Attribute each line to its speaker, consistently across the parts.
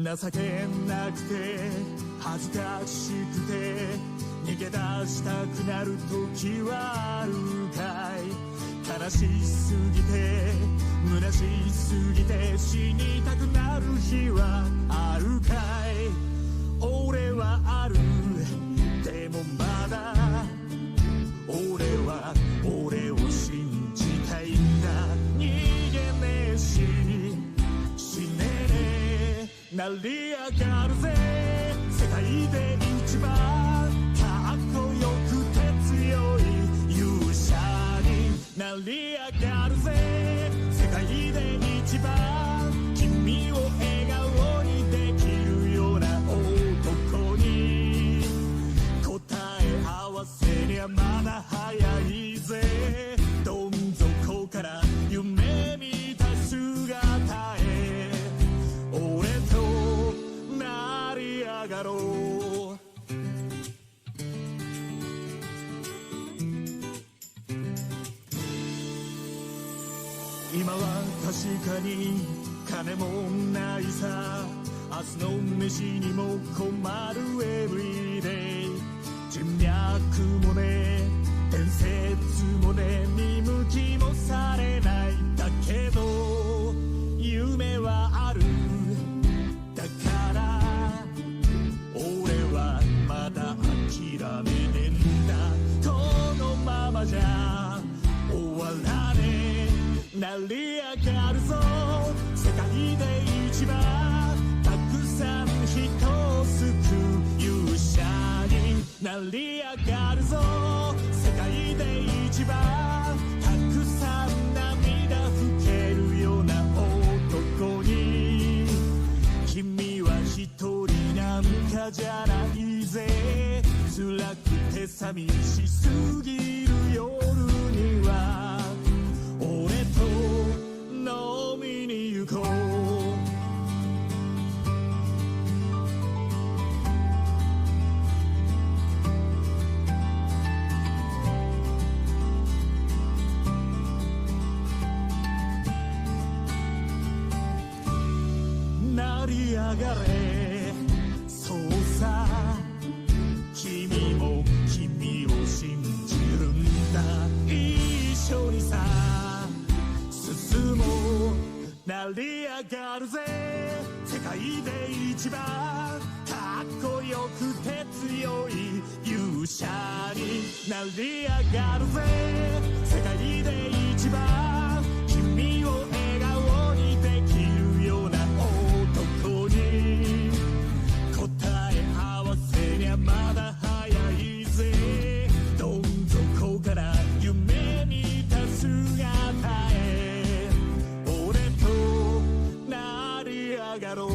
Speaker 1: 情けなくて恥ずかしくて逃げ出したくなる時はあるかい。悲しすぎて虚しすぎて死にたくなる日はあるかい。俺はあるでもまだ俺は俺を信じたいんだ。逃げねえし死ねねえ成り上がるぜ。世界で一番かっこよくて強い勇者になり上がるぜ。世界で一番君を笑顔にできるような男に答え合わせにゃまだ早いぜ。どん底から夢見た姿へ俺と成り上がろう。今は確かに金もないさ。明日の飯にも困るエブリデイ。人脈もね伝説もね見向きもされない。だけど夢はある。だから俺はまだ諦めねえんだ。このままじゃ終わらねえ。成り上がるぞ世界で一番たくさん人を救う勇者になり上がるぞ。世界で一番たくさん涙拭けるような男に。君は一人なんかじゃないぜ。辛くて寂しすぎる夜には俺と飲みに行こう。成り上がれそうさ。君も君を信じるんだ。一緒にさ進もう。成り上がるぜ世界で一番かっこよくて強い勇者になり上がるぜ。世界で一番君を笑顔にできるような男に答え合わせにゃまだ早いぜ。どん底から夢見た姿へ俺と成り上がろう。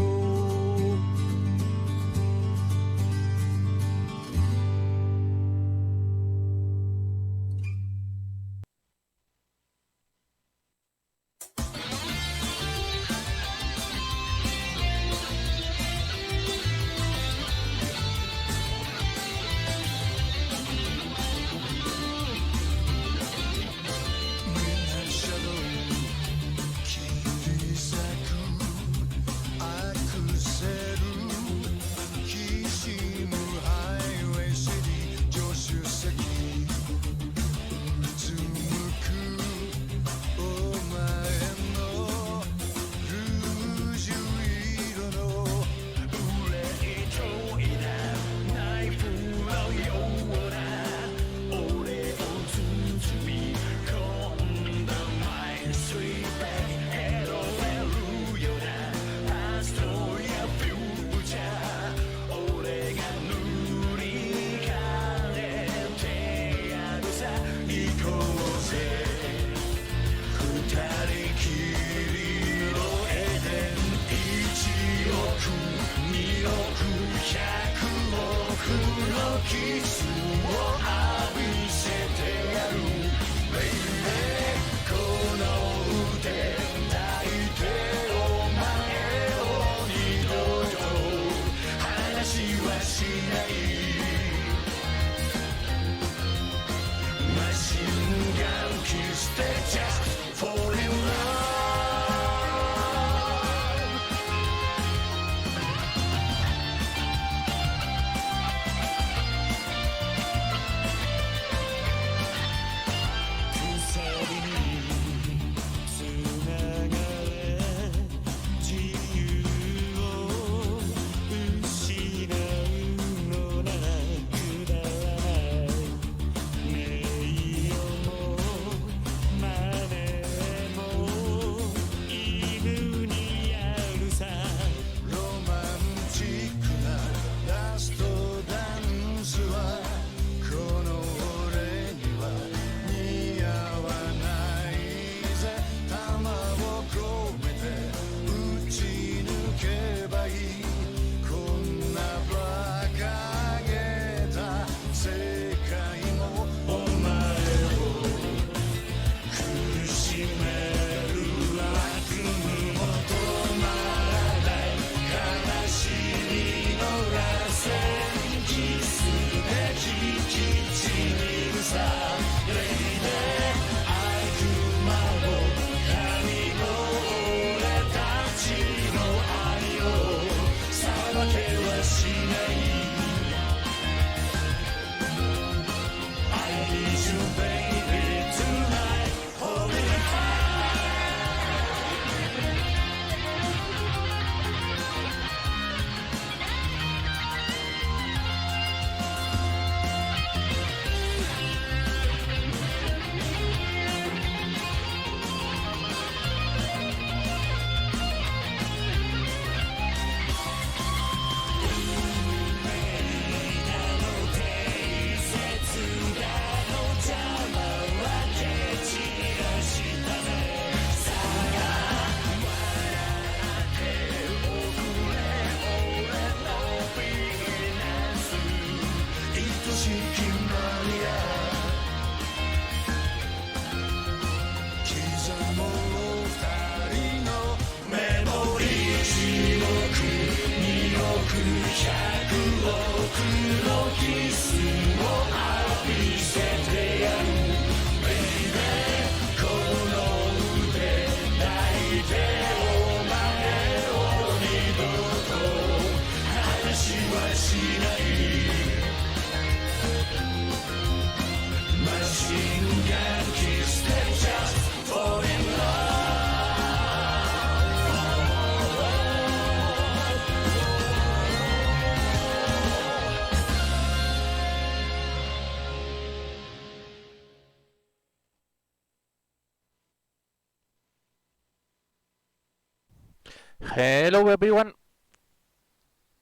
Speaker 2: Hello everyone,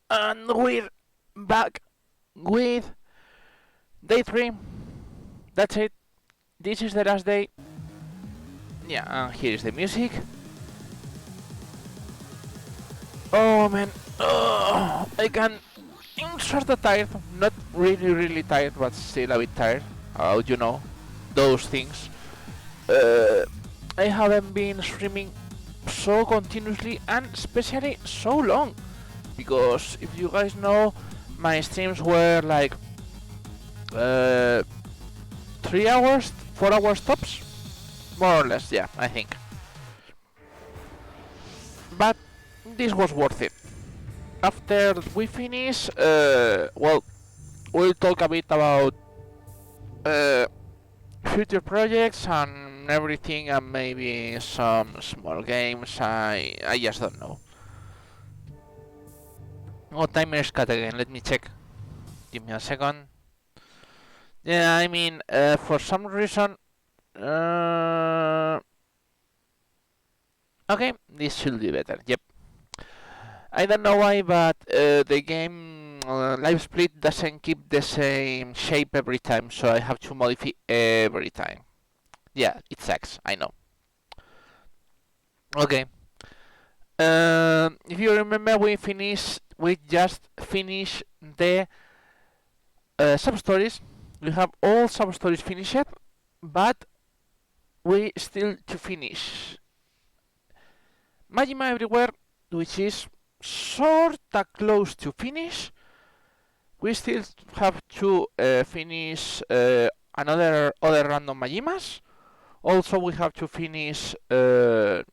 Speaker 2: and we're back with day 3. That's it. This is the last day. Yeah, and here is the music. Oh man, I'm sort of tired. Not really tired, but still a bit tired. How do you know those things? I haven't been streaming so continuously and especially so long, because if you guys know, my streams were like 3 hours, 4 hours tops, more or less. Yeah, I think. But this was worth it. After we finish, well, we'll talk a bit about future projects and everything, and maybe some small games. I just don't know. What timer is cut again? Let me check. Give me a second. Yeah, I mean, for some reason, okay, this should be better. Yep. I don't know why, but the game live split doesn't keep the same shape every time, so I have to modify every time. Yeah, it sucks, I know. Okay. If you remember, we just finished the sub-stories. We have all sub-stories finished, but we still to finish Majima Everywhere, which is sorta close to finish. We still have to finish other random Majimas. Also, we have to finish Majima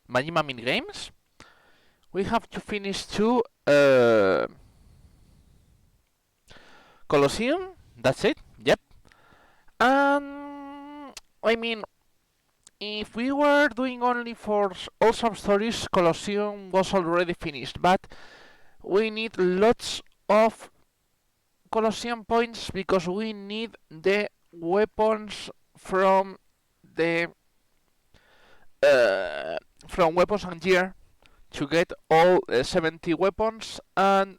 Speaker 2: minigames. We have to finish 2 Colosseum. That's it. Yep. And I mean, if we were doing only for all sub-stories, Colosseum was already finished, but we need lots of Colosseum points because we need the weapons from the from weapons and gear to get all 70 weapons, and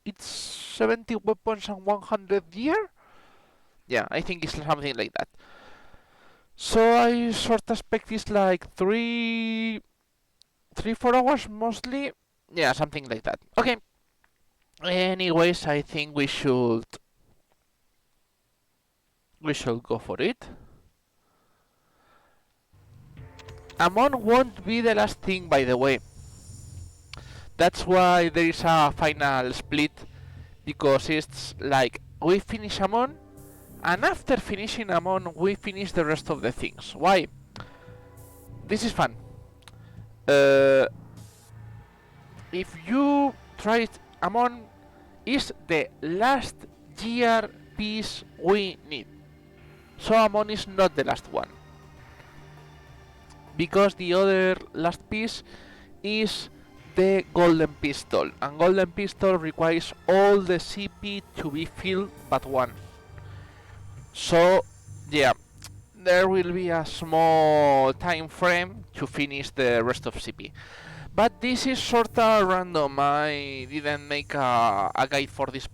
Speaker 2: it's 70 weapons and 100 gear. Yeah, I think it's something like that. So I sort of expect this like 3-4 hours mostly. Yeah, something like that. Okay. Anyways, I think we should go for it. Amon won't be the last thing, by the way. That's why there is a final split, because it's like we finish Amon, and after finishing Amon, we finish the rest of the things. Why? This is fun. If you tried Amon, is the last gear piece we need. So Amon is not the last one, because the other last piece is the golden pistol, and golden pistol requires all the CP to be filled but one. So yeah, there will be a small time frame to finish the rest of CP. But this is sorta random. I didn't make a guide for this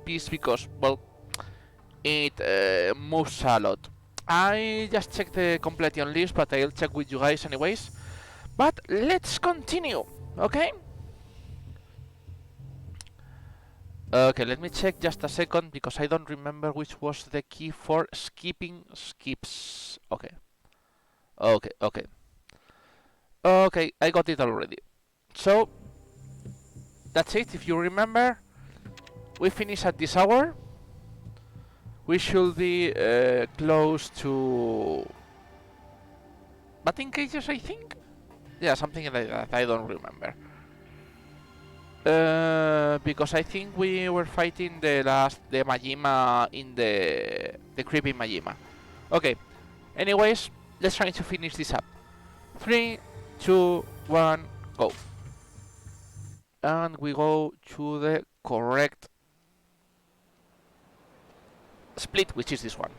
Speaker 2: piece because, well, it moves a lot. I just checked the completion list, but I'll check with you guys anyways. But let's continue, okay? Okay, let me check just a second, because I don't remember which was the key for skipping skips. Okay, I got it already. So that's it. If you remember, we finish at this hour. We should be close to batting cages, I think. Yeah, something like that. I don't remember. Because I think we were fighting the Majima in the creepy Majima. Okay. Anyways, let's try to finish this up. 3, 2, 1, go. And we go to the correct split, which is this one.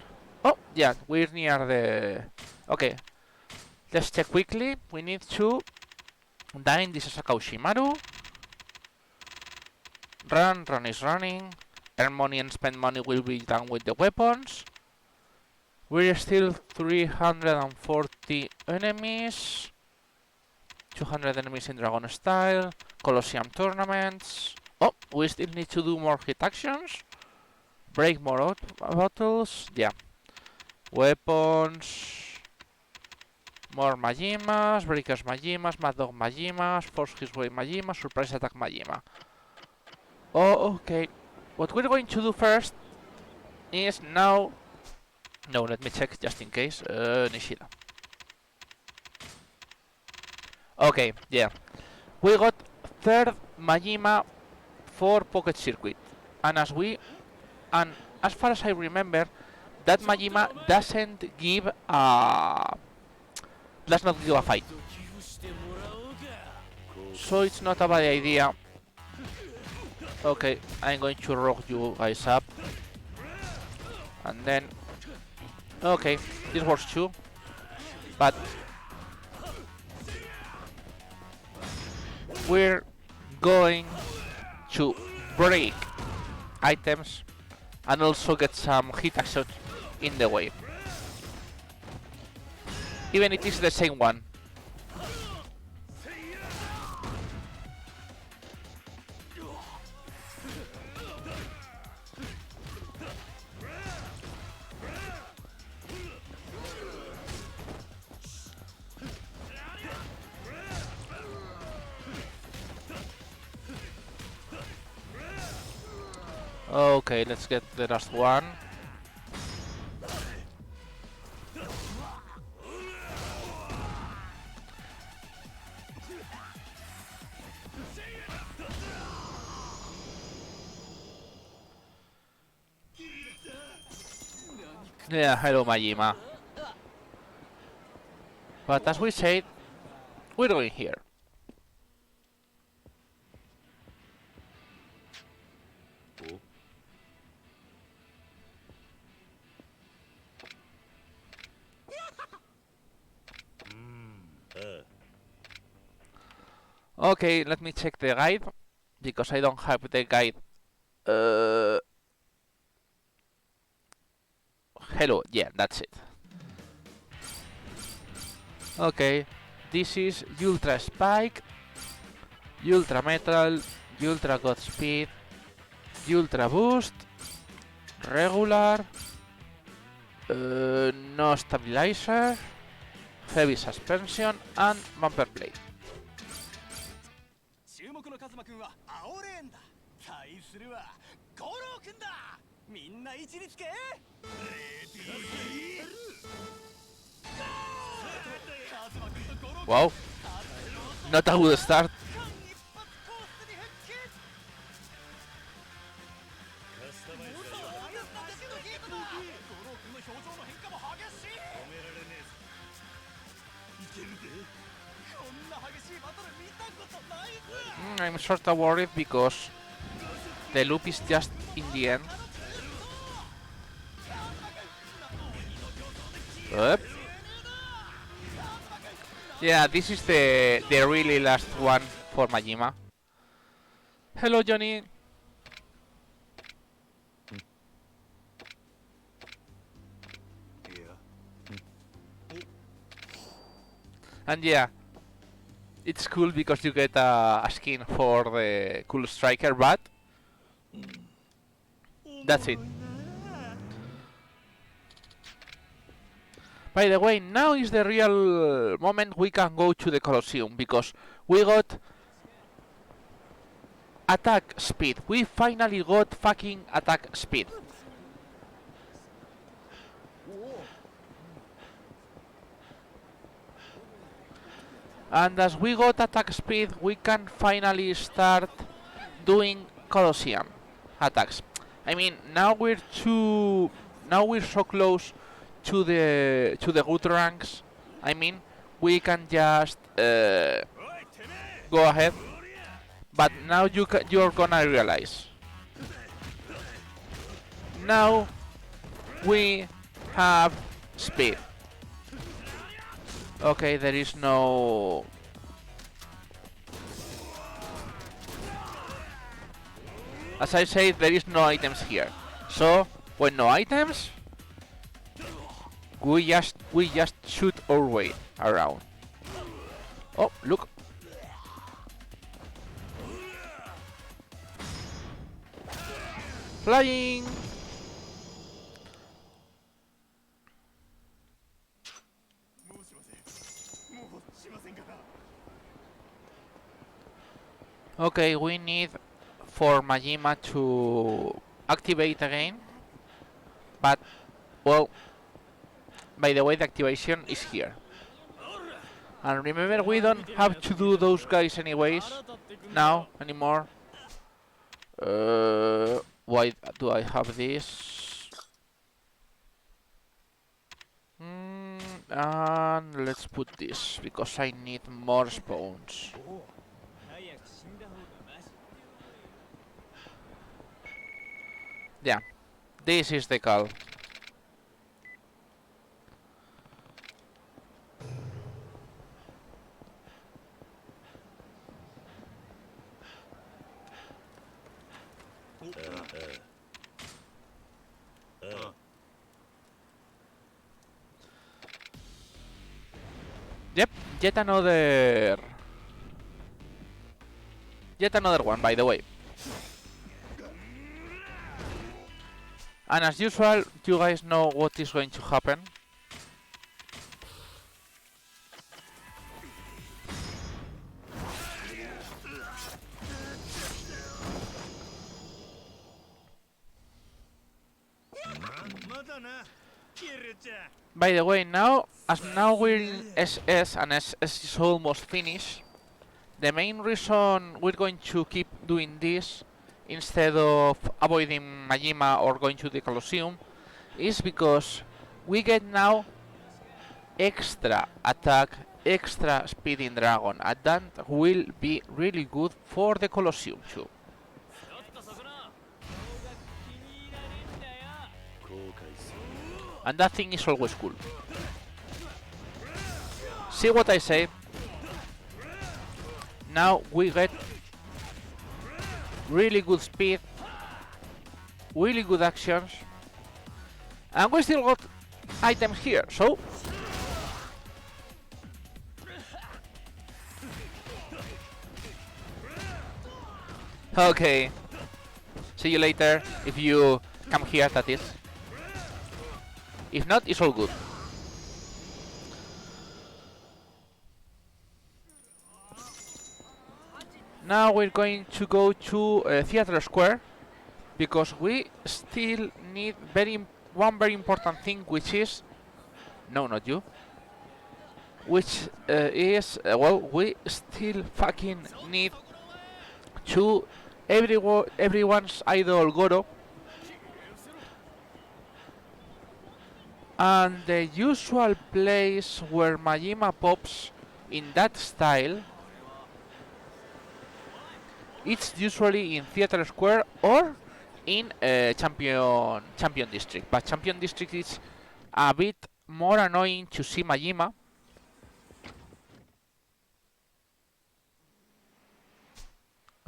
Speaker 2: Oh, yeah, we're near the... Okay, let's check quickly. We need to dine this Asaka Ushimaru. Run is running. Earn money and spend money will be done with the weapons. We're still 340 enemies. 200 enemies in Dragon Style. Colosseum tournaments. Oh, we still need to do more hit actions. Break more bottles. Yeah. Weapons. More Majimas. Breakers Majimas. Mad Dog Majimas. Force His Way Majima. Surprise Attack Majima. Oh, okay. What we're going to do first is now... No, let me check just in case. Nishida. Okay, yeah. We got third Majima for Pocket Circuit. And as far as I remember, that Majima doesn't give a... does not give a fight. So it's not a bad idea. Okay, I'm going to rock you guys up. And then... Okay, this works too. But... we're going to break items and also get some hit action in the way. Even if it is the same one. Okay, let's get the last one. Yeah, hello Majima. But as we said, we're going here. Okay, let me check the guide, because I don't have the guide. Hello, yeah, that's it. Okay, this is Ultra Spike, Ultra Metal, Ultra Godspeed, Ultra Boost, Regular, no Stabilizer, Heavy Suspension, and Bumper Plate. Wow, not a good start. I'm sort of worried because the loop is just in the end. Up. Yeah, this is the really last one for Majima. Hello, Johnny. And yeah, it's cool because you get a skin for the cool striker, but that's it. By the way, now is the real moment we can go to the Colosseum, because we got attack speed. We finally got fucking attack speed. And as we got attack speed, we can finally start doing Colosseum attacks. I mean, now we're so close to the good ranks. I mean, we can just go ahead. But now you're gonna realize. Now we have speed. Okay, there is no... As I say, there is no items here. So, when no items, we just shoot our way around. Oh, look. Flying! Okay, we need for Majima to activate again. But, well, by the way, the activation is here. And remember, we don't have to do those guys anyways. Now, anymore. Why do I have this? And let's put this, because I need more spawns. Yeah, this is the call. Yep, yet another one, by the way. And as usual, you guys know what is going to happen. By the way, now we're in SS and SS is almost finished, the main reason we're going to keep doing this instead of avoiding Majima or going to the Colosseum is because we get now extra attack, extra speed in Dragon, and that will be really good for the Colosseum too. And that thing is always cool. See what I say? Now we get really good speed, really good actions, and we still got items here, so... Okay. See you later, if you come here, that is. If not, it's all good. Now we're going to go to Theatre Square, because we still need one very important thing, which is... No, not you. Which is... well, we still fucking need to everyone's idol Goro. And the usual place where Majima pops in that style, it's usually in Theatre Square or in Champion District. But Champion District is a bit more annoying to see Majima.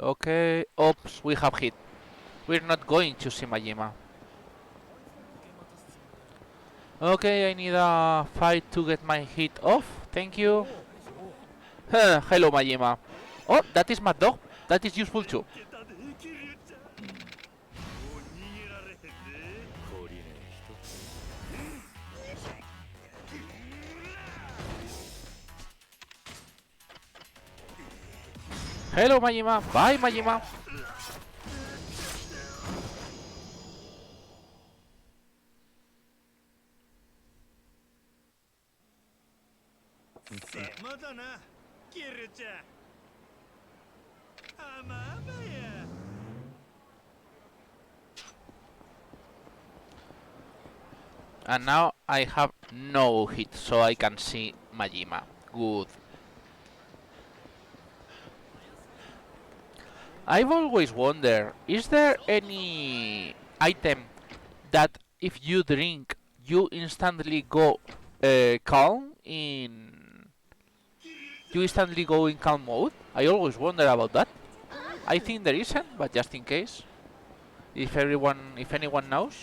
Speaker 2: Okay, oops, we have hit. We're not going to see Majima. Okay, I need a fight to get my hit off. Thank you. Hello, Majima. Oh, that is Mad Dog. That is useful too. Hello, Majima. Bye, Majima.
Speaker 1: まだなキルちゃんあまあまや
Speaker 2: And now I have no hit, so I can see Majima. Good. I've always wondered, is there any item that if you drink, you instantly go calm in... You instantly go in calm mode? I always wonder about that. I think there isn't, but just in case. If anyone knows.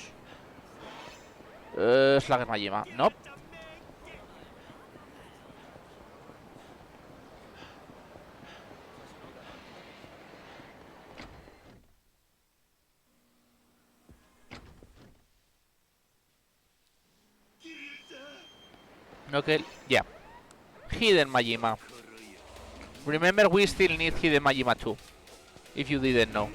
Speaker 2: Slugger Majima. Nope. Okay, yeah. Hidden Majima. Remember, we still need Hidden Majima too. If you didn't know.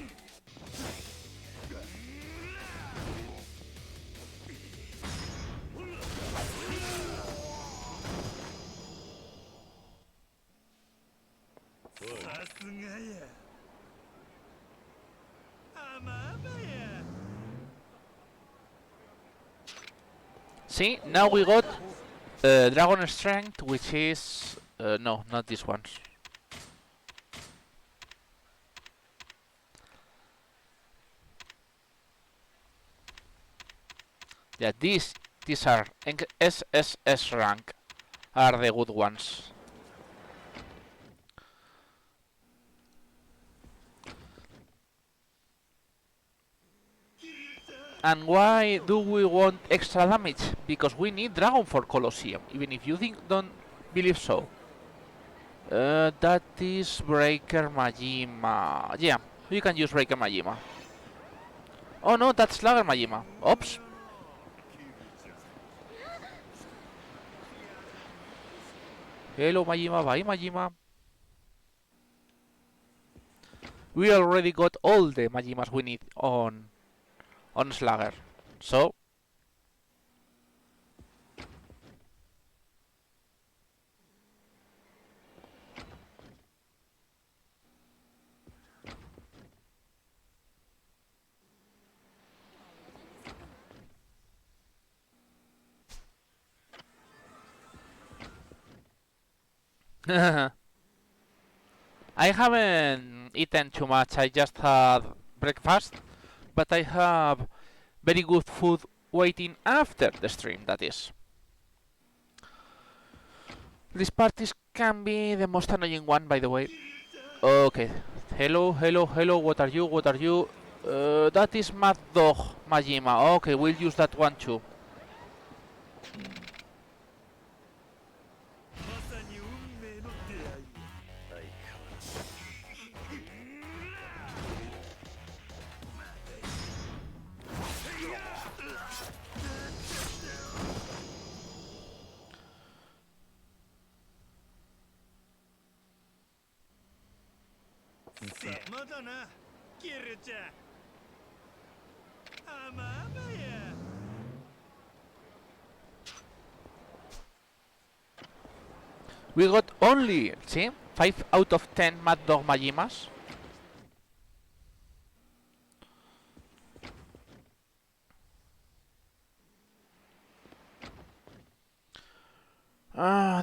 Speaker 2: See, now we got Dragon Strength, which is... no, not this one. Yeah, these are SSS rank, are the good ones. And why do we want extra damage? Because we need Dragon for Colosseum, even if you don't believe so. That is Breaker Majima. Yeah, you can use Breaker Majima. Oh no, that's Slugger Majima. Oops. Hello Majima, bye Majima. We already got all the Majimas we need on Slugger. So I haven't eaten too much, I just had breakfast, but I have very good food waiting after the stream, that is. These parties can be the most annoying one, by the way. Okay, hello, what are you? That is Mad Dog Majima. Okay, we'll use that one too. We got only, see, 5 out of 10 Mad Dog Majimas.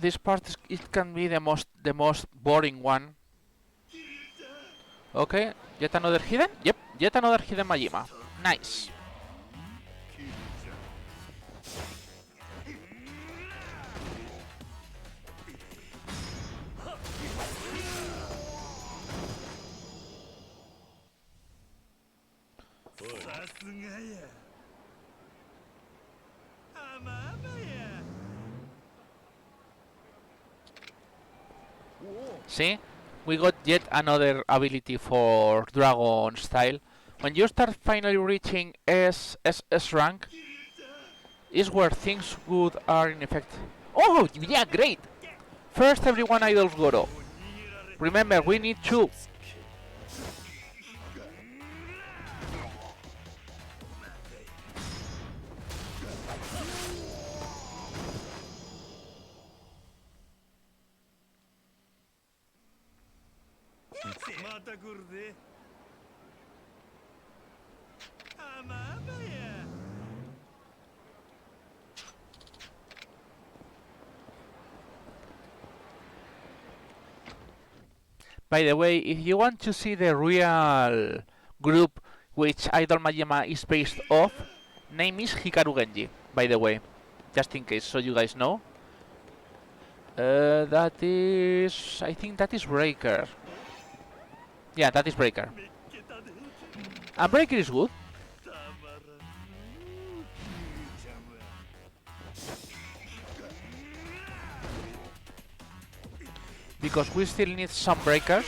Speaker 2: This part it can be the most boring one. Okay, yet another hidden? Yep, yet another hidden Majima. Nice. See? We got yet another ability for Dragon style. When you start finally reaching SS rank, is where things good are in effect. Oh, yeah, great! First everyone idols Goro. Remember, we need 2.
Speaker 1: た来るで。あまあまや。
Speaker 2: By the way, if you want to see the real group which Idol Majima is based off, name is Hikaru Genji, by the way, just in case, so you guys know. That is... I think that is Breaker. Yeah, that is Breaker. And Breaker is good. Because we still need some breakers.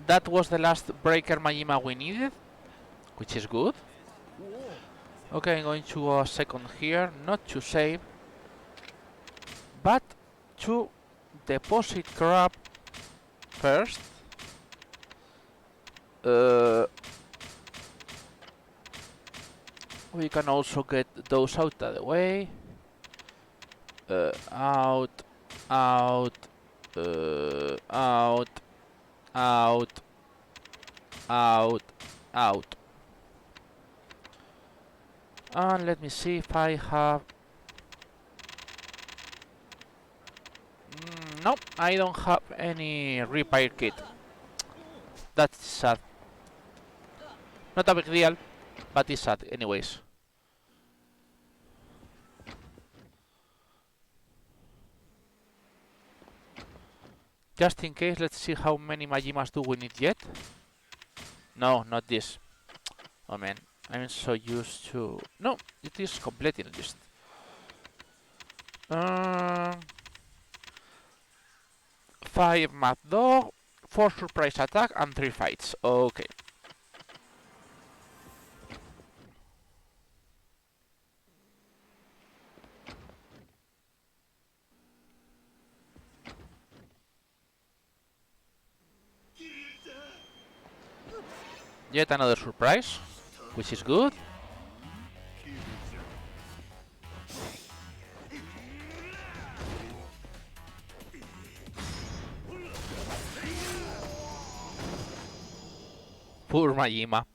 Speaker 2: That was the last breaker Majima we needed, which is good. Okay, I'm going to go a second here, not to save, but to deposit crap first. We can also get those out of the way. Out, out, out, out, out, out. And let me see if I have... Nope, I don't have any repair kit. That's sad. Not a big deal, but it's sad anyways. Just in case, let's see how many Majimas do we need yet. No, not this. Oh man, I'm so used to... No, it is completing list. 5 Mad Dog, 4 Surprise Attack, and 3 Fights. Okay. Yet another surprise, which is good. Poor Majima.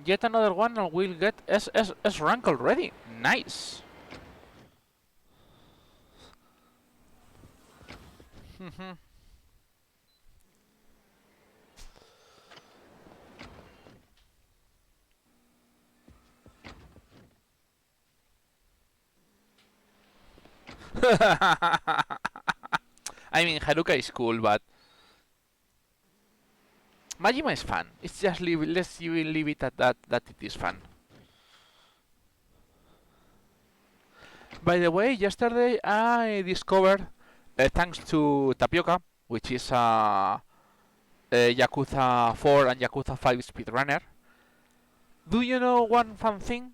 Speaker 2: Yet another one, and we'll get S rank already. Nice. I mean, Haruka is cool, but Majima is fun. It's just let's leave it at that it is fun. By the way, yesterday I discovered, thanks to Tapioca, which is a Yakuza 4 and Yakuza 5 speedrunner. Do you know one fun thing?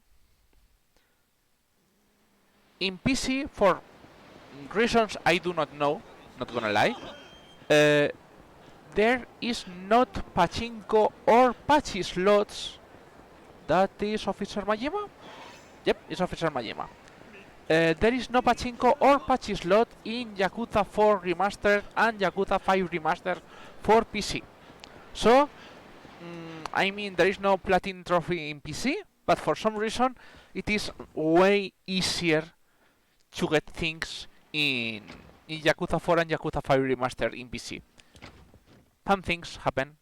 Speaker 2: In PC, for reasons I do not know, not gonna lie, there is not pachinko or patchy slots. That is Officer Majima? Yep, it's Officer Majima. There is no pachinko or patchy slot in Yakuza 4 Remastered and Yakuza 5 Remastered for PC. So, I mean, there is no Platinum Trophy in PC, but for some reason it is way easier to get things in Yakuza 4 and Yakuza 5 Remastered in PC. Fun things happen.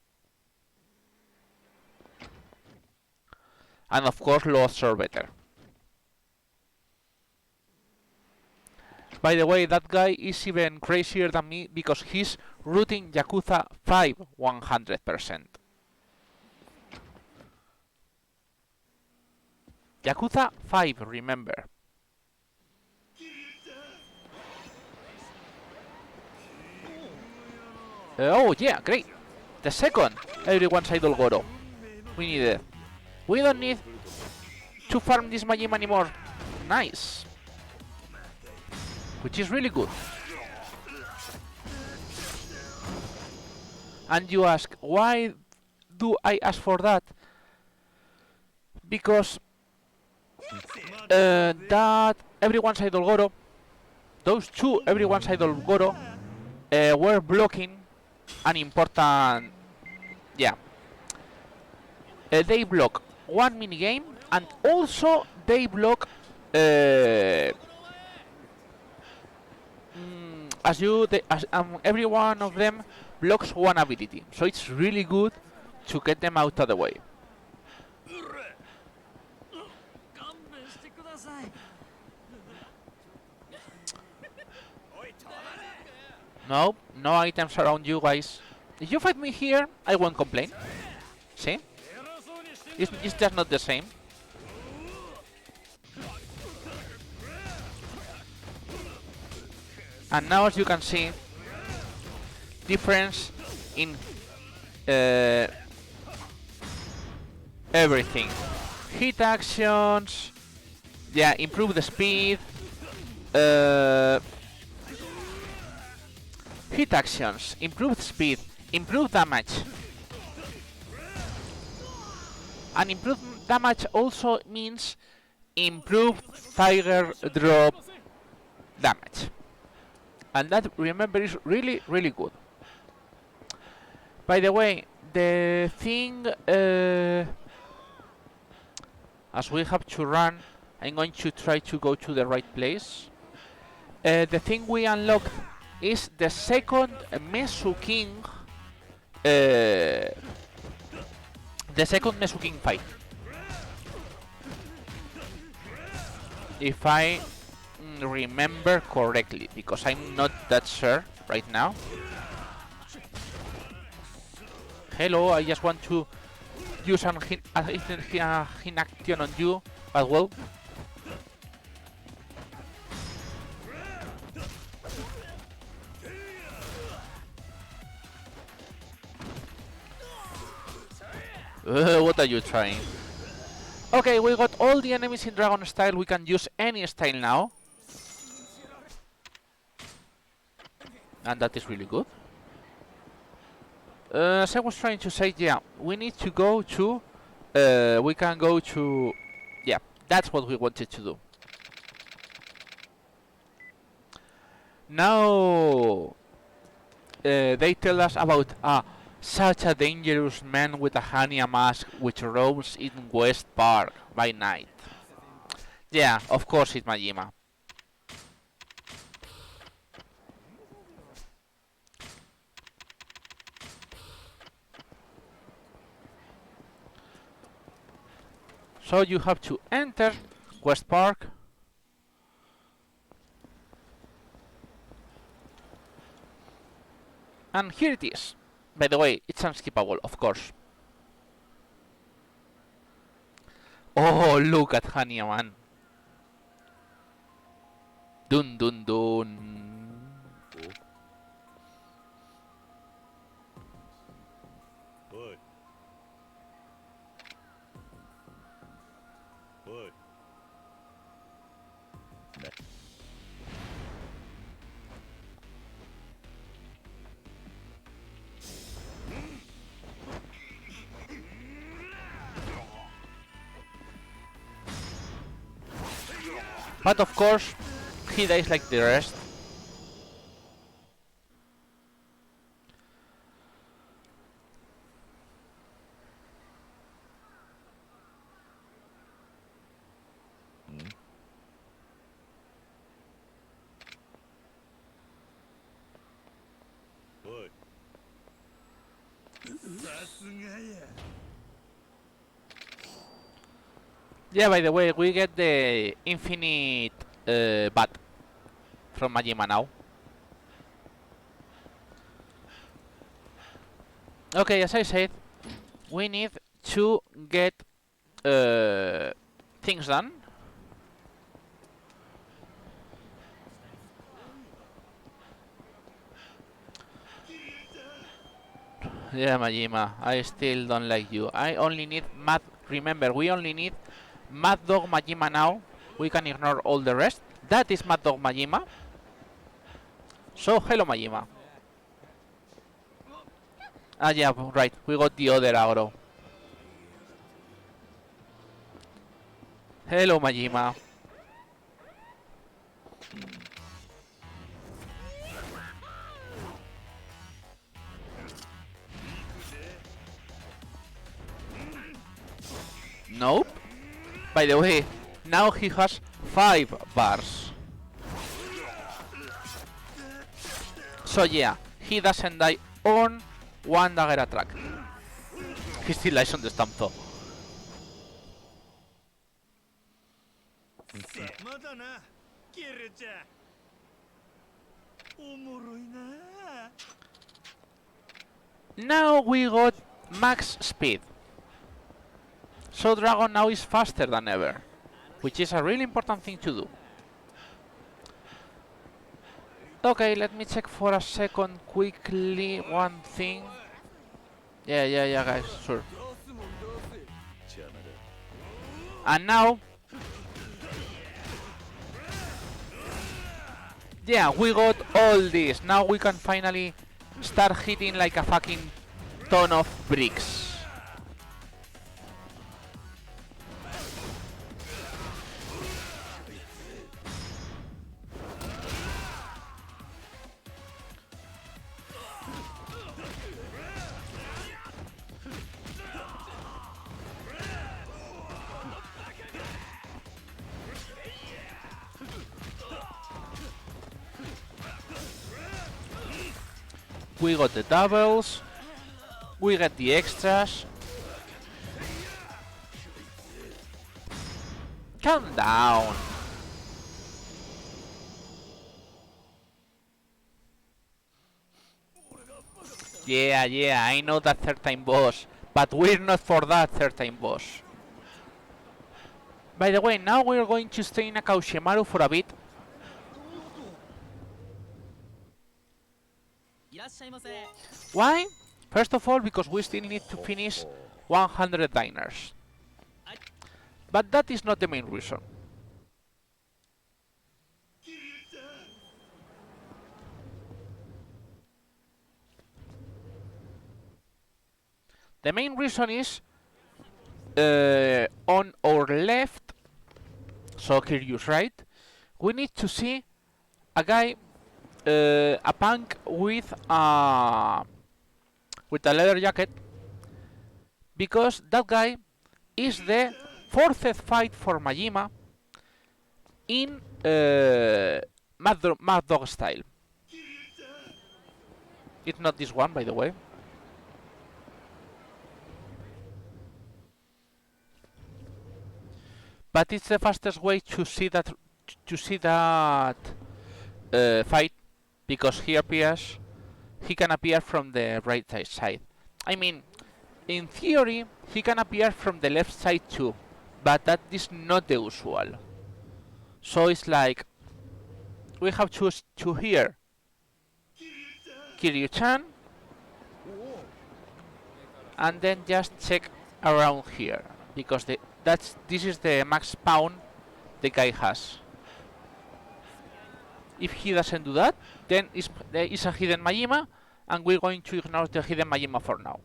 Speaker 2: And of course, loads are better. By the way, that guy is even crazier than me because he's rooting Yakuza 5 100%. Yakuza 5, remember. Oh yeah, great. The second, everyone's idol Goro. We need it. We don't need to farm this Majima anymore. Nice. Which is really good. And you ask, why do I ask for that? Because that everyone's idol Goro, those two everyone's idol Goro were blocking an important, yeah. They block one minigame, and also they block every one of them blocks one ability, so it's really good to get them out of the way. No, no items around you guys. If you fight me here, I won't complain. See? It's just not the same. And now, as you can see, difference in everything. Hit actions, yeah, improve the speed. Hit actions, improved speed, improved damage. And improved damage also means improved Tiger Drop damage. And that, remember, is really, really good. By the way, the thing, as we have to run, I'm going to try to go to the right place. The thing we unlocked is the second Mesu King, the second Mesu King fight. If I remember correctly, because I'm not that sure right now. Hello, I just want to use an hit action on you, but well. What are you trying? Okay, we got all the enemies in Dragon style. We can use any style now. And that is really good. As I was trying to say, yeah, we need to go to... we can go to... Yeah, that's what we wanted to do. Now... they tell us about such a dangerous man with a Hania mask which roams in West Park by night. Yeah, of course it's Majima. So you have to enter West Park. And here it is. By the way, it's unskippable, of course. Oh, look at Hania, man. Dun dun dun. But of course, he dies like the rest. Yeah, by the way, we get the infinite bat from Majima now. Okay, as I said, we need to get things done. Yeah, Majima, I still don't like you. I only need math. Remember, we only need Mad Dog Majima now. We can ignore all the rest. That is Mad Dog Majima. So, hello Majima. Ah, yeah, right. We got the other aggro. Hello Majima. Nope. By the way, now he has 5 bars. So yeah, he doesn't die on 1 dagger attack. He still lies on the stamp though. Now we got max speed. So Dragon now is faster than ever, which is a really important thing to do. Okay, let me check for a second quickly one thing. Yeah, guys, sure. And now, yeah, we got all this. Now we can finally start hitting like a fucking ton of bricks. We got the doubles. We get the extras. Calm down. Yeah, I know that third time boss, but we're not for that third time boss. By the way, now we're going to stay in Akaushemaru for a bit. Why? First of all, because we still need to finish 100 diners. But that is not the main reason. The main reason is on our left, so Kiryu's right, we need to see a guy, a punk with a leather jacket, because that guy is the 4th fight for Majima in Mad Dog style. It's not this one, by the way. But it's the fastest way to see that fight, because he can appear from the right side. I mean, in theory, he can appear from the left side too, but that is not the usual. So it's like, we have to hear Kiryu-chan, and then just check around here, because this is the max spawn the guy has. If he doesn't do that, then there is a hidden Majima, and we're going to ignore the hidden Majima for now.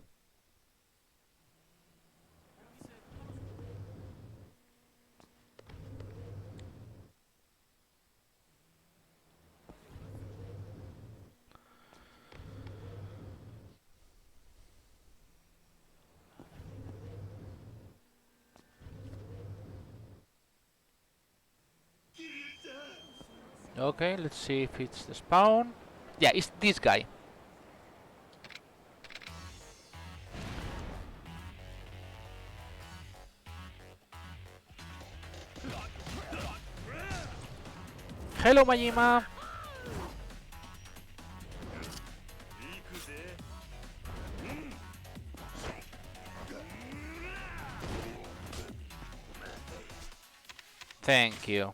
Speaker 2: Okay, let's see if it's the spawn. Yeah, it's this guy. Hello, Majima. Thank you.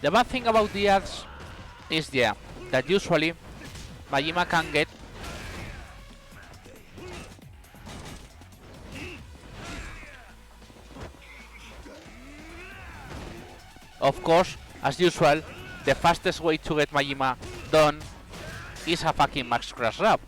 Speaker 2: The bad thing about the ads is, yeah, that usually Majima can get of course, as usual, the fastest way to get Majima done is a fucking max crash grab.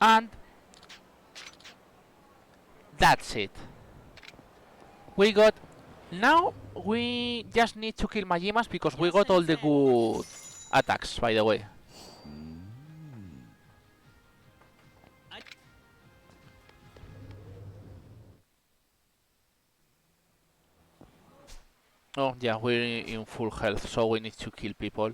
Speaker 2: And that's it. We got... Now we just need to kill Majimas because we got all the good attacks, by the way. Oh yeah, we're in full health, so we need to kill people.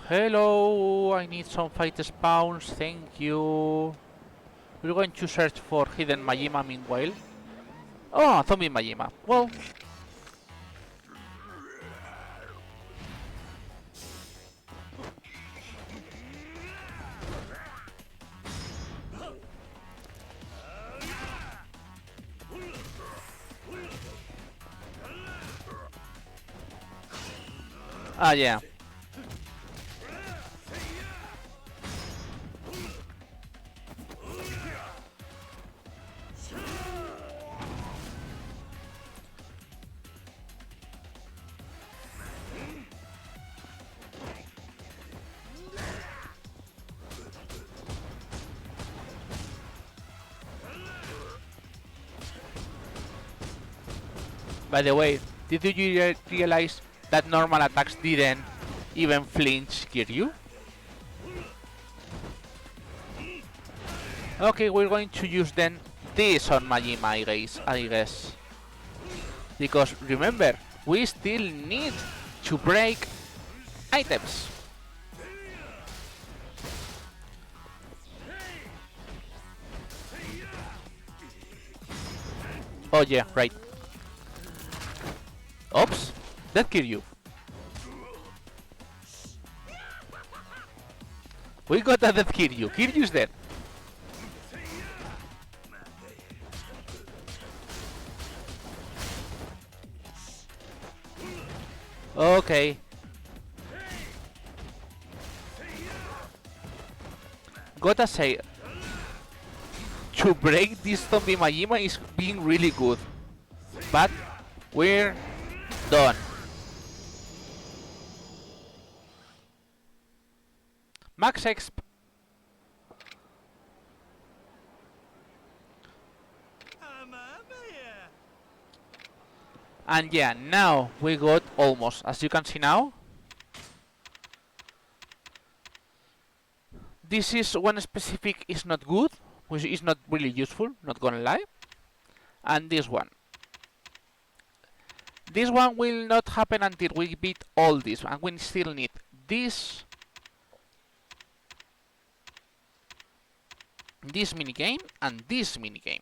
Speaker 2: Hello, I need some fight spawns, thank you. We're going to search for hidden Majima meanwhile. Oh, zombie Majima. Well... Ah, yeah. By the way, did you realize that normal attacks didn't even flinch Kiryu? Okay, we're going to use then this on Majima, I guess. Because remember, we still need to break items. Oh yeah, right. Oops, that Kiryu. We got a dead Kiryu. Kiryu's dead. Okay. Gotta say, to break this zombie Majima is being really good. But we're done. Max exp. And yeah, now we got almost, as you can see now. This is one specific is not good, which is not really useful, not gonna lie. And this one. This one will not happen until we beat all this, and we still need this minigame and this minigame.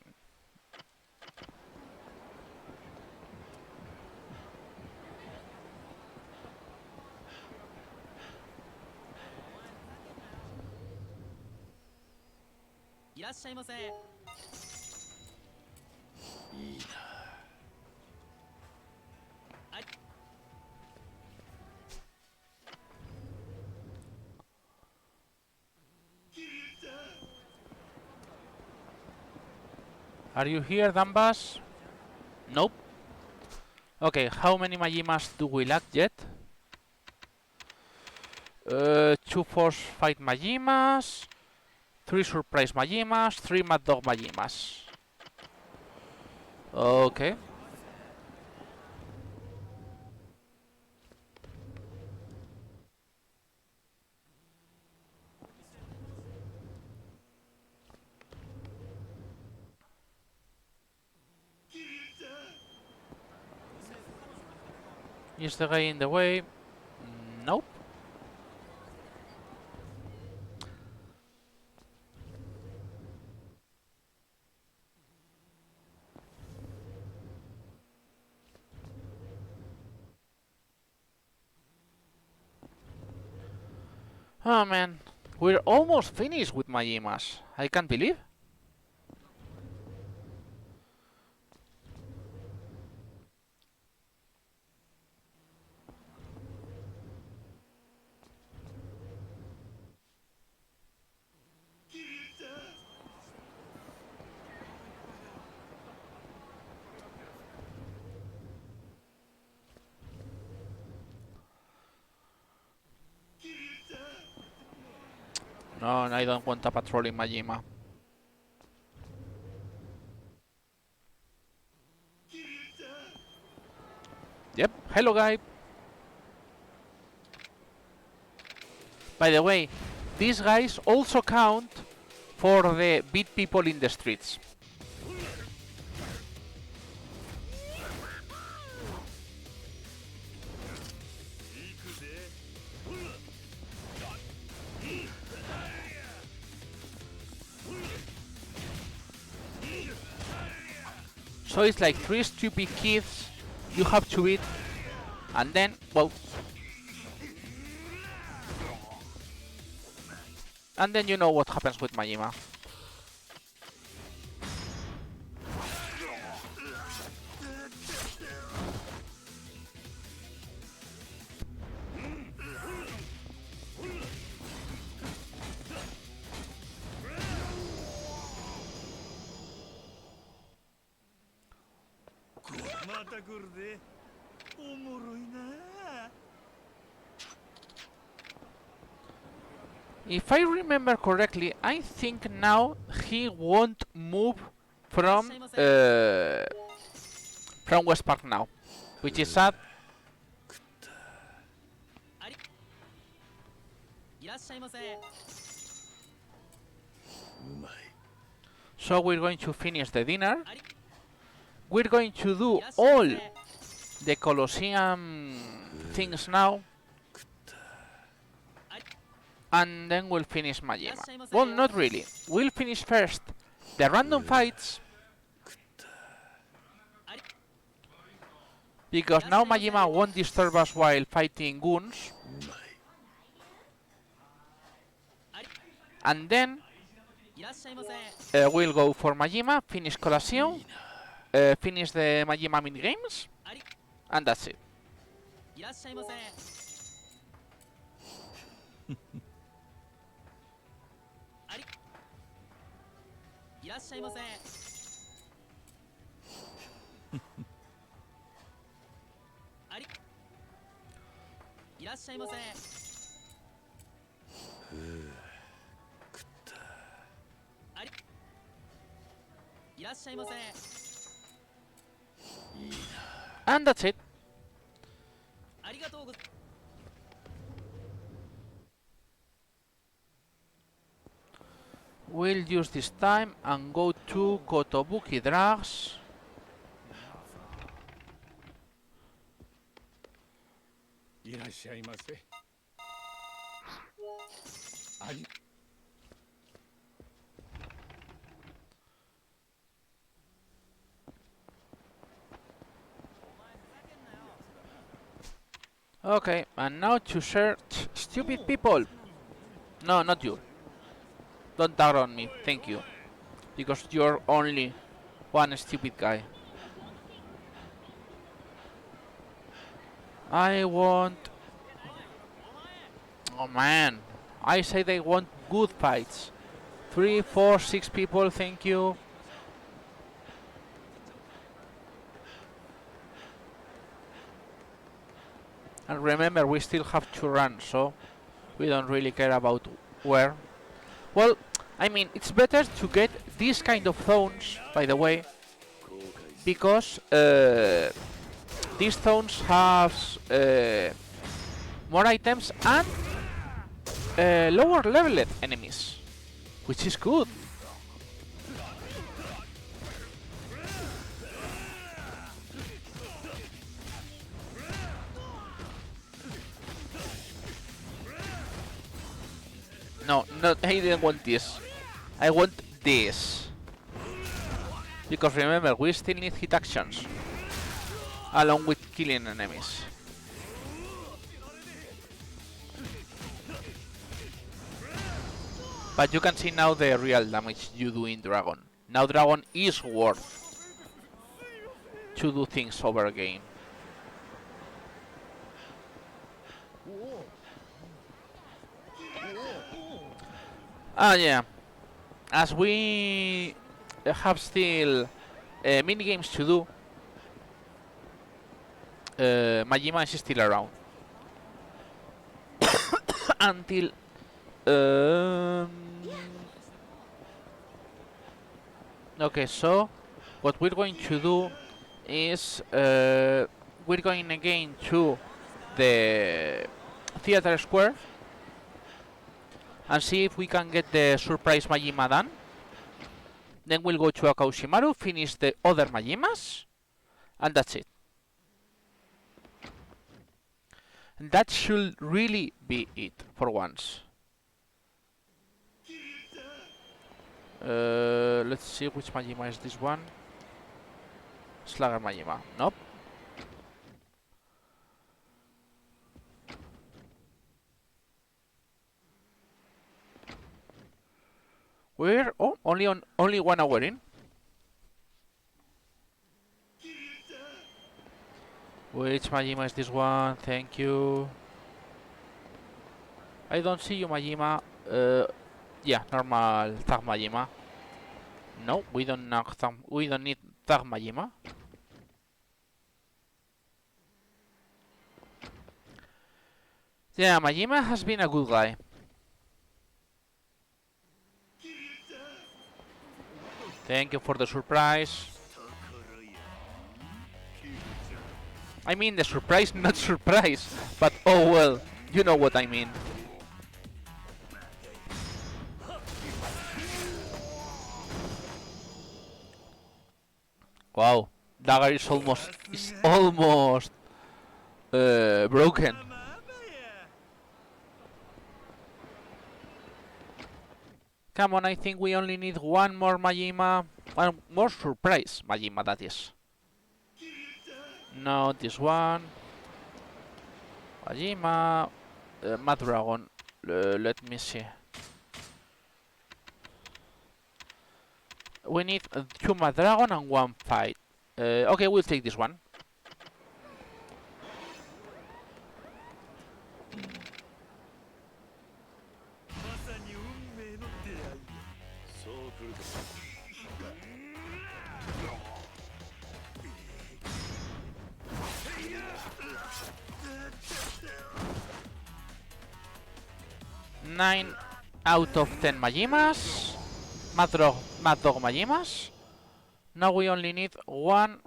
Speaker 2: Are you here, Dambas? Nope. Okay, how many Majimas do we lack yet? 2 force fight Majimas, 3 surprise Majimas, 3 Mad Dog Majimas. Okay. Is the guy in the way? Nope. Oh man, we're almost finished with Majimas. I can't believe. No, I don't want a patrol in Majima. Yep, hello guy. By the way, these guys also count for the beat people in the streets. So it's like 3 stupid kids you have to beat, and then, well, and then you know what happens with Majima. If I remember correctly, I think now he won't move from West Park now, which is sad. So we're going to finish the dinner. We're going to do all the Colosseum things now, and then we'll finish Majima. Well, not really. We'll finish first the random fights, because now Majima won't disturb us while fighting goons. And then we'll go for Majima, finish Colosseum, finish the Majima minigames, and that's it. And that's it. We'll use this time and go to Kotobuki Drugs. Okay, and now to search stupid people. No, not you. Don't tag on me, thank you. Because you're only one stupid guy. I want... Oh man, I said I want good fights. 3, 4, 6 people, thank you. And remember, we still have to run, so we don't really care about where. Well, I mean, it's better to get these kind of zones, by the way, because these zones have more items and lower leveled enemies, which is good. No, I didn't want this. I want this. Because remember, we still need hit actions along with killing enemies. But you can see now the real damage you do in Dragon. Now Dragon is worth to do things over again. Ah, yeah. As we have still mini games to do, Majima is still around until okay. So what we're going to do is we're going again to the theater square and see if we can get the surprise Majima done. Then we'll go to Akaushimaru, finish the other Majimas, and that's it. And that should really be it for once. Let's see which Majima is this one. Slugger Majima. Nope. We're only 1 hour in. Which Majima is this one? Thank you. I don't see you, Majima. Yeah, normal tag Majima. No, we don't need tag Majima. Yeah, Majima has been a good guy. Thank you for the surprise. I mean the surprise, not surprise, but oh well, you know what I mean. Wow, dagger is almost broken. Come on, I think we only need one more Majima, one more surprise Majima, that is. No, this one. Majima, Mad Dragon. Let me see. We need 2 Mad Dragon and 1 fight. Okay, we'll take this one. Nine out of 10 Majimas. Mad Dog Majimas. Now we only need 1.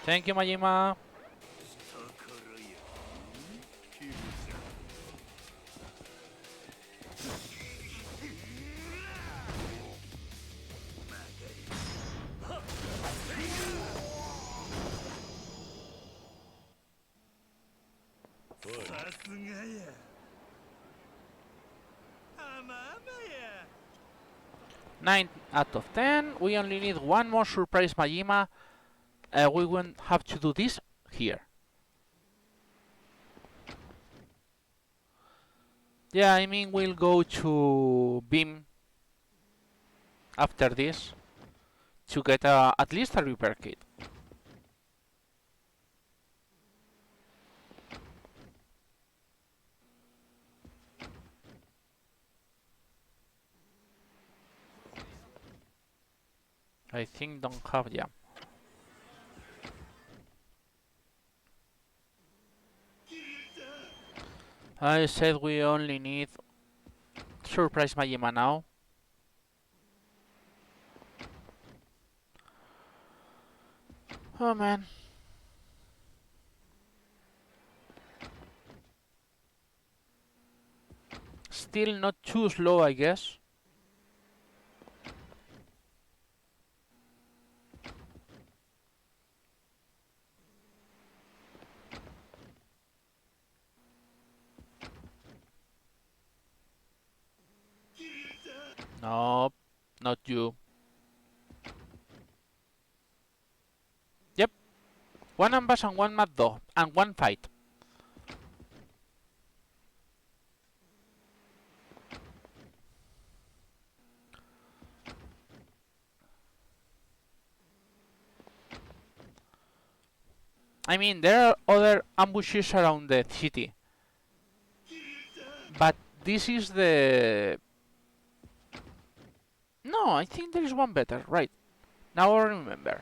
Speaker 2: Thank you, Majima. Nine out of 10. We only need 1 more surprise Majima. We won't have to do this here. Yeah, I mean we'll go to Beam after this to get at least a repair kit. I think don't have, yeah. I said we only need surprise Majima now. Oh man. Still not too slow, I guess. No, not you. Yep. One ambush and one mad dog. And one fight. I mean, there are other ambushes around the city. But this is the... No, I think there is one better. Right. Now I remember.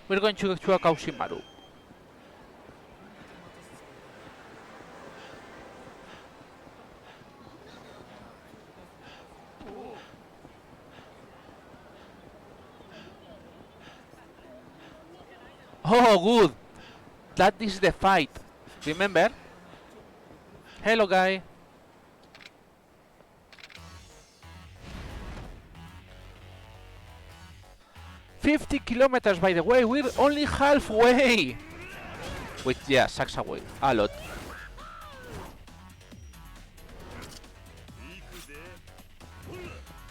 Speaker 2: We're going to go to Akausimaru. Oh, good! That is the fight. Remember? Hello, guy. $50 kilometers, by the way. We're only halfway. Which, yeah, sucks away a lot.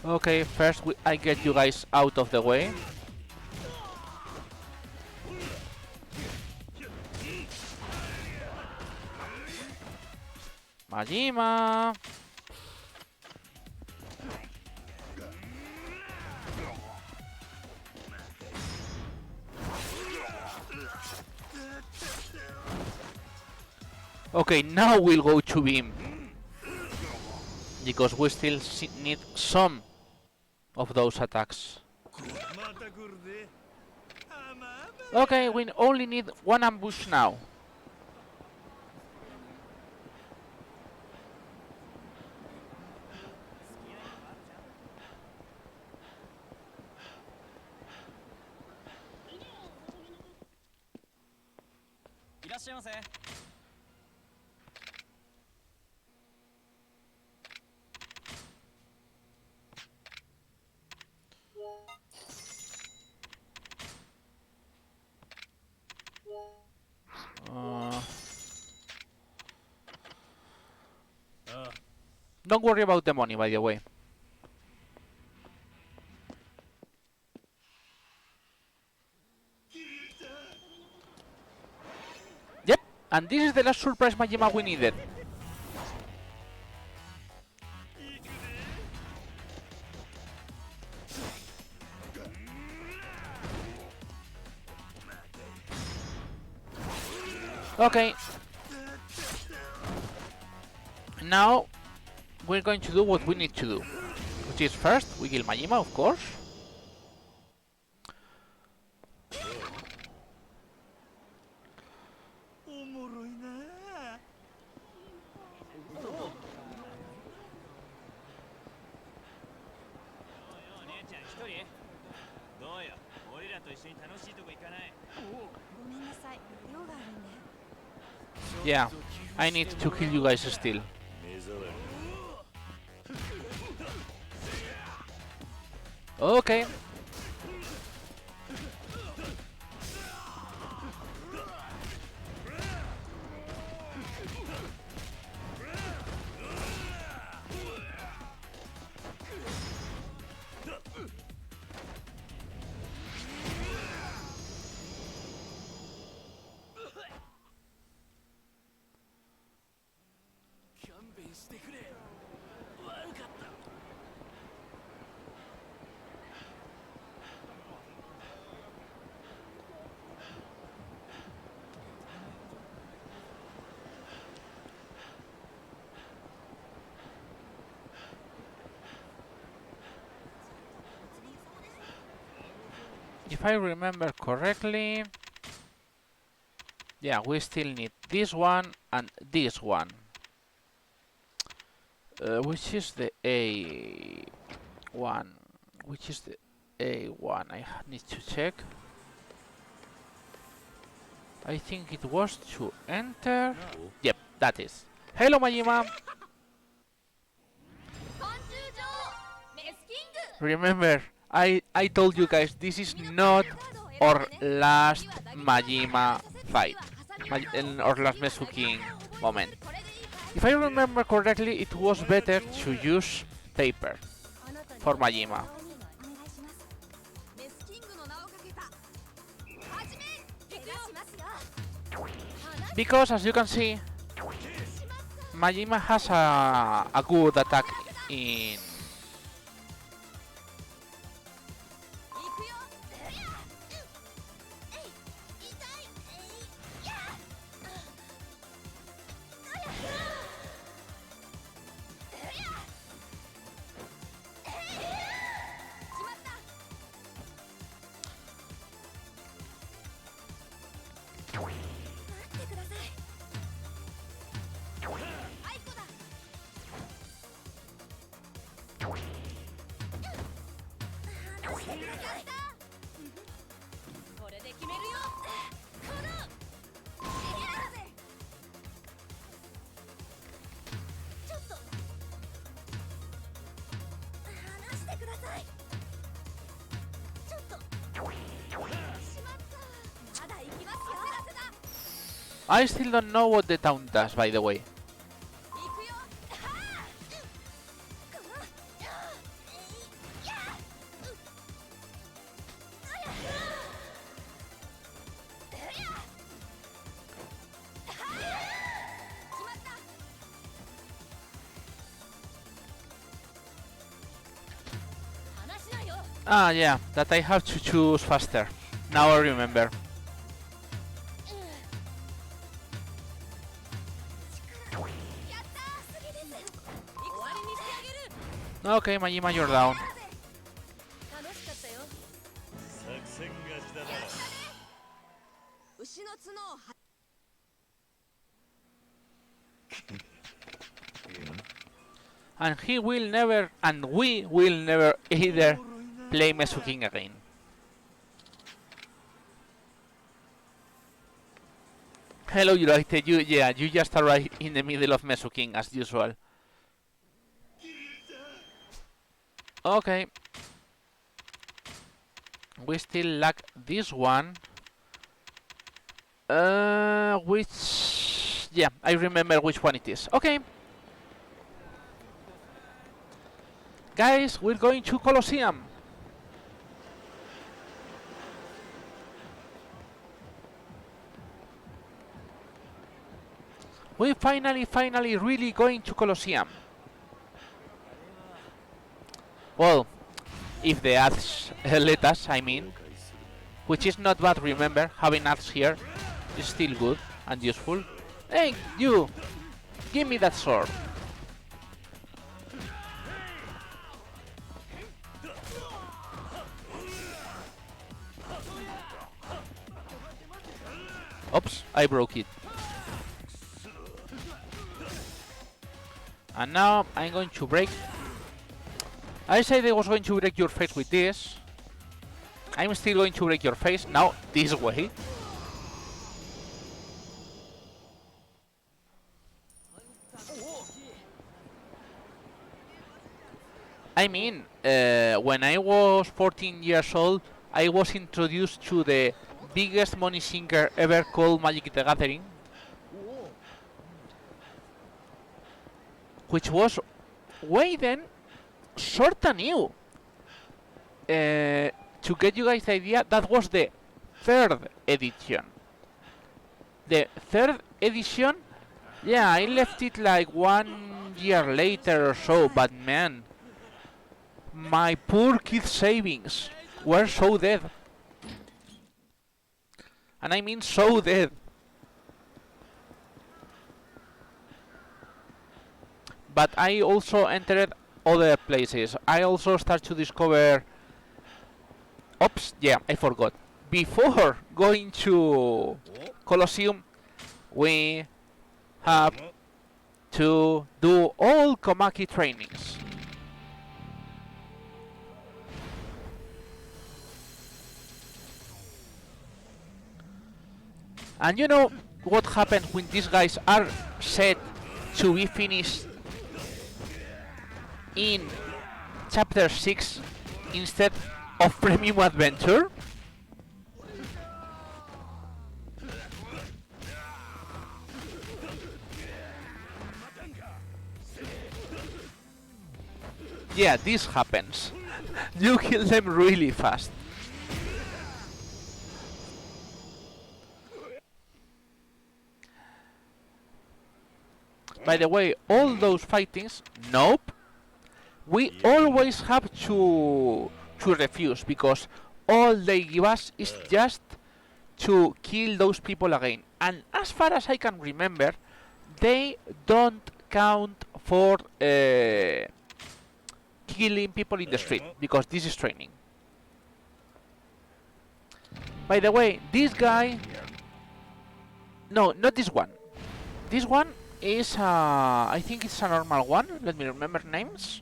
Speaker 2: Okay, first I get you guys out of the way. Majima! Okay, now we'll go to beam. Because we still need some of those attacks. Okay, we only need one ambush now. Don't worry about the money, by the way. Yep, and this is the last surprise Majima we needed. Okay. Now we're going to do what we need to do, which is first we kill Majima, of course. Yeah, I need to kill you guys still. Okay. If I remember correctly, yeah, we still need this one and this one. Which is the A1? Which is the A1? I need to check. I think it was to enter. Yep, that is. Hello, Majima! Remember, I told you guys, this is not our last Majima fight. Our last Mesuking moment. If I remember correctly, it was better to use paper for Majima. Because as you can see, Majima has a good attack in... I still don't know what the taunt does, by the way. Ah, yeah, that I have to choose faster. Now I remember. Okay, Majima, you're down. And he will never, and we will never either play Mesuking again. Hello, United. You just arrived in the middle of Mesuking as usual. Okay. We still lack this one. Which... Yeah, I remember which one it is. Okay. Guys, we're going to Colosseum. We finally really going to Colosseum. Well, if the ads let us, I mean. Which is not bad, remember, having ads here is still good and useful. Hey, you! Give me that sword. Oops, I broke it. And now I'm going to break. I said I was going to break your face with this. I'm still going to break your face, now this way. I mean, when I was 14 years old, I was introduced to the biggest money sinker ever called Magic the Gathering. Which was way then sort of new. To get you guys the idea, that was the third edition. The third edition, yeah, I left it like 1 year later or so, but man, my poor kid savings were so dead. And I mean so dead. But I also entered other places. I also start to discover... Oops, yeah, I forgot. Before going to Colosseum, we have to do all Komaki trainings. And you know what happens when these guys are set to be finished in Chapter 6 instead of Premium Adventure? Yeah, this happens. You kill them really fast. By the way, all those fightings, nope. We always have to refuse, because all they give us is just to kill those people again. And as far as I can remember, they don't count for killing people in the street, because this is training. By the way, this guy... No, not this one. This one is, I think it's a normal one. Let me remember names.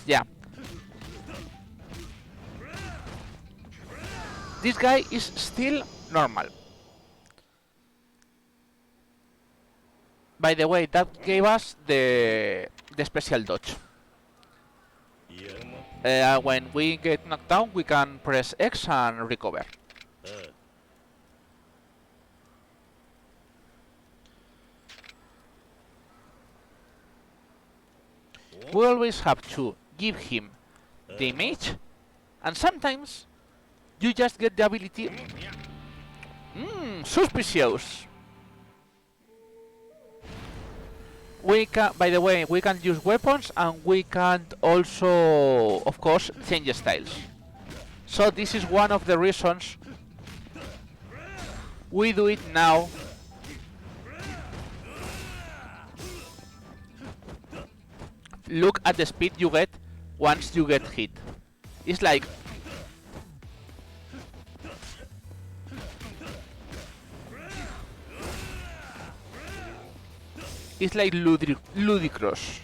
Speaker 2: Yeah. This guy is still normal. By the way, that gave us the special dodge. When we get knocked down, we can press X and recover. We always have to give him the image, and sometimes you just get the ability. Suspicious. We can, by the way, we can use weapons, and we can also, of course, change styles. So this is one of the reasons we do it now. Look at the speed you get once you get hit. It's like... It's like ludicrous.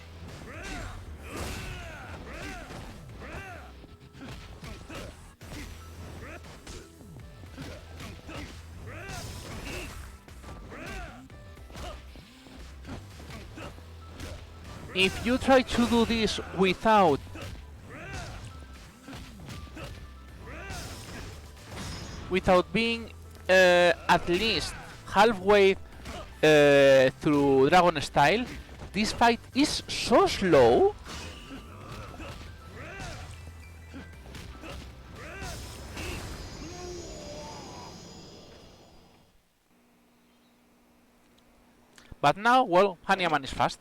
Speaker 2: If you try to do this without being at least halfway through Dragon style, this fight is so slow. But now, well, Hanyaman is fast.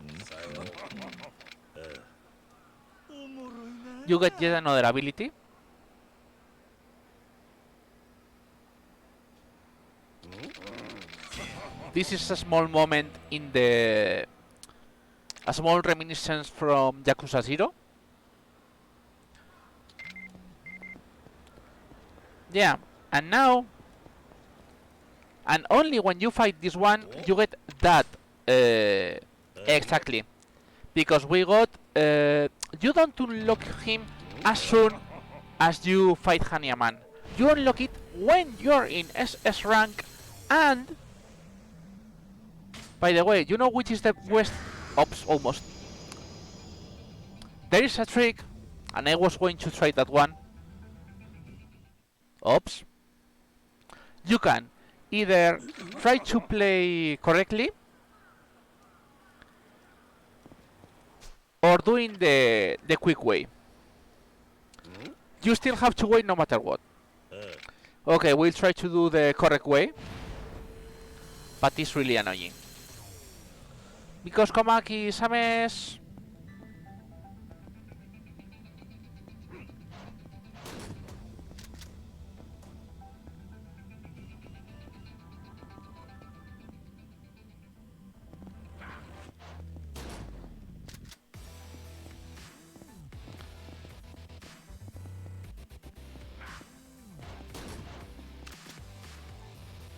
Speaker 2: You get yet another ability. This is a small moment in the... a small reminiscence from Yakuza 0. Yeah, and now... and only when you fight this one, you get that. Exactly. Because we got... you don't unlock him as soon as you fight Hanyaman. You unlock it when you're in SS rank, and... By the way, you know which is the best... Oops, almost. There is a trick, and I was going to try that one. Oops. You can either try to play correctly, or doing the quick way. You still have to wait no matter what. Okay, we'll try to do the correct way, but it's really annoying. Because Komaki is a mess.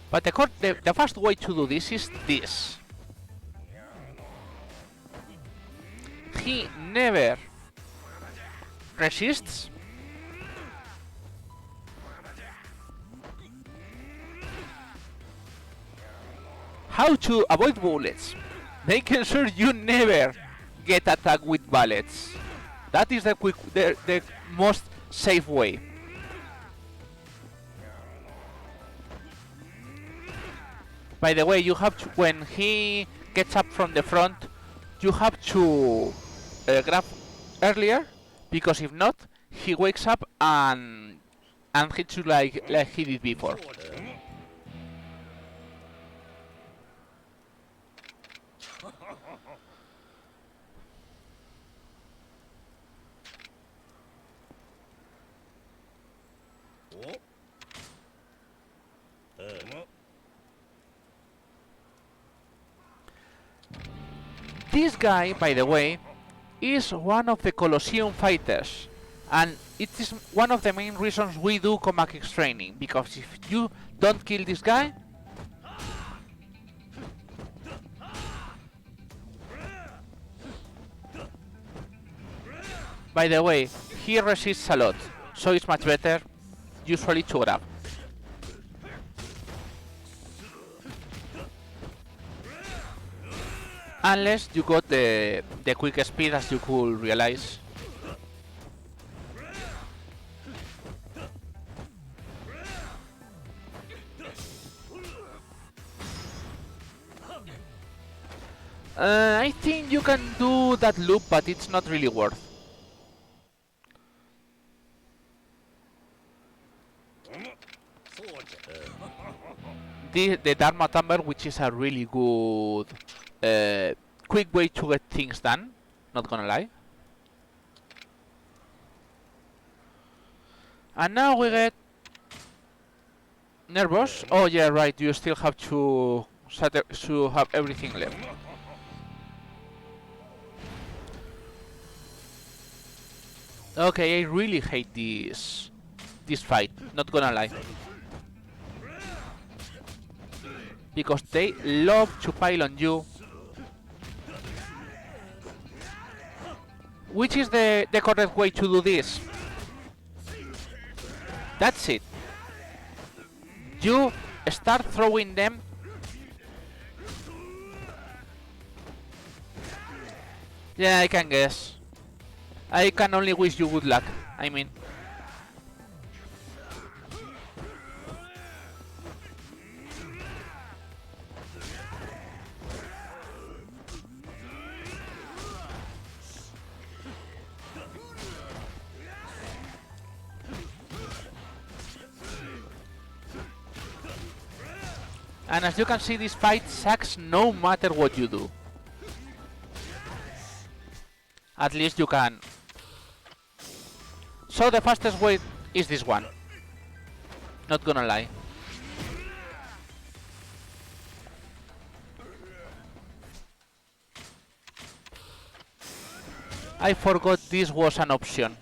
Speaker 2: But the fast way to do this is this. He never resists. How to avoid bullets? Making sure you never get attacked with bullets. That is the most safe way. By the way, you have to, when he gets up from the front, you have to grab earlier, because if not, he wakes up and hits you like he did before. This guy, by the way, is one of the Colosseum fighters, and it is one of the main reasons we do combat kicks training, because if you don't kill this guy, by the way, he resists a lot, so it's much better usually to grab. Unless you got the quick speed, as you could realize. I think you can do that loop, but it's not really worth. The Dharma Tumber, which is a really good quick way to get things done, not gonna lie. And now we get nervous. Oh yeah, right, you still have to have everything left. Okay, I really hate this fight, not gonna lie. Because they love to pile on you. Which is the correct way to do this? That's it. You start throwing them. Yeah, I can guess. I can only wish you good luck. I mean. And as you can see, this fight sucks no matter what you do. At least you can. So the fastest way is this one. Not gonna lie. I forgot this was an option.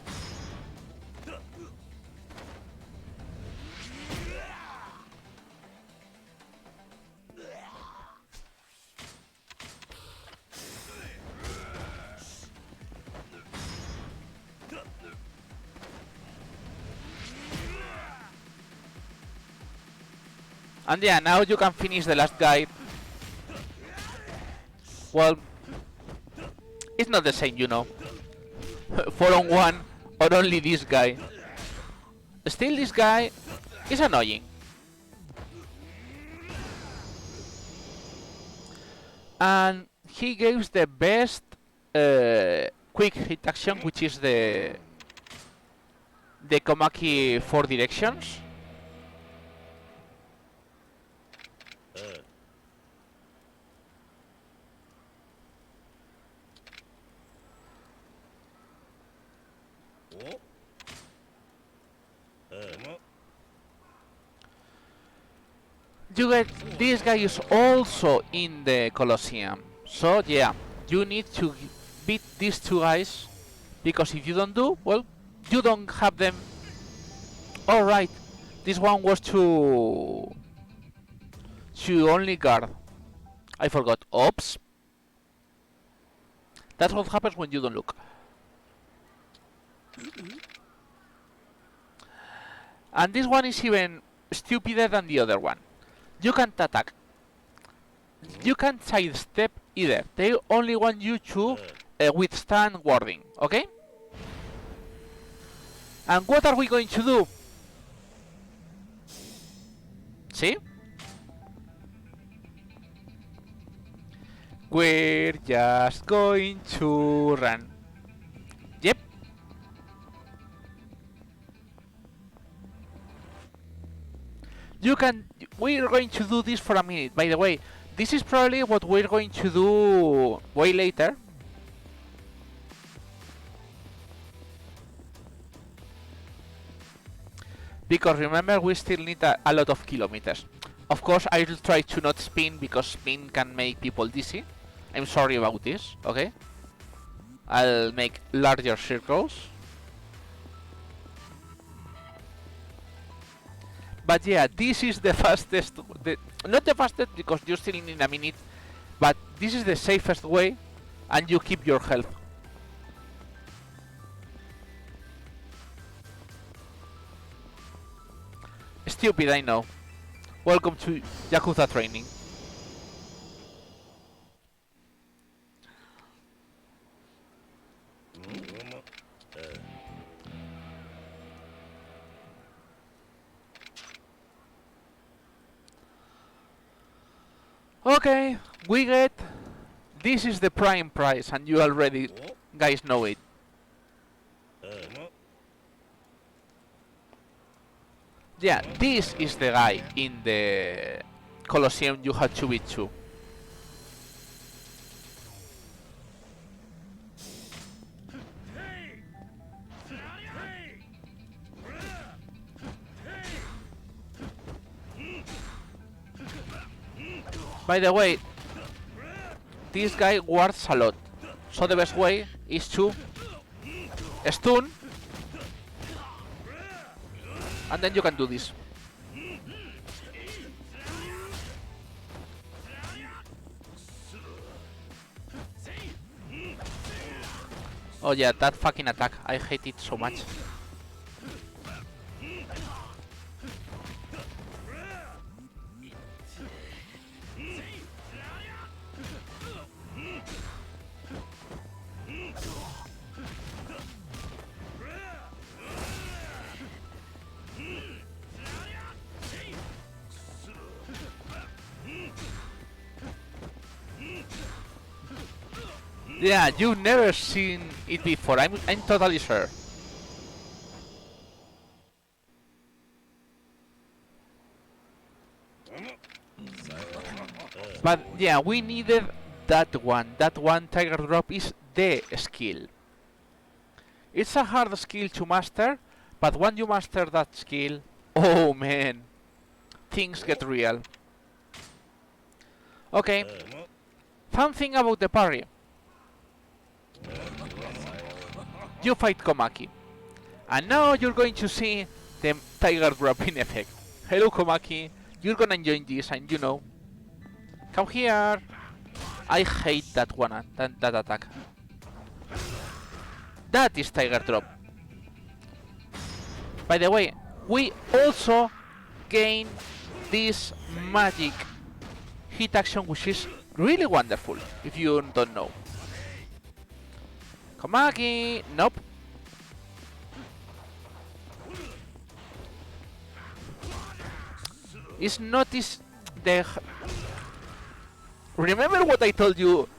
Speaker 2: And yeah, now you can finish the last guy. Well, it's not the same, you know. 4-on-1 or only this guy. Still, this guy is annoying. And he gives the best quick hit action, which is the Komaki 4 directions. You get this guy is also in the Colosseum, so yeah, you need to beat these two guys, because if you don't do, well, you don't have them. Alright, this one was to only guard. I forgot. Oops. That's what happens when you don't look. And this one is even stupider than the other one. You can't attack. You can't sidestep either. They only want you to withstand warding, okay? And what are we going to do? See? We're just going to run. Yep. You can. We're going to do this for a minute. By the way, this is probably what we're going to do way later. Because remember, we still need a lot of kilometers. Of course, I will try to not spin because spin can make people dizzy. I'm sorry about this, okay? I'll make larger circles. But yeah, this is the fastest, not the fastest because you still need a minute, but this is the safest way and you keep your health. Stupid, I know. Welcome to Yakuza training. Okay, we get... This is the prime prize and you already guys know it. Yeah, this is the guy in the Colosseum you had to beat too. By the way, this guy wards a lot, so the best way is to stun, and then you can do this. Oh yeah, that fucking attack, I hate it so much. Yeah, you've never seen it before. I'm totally sure. But yeah, we needed that one. That one Tiger Drop is the skill. It's a hard skill to master, but when you master that skill, oh man, things get real. Okay, fun thing about the parry. You fight Komaki. And now you're going to see the Tiger Drop in effect. Hello Komaki, you're gonna enjoy this and you know. Come here. I hate that one, that attack. That is Tiger Drop. By the way, we also gain this magic hit action which is really wonderful, if you don't know. Komaki! Nope. It's not this... the... Remember what I told you?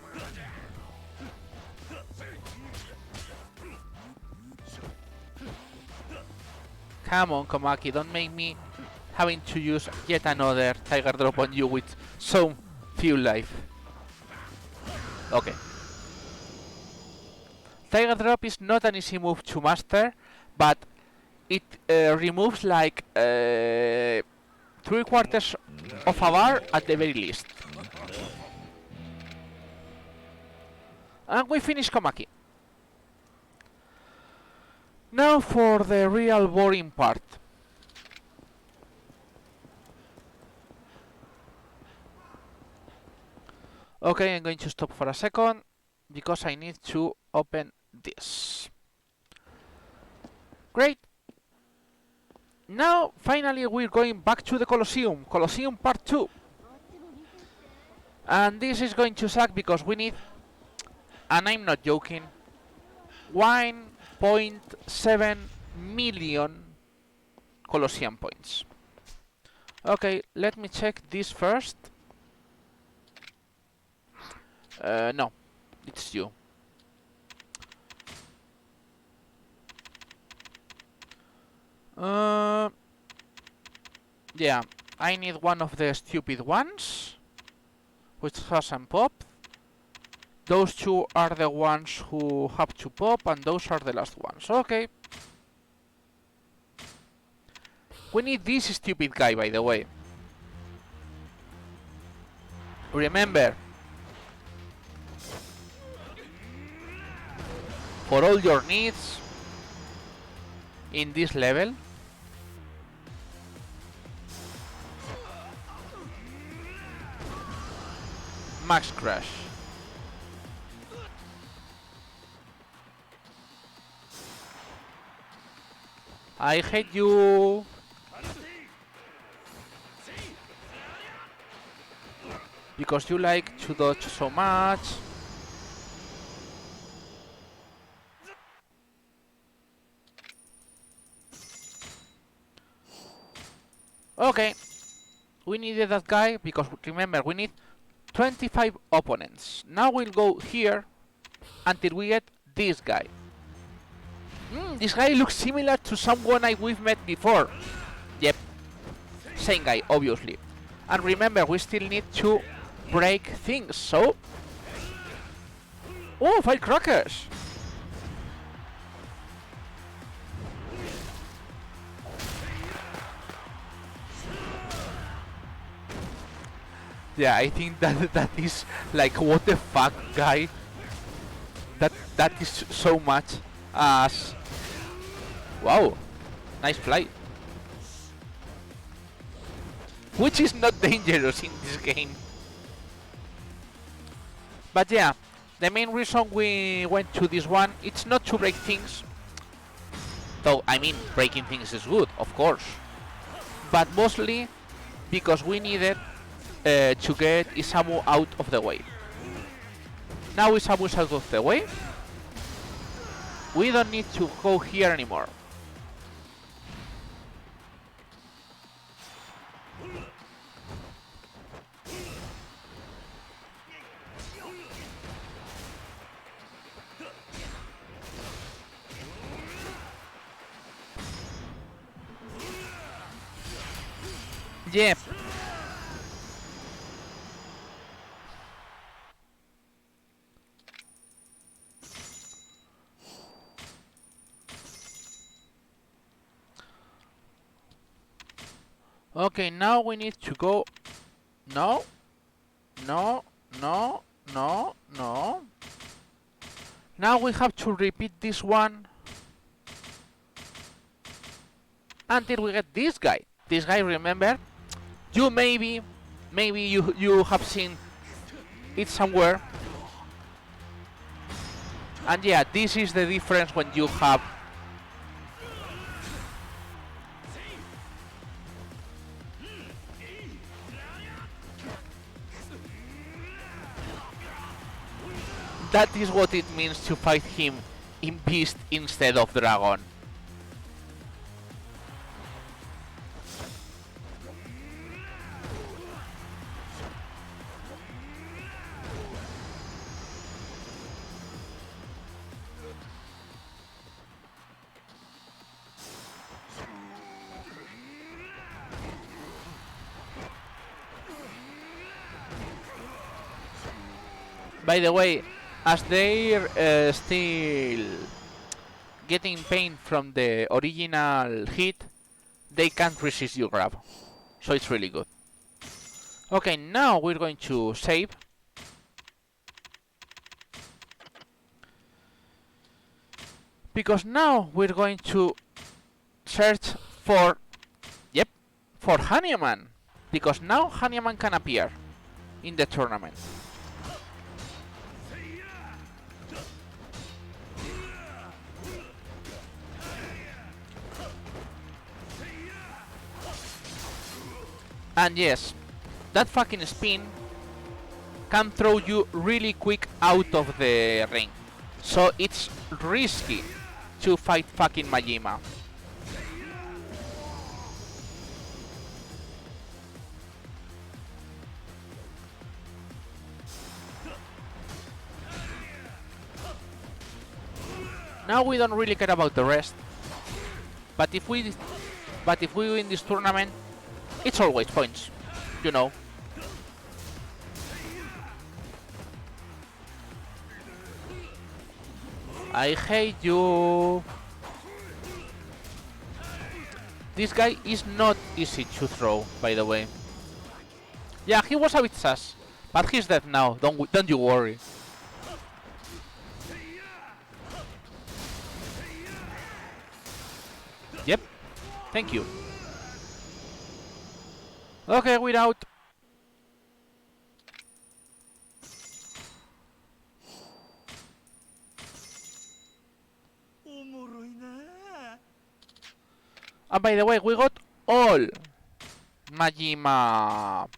Speaker 2: Come on, Komaki, don't make me having to use yet another Tiger Drop on you with so few life. Okay. Tiger Drop is not an easy move to master, but it removes like 3/4 of a bar at the very least. And we finish Komaki. Now for the real boring part. Okay, I'm going to stop for a second because I need to open this. Great. Now, finally, we're going back to the Colosseum. Colosseum Part 2. And this is going to suck because we need, and I'm not joking, 1.7 million Colosseum points. Okay, let me check this first. No, it's you. Yeah, I need one of the stupid ones, which hasn't popped. Those two are the ones who have to pop, and those are the last ones. Okay. We need this stupid guy, by the way. Remember, for all your needs in this level, max crash. I hate you. Because you like to dodge so much. Okay. We needed that guy because remember we need 25 opponents. Now we'll go here until we get this guy. This guy looks similar to someone we've met before. Yep. Same guy, obviously. And remember, we still need to break things, so... Oh, firecrackers! Yeah, I think that is like, what the fuck, guy? That is so much as... Wow, nice flight. Which is not dangerous in this game. But yeah, the main reason we went to this one, it's not to break things. Though, I mean, breaking things is good, of course. But mostly because we needed to get Isamu out of the way. Now Isamu is out of the way. We don't need to go here anymore. Yeah. Okay, now we need to go... No. No. No. No. No. Now we have to repeat this one until we get this guy. This guy, remember? You maybe you have seen it somewhere. And yeah, this is the difference when you have... That is what it means to fight him in Beast instead of Dragon. By the way, as they're still getting pain from the original hit, they can't resist your grab. So it's really good. Okay, now we're going to save. Because now we're going to search for... Yep, for Hanyaman. Because now Hanyaman can appear in the tournament. And yes, that fucking spin can throw you really quick out of the ring. So it's risky to fight fucking Majima. Now we don't really care about the rest. But if we win this tournament, It's always points, you know. I hate you. This guy is not easy to throw, by the way. Yeah, he was a bit sus, but he's dead now. Don't you worry. Yep. Thank you. Okay, we're out. And by the way, we got all Majima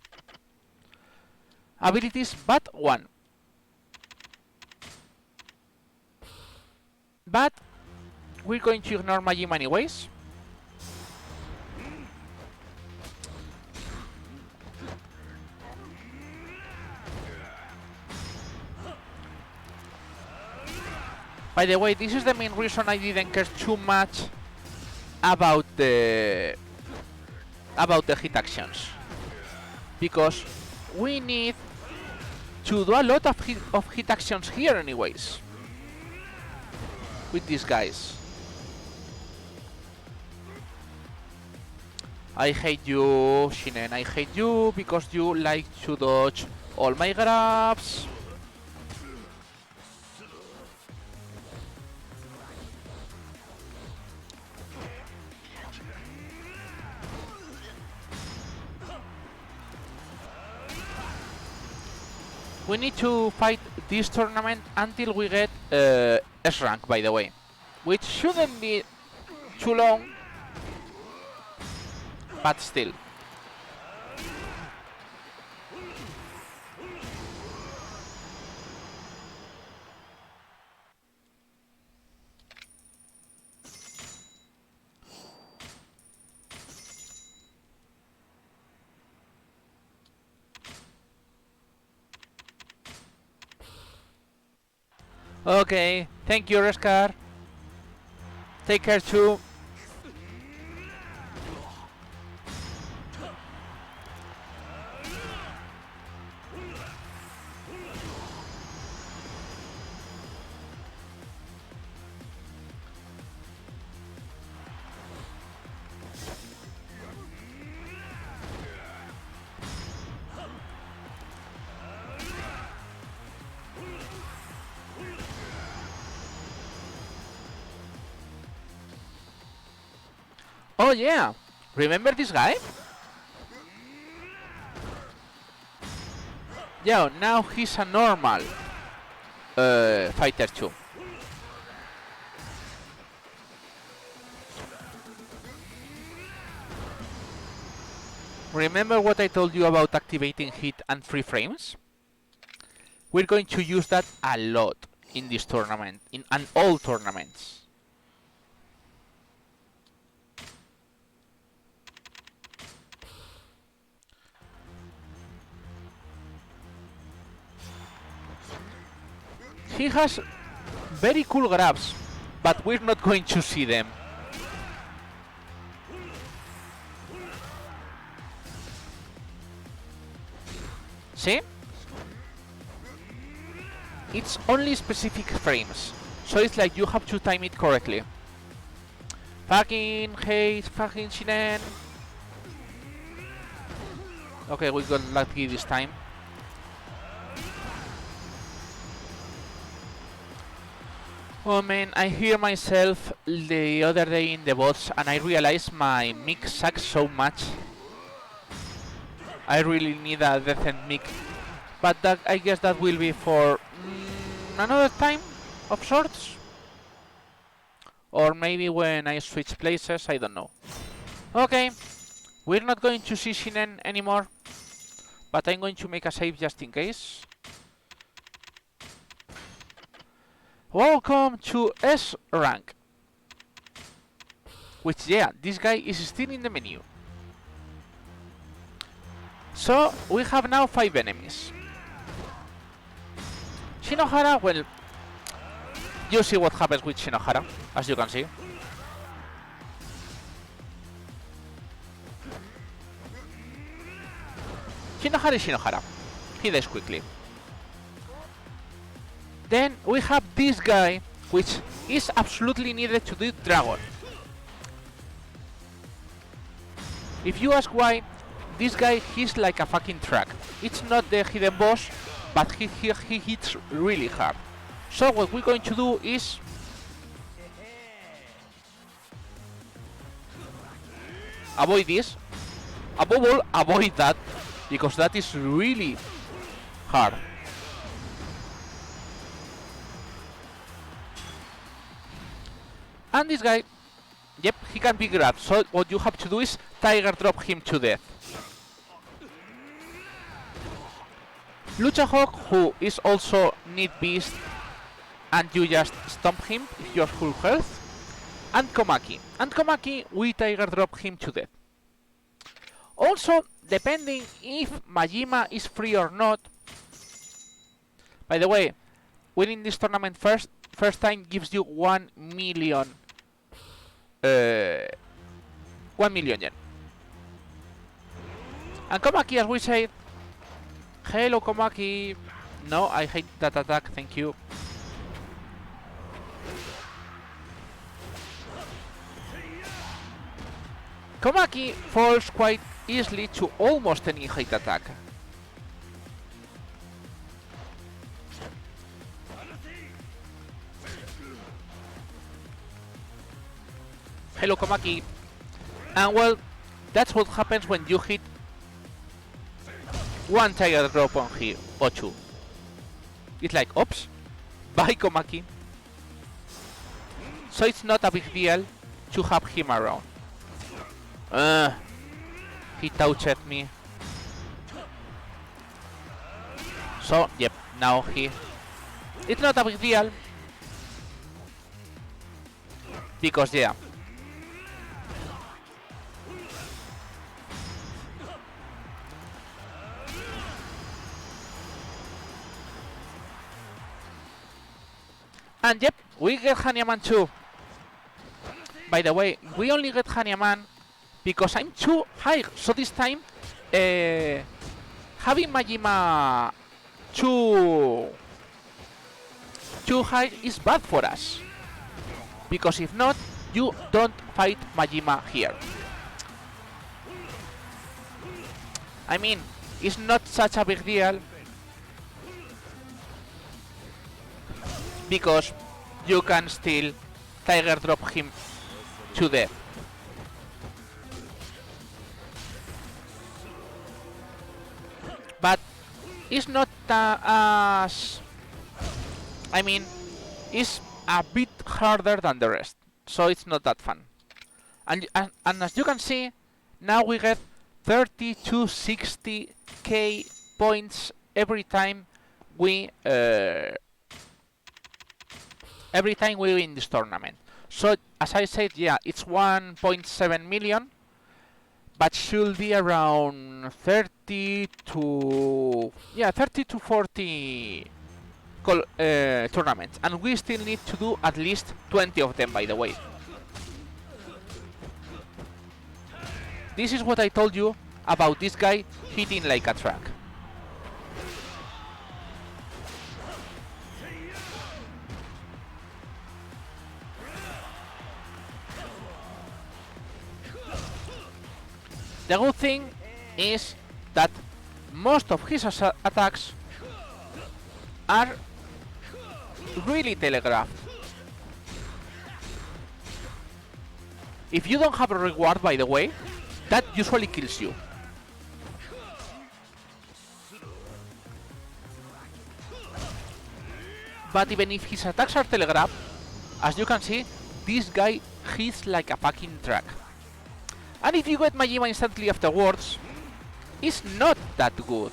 Speaker 2: abilities but one. But we're going to ignore Majima anyways. By the way, this is the main reason I didn't care too much about the hit actions, because we need to do a lot of hit actions here anyways with these guys. I hate you, Shinen. I hate you because you like to dodge all my grabs. We need to fight this tournament until we get S rank, by the way, which shouldn't be too long, but still. Okay, thank you, Reskar. Take care too. Oh yeah, remember this guy? Yeah, now he's a normal fighter too. Remember what I told you about activating hit and free frames? We're going to use that a lot in this tournament, in all tournaments. He has very cool grabs, but we're not going to see them. See? It's only specific frames, so it's like you have to time it correctly. Fucking hate, fucking Shinen. Okay, we got lucky this time. Oh man, I hear myself the other day in the bots and I realized my mic sucks so much. I really need a decent mic, but that, I guess that will be for another time of sorts. Or maybe when I switch places, I don't know. Okay, we're not going to see Shinen anymore, but I'm going to make a save just in case. Welcome to S rank. Which, yeah, this guy is still in the menu. So, we have now 5 enemies. Shinohara, well, you see what happens with Shinohara, as you can see. Shinohara is Shinohara. He dies quickly. Then we have this guy, which is absolutely needed to do Dragon. If you ask why, this guy, he's like a fucking truck. It's not the hidden boss, but he hits really hard. So what we're going to do is avoid this. Above all, avoid that, because that is really hard. And this guy, yep, he can be grabbed, so what you have to do is Tiger Drop him to death. Lucha Hawk, who is also Need Beast, and you just stomp him if you're full health. And Komaki. And Komaki, we Tiger Drop him to death. Also, depending if Majima is free or not. By the way, winning this tournament first time gives you 1 million. 1 million yen. And Komaki, as we said, hello Komaki. No, I hate that attack, thank you. Komaki falls quite easily to almost any hit attack. Hello Komaki. And well, that's what happens when you hit one Tiger Drop on here, or two. It's like, oops, bye Komaki. So it's not a big deal to have him around. He touched me. So, yep, now it's not a big deal. Because, yeah. And yep, we get Hanyaman too. By the way, we only get Hanyaman because I'm too high. So this time, having Majima too high is bad for us. Because if not, you don't fight Majima here. I mean, it's not such a big deal. Because you can still Tiger Drop him to death. But it's not as... I mean, it's a bit harder than the rest. So it's not that fun. And as you can see, now we get 30 to 60k points every time we win this tournament. So as I said, yeah, it's 1.7 million, but should be around 30 to 40 tournaments, and we still need to do at least 20 of them, by the way. This is what I told you about this guy hitting like a truck. The good thing is that most of his attacks are really telegraphed. If you don't have a reward, by the way, that usually kills you. But even if his attacks are telegraphed, as you can see, this guy hits like a fucking truck. And if you get Majima instantly afterwards, it's not that good.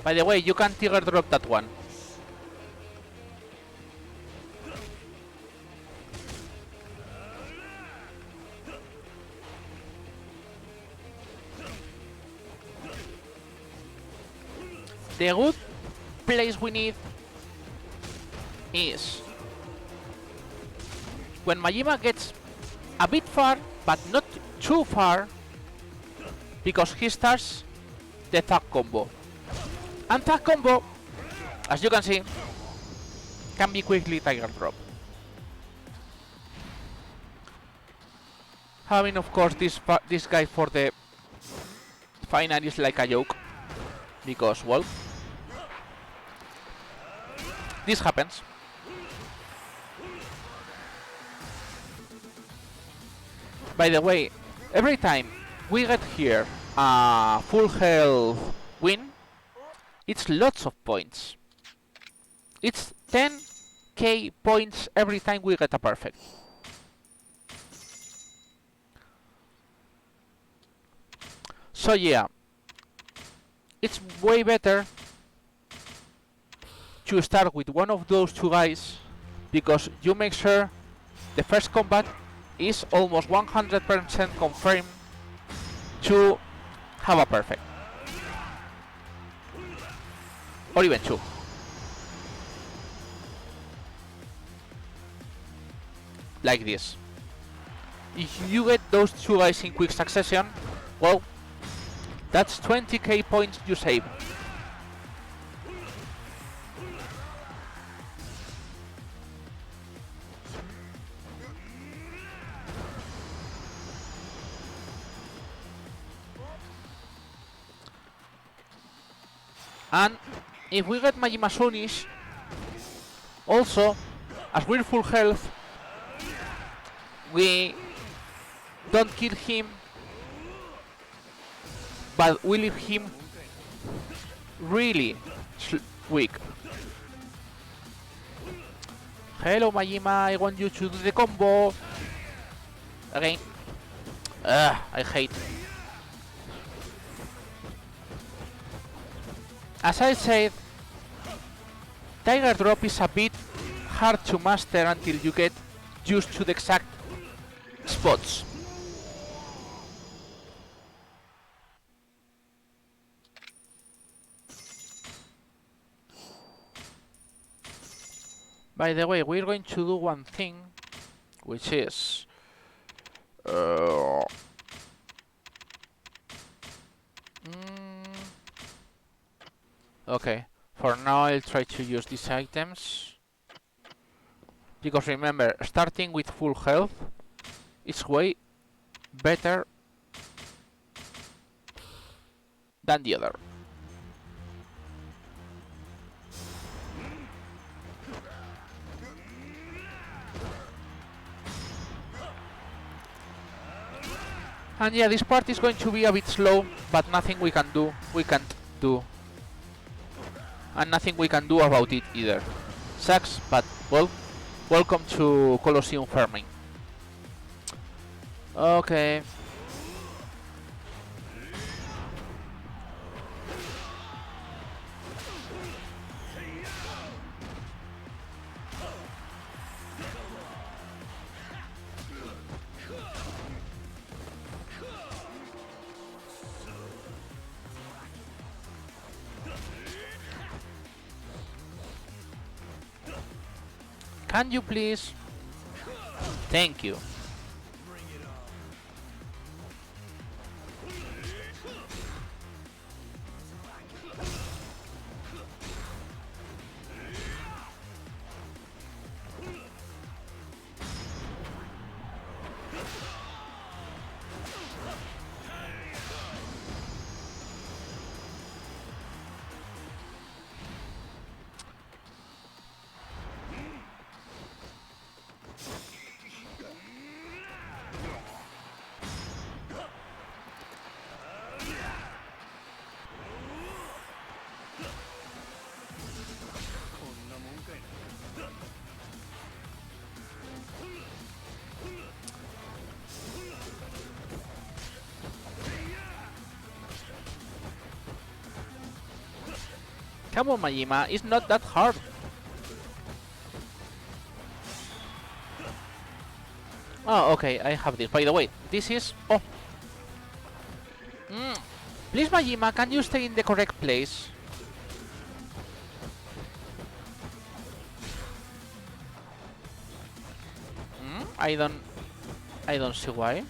Speaker 2: By the way, you can Tiger Drop that one. The good place we need is when Majima gets a bit far, but not too far, because he starts the thug combo. And thug combo, as you can see, can be quickly Tiger Drop. Having, of course, this guy for the final is like a joke, because, well, this happens. By the way, every time we get here a full health win, it's lots of points. It's 10k points every time we get a perfect. So yeah, it's way better to start with one of those two guys, because you make sure the first combat is almost 100% confirmed to have a perfect. Or even two. Like this. If you get those two guys in quick succession, well, that's 20k points you save. And if we get Majima Sunish, also, as we're full health, we don't kill him, but we leave him really weak. Hello Majima, I want you to do the combo. Again. I hate. As I said, Tiger Drop is a bit hard to master until you get used to the exact spots. By the way, we're going to do one thing, which is okay, for now I'll try to use these items, because remember, starting with full health is way better than the other. And yeah, this part is going to be a bit slow, but nothing we can't do. And nothing we can do about it either. Sucks, but well, welcome to Colosseum farming. Okay. Can you please? Thank you. Come on, Majima, it's not that hard. Oh, okay, I have this. By the way, this is... Oh. Please, Majima, can you stay in the correct place? I don't see why.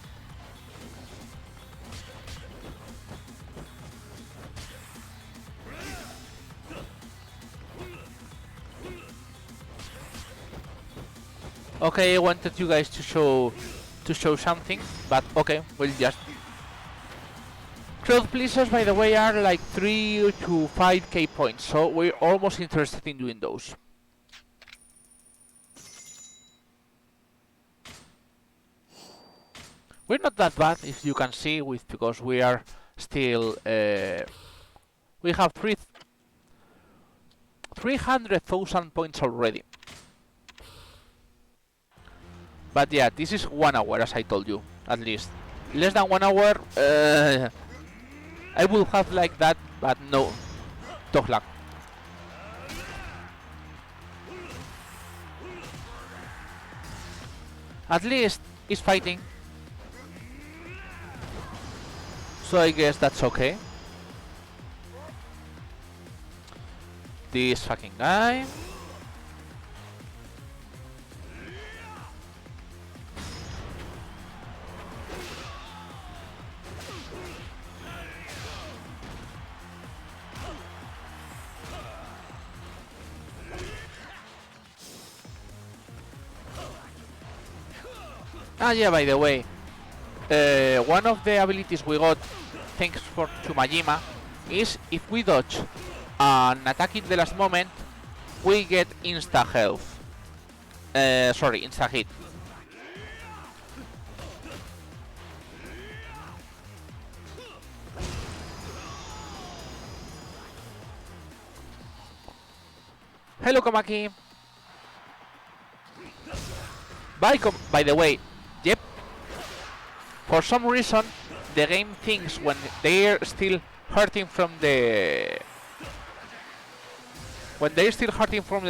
Speaker 2: Okay, I wanted you guys to show something, but okay, we'll just. Crowd pleasers, by the way, are like 3 to 5k points, so we're almost interested in doing those. We're not that bad, if you can see, because we are still. We have 300,000 points already. But yeah, this is 1 hour, as I told you, at least. Less than 1 hour, I will have like that, but no. Tough luck. At least he's fighting. So I guess that's okay. This fucking guy. Ah yeah, by the way, one of the abilities we got thanks to Majima is if we dodge an attack in the last moment, we get insta health. Sorry, insta hit. Hello, Komaki. By the way, yep. For some reason, the game thinks when they're still hurting from the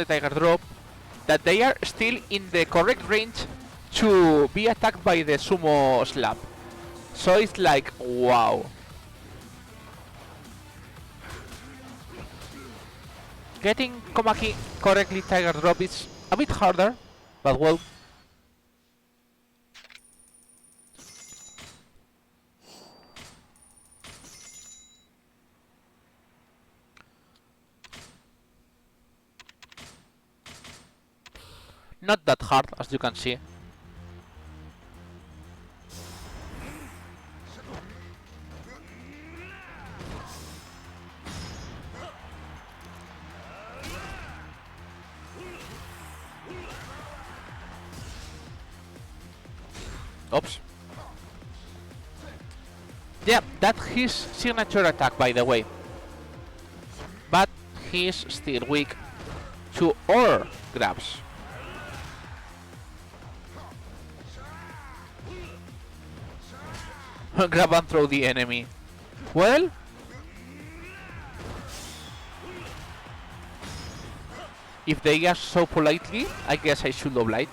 Speaker 2: Tiger Drop, that they are still in the correct range to be attacked by the Sumo Slap. So it's like, wow. Getting Komaki correctly Tiger Drop is a bit harder, but well. Not that hard, as you can see. Oops. Yeah, that's his signature attack, by the way. But he's still weak to our grabs. Grab and throw the enemy. Well, if they ask so politely, I guess I should oblige.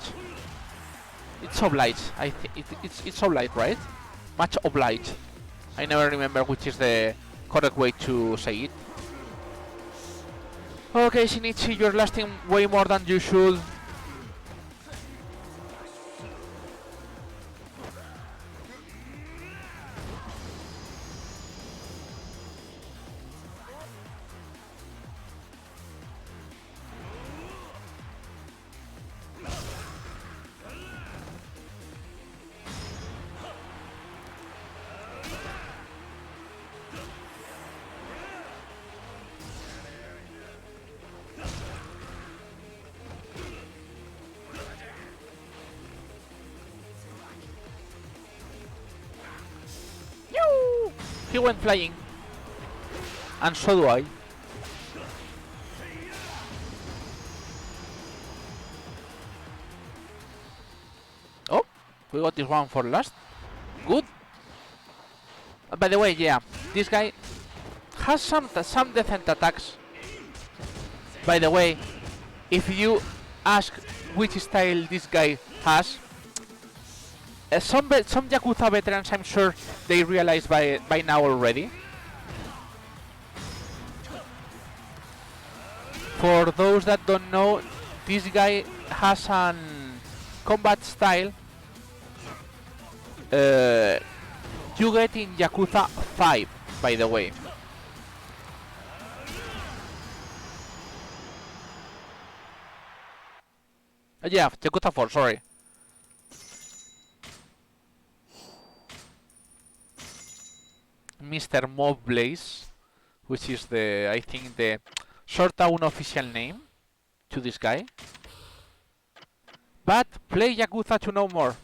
Speaker 2: It's oblige. I think it's oblige, right? Much oblige. I never remember which is the correct way to say it. Okay, Shinichi, you're lasting way more than you should. He went flying. And so do I. Oh, we got this one for last. Good. By the way, yeah, this guy has some decent attacks. By the way, if you ask which style this guy has, some Yakuza veterans, I'm sure they realize by now already. For those that don't know, this guy has an combat style uh, you get in Yakuza 5, by the way. Yeah, Yakuza 4, sorry. Mr. Mob Blaze, which is the, I think, the sort of unofficial name to this guy. But play Yakuza to know more.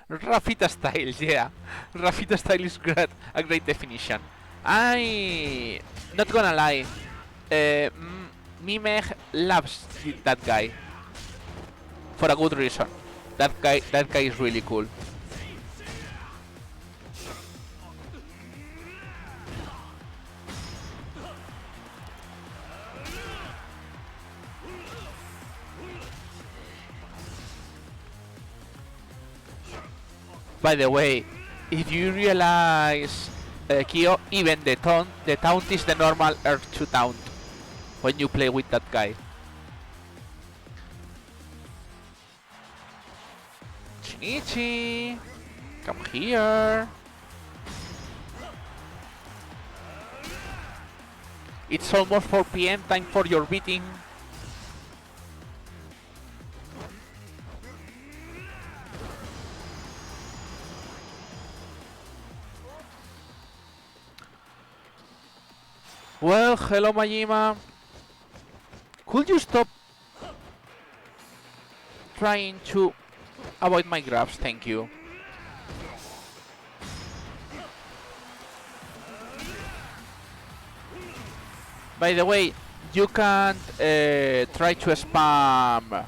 Speaker 2: Rafita style, yeah. Rafita style is great, a great definition. I not gonna lie, Mimeg loves that guy for a good reason. That guy is really cool. By the way, if you realize, Kyo, even the taunt is the normal R2 taunt when you play with that guy. Shinichi, come here. It's almost 4 PM, time for your beating. Well, hello Majima. Could you stop trying to avoid my grabs? Thank you. By the way, you can't try to spam.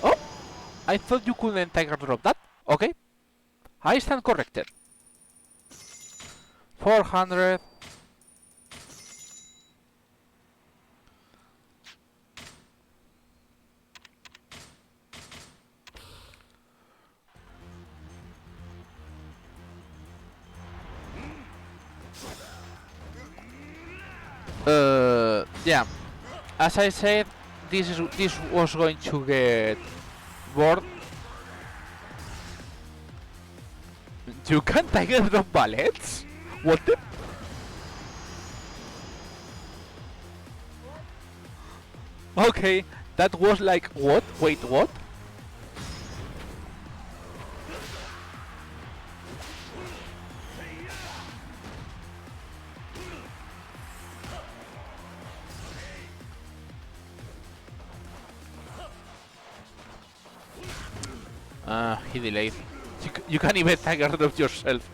Speaker 2: Oh, I thought you couldn't tiger drop that. Okay, I stand corrected. 400. Yeah, as I said, this was going to get bored. You can tiger drop ballets? What the? Okay, that was like what? Wait, what? He delayed. You can't even tiger drop yourself.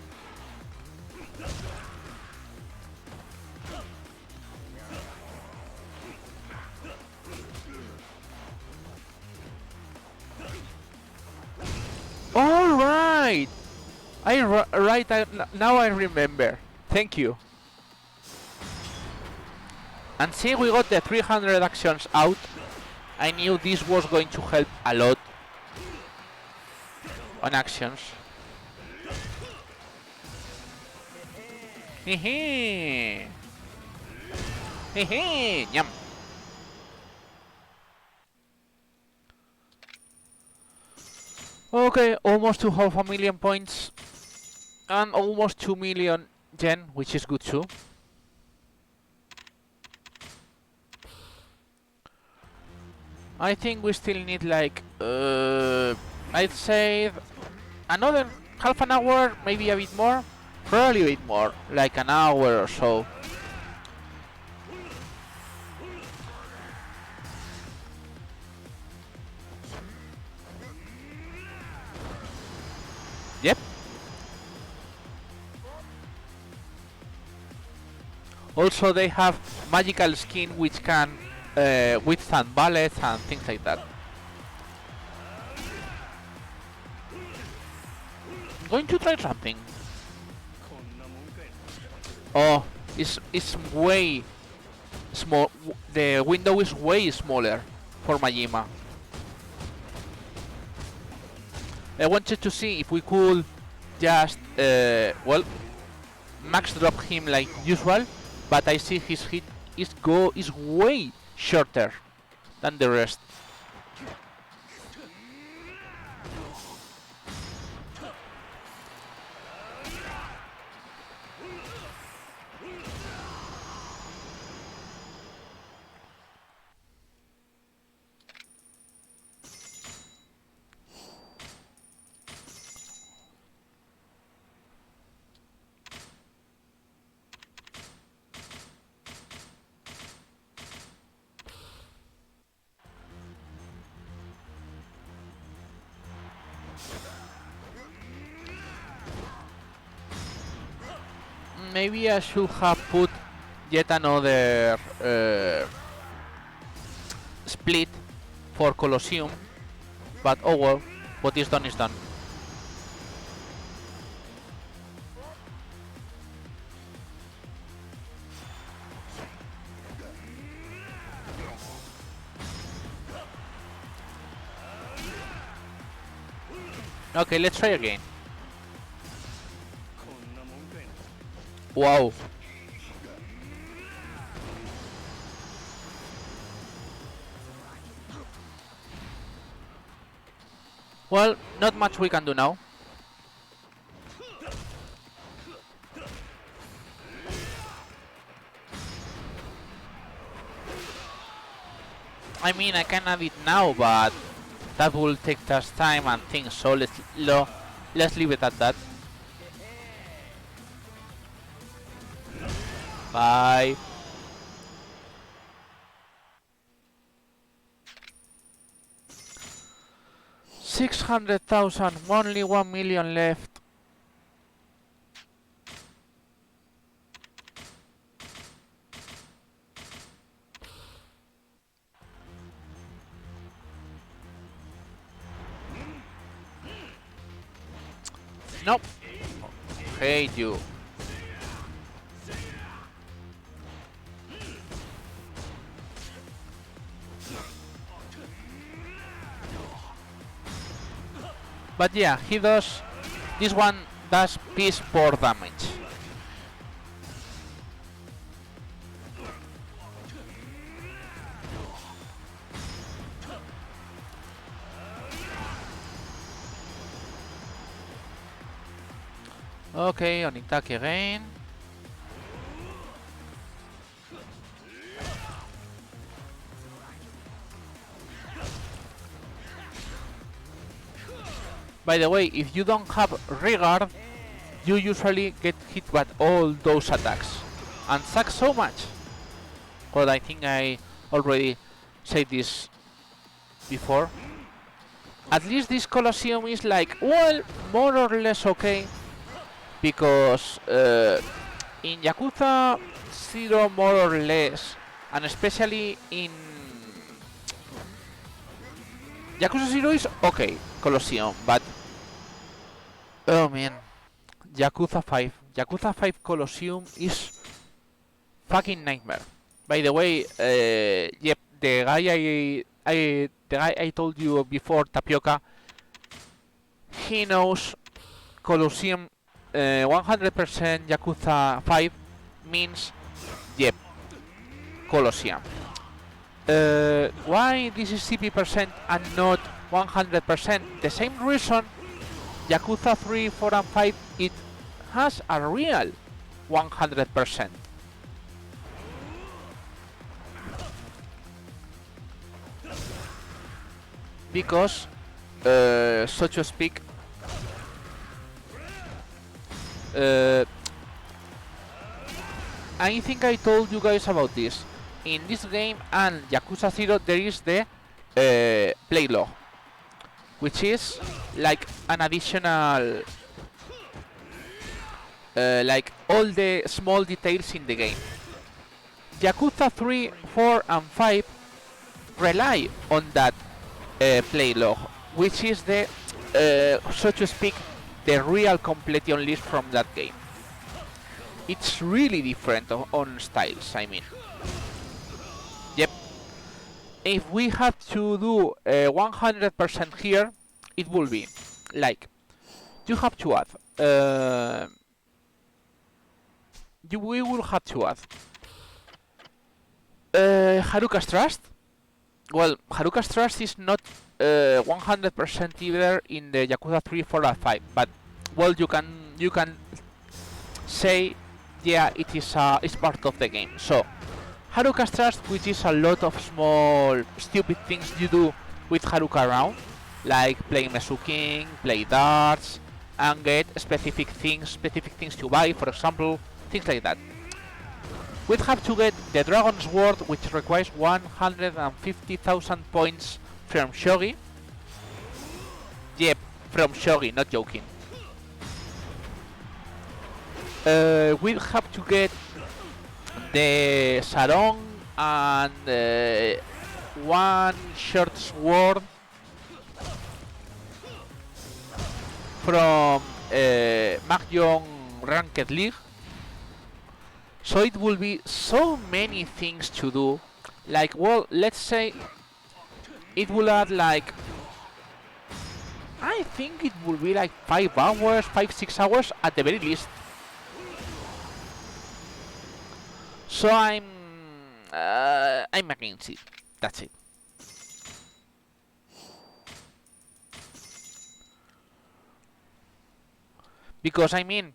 Speaker 2: All right. Now I remember. Thank you. And see, we got the 300 actions out. I knew this was going to help a lot on actions. Hehe. Hehe. Yum. Okay, almost to 500,000 points and almost 2 million yen, which is good too. I think we still need like I'd say another half an hour, maybe a bit more, probably a bit more, like an hour or so. Yep. Also, they have magical skin which can withstand bullets and things like that. I'm going to try something. Oh, it's way small. The window is way smaller for Majima. I wanted to see if we could just well, max drop him like usual, but I see his hit is way shorter than the rest. Maybe I should have put yet another split for Colosseum, but oh well, what is done is done. Okay, let's try again. Wow. Well, not much we can do now. I mean, I can add it now, but that will take us time and things, so let's leave it at that. Bye. $600,000, only 1 million left. Nope. Hate you. But yeah, he does. This one does piece poor damage. Okay, on attack again. By the way, if you don't have regard, you usually get hit by all those attacks and suck so much. Well, I think I already said this before. At least this Colosseum is like, well, more or less okay, because in Yakuza 0 more or less, and especially in Yakuza 0 is okay, Colosseum, but oh man, Yakuza 5 Colosseum is fucking nightmare. By the way, yep, the guy I told you before, Tapioca, he knows Colosseum 100% Yakuza 5 means, yep, Colosseum. Why this is CP% and not 100%? The same reason Yakuza 3, 4 and 5, it has a real 100%. Because, so to speak, I think I told you guys about this. In this game and Yakuza 0 there is the play log, which is like an additional, like all the small details in the game. Yakuza 3, 4 and 5 rely on that play log, which is the, so to speak, the real completion list from that game. It's really different on styles, I mean. Yep. If we have to do 100% here, it will be like, you have to add, we will have to add Haruka's Trust, well, Haruka's Trust is not 100% either in the Yakuza 3, 4, or 5, but well, you can say, yeah, it is it's part of the game. So Haruka's Trust, which is a lot of small stupid things you do with Haruka around, like play Mesu King, play darts, and get specific things to buy, for example, things like that. We have to get the Dragon's Sword, which requires 150,000 points from Shogi. Yep, from Shogi, not joking. We have to get the Sarong and one short sword from Mahjong Ranked League. So it will be so many things to do. Like, well, let's say it will add like, I think it will be like 5 hours, 5-6 hours at the very least. So I'm against it. That's it. Because I mean,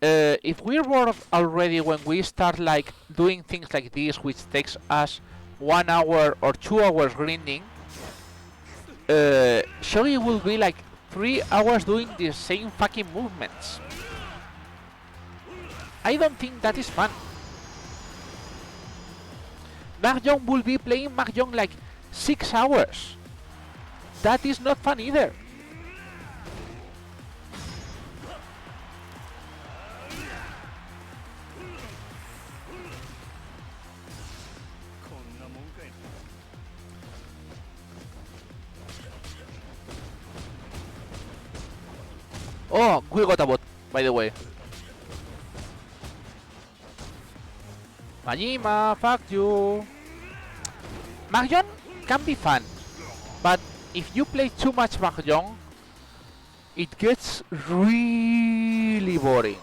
Speaker 2: if we're bored already when we start like doing things like this, which takes us 1 hour or 2 hours grinding, Shogi will be like 3 hours doing the same fucking movements. I don't think that is fun. Mahjong will be playing Mahjong like 6 hours. That is not fun either. Oh, we got a bot, by the way. Majima, fuck you. Mahjong can be fun, but if you play too much Mahjong, it gets really boring.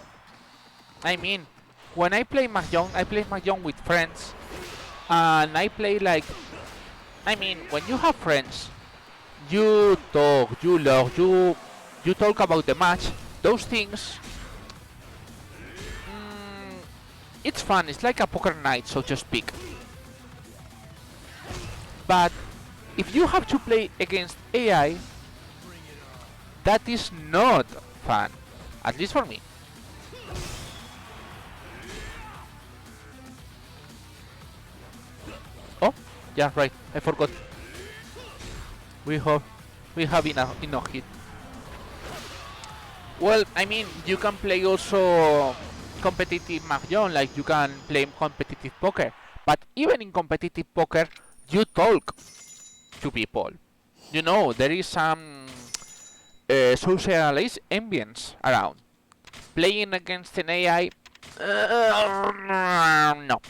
Speaker 2: I mean, when I play Mahjong with friends, and I play like, I mean, when you have friends, you talk, you love, you talk about the match, those things. It's fun, it's like a poker night, so to speak. But if you have to play against AI, that is not fun, at least for me. Oh, yeah, right, I forgot. We have enough hit. Well, I mean, you can play also competitive Mahjong, like you can play competitive poker. But even in competitive poker, you talk to people. You know, there is some socialized ambience around. Playing against an AI, no.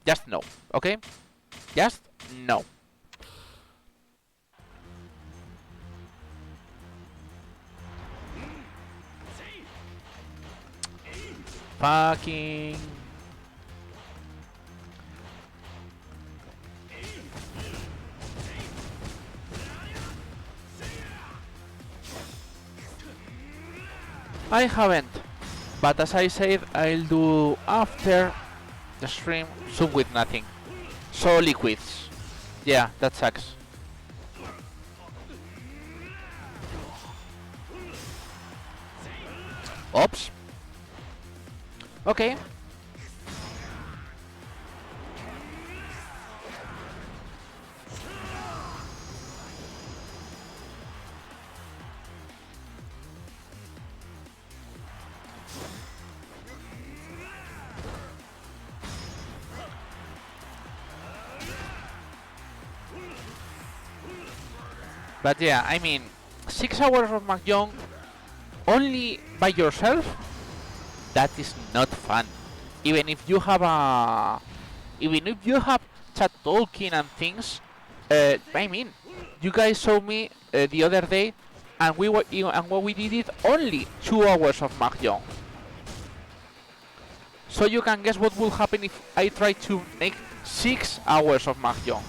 Speaker 2: Just no, okay? Just no. Fucking. I haven't, but as I said, I'll do after the stream soup with nothing. So liquids. Yeah, that sucks. Oops. Okay. But yeah, I mean, 6 hours of Mahjong only by yourself, that is not fun. Even if you have chat talking and things, I mean, you guys saw me the other day, and we did it only 2 hours of Mahjong. So you can guess what will happen if I try to make 6 hours of Mahjong.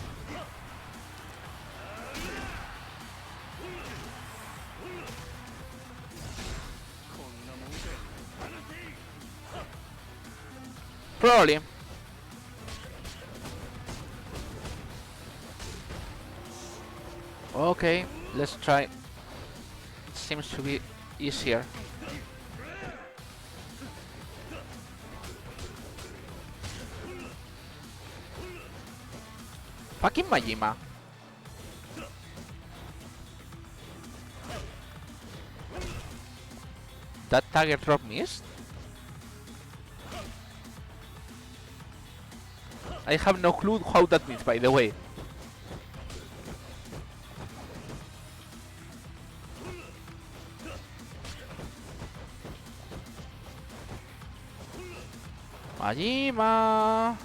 Speaker 2: Probably. Okay, let's try. It seems to be easier. Fucking Majima. That target drop missed? I have no clue how that means, by the way. Majima!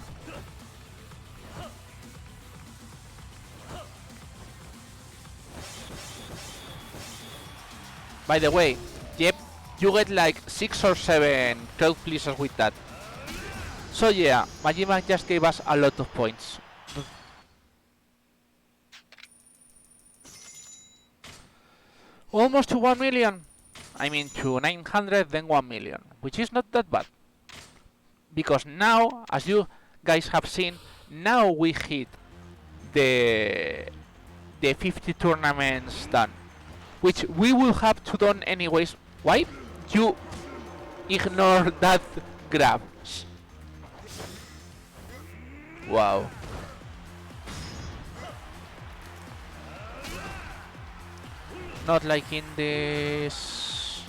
Speaker 2: By the way, yep, you get like 6 or 7 crowd pleasers with that. So yeah, Majima just gave us a lot of points. Almost to 1 million. I mean to 900 then 1 million, which is not that bad. Because now, as you guys have seen, now we hit the 50 tournaments done, which we will have to done anyways. Why you ignore that grab? Wow. Not like in this.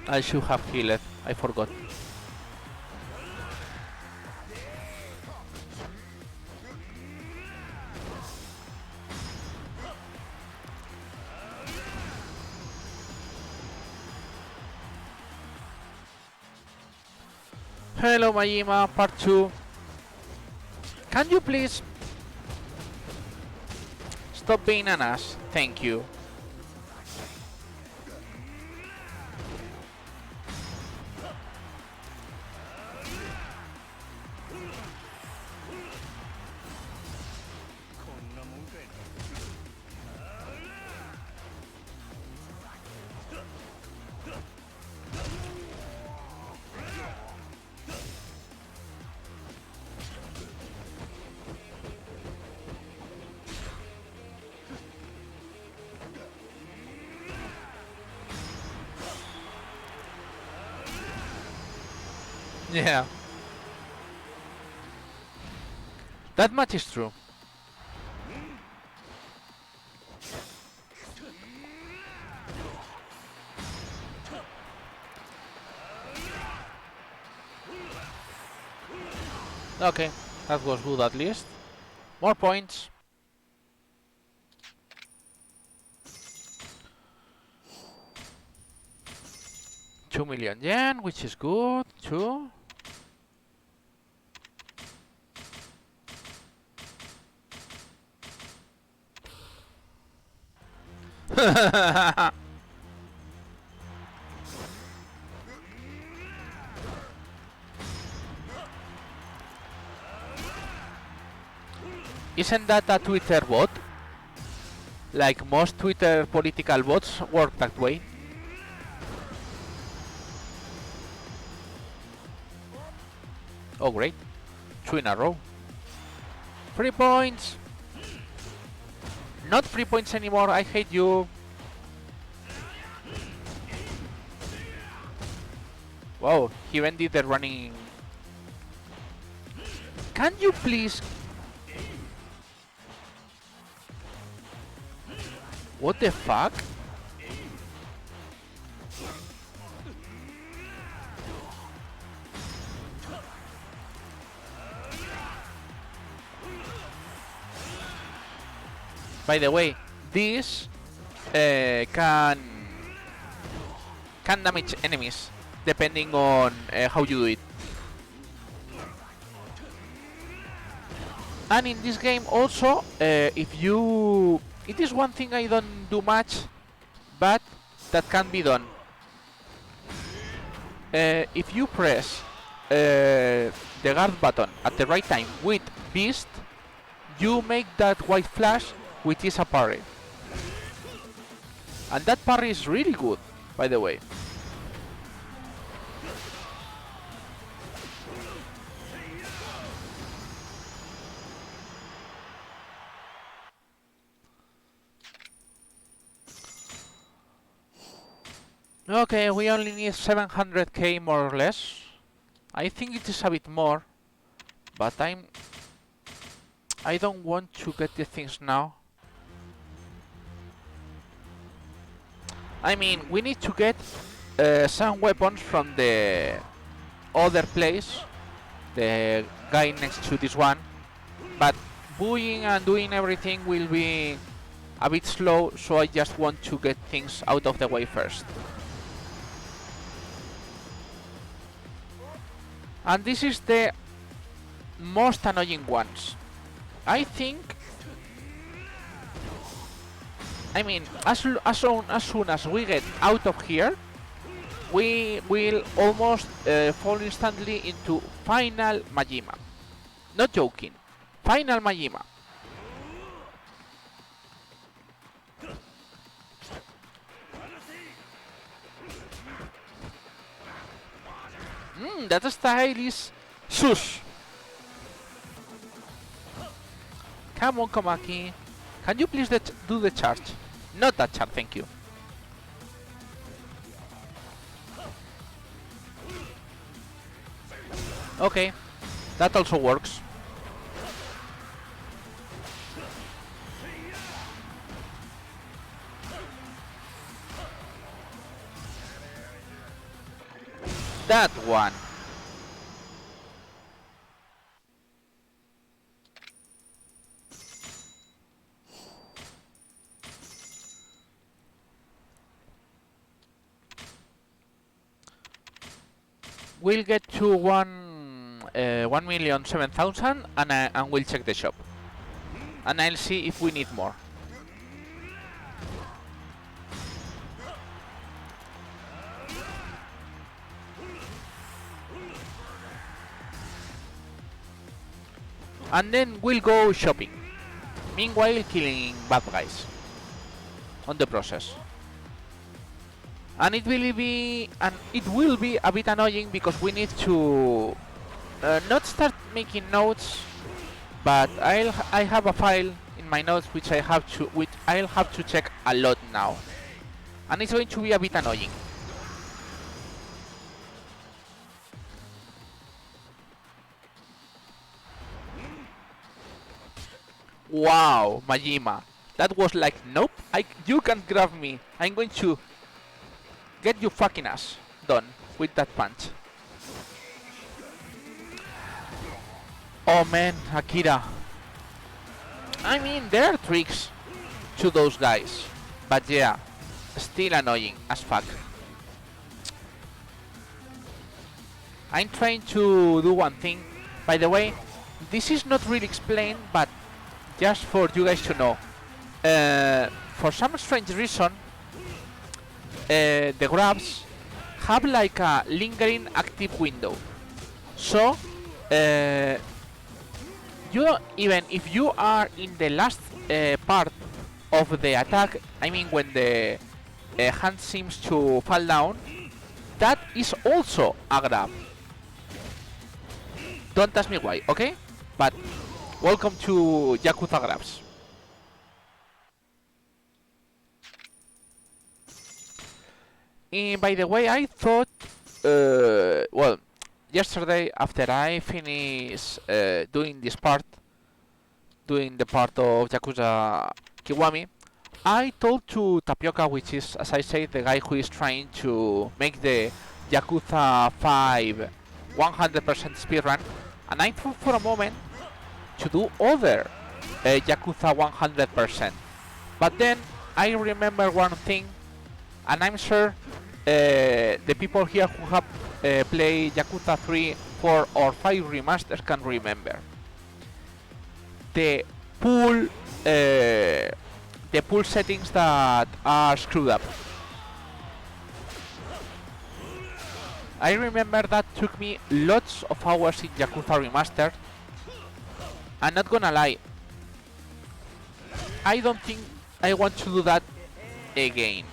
Speaker 2: I should have healed. I forgot. Hello Majima, part 2. Can you please stop being an ass? Thank you. Yeah. That much is true. Okay, that was good at least. More points. $2 million yen, which is good too. Isn't that a Twitter bot? Like most Twitter political bots work that way. Oh great, 2 in a row. 3 points! Not 3 points anymore, I hate you. Wow, he even did the running. Can you please? What the fuck? By the way, this can damage enemies depending on how you do it. And in this game also, if you... It is one thing I don't do much, but that can be done. If you press the guard button at the right time with Beast, you make that white flash, which is a parry. And that parry is really good, by the way. Okay, we only need 700k more or less. I think it is a bit more, but I don't want to get the things now. I mean, we need to get some weapons from the other place, the guy next to this one, but buying and doing everything will be a bit slow, so I just want to get things out of the way first. And this is the most annoying ones. I think, I mean, as soon as we get out of here, we will almost fall instantly into Final Majima. Not joking. Final Majima. That style is sus. Come on, Komaki. Can you please do the charge? Not that charge, thank you. Okay, that also works. That one. We'll get to 1,007,000 and we'll check the shop. And I'll see if we need more. And then we'll go shopping. Meanwhile, killing bad guys on the process. And it will be a bit annoying because we need to not start making notes, but I have a file in my notes which I'll have to check a lot now, and it's going to be a bit annoying. Wow, Majima, that was like, nope, you can't grab me. I'm going to get your fucking ass done with that punch. Oh man, Akira. I mean, there are tricks to those guys, but yeah, still annoying as fuck. I'm trying to do one thing. By the way, this is not really explained, but just for you guys to know. For some strange reason, the grabs have like a lingering active window. So, even if you are in the last part of the attack, I mean when the hand seems to fall down, that is also a grab. Don't ask me why, okay? But welcome to Yakuza grabs. And by the way, I thought, well, yesterday after I finished doing the part of Yakuza Kiwami, I told to Tapioca, which is, as I say, the guy who is trying to make the Yakuza 5 100% speedrun, and I thought for a moment to do other Yakuza 100%. But then I remember one thing, and I'm sure the people here who have played Yakuza 3, 4 or 5 remasters can remember. The pool settings that are screwed up. I remember that took me lots of hours in Yakuza Remastered. I'm not gonna lie, I don't think I want to do that again.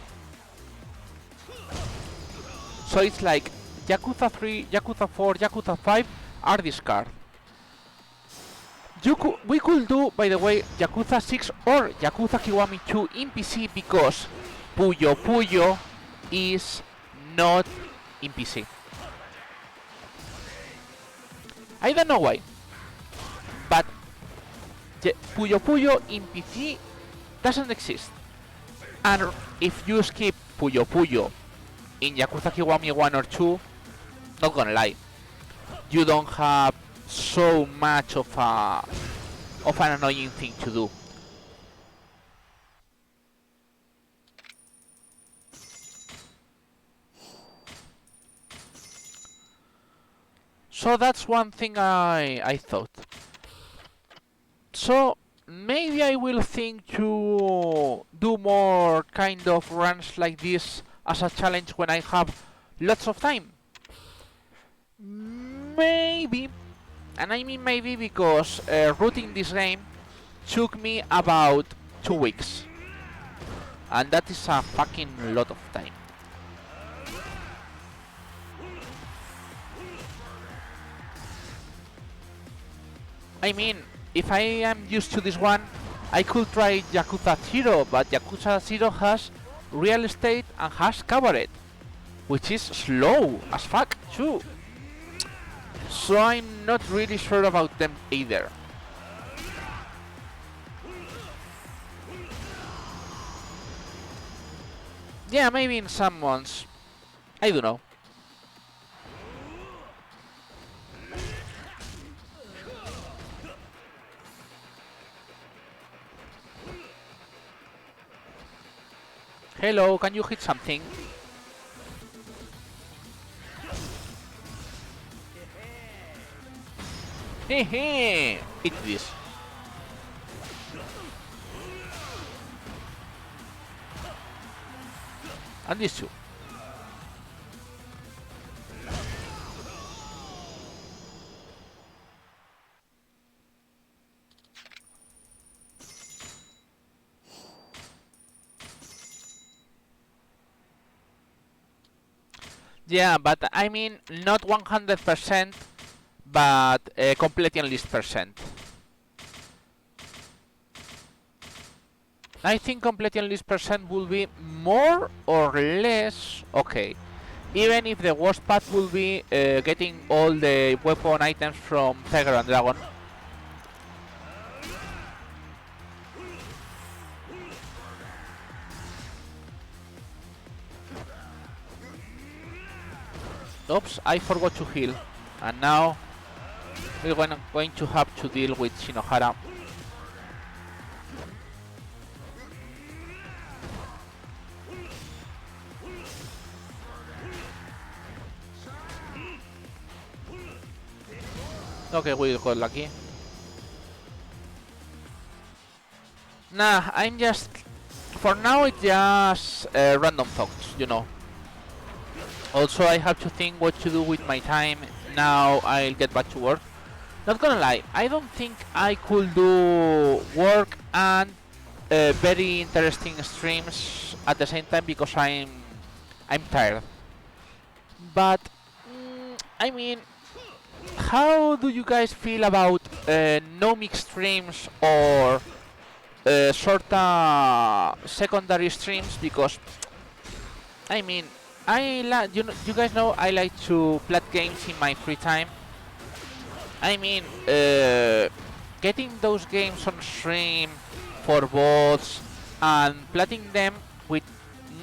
Speaker 2: So it's like Yakuza 3, Yakuza 4, Yakuza 5 are discarded. We could do, by the way, Yakuza 6 or Yakuza Kiwami 2 in PC because Puyo Puyo is not in PC. I don't know why, but Puyo Puyo in PC doesn't exist. And if you skip Puyo Puyo in Yakuza Kiwami 1 or 2, not gonna lie, you don't have so much of an annoying thing to do. So that's one thing I thought. So maybe I will think to do more kind of runs like this as a challenge when I have lots of time. Maybe. And I mean maybe because routing this game took me about 2 weeks. And that is a fucking lot of time. I mean, if I am used to this one, I could try Yakuza 0, but Yakuza 0 has real estate and has cabaret, which is slow as fuck too. So I'm not really sure about them either. Yeah, maybe in some months. I don't know. Hello, can you hit something? Hehe! Hit this. And this too. Yeah, but I mean not 100%, but completely unleashed percent. I think completely unleashed percent will be more or less okay. Even if the worst part will be getting all the weapon items from Tiger and Dragon. Oops, I forgot to heal. And now we're going to have to deal with Shinohara. Okay, we got lucky. Nah, I'm just... For now it's just random thoughts, you know. Also, I have to think what to do with my time. Now I'll get back to work. Not gonna lie, I don't think I could do work and very interesting streams at the same time because I'm tired. But I mean, how do you guys feel about no mix streams or sorta secondary streams? Because I mean, you guys know I like to play games in my free time. I mean, getting those games on stream for bots and playing them with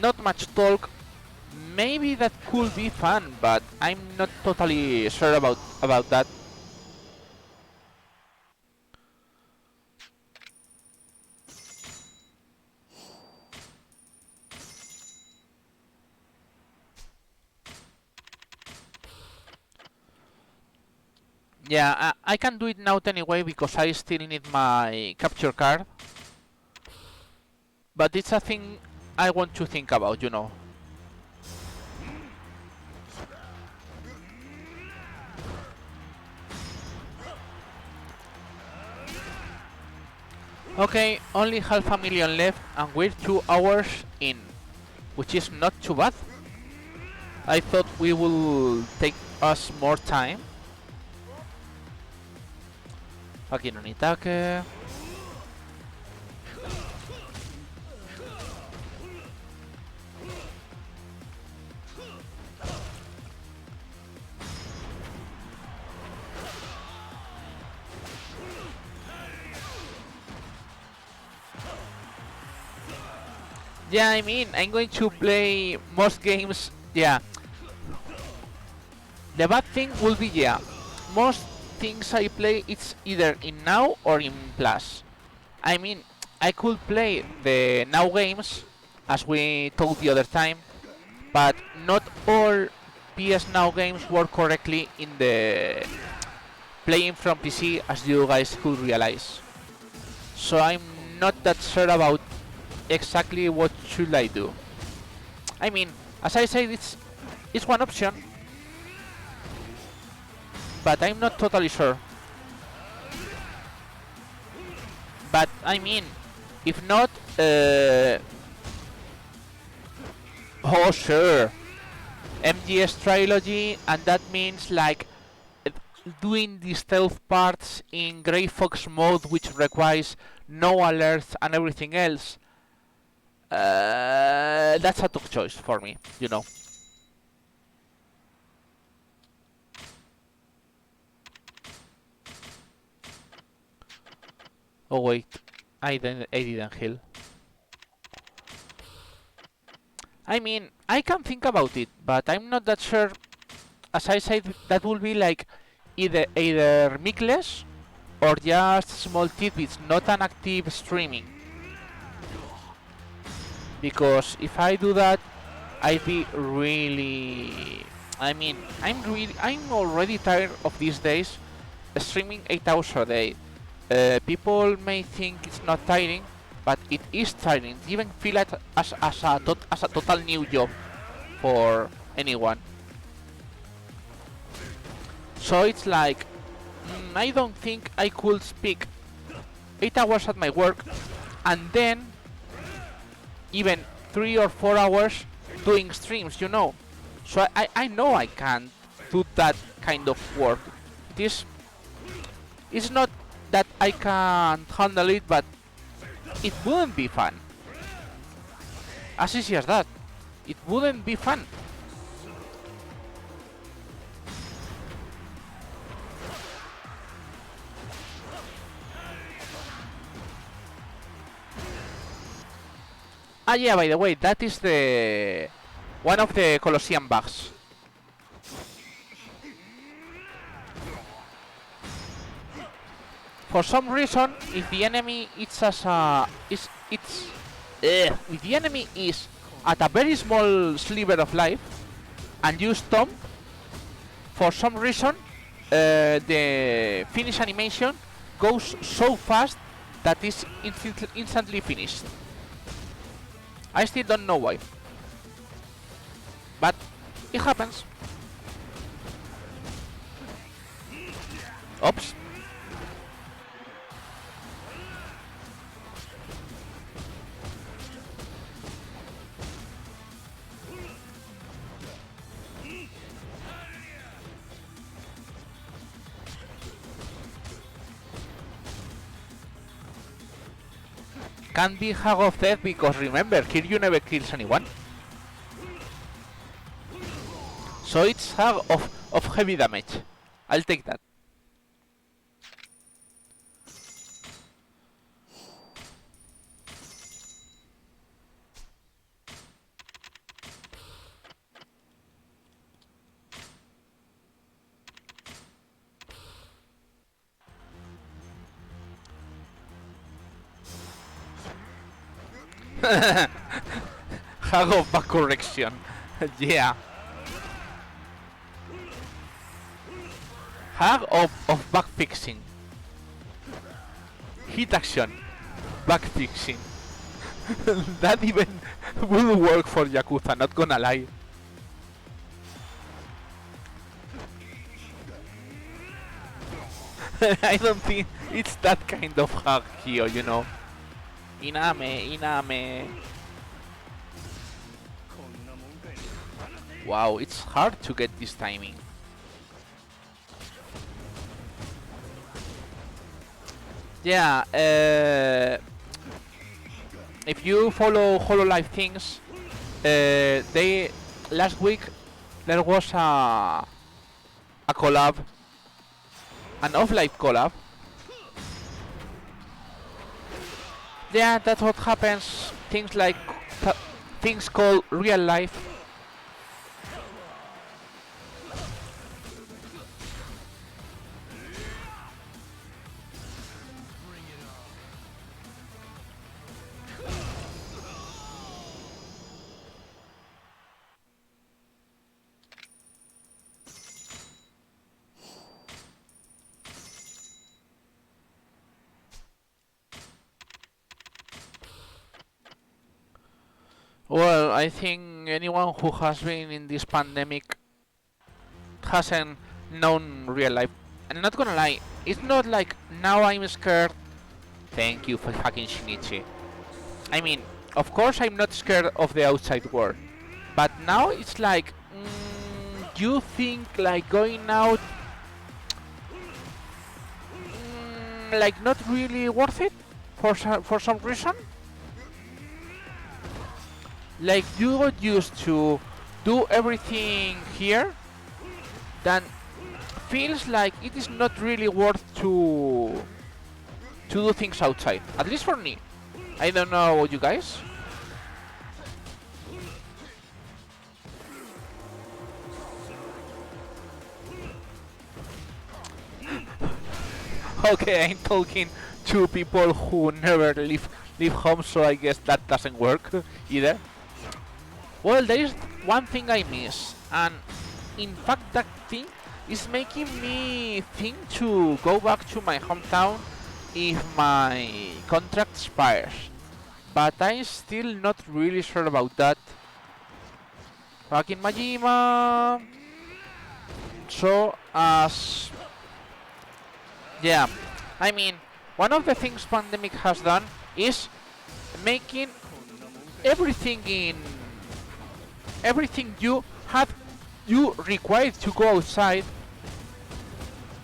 Speaker 2: not much talk, maybe that could be fun, but I'm not totally sure about that. Yeah, I can do it now anyway because I still need my capture card. But it's a thing I want to think about, you know. Okay, only 500,000 left and we're 2 hours in, which is not too bad. I thought we will take us more time. Aquí no Nitake. Yeah, I mean, I'm going to play most games. Yeah, the bad thing will be, yeah, most things I play it's either in Now or in Plus. I mean, I could play the Now games as we told the other time, but not all PS Now games work correctly in the playing from PC, as you guys could realize. So I'm not that sure about exactly what should I do. I mean, as I said, it's one option, but I'm not totally sure. But I mean, if not, oh sure, MGS trilogy, and that means like doing the stealth parts in Grey Fox mode, which requires no alerts and everything else. That's a tough choice for me, you know. Oh wait, I didn't heal. I mean, I can think about it, but I'm not that sure. As I said, that will be like either micless or just small tidbits, not an active streaming. Because if I do that, I'd be really. I mean, I'm already tired of these days streaming 8 hours a day. People may think it's not tiring, but it is tiring. It even feel like as a total new job for anyone. So it's like I don't think I could speak 8 hours at my work and then even 3 or 4 hours doing streams, you know. So I know I can't do that kind of work. It's not that I can't handle it, but it wouldn't be fun. As easy as that. It wouldn't be fun. Ah yeah, by the way, that is the one of the Colosseum bugs. For some reason, if the enemy is as a if the enemy is at a very small sliver of life and you stomp, for some reason the finish animation goes so fast that is instantly finished. I still don't know why, but it happens. Oops. Can't be Hag of Death because remember, Kiryu never kills anyone. So it's Hag of heavy damage. I'll take that. Hag of back correction. Yeah. Hag of back fixing. Hit action. Back fixing. That even will work for Yakuza, not gonna lie. I don't think it's that kind of hag here, you know. Iname. Wow, it's hard to get this timing. Yeah, if you follow HoloLive things, they last week there was a collab, an off-live collab. Yeah, that's what happens. Things like things called real life. Well, I think anyone who has been in this pandemic hasn't known real life. I'm not gonna lie, it's not like now I'm scared. Thank you for fucking Shinichi. I mean, of course I'm not scared of the outside world, but now it's like, you think like going out, like not really worth it for some reason? Like you got used to do everything here, then feels like it is not really worth to do things outside. At least for me. I don't know about you guys. Okay, I'm talking to people who never leave home, so I guess that doesn't work either. Well, there is one thing I miss, and in fact that thing is making me think to go back to my hometown if my contract expires. But I'm still not really sure about that. Back in Majima. So, yeah, I mean, one of the things pandemic has done is making everything you required to go outside.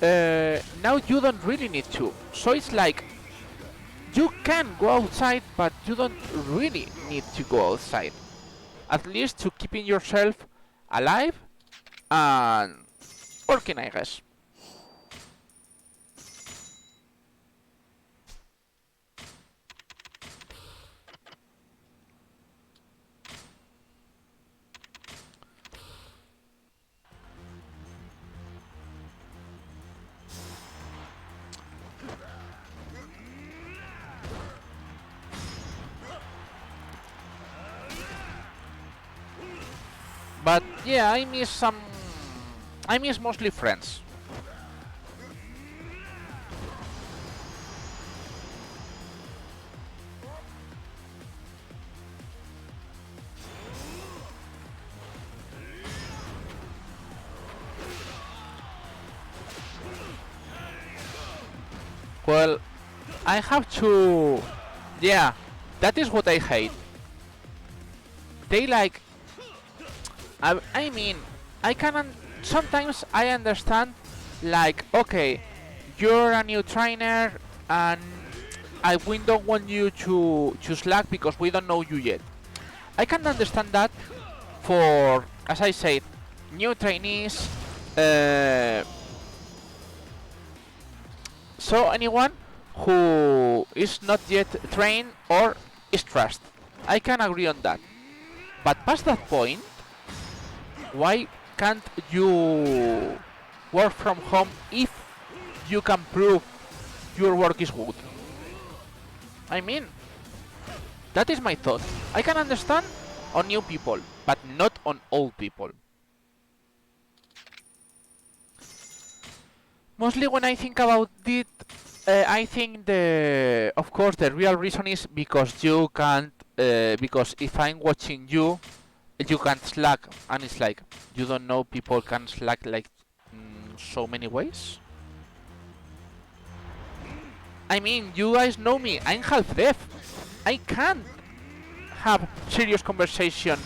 Speaker 2: Now you don't really need to. So it's like you can go outside, but you don't really need to go outside. At least to keeping yourself alive and working, I guess. But yeah, I miss mostly friends. Well, I have to... Yeah, that is what I hate. They like... I mean, sometimes I understand, like, okay, you're a new trainer and we don't want you to slack because we don't know you yet. I can understand that for, as I said, new trainees, so anyone who is not yet trained or is stressed. I can agree on that. But past that point, why can't you work from home if you can prove your work is good? I mean, that is my thought. I can understand on new people, but not on old people. Mostly when I think about it, I think of course the real reason is because you can't, because if I'm watching you, you can't slack, and it's like, you don't know people can slack like so many ways? I mean, you guys know me, I'm half deaf. I can't have serious conversation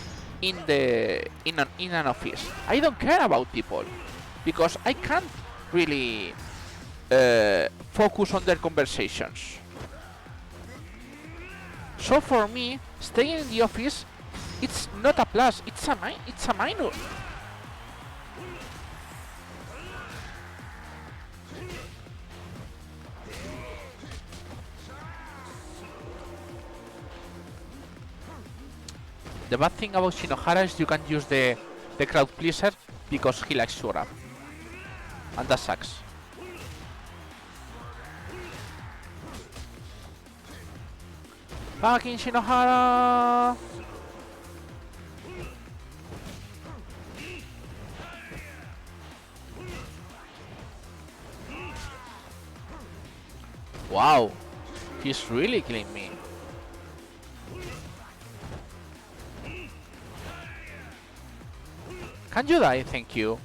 Speaker 2: in an office. I don't care about people because I can't really focus on their conversations. So for me, staying in the office, it's not a plus, it's a minus. The bad thing about Shinohara is you can use the crowd pleaser because he likes to grab. And that sucks. Fucking Shinohara! Wow, he's really killing me. Can you die? Thank you.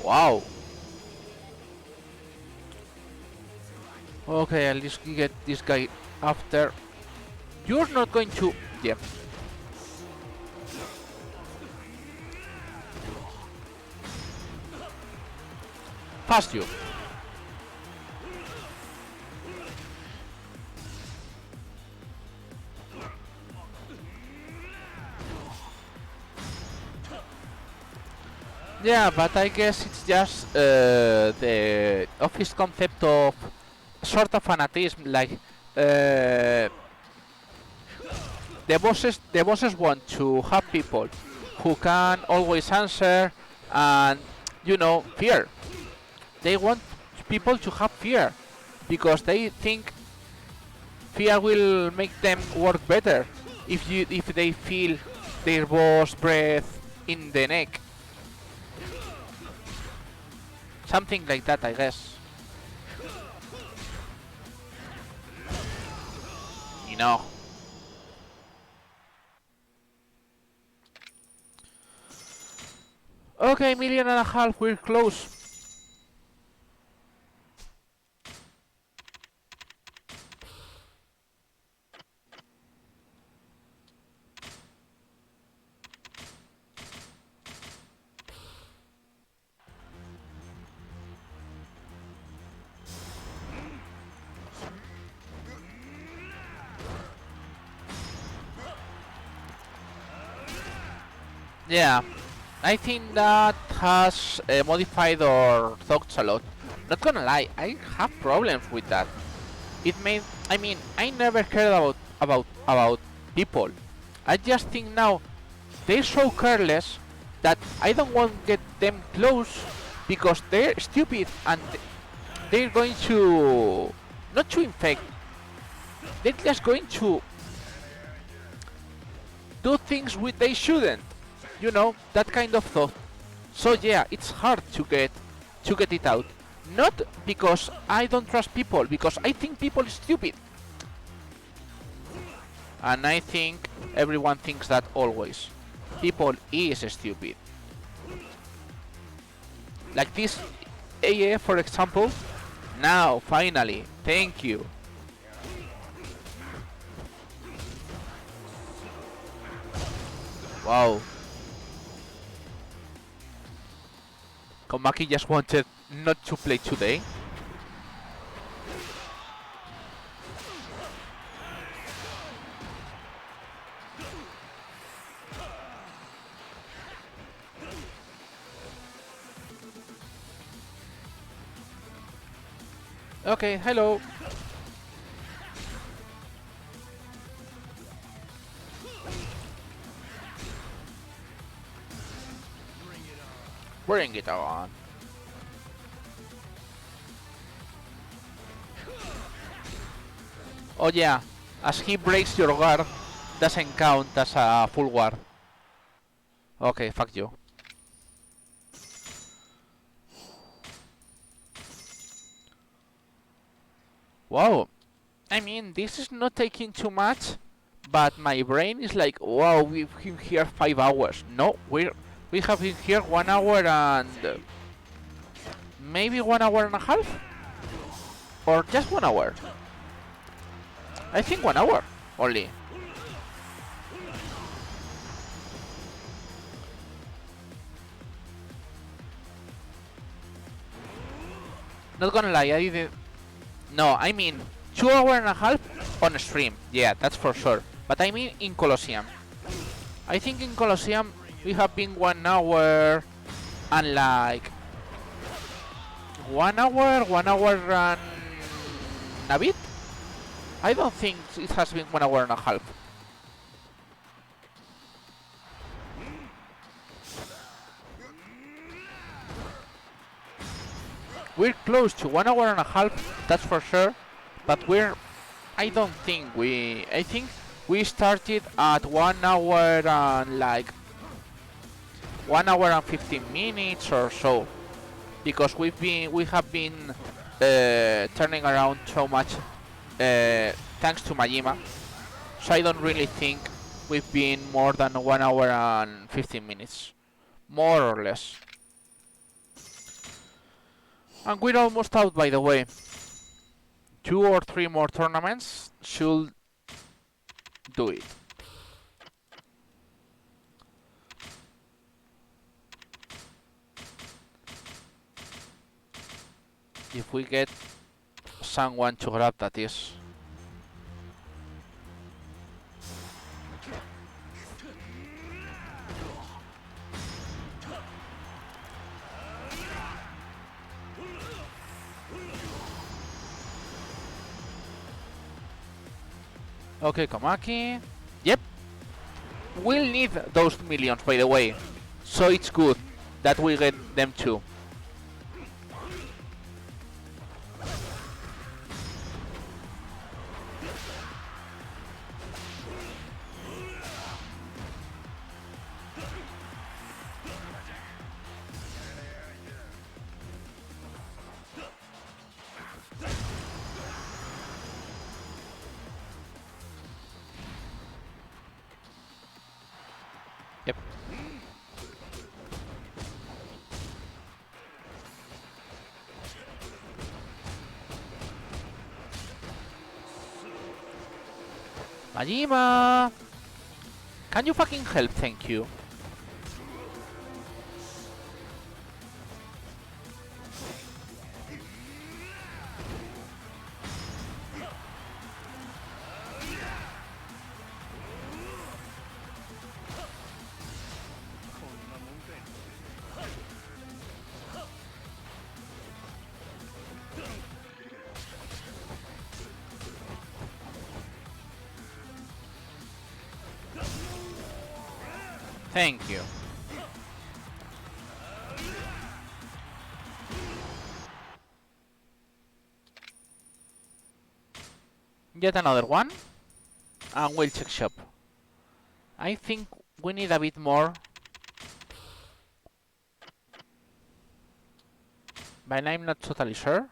Speaker 2: Wow. Okay, at least get this guy after. You're not going to... Yep. Fast you. Yeah, but I guess it's just the office concept of sort of fanatism, like the bosses want to have people who can always answer and, you know, fear. They want people to have fear because they think fear will make them work better if they feel their boss breath in the neck. Something like that, I guess. You know. Okay, 1.5 million, we're close. Yeah, I think that has modified our thoughts a lot. Not gonna lie, I have problems with that. It made, I mean, I never cared about people. I just think now they're so careless that I don't want to get them close because they're stupid and they're going to not to infect. They're just going to do things which they shouldn't. You know, that kind of thought. So yeah, it's hard to get it out. Not because I don't trust people, because I think people are stupid. And I think everyone thinks that always. People is stupid. Like this AA, for example. Now, finally, thank you. Wow. Komaki just wanted not to play today. Okay, hello. Bring it on. Oh yeah, as he breaks your guard, doesn't count as a full guard. Okay, fuck you. Wow, I mean, this is not taking too much, but my brain is like, wow, we've been here 5 hours. No, we have been here 1 hour and maybe 1.5 hours, or just 1 hour. I think 1 hour only. Not gonna lie, I didn't. No, I mean 2.5 hours on stream. Yeah, that's for sure. But I mean in Colosseum. I think in Colosseum We have been 1 hour and like 1 hour and a bit. I don't think it has been 1 hour and a half. We're close to 1 hour and a half, that's for sure. But I don't think I think we started at 1 hour and like 1 hour and 15 minutes or so. Because we have been turning around so much thanks to Majima. So I don't really think we've been more than 1 hour and 15 minutes. More or less. And we're almost out, by the way. 2 or 3 more tournaments should do it. If we get someone to grab, that is. Okay, Komaki. Yep. We'll need those millions, by the way. So it's good that we get them too. Yep. Majima! Can you fucking help? Thank you. Thank you. Yet another one. And we'll check shop. I think we need a bit more. But I'm not totally sure.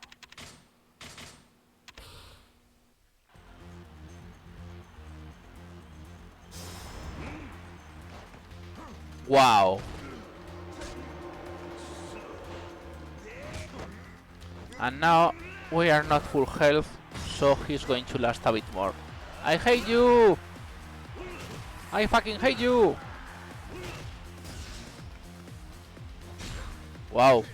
Speaker 2: Wow. And now we are not full health, so he's going to last a bit more. I hate you! I fucking hate you! Wow.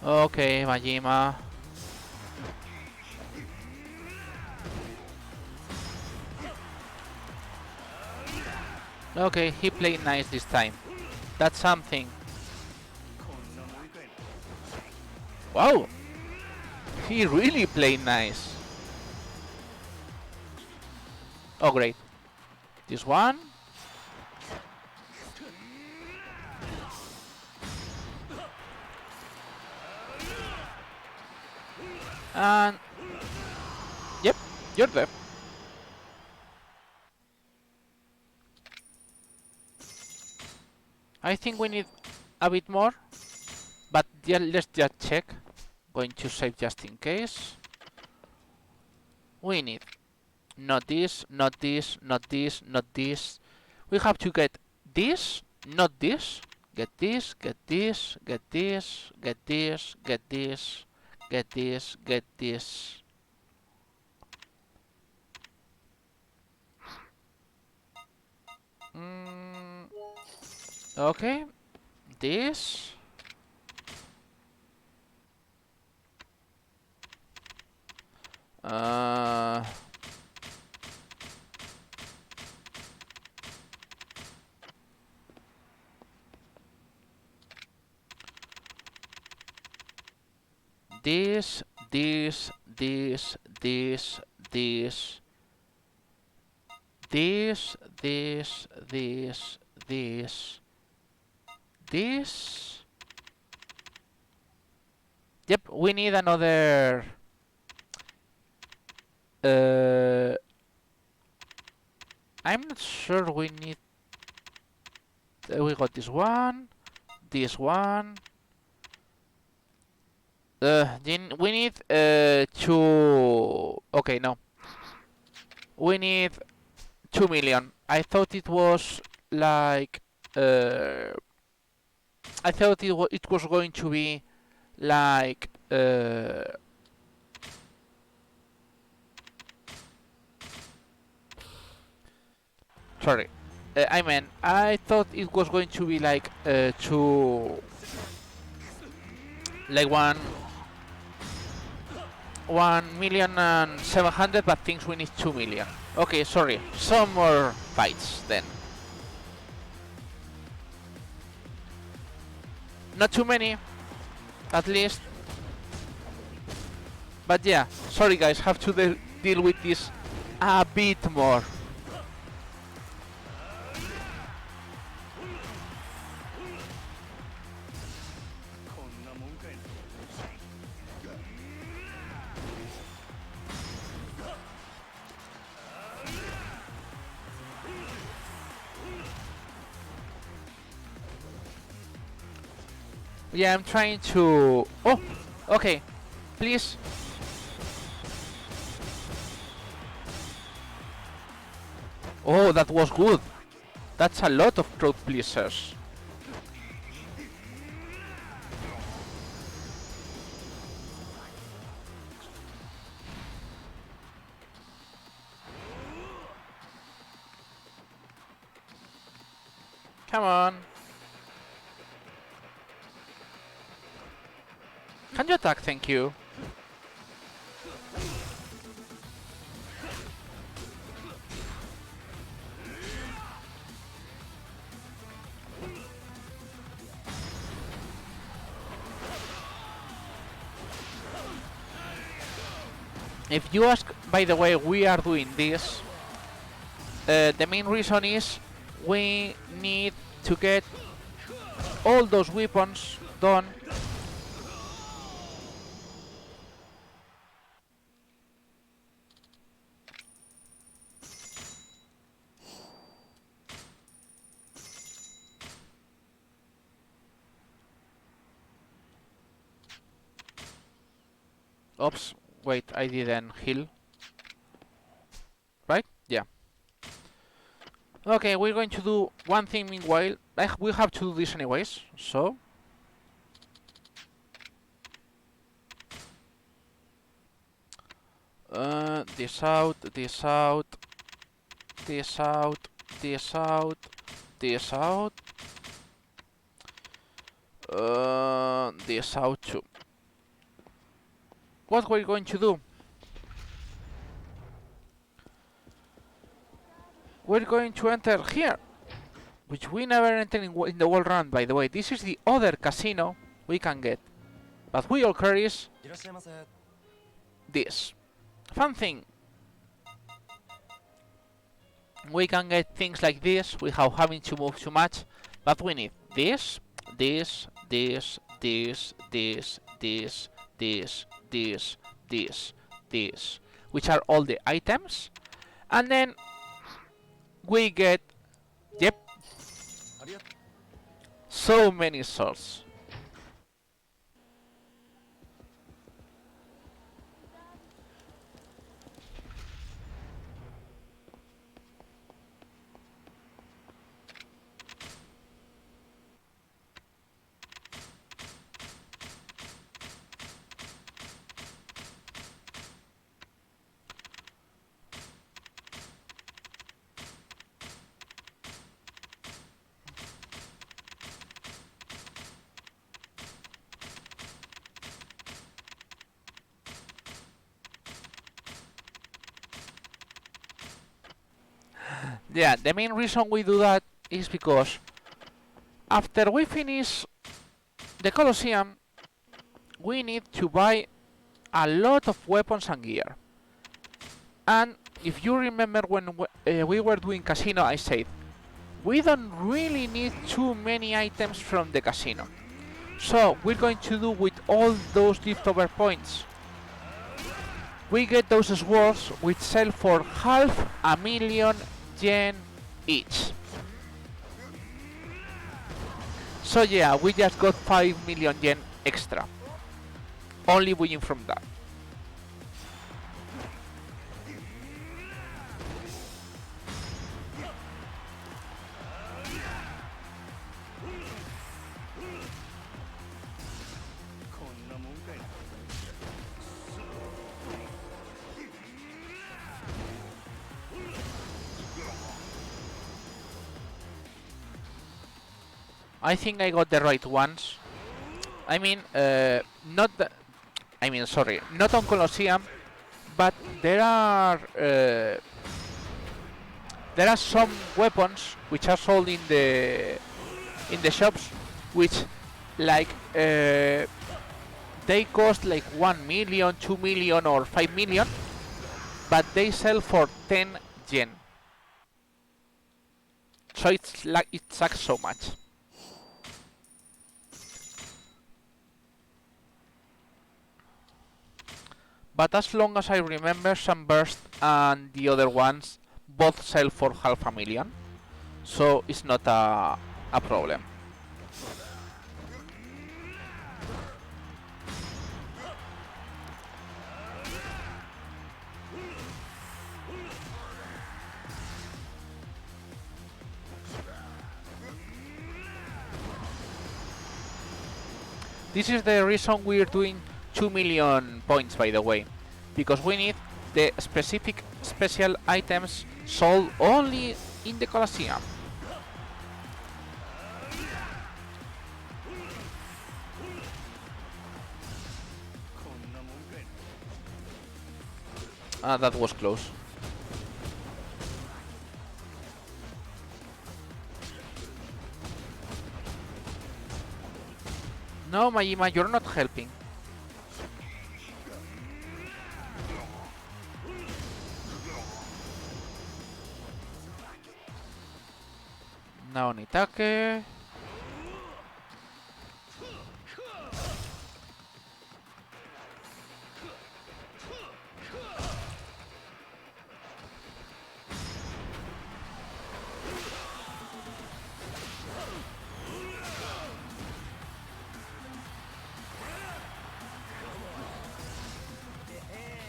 Speaker 2: Okay, Majima. Okay, he played nice this time. That's something. Wow! He really played nice. Oh, great. This one. And... Yep, you're there. I think we need a bit more. But yeah, let's just check. Going to save just in case. We need not this, not this, not this, not this. We have to get this, not this. Get this, get this, get this, get this, get this, get this, get this. Okay, this. Uh, this, this, this, this, this, this, this, this, this, this. Yep, we need another. I'm not sure we need. We got this one, this one. Then we need two. Okay, no. We need 2 million. I thought it was like. I thought it was going to be like. Sorry. I thought it was going to be like two. Like 1,700,000, but thinks we need 2 million. Okay, sorry. Some more fights then. Not too many, at least. But yeah, sorry guys, have to deal with this a bit more. Yeah, I'm trying to... Oh, okay. Please. Oh, that was good. That's a lot of crowd pleasers. Come on. Can you attack? Thank you. If you ask, by the way, we are doing this. The main reason is we need to get all those weapons done. Oops, wait, I didn't heal. Right? Yeah. Okay, we're going to do one thing meanwhile. We have to do this anyways, so... this out, this out, this out, this out, this out. This out too. What we're going to do? We're going to enter here, which we never entered in the wall run, by the way. This is the other casino we can get. But we all carries this. Fun thing. We can get things like this without having to move too much, but we need this, this, this, this, this, this, this, this, this, this, which are all the items, and then we get, yep, so many swords. Yeah, the main reason we do that is because after we finish the Colosseum, we need to buy a lot of weapons and gear. And if you remember when we were doing casino, I said, we don't really need too many items from the casino. So we're going to do with all those leftover points. We get those swords which sell for 500,000 yen each. So yeah, we just got 5 million yen extra. Only winning from that. I think I got the right ones. I mean, not the, I mean, sorry, not on Colosseum, but there are some weapons which are sold in the shops, which like they cost like 1 million, 2 million, or 5 million, but they sell for 10 yen. So it's like it sucks so much. But as long as I remember, Sunburst and the other ones both sell for 500,000, so it's not a problem. This is the reason we're doing 2 million points, by the way, because we need the specific special items sold only in the Colosseum. That was close. No, Majima, you're not helping. Now Nitake.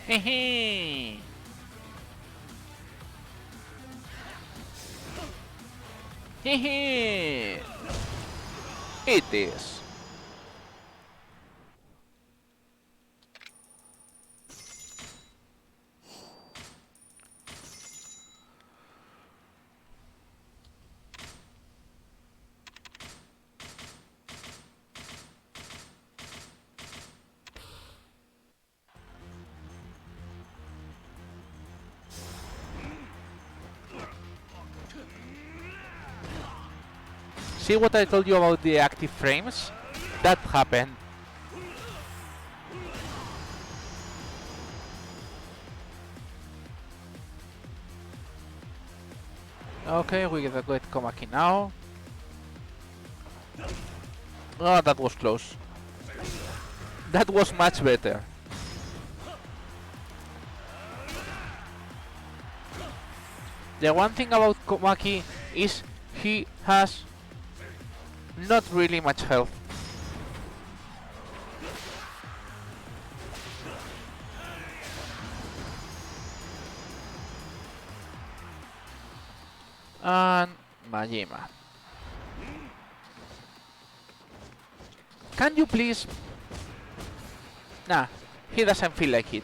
Speaker 2: Hehe. Hehe. It is. See what I told you about the active frames? That happened. Okay, we get Komaki now. Oh, that was close. That was much better. The one thing about Komaki is he has not really much health. And Majima. Can you please? Nah, he doesn't feel like it.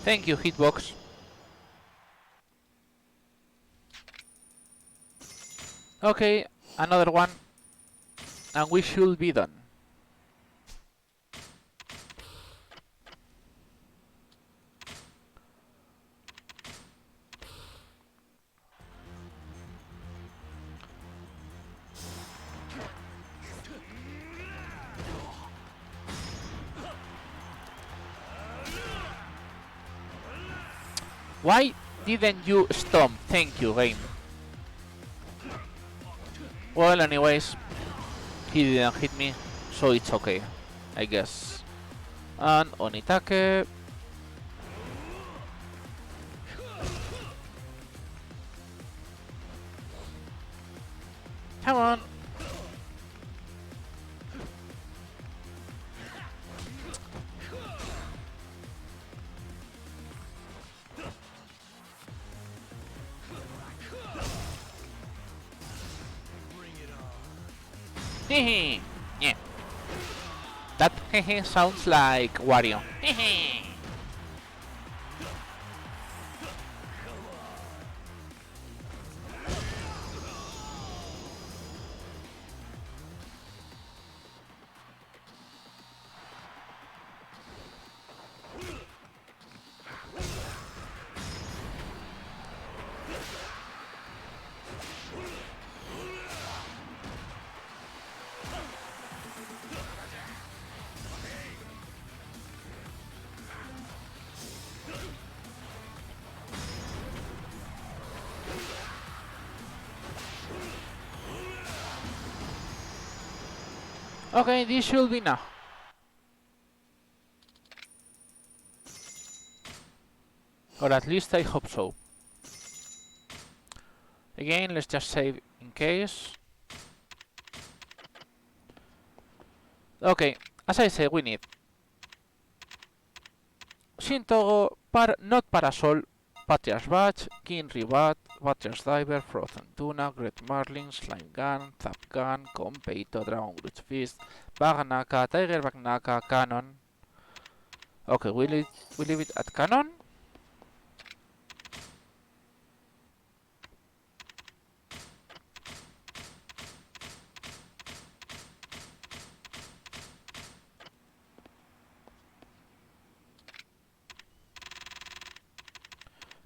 Speaker 2: Thank you, hitbox. Okay, another one, and we should be done. Why didn't you stomp? Thank you, game. Well, anyways, he didn't hit me, so it's okay, I guess. And Onitake. Come on. Hehe. Yeah. That hehe sounds like Wario. Hehe. Okay, this should be now. Or at least I hope so. Again, let's just save in case. Okay, as I said, we need Shintogo, not Parasol, Patriarch's Badge, King Ribat, Patriarch's Diver, Frozen Tuna, Great Marlin, Slime Gun, Zap Gun, Compeito, Dragon Grudge Fist, Bagnaka, Tiger Bagnaka, Cannon. Okay, we leave it at Cannon.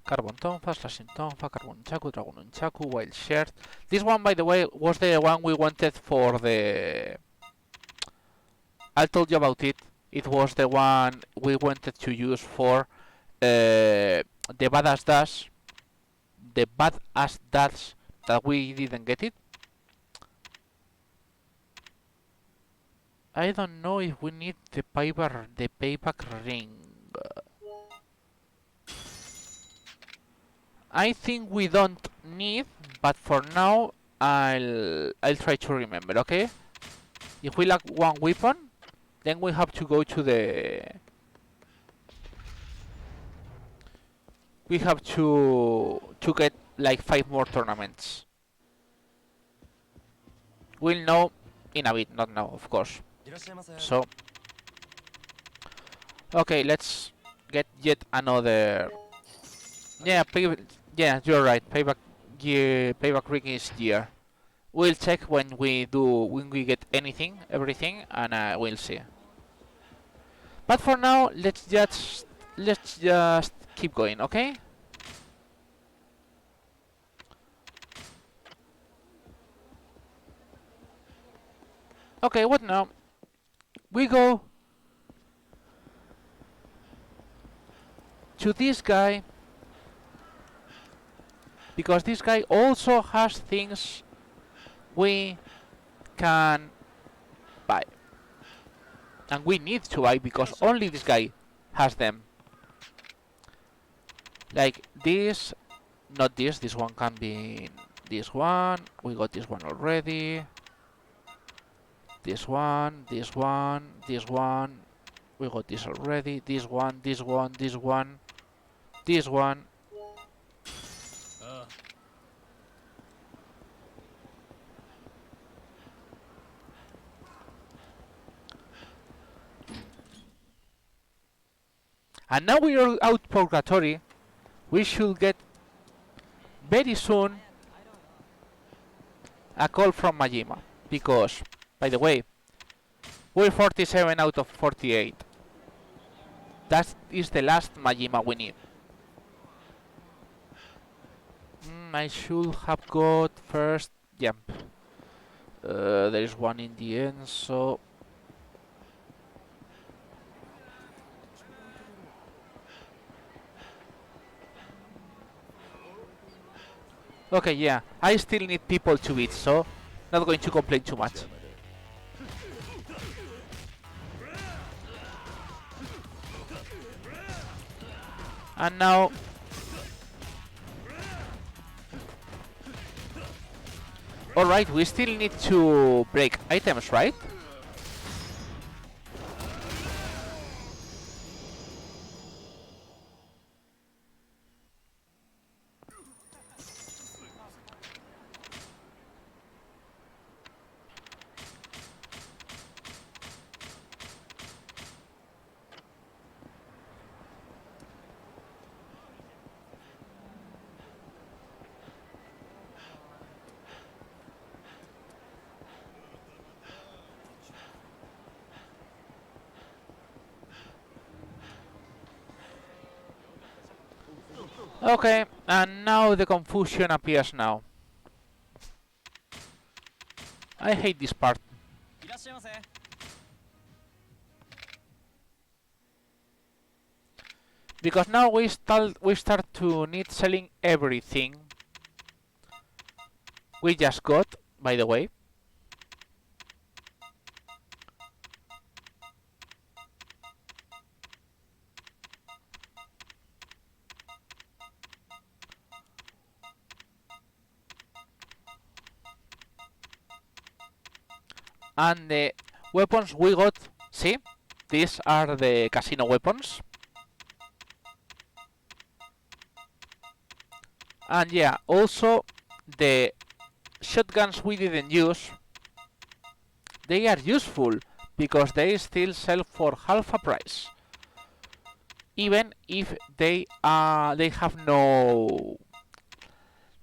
Speaker 2: Carbon Tonfa, Slashing Tonfa, Carbon Chaku, Dragon Chaku, Wild Shirt. This one, by the way, was the one we wanted for the... I told you about it. It was the one we wanted to use for the Badass Dash. The Badass Dash that we didn't get it. I don't know if we need the payback ring. I think we don't need, but for now I'll try to remember, okay? If we lack one weapon, then we have to go to the... We have to get like 5 more tournaments. We'll know in a bit, not now, of course. So, okay, let's get yet another... Yeah, you're right. Payback ring is here. We'll check when we get everything, and we'll see. But for now, let's just keep going, okay? Okay, what now? We go to this guy, because this guy also has things we can buy. And we need to buy because only this guy has them. Like this, not this, this one can be this one. We got this one already. This one, this one, this one. We got this already. This one, this one, this one, this one. And now we are out purgatory. We should get very soon a call from Majima. Because, by the way, we're 47 out of 48. That is the last Majima we need. I should have got first jump. There is one in the end, so... Okay, yeah, I still need people to beat, so not going to complain too much. And now... Alright, we still need to break items, right? Okay, and now the confusion appears now. I hate this part. Because now we start to need selling everything we just got, by the way. And the weapons we got, see? These are the casino weapons. And yeah, also the shotguns we didn't use, they are useful because they still sell for half a price. Even if they have no...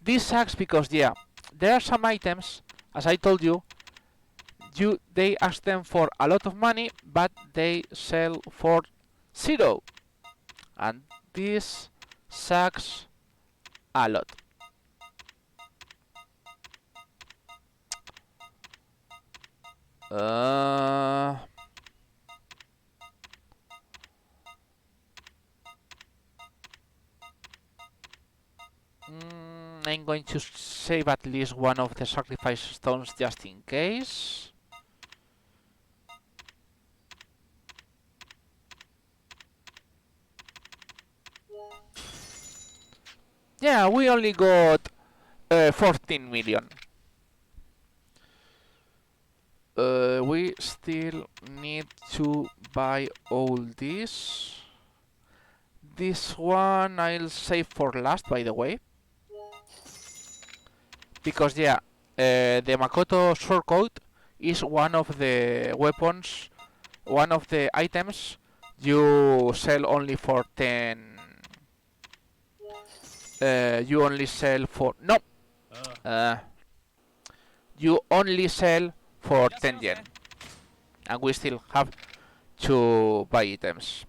Speaker 2: This sucks because yeah, there are some items, as I told you, they ask them for a lot of money, but they sell for 0. And this sucks a lot. I'm going to save at least one of the sacrifice stones just in case. Yeah, we only got 14 million. We still need to buy all this. This one I'll save for last, by the way. Because yeah, the Makoto Swordcoat is one of the weapons, one of the items you sell only for 10. You only sell for... No! You only sell for 10 yen. And we still have to buy items.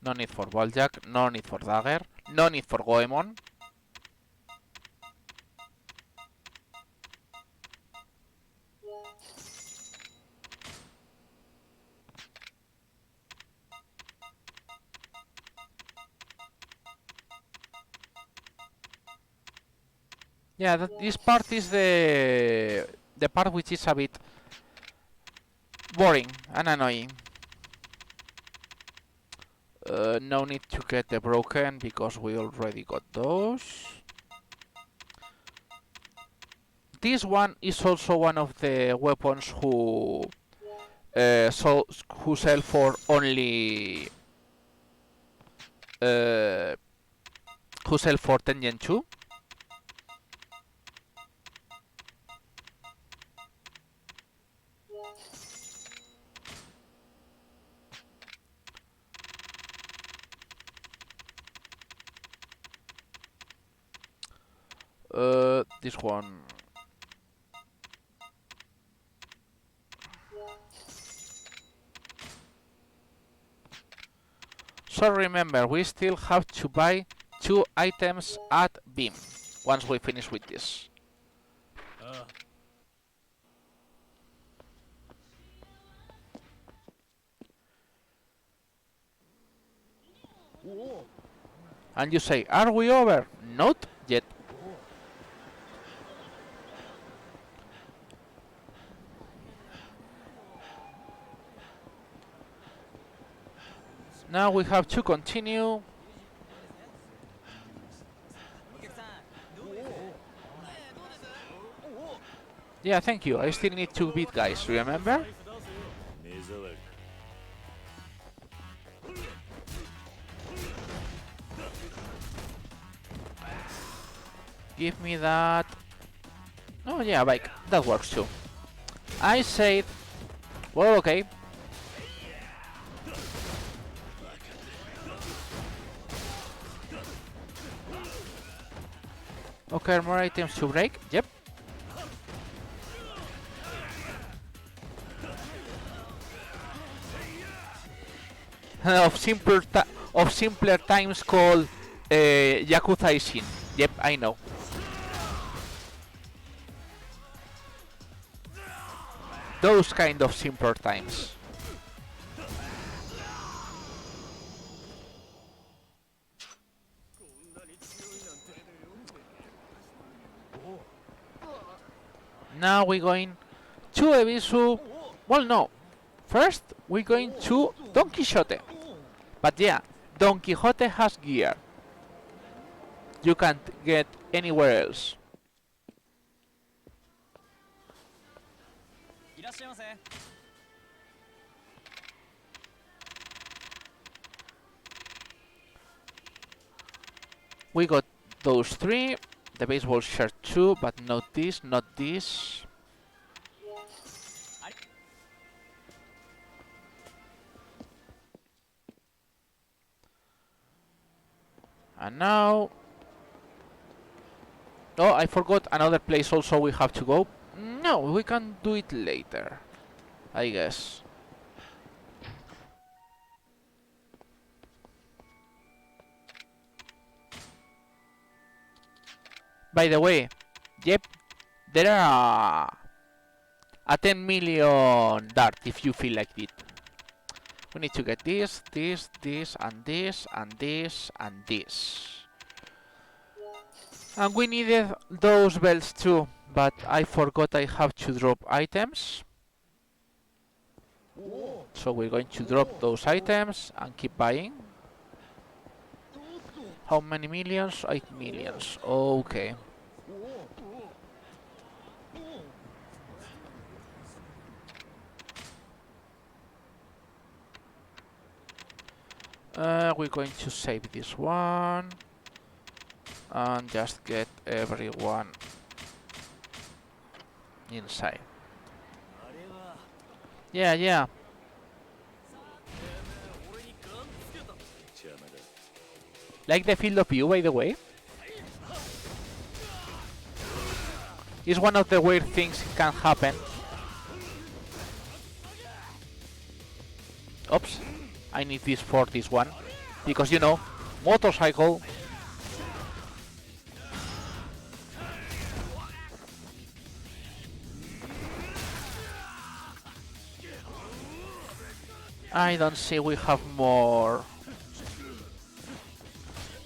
Speaker 2: No need for Walljack, no need for Dagger, no need for Goemon. Yeah, this part is the part which is a bit boring and annoying. No need to get the broken because we already got those. This one is also one of the weapons who sell for only who sell for 10 yen too. This one. So remember, we still have to buy 2 items at Beam once we finish with this. And you say, are we over? Not yet. Now we have to continue. Yeah, thank you. I still need to beat guys, remember? Give me that. Oh yeah, bike. That works too. I said, well, okay. Okay, more items to break. Yep. of simpler times called YAKUZA Ishin. Yep, I know. Those kind of simpler times. Now we're going to Ebisu. Well, no. First, we're going to Don Quixote. But yeah, Don Quixote has gear you can't get anywhere else. We got those 3. The baseball shirt too, but not this, not this. And now... Oh, I forgot another place also we have to go. No, we can do it later, I guess. By the way, yep, there are a 10 million dart if you feel like it. We need to get this, this, this, and this, and this, and this. And we needed those belts too, but I forgot I have to drop items. So we're going to drop those items and keep buying. How many millions? 8 millions. Okay. We're going to save this one and just get everyone inside. Yeah, yeah. Like the field of view, by the way. It's one of the weird things can happen. Oops. I need this for this one. Because, you know, motorcycle. I don't see we have more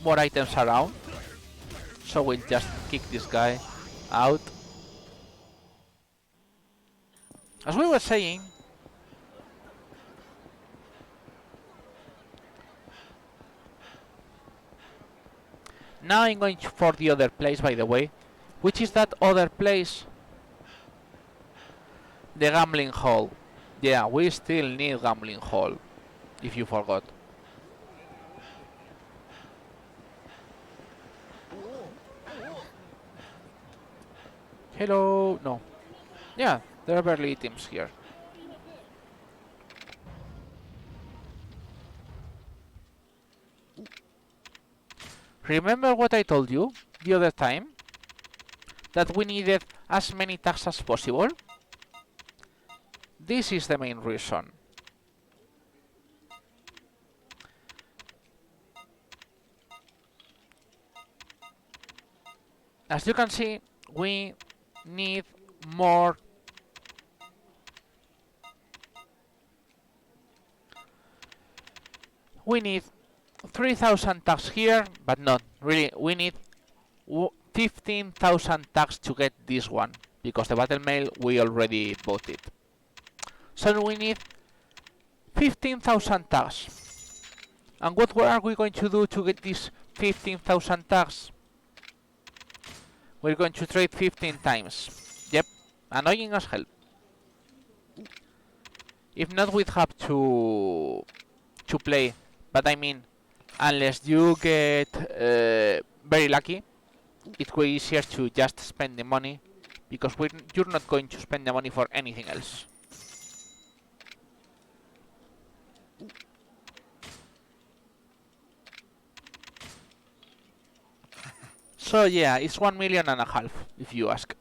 Speaker 2: items around. So we'll just kick this guy out. As we were saying, now I'm going for the other place, by the way. Which is that other place? The gambling hall. Yeah, we still need gambling hall, if you forgot. Hello, no. Yeah, there are barely items here. Remember what I told you the other time? that we needed as many tags as possible? This is the main reason. As you can see, we need more. We need 3,000 tags here, but not really. We need 15,000 tags to get this one, because the battle mail we already bought it. So we need 15,000 tags. And what are we going to do to get these 15,000 tags? We're going to trade 15 times. Yep, annoying as hell. If not, we'd have to play. But I mean, unless you get very lucky, it's way easier to just spend the money, because you're not going to spend the money for anything else. So yeah, it's 1.5 million, if you ask.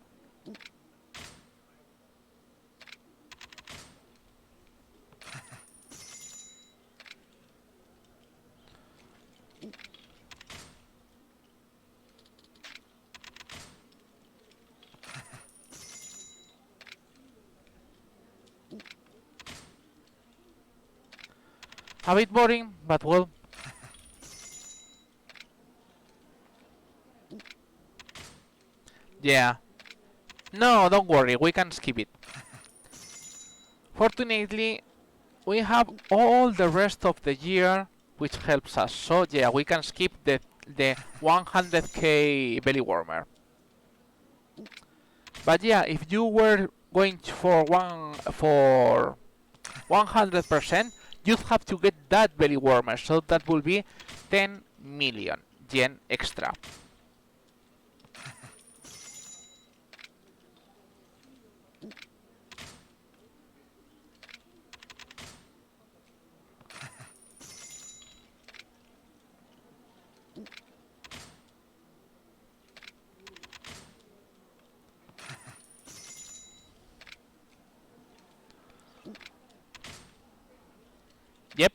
Speaker 2: A bit boring, but well. Yeah. No, don't worry, we can skip it. Fortunately, we have all the rest of the year, which helps us. So yeah, we can skip the 100k belly warmer. But yeah, if you were going for 100%, you'd have to get that belly warmer. So that will be 10 million yen extra. Yep.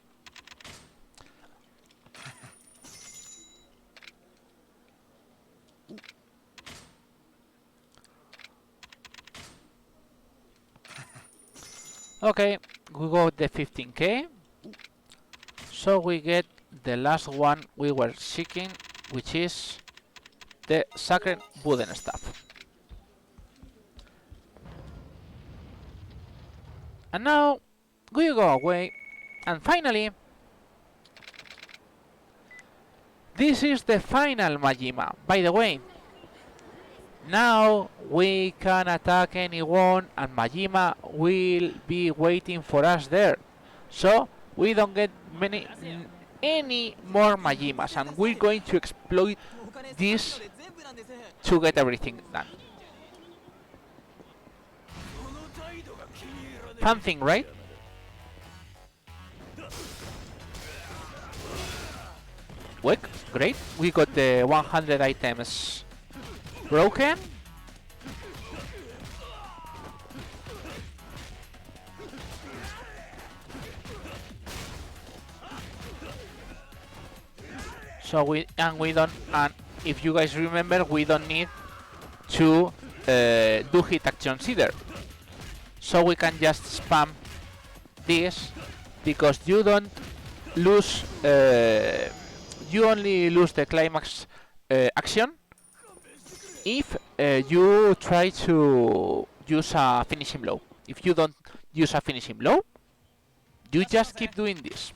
Speaker 2: Okay, we got the 15k. So we get the last one we were seeking, which is the sacred wooden staff. And now we go away, and finally, this is the final Majima. By the way, now we can attack anyone, and Majima will be waiting for us there. So we don't get any more Majimas, and we're going to exploit this to get everything done. Fun thing, right? Wick, great. We got the 100 items broken. So we don't, and if you guys remember, we don't need to do hit actions either. So we can just spam this, because you don't lose, you only lose the climax action if you try to use a finishing blow. If you don't use a finishing blow, you just keep doing this.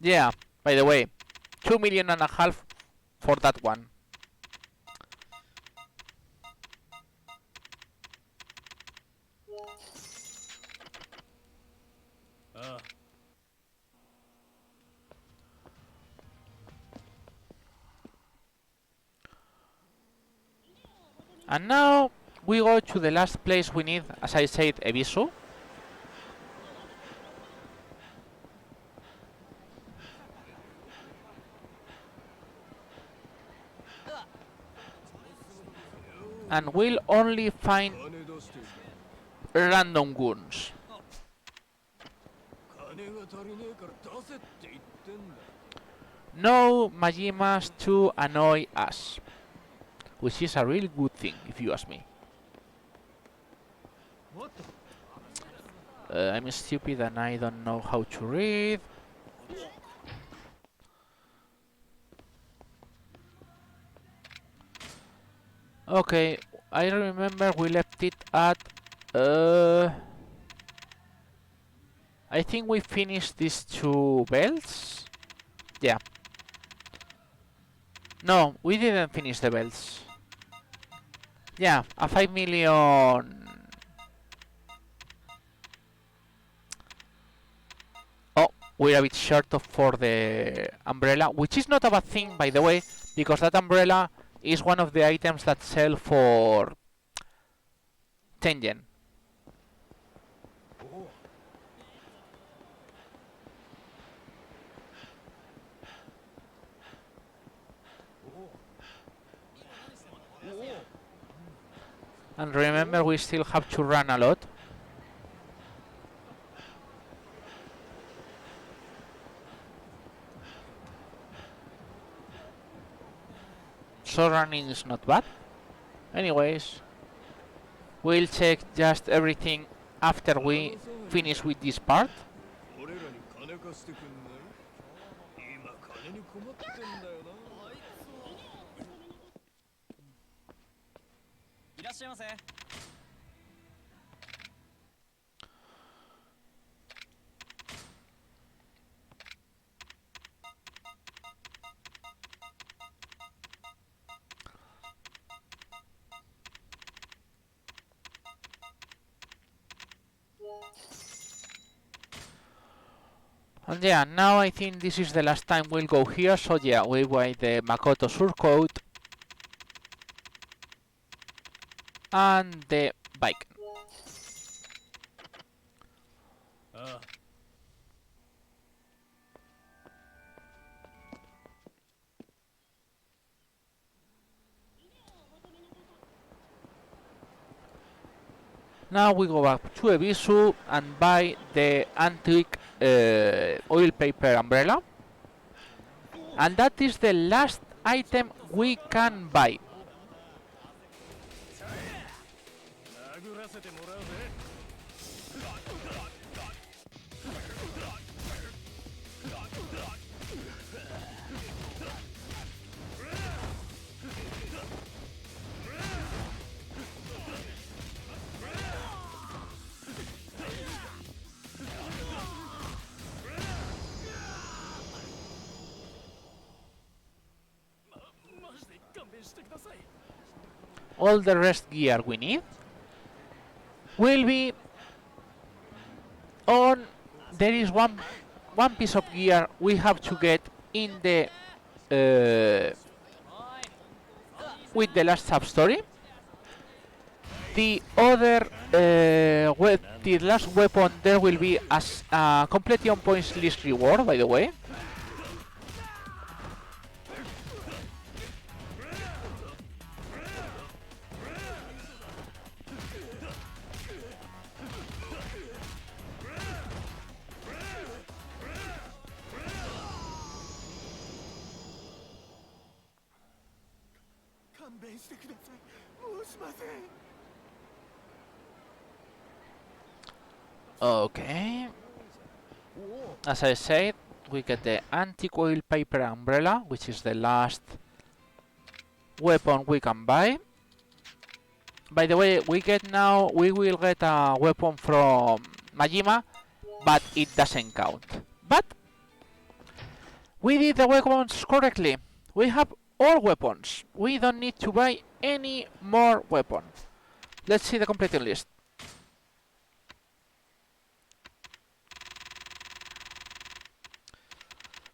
Speaker 2: Yeah, by the way, 2.5 million for that one. And now we go to the last place we need, as I said, Ebisu. and will only find random goons. No Majimas to annoy us, which is a really good thing if you ask me. I'm stupid and I don't know how to read. Okay, I remember we left it at... I think we finished these two belts. Yeah. No, we didn't finish the belts. Yeah, a 5 million... Oh, we're a bit short of for the umbrella, which is not a bad thing, by the way, because that umbrella is one of the items that sell for 10 yen. And remember, we still have to run a lot. So running is not bad. Anyways, we'll check just everything after we finish with this part. And yeah, now I think this is the last time we'll go here, so yeah, we buy the Makoto surcoat and the bike. Now we go back to Ebisu and buy the antique oil paper umbrella. And that is the last item we can buy. All the rest gear we need will be on... There is one piece of gear we have to get in the with the last sub-story. The other the last weapon there will be as completely on points list reward, by the way. Okay. As I said, we get the antique oil paper umbrella, which is the last weapon we can buy. By the way, we will get a weapon from Majima, but it doesn't count. But we did the weapons correctly. We have all weapons. We don't need to buy any more weapon. Let's see the completed list.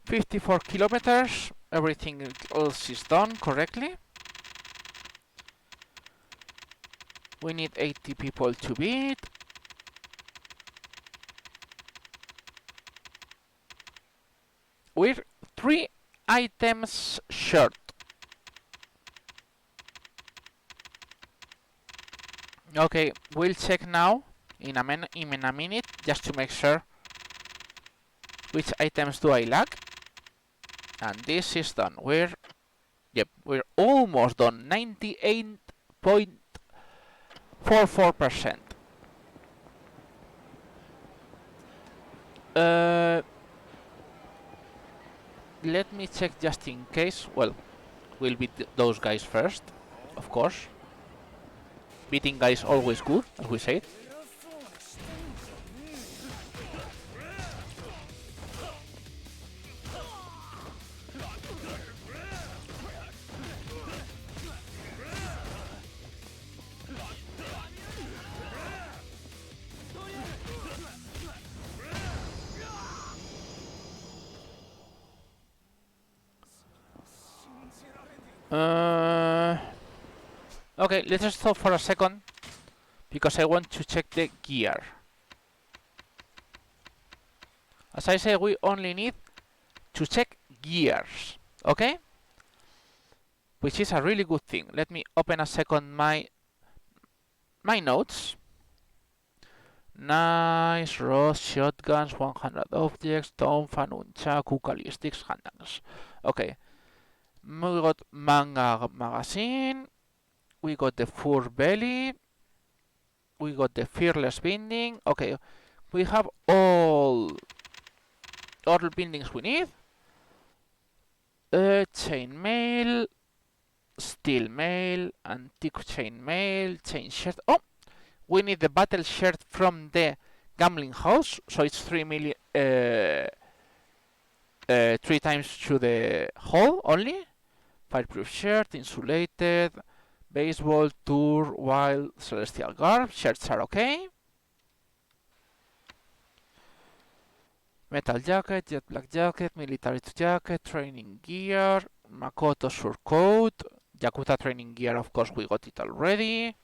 Speaker 2: "54 kilometers, everything else is done correctly. We need 80 people to beat. We're 3 items short. Okay, we'll check now in a minute just to make sure which items do I lack. And this is done. We're almost done. 98.44%. Let me check just in case. Well, we'll beat those guys first, of course. Beating guys always good, as we said. Okay, let's stop for a second because I want to check the gear. As I say, we only need to check gears, okay? Which is a really good thing. Let me open a second my notes. Nice, Ross, shotguns, 100 objects, Tom, Fanunchaku, Callistics, handguns. Okay. We got manga magazine. We got the fur belly. We got the fearless binding. Okay. We have all bindings we need. Chainmail, steel mail, antique chainmail, chain shirt. Oh! We need the battle shirt from the gambling house, so it's 3 million, 3 times to the hull only. Fireproof shirt, insulated, baseball, tour, wild, celestial garb. Shirts are okay. Metal jacket, jet black jacket, military jacket, training gear, Makoto surcoat, Yakuza training gear, of course we got it already.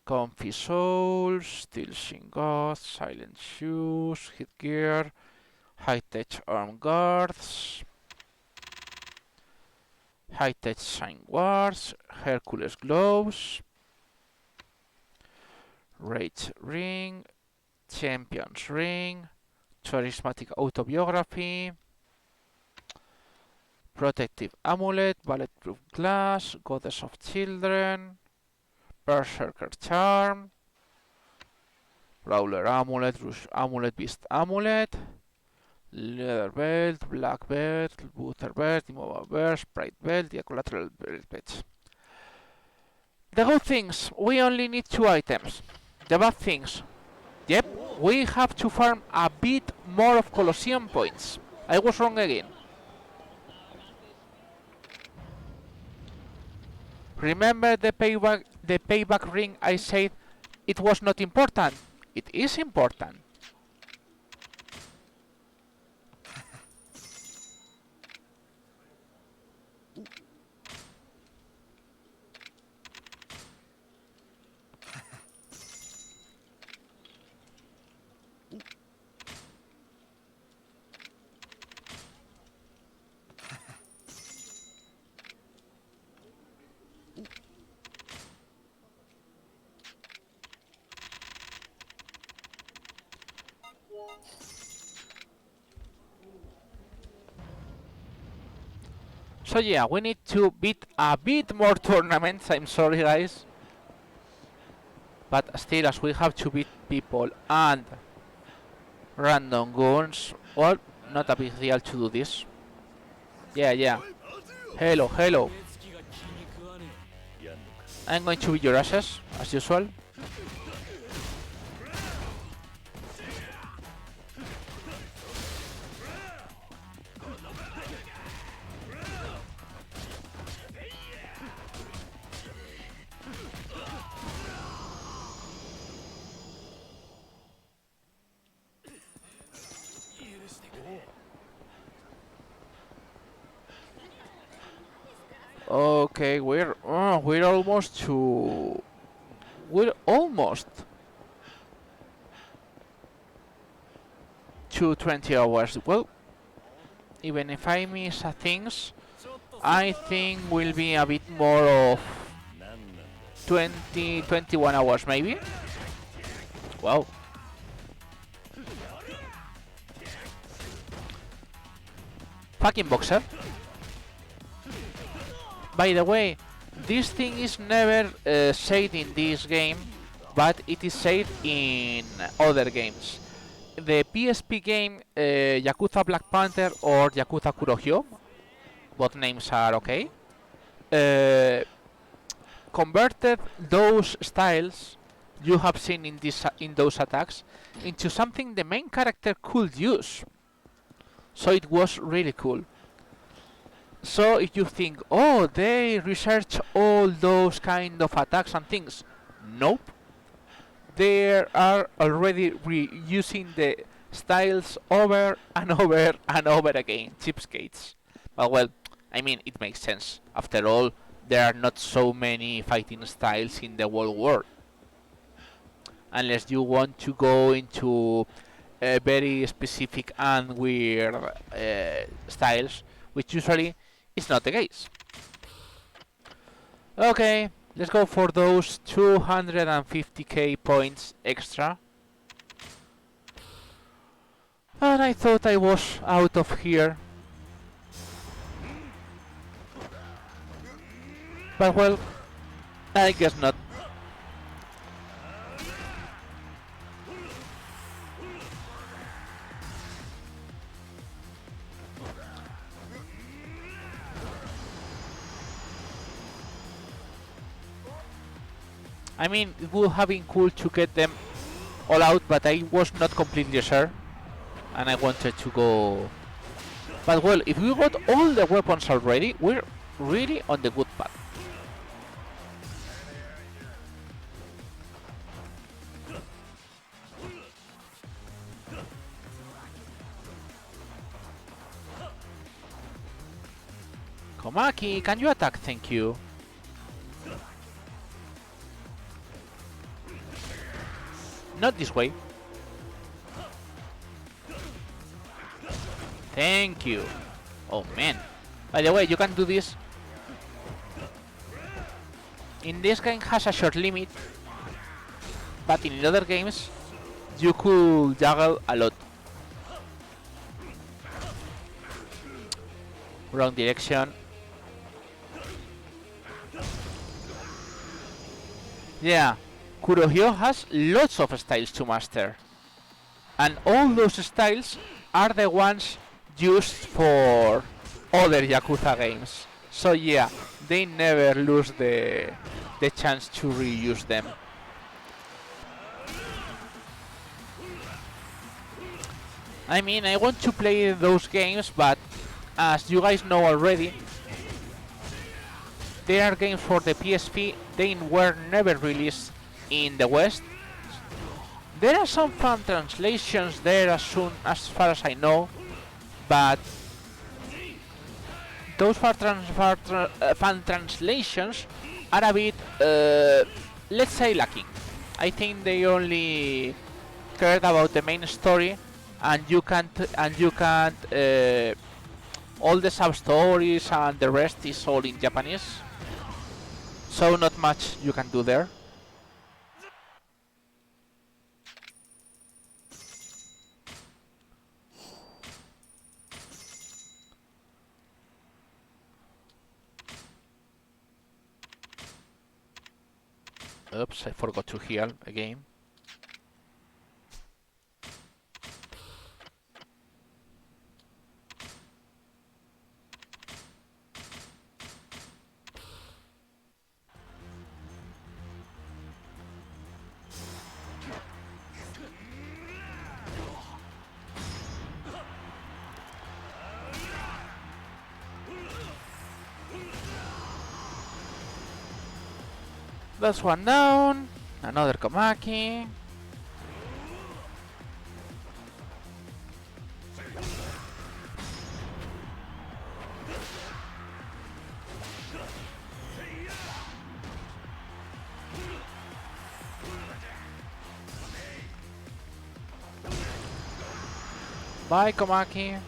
Speaker 2: Comfy soles, steel shingots, silent shoes, headgear, high-tech arm guards, high-tech sign guards, Hercules gloves, rage ring, champion's ring, charismatic autobiography, protective amulet, bulletproof glass, goddess of children, berserker charm, brawler amulet, rush amulet, beast amulet, leather belt, black belt, butter belt, immobile belt, sprite belt, the collateral belt. The good things, we only need 2 items. The bad things, yep, we have to farm a bit more of Colosseum points. I was wrong again. Remember the payback ring I said it was not important? It is important. So yeah, we need to beat a bit more tournaments, I'm sorry guys. But still, as we have to beat people and random guns, well, not a big deal to do this. Yeah. Hello. I'm going to beat your asses, as usual. Okay, we're almost to 20 hours. Well, even if I miss things, I think will be a bit more of 20, 21 hours maybe. Wow. Fucking boxer. By the way, this thing is never said in this game, but it is said in other games. The PSP game Yakuza Black Panther or Yakuza Kurohyou, both names are okay, converted those styles you have seen in those attacks into something the main character could use. So it was really cool. So if you think, oh, they research all those kind of attacks and things, nope. They are already reusing the styles over and over and over again, cheapskates. But well, I mean, it makes sense. After all, there are not so many fighting styles in the whole world. Unless you want to go into very specific and weird styles, which usually is not the case. Okay, let's go for those 250k points extra. And I thought I was out of here. But well, I guess not. I mean, it would have been cool to get them all out, but I was not completely sure. And I wanted to go... But well, if we got all the weapons already, we're really on the good path. Komaki, can you attack? Thank you. Not this way. Thank you. Oh man. By the way, you can do this. In this game has a short limit, but in other games you could juggle a lot. Wrong direction. Yeah. Kurohyou has lots of styles to master, and all those styles are the ones used for other Yakuza games. So yeah, they never lose the chance to reuse them. I mean, I want to play those games, but as you guys know already, they are games for the PSP. They were never released in the West. There are some fan translations there as far as I know, but those fan translations are a bit, let's say, lacking. I think they only cared about the main story, and you can't all the sub stories and the rest is all in Japanese, so not much you can do there. Oops, I forgot to heal again. That's one down. Another Komaki. Bye, Komaki.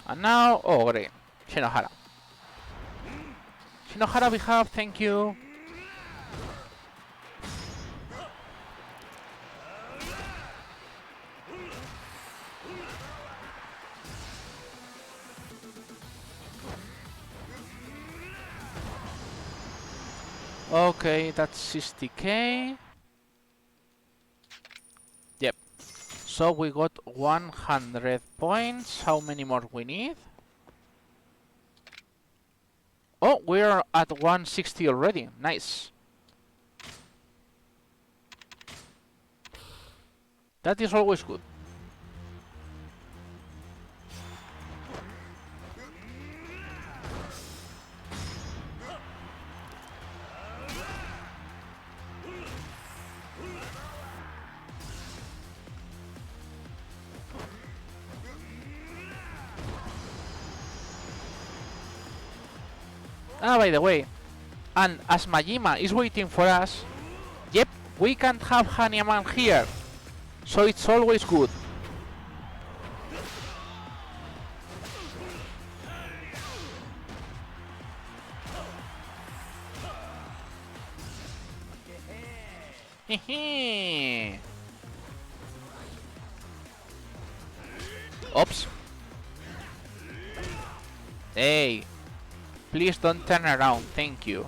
Speaker 2: And now, oh great, Shinohara. Shinohara we have, thank you. Okay, that's 60k. Yep. So we got 100 points. How many more we need? Oh, we're at 160 already. Nice. That is always good. Ah, by the way, and as Majima is waiting for us, yep, we can't have Hanyaman here, so it's always good. Hehe. Oops. Hey, please don't turn around, thank you.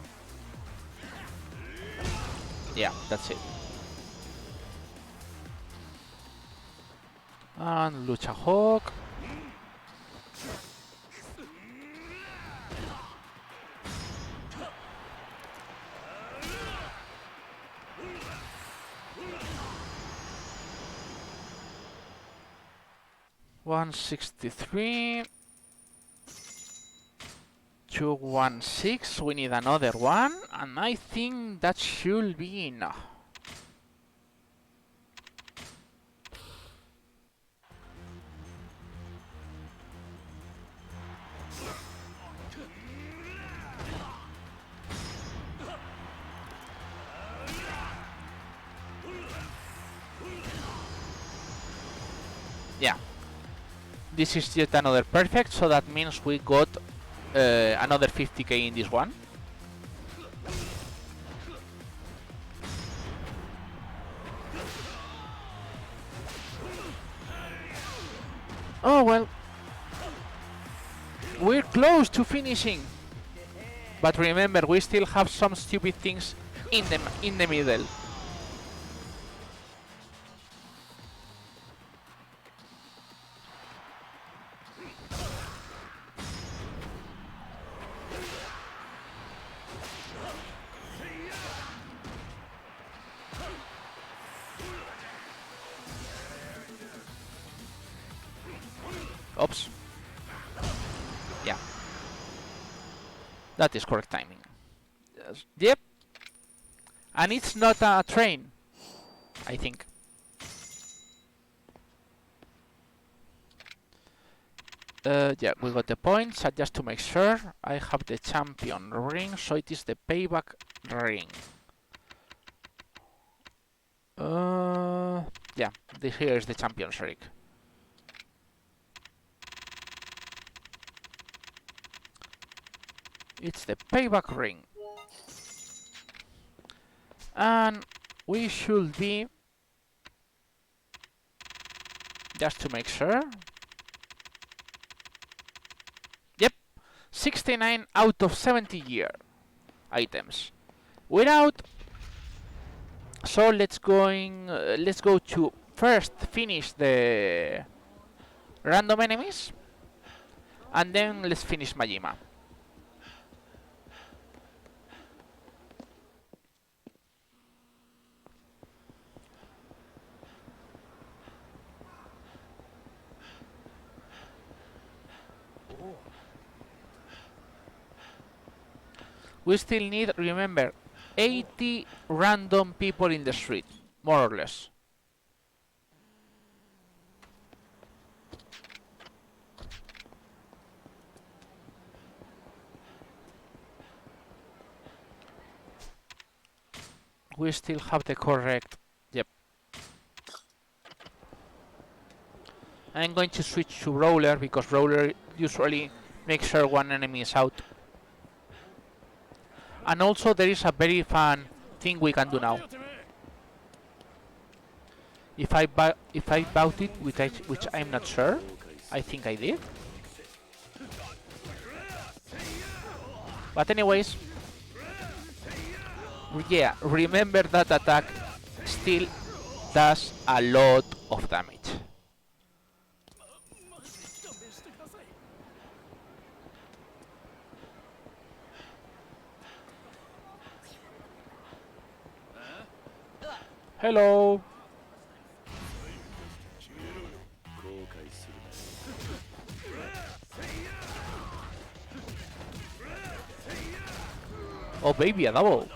Speaker 2: Yeah, that's it. And Lucha Hawk. $163. 216. We need another one, and I think that should be enough. Yeah. This is yet another perfect, so that means we got another 50k in this one. Oh well. We're close to finishing. But remember, we still have some stupid things in the middle. Oops. Yeah. That is correct timing. Yep. And it's not a train, I think. Yeah, we got the points. Just to make sure, I have the champion ring, so it is the payback ring. Yeah, here is the champion's ring. It's the payback ring. And we should be, just to make sure, yep, 69 out of 70 year items. Without, so let's go to first finish the random enemies, and then let's finish Majima. We still need, remember, 80 random people in the street, more or less. We still have the correct, yep. I'm going to switch to Roller, because Roller usually makes sure one enemy is out. And also there is a very fun thing we can do now. If I bought it, which I'm not sure, I think I did. But anyways, Yeah, remember that attack still does a lot of damage. Hello. Oh baby, a double.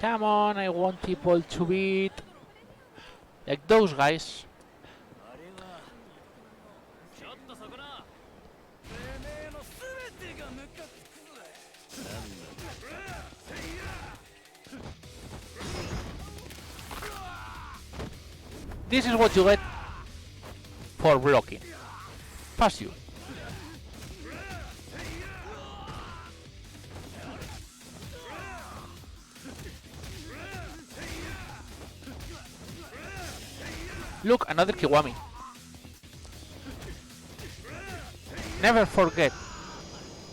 Speaker 2: Come on, I want people to beat like those guys. This is what you get for blocking. Pass you. Look, another Kiwami. Never forget,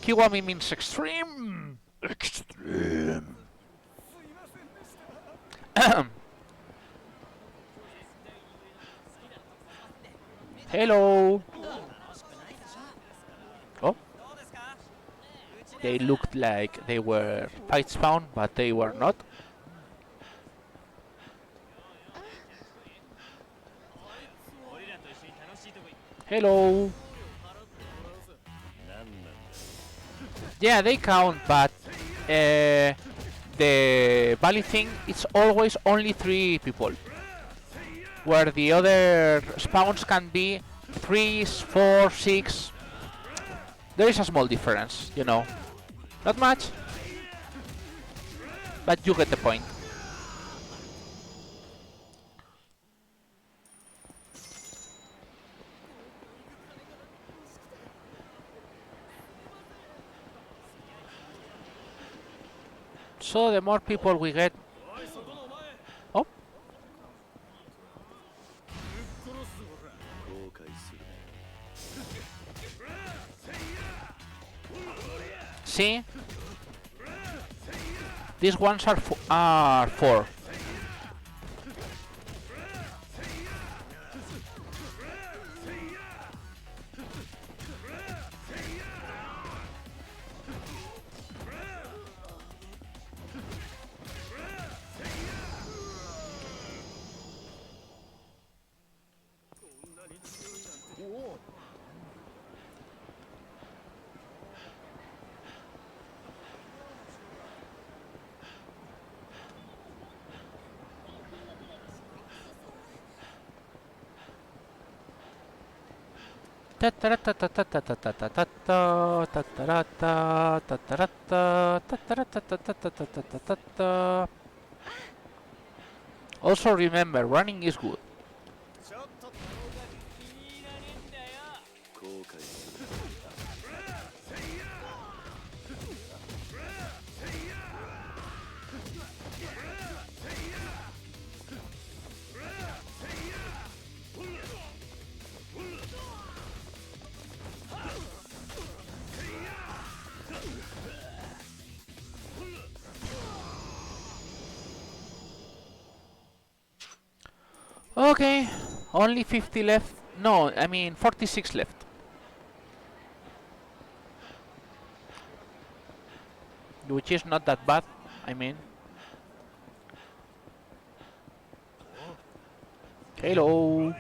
Speaker 2: Kiwami means extreme. Extreme. Hello. Oh. They looked like they were fight spawn, but they were not. Hello. Yeah, they count, but the valid thing it's always only 3 people, where the other spawns can be 3, 4, 6. There is a small difference, you know. Not much, but you get the point. So the more people we get... Oh. See? These ones are 4. Also remember, running is good. Okay, only 50 left. No, I mean 46 left. Which is not that bad, I mean. Hello.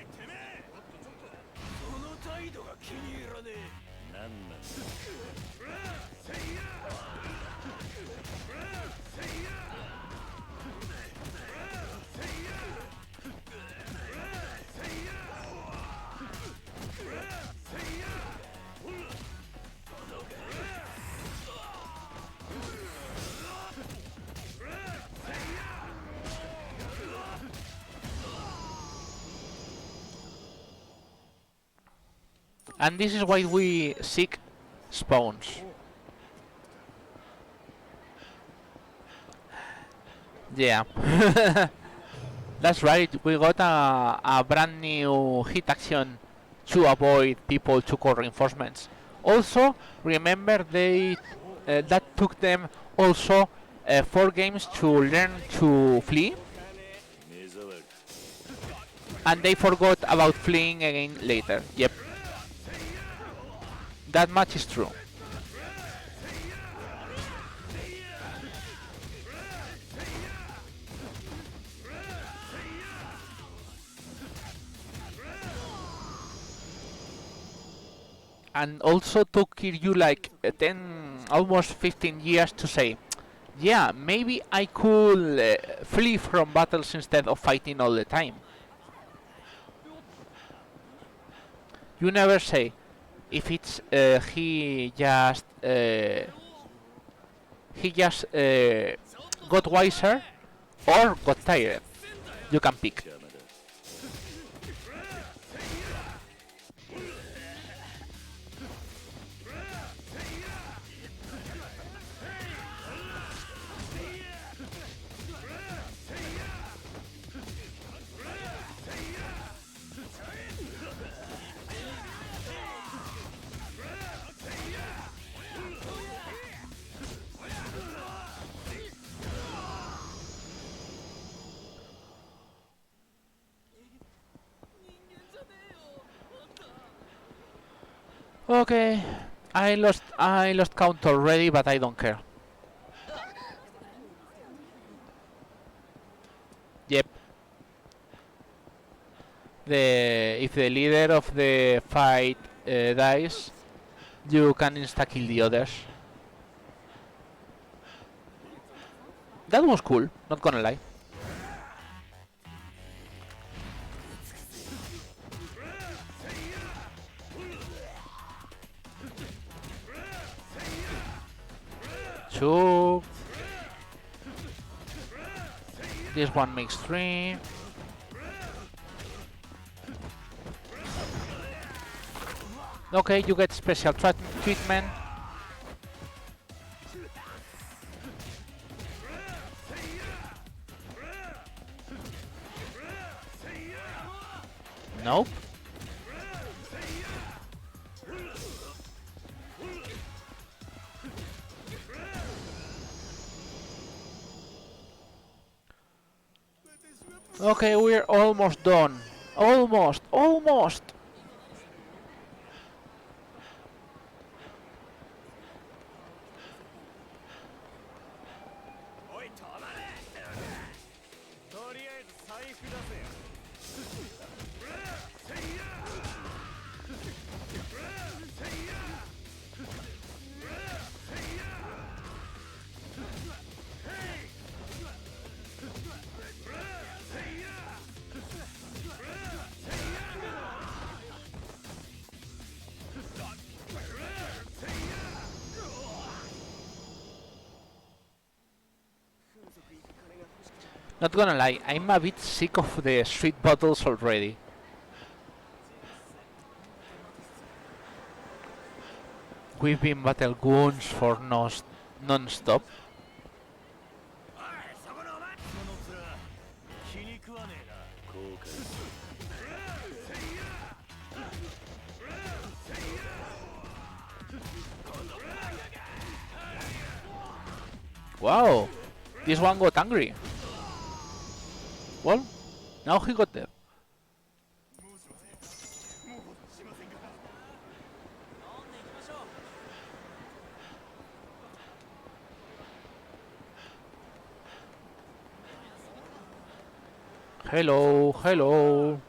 Speaker 2: And this is why we seek spawns. Yeah. That's right, we got a brand new hit action to avoid people to call reinforcements. Also, remember that took them also 4 games to learn to flee, and they forgot about fleeing again later. Yep, that much is true. And also took you like 10, almost 15 years to say, yeah, maybe I could flee from battles instead of fighting all the time. You never say if it's he just got wiser or got tired. You can pick. Okay, I lost count already, but I don't care. Yep. If the leader of the fight dies, you can insta kill the others. That was cool, not gonna lie. Two. This one makes 3. Okay, you get special treatment. Nope. Okay, we're almost done. Almost. Not gonna lie, I'm a bit sick of the sweet bottles already. We've been battle goons for non-stop. Wow, this one got angry. Well, now he got there. Hello.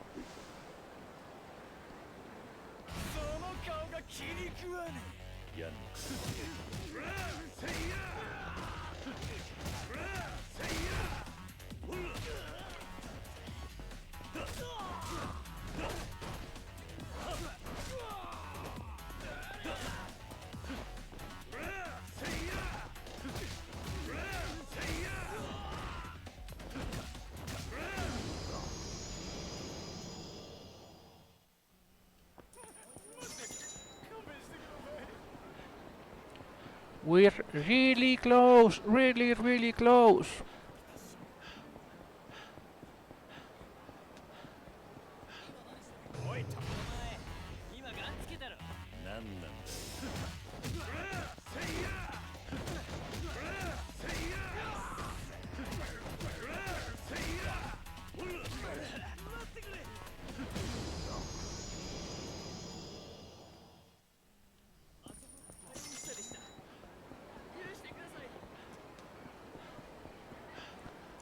Speaker 2: We're really close, really, really close.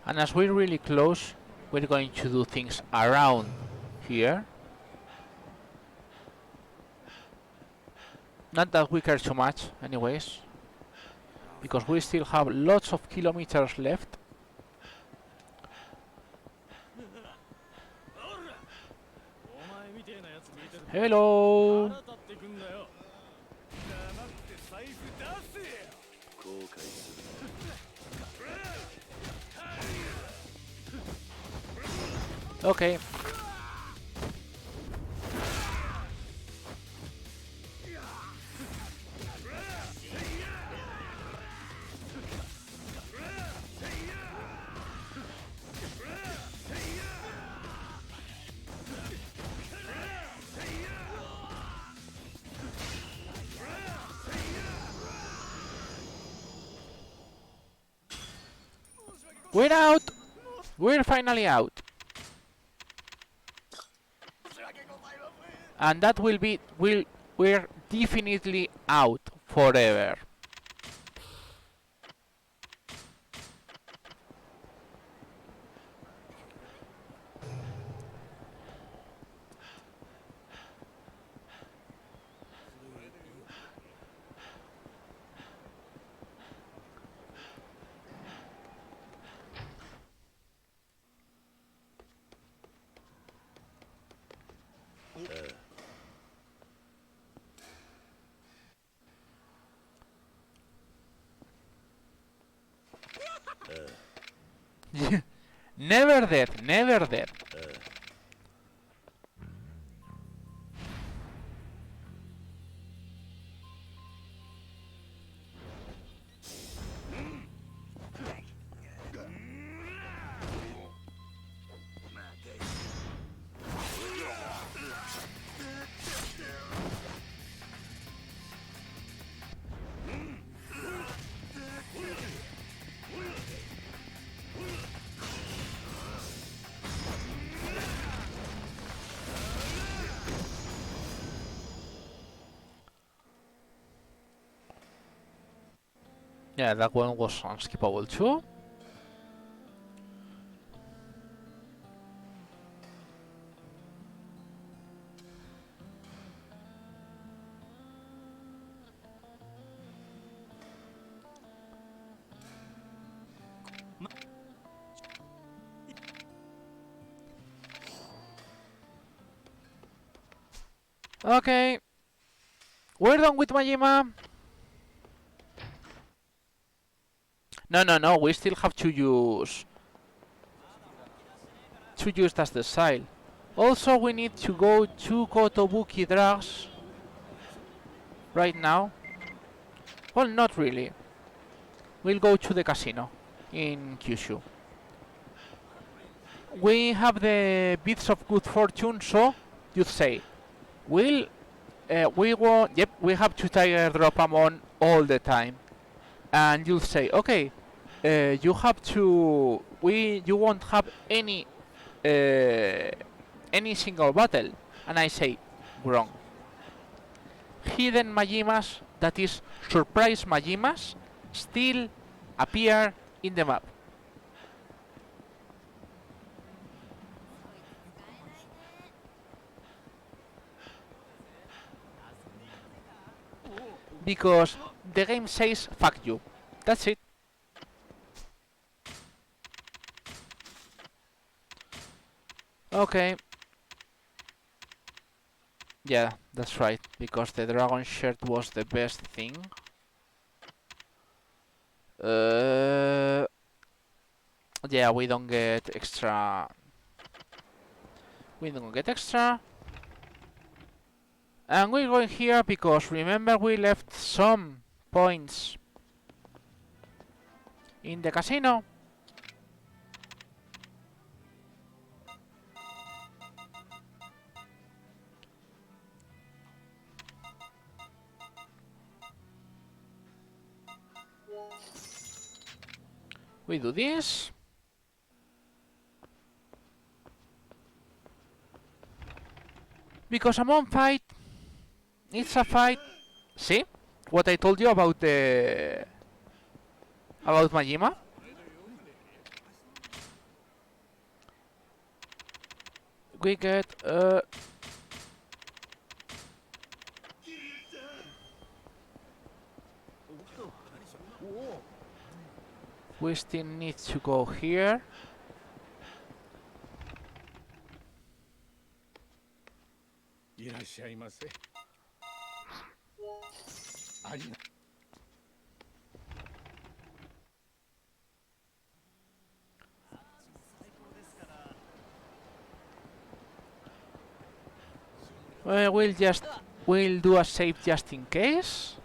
Speaker 2: And as we're really close, we're going to do things around here. Not that we care too much, anyways, because we still have lots of kilometers left. Hello! Okay. We're out! We're finally out. And that will be, we're definitely out forever. Never there, never there. Yeah, that one was unskippable too. Okay, we're done with Majima. No, we still have to use as the style. Also, we need to go to Kotobuki Drugs right now. Well, not really. We'll go to the casino in Kyushu. We have the bits of good fortune, so you'd say, we want, yep, we have to tiger drop Amon all the time. And you'll say, okay, you have to, you won't have any single battle. And I say, wrong. Hidden Majimas, that is surprise Majimas, still appear in the map. Because the game says fuck you. That's it. Okay. Yeah, that's right, because the dragon shirt was the best thing. Yeah, we don't get extra. We don't get extra. And we're going here because remember we left some points In the casino. We do this. Because Amon fight, it's a fight. See what I told you about the about Majima? We get we still need to go here. We'll do a save just in case.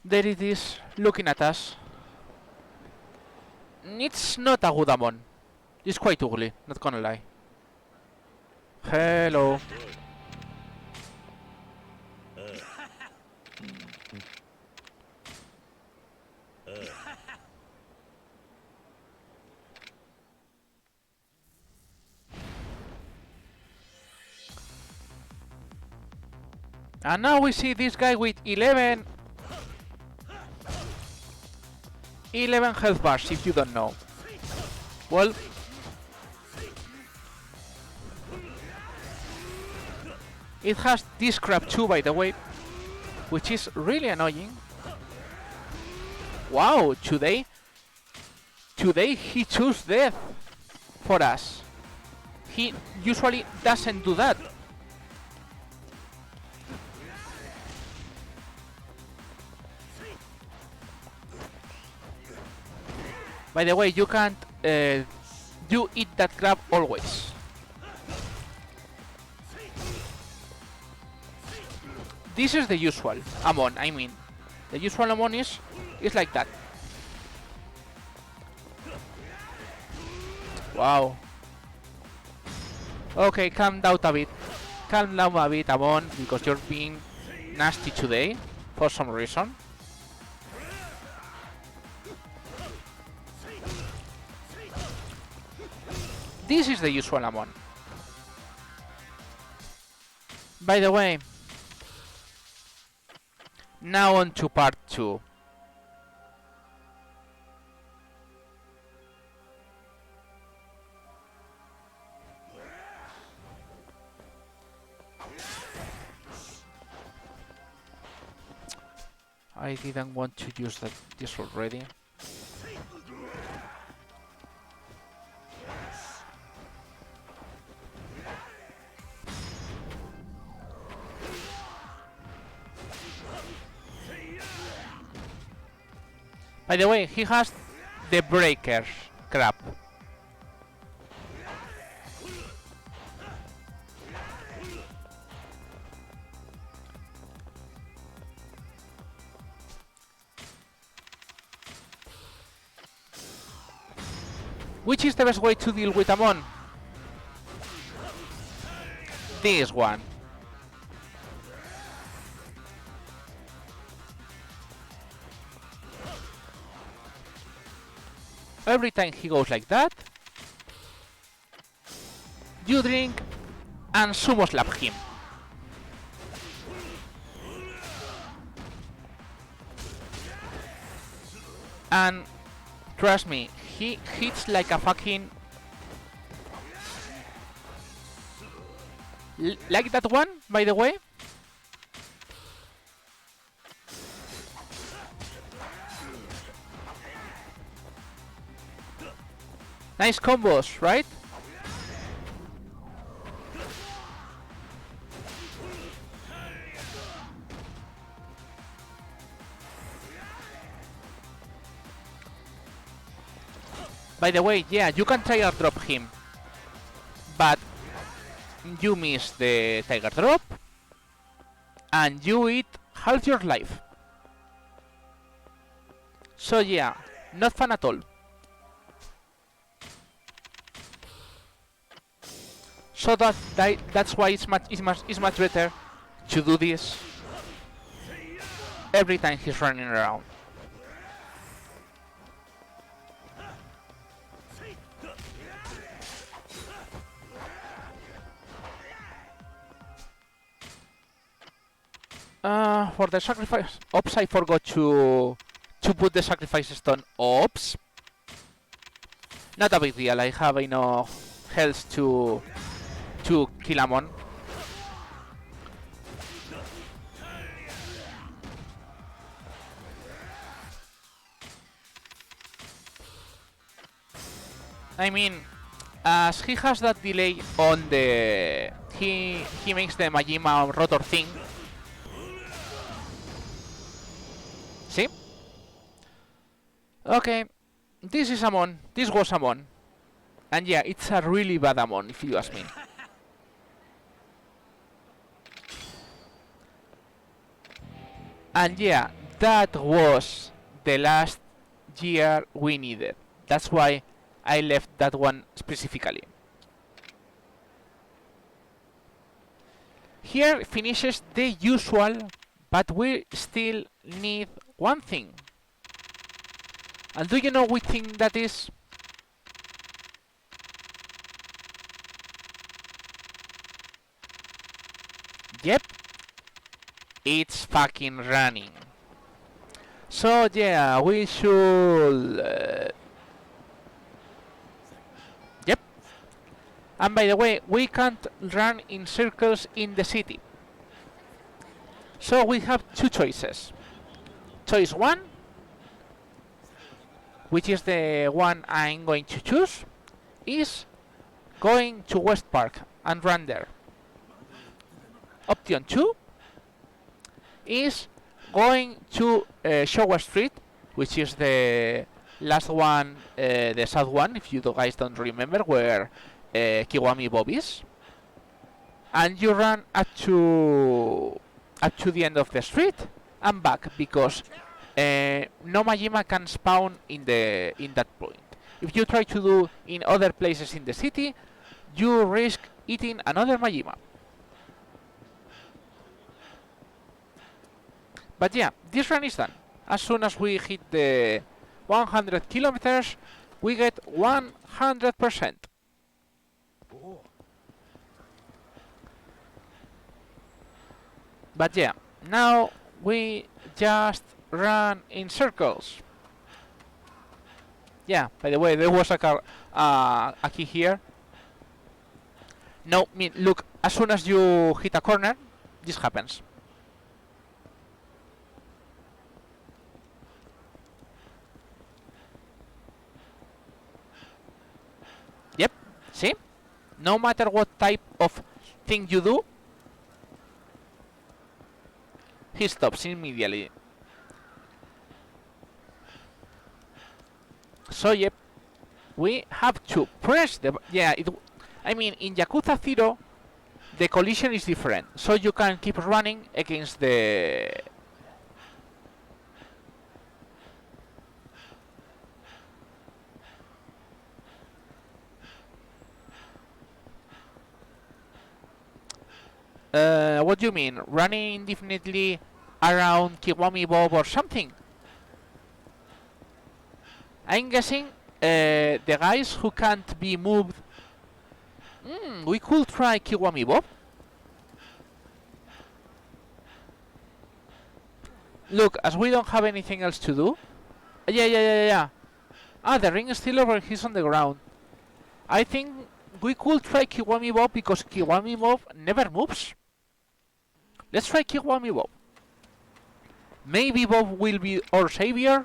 Speaker 2: There it is, looking at us. It's not a good Amon. It's quite ugly, not gonna lie. Hello. And now we see this guy with 11 health bars, if you don't know. Well, it has this crap too, by the way, which is really annoying. Wow, today he chose death for us. He usually doesn't do that. By the way, you can't you eat that crab always. This is the usual Amon, I mean. The usual Amon is like that. Wow. Okay, calm down a bit. Calm down a bit, Amon, because you're being nasty today for some reason. This is the usual Amon. By the way, now on to part 2. I didn't want to use this already. By the way, he has the breakers crap. Which is the best way to deal with Amon? This one. Every time he goes like that, you drink and sumo slap him. And trust me, he hits like a fucking... like that one, by the way. Nice combos, right? By the way, yeah, you can Tiger Drop him, but you miss the Tiger Drop, and you eat half your life. So yeah, not fun at all. So that's why it's much better to do this every time he's running around. For the sacrifice, oops, I forgot to put the sacrifice stone. Oops. Not a big deal. I have enough health to kill him on. I mean, as he has that delay on the he makes the Majima rotor thing. See? Okay, this is Amon. This was Amon. And yeah, it's a really bad Amon, if you ask me. And yeah, that was the last gear we needed. That's why I left that one specifically. Here finishes the usual, but we still need one thing. And do you know which thing that is? Yep, it's fucking running. So yeah, we should... Yep. And by the way, we can't run in circles in the city. So we have two choices. Choice one, which is the one I'm going to choose, is going to West Park and run there. Option 2 is going to Showa Street, which is the last one, the south one, if you guys don't remember, where Kiwami Bob is. And you run up to the end of the street and back, because no Majima can spawn in that point. If you try to do in other places in the city, you risk eating another Majima. But yeah, this run is done. As soon as we hit the 100 kilometers, we get 100%. But yeah, now we just run in circles. Yeah, by the way, there was a key here. No, look, as soon as you hit a corner, this happens. Yep, see? No matter what type of thing you do, he stops immediately. So yep, we have to press the... Yeah, I mean, in Yakuza 0, the collision is different. So you can keep running against the... what do you mean? Running indefinitely around Kiwami Bob or something? I'm guessing the guys who can't be moved... we could try Kiwami Bob. Look, as we don't have anything else to do... Yeah. Ah, the ring is still over, he's on the ground. I think we could try Kiwami Bob, because Kiwami Bob never moves. Let's try Kiwami Bob. Maybe Bob will be our savior.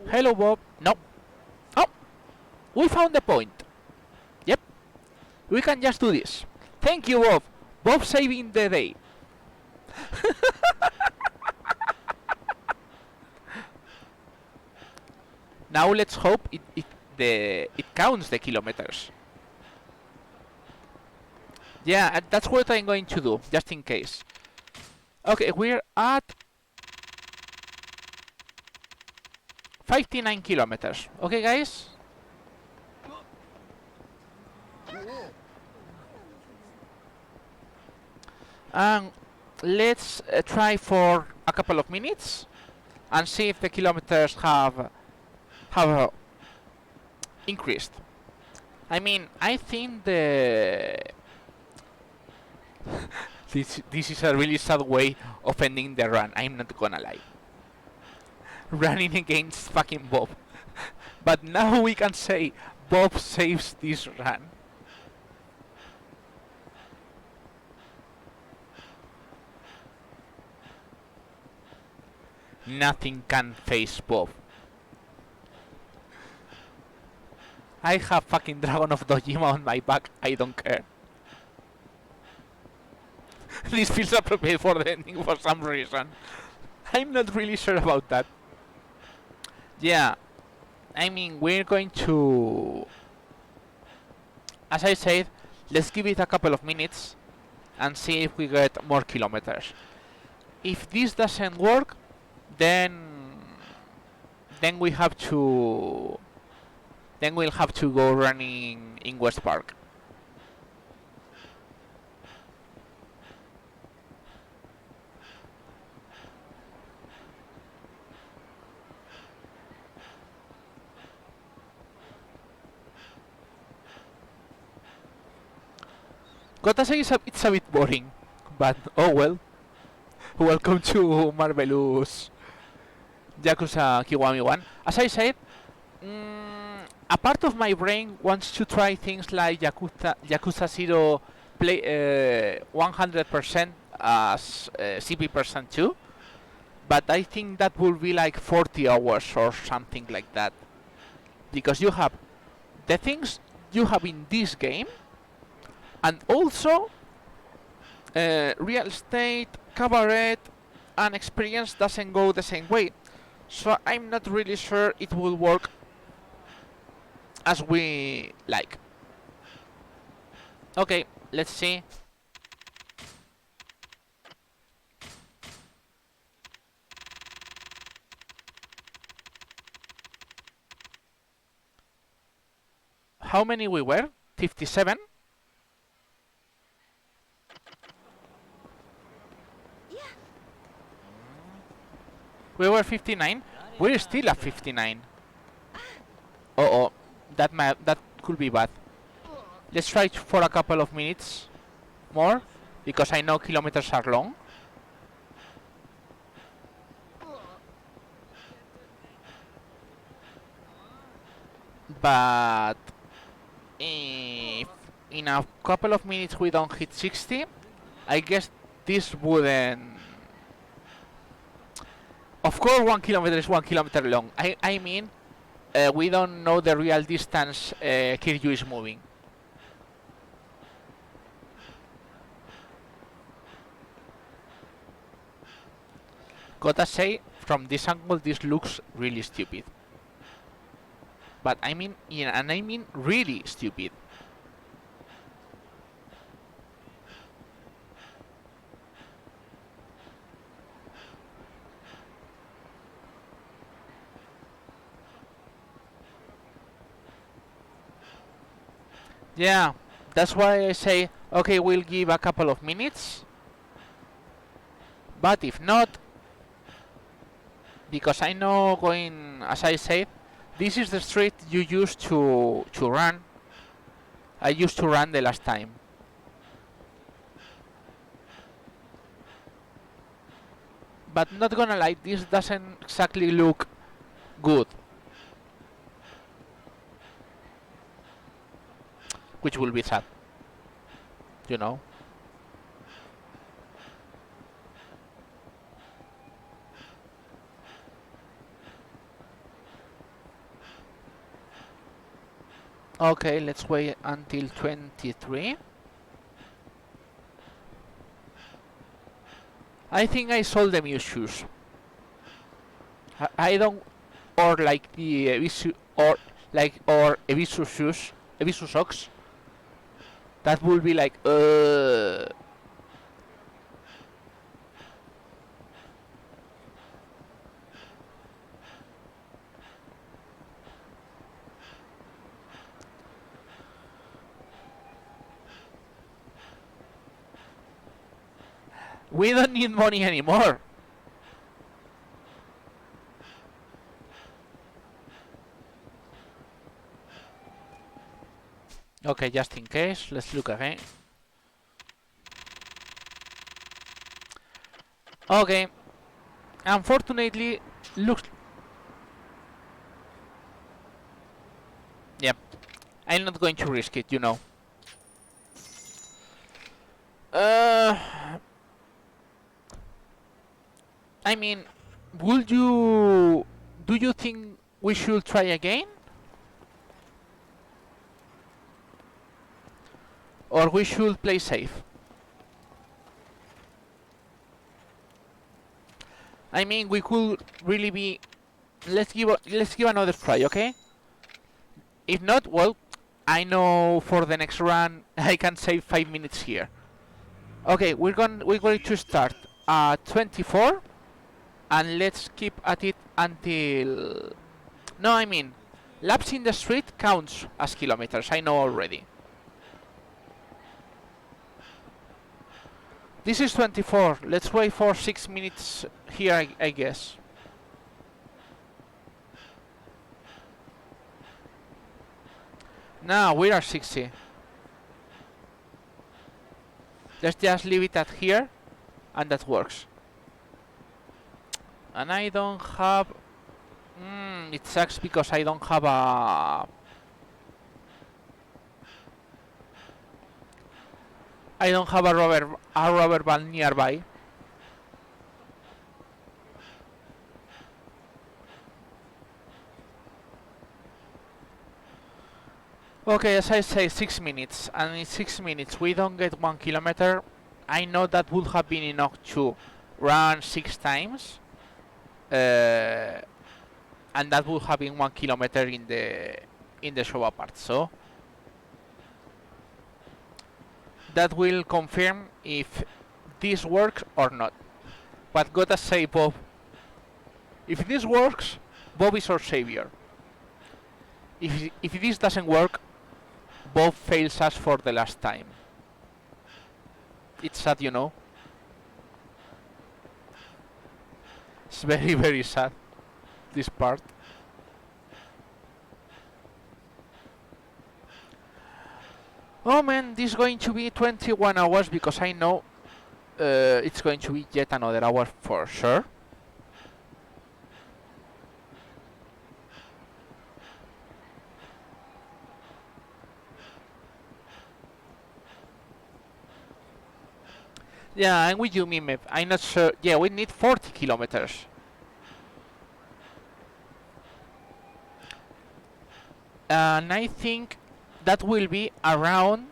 Speaker 2: Hello, Bob. No. Oh! We found the point. Yep. We can just do this. Thank you, Bob. Bob saving the day. Now let's hope it counts the kilometers. Yeah, that's what I'm going to do, just in case. Okay, we're at 59 kilometers. Okay, guys? And let's try for a couple of minutes and see if the kilometers have increased. I mean, I think the this is a really sad way of ending the run. I'm not gonna lie. Running against fucking Bob. But now we can say Bob saves this run. Nothing can face Bob. I have fucking Dragon of Dojima on my back, I don't care. This feels appropriate for the ending for some reason. I'm not really sure about that. Yeah, I mean, we're going to... As I said, let's give it a couple of minutes and see if we get more kilometers. If this doesn't work, then we have to... Then we'll have to go running in West Park. Gotta say it's a bit boring, but oh well. Welcome to Marvelous Yakuza Kiwami 1. As I said, a part of my brain wants to try things like Yakuza 0 play 100% as CP% 2, but I think that will be like 40 hours or something like that. Because you have the things you have in this game, and also real estate, cabaret, and experience doesn't go the same way. So I'm not really sure it will work as we like. Okay, let's see. How many we were? 57? We were 59. We're still at 59. Uh-oh, that could be bad. Let's try for a couple of minutes more, because I know kilometers are long. But if in a couple of minutes we don't hit 60, I guess this wouldn't... Of course 1 kilometer is 1 kilometer long. I mean, we don't know the real distance Kiryu is moving. Gotta say, from this angle this looks really stupid. But I mean, yeah, and I mean really stupid. Yeah, that's why I say, okay, we'll give a couple of minutes. But if not, because I know going, as I said, this is the street you used to run. I used to run the last time. But not gonna lie, this doesn't exactly look good. Which will be sad, you know. Okay, let's wait until 23. I think I sold the Muse shoes. I don't, or like the Evisu, or Evisu shoes, Evisu socks. That would be like, we don't need money anymore. Okay, just in case, let's look again. Okay, unfortunately, looks. Yeah, I'm not going to risk it, you know. Uh, I mean, would you? Do you think we should try again, or we should play safe? I mean, we could really be. Let's give another try, okay? If not, well, I know for the next run I can save 5 minutes here. Okay, we're going to start at 24, and let's keep at it until. No, I mean, laps in the street counts as kilometers. I know already. This is 24. Let's wait for 6 minutes here, I guess. Now we are 60. Let's just leave it at here, and that works. And I don't have. It sucks because I don't have a. I don't have a rubber band nearby. Okay, as I say, 6 minutes, and in 6 minutes we don't get 1 kilometer. I know that would have been enough to run 6 times, and that would have been 1 kilometer in the show apart. So that will confirm if this works or not. But gotta say, Bob, if this works, Bob is our savior. If this doesn't work, Bob fails us for the last time. It's sad, you know. It's very, very sad, this part. Oh man, this is going to be 21 hours because I know it's going to be yet another hour for sure. Yeah, I'm with you, Mime. I'm not sure. Yeah, we need 40 kilometers. And I think that will be around,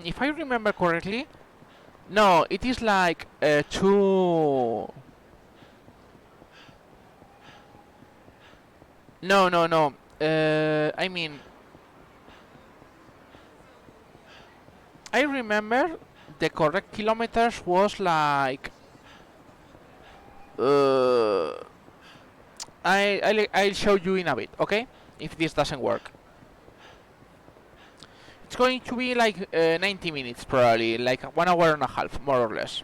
Speaker 2: if I remember correctly, no, it is like two. No, no, no. I mean, I remember the correct kilometers was like. Uh, I'll show you in a bit, okay? If this doesn't work. It's going to be like 90 minutes probably, like 1 hour and a half, more or less.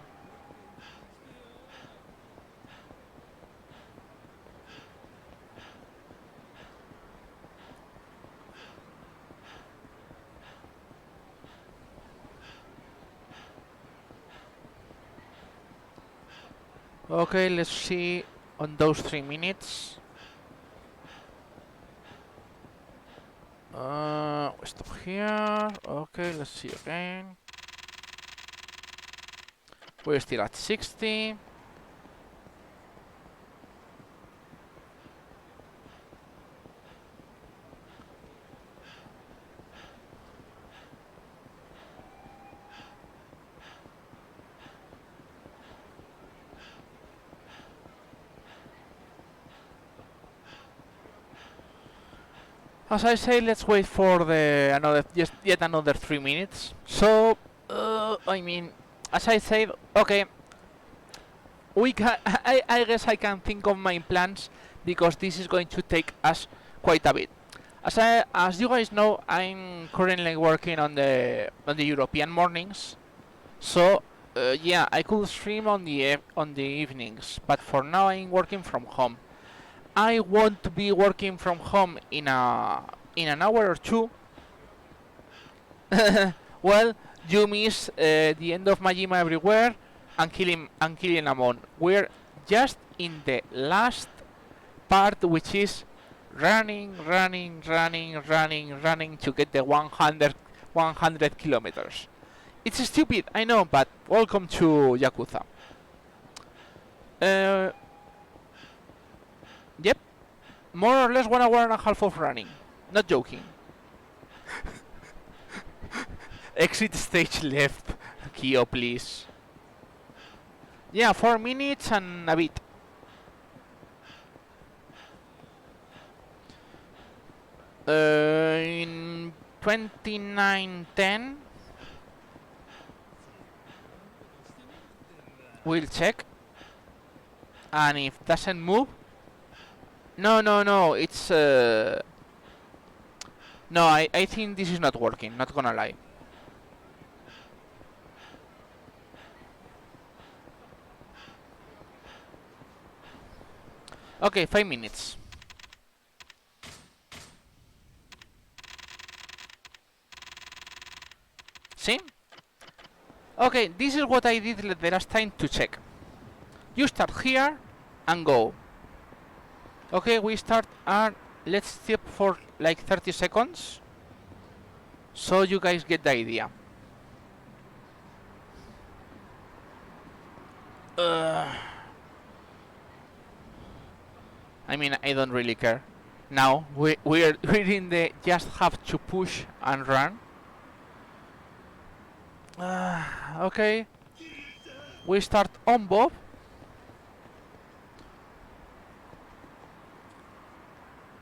Speaker 2: Okay, let's see on those 3 minutes. We stop here. Okay, let's see again. We're still at 60. As I say, let's wait for the yet another 3 minutes. So, I mean, as I said, okay, we can. I guess I can think of my plans because this is going to take us quite a bit. As you guys know, I'm currently working on the European mornings, so yeah, I could stream on the evenings, but for now I'm working from home. I want to be working from home in an hour or two. Well, you miss the end of Majima everywhere and killing Amon. We're just in the last part, which is running to get the 100 kilometers. It's stupid, I know, but welcome to Yakuza. Yep, more or less 1 hour and a half of running. Not joking. Exit stage left. Kyo, please. Yeah, 4 minutes and a bit. In 29:10, we'll check. And if doesn't move, no, it's no, I think this is not working, not gonna lie. Okay, 5 minutes. See? Okay, this is what I did the last time to check. You start here and go. Okay, we start and let's step for like 30 seconds so you guys get the idea. I mean, I don't really care. Now we're in the just have to push and run. Okay, we start on Bob.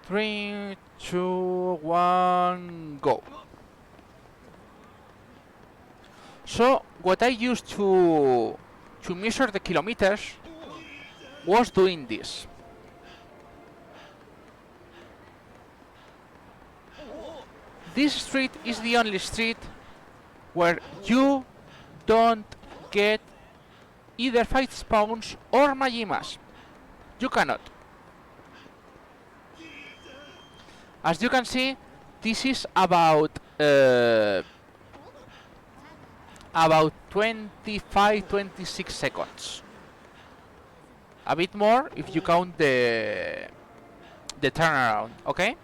Speaker 2: 3, 2, 1, go. So what I used to measure the kilometers was doing this. This street is the only street where you don't get either fight spawns or Majimas. You cannot. As you can see, this is about 25-26 seconds. A bit more if you count the turnaround, okay?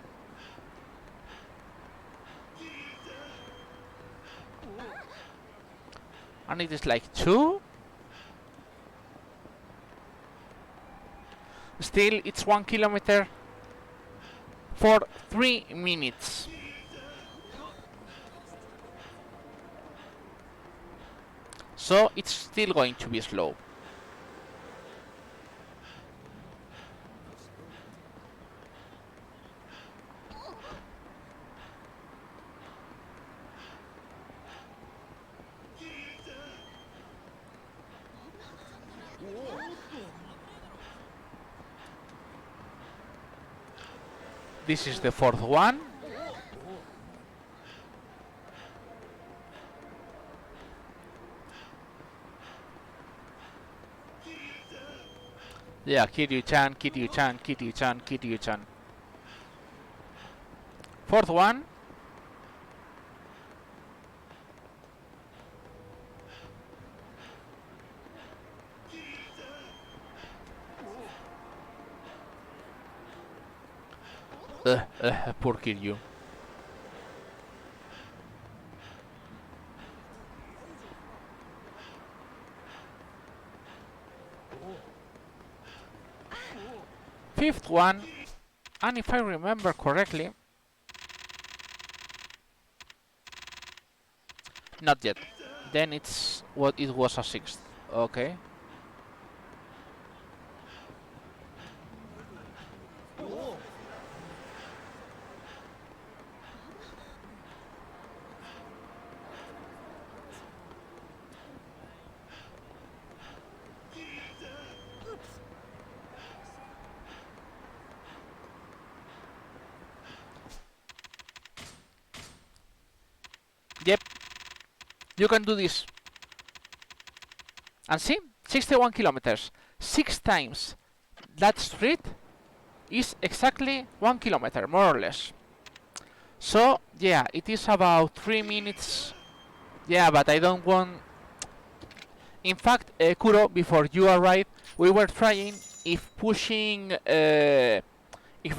Speaker 2: And it is like 2. Still, it's 1 kilometer for 3 minutes. So it's still going to be slow. This is the 4th one. Yeah, Kiryu-chan, Kiryu-chan, Kiryu-chan, Kiryu-chan. 4th one. Poor Kiryu. Fifth one, and if I remember correctly, not yet. Then it's what it was a 6th. Okay. Yep, you can do this. And see, 61 kilometers. 6 times that street is exactly 1 kilometer, more or less. So, yeah, it is about 3 minutes. Yeah, but I don't want... In fact, Kuro, before you arrived, we were trying if pushing... if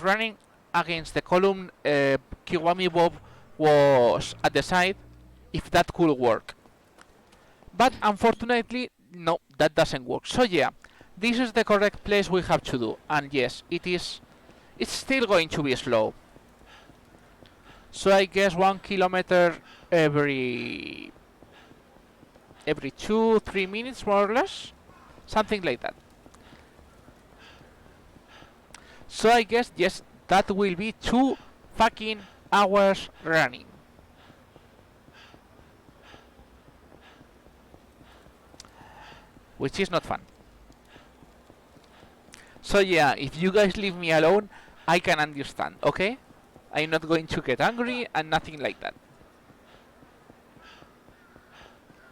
Speaker 2: running against the column KIWAMI Bob was at the side, if that could work. But unfortunately, no, that doesn't work. So yeah, this is the correct place we have to do. And yes, it is... It's still going to be slow. So I guess 1 kilometer every 2-3 minutes, more or less, something like that. So I guess yes, that will be 2 fucking hours running. Which is not fun. So yeah, if you guys leave me alone, I can understand, okay? I'm not going to get angry and nothing like that.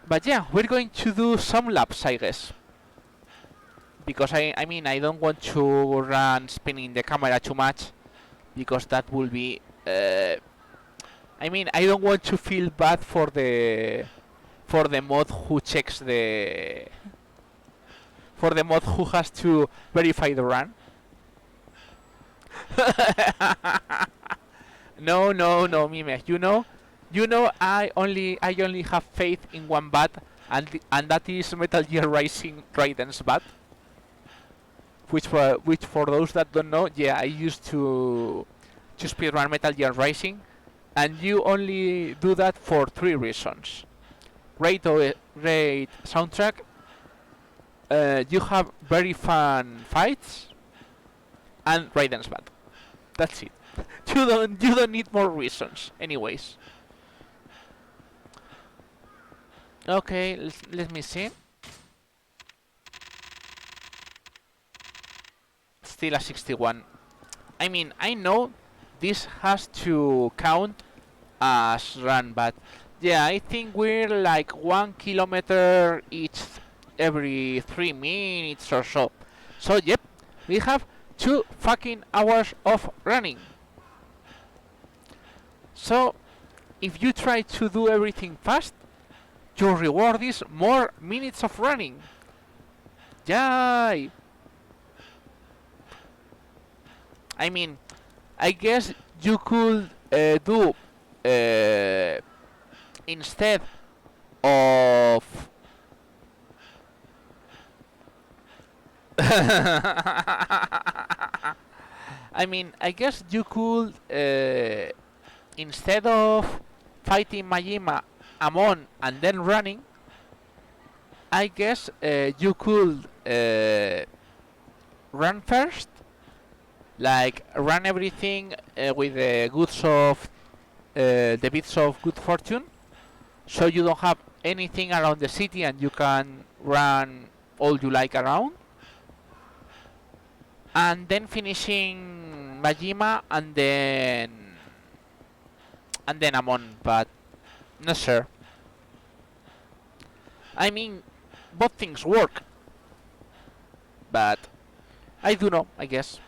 Speaker 2: But yeah, we're going to do some laps, I guess. Because I mean, I don't want to run spinning the camera too much, because that will be... I mean, I don't want to feel bad for the mod who checks the... For the mod who has to verify the run. No, Mime. You know, I only have faith in one bat, and that is Metal Gear Rising Raiden's bat. Which for those that don't know, yeah, I used to speedrun Metal Gear Rising, and you only do that for 3 reasons: great soundtrack, you have very fun fights, and Raiden's bat. That's it. You don't need more reasons. Anyways. Okay, let me see. Still a 61. I mean, I know this has to count as run, but yeah, I think we're like 1 kilometer each every 3 minutes or so. So yep, we have 2 fucking hours of running. So if you try to do everything fast, your reward is more minutes of running. Yay! I mean, I guess you could do instead of I mean, I guess you could instead of fighting Majima, Amon, and then running, I guess you could run first, like run everything with the goods of the bits of good fortune, so you don't have anything around the city and you can run all you like around, and then finishing Majima and then Amon, but not sure. I mean, both things work, but I do know, I guess.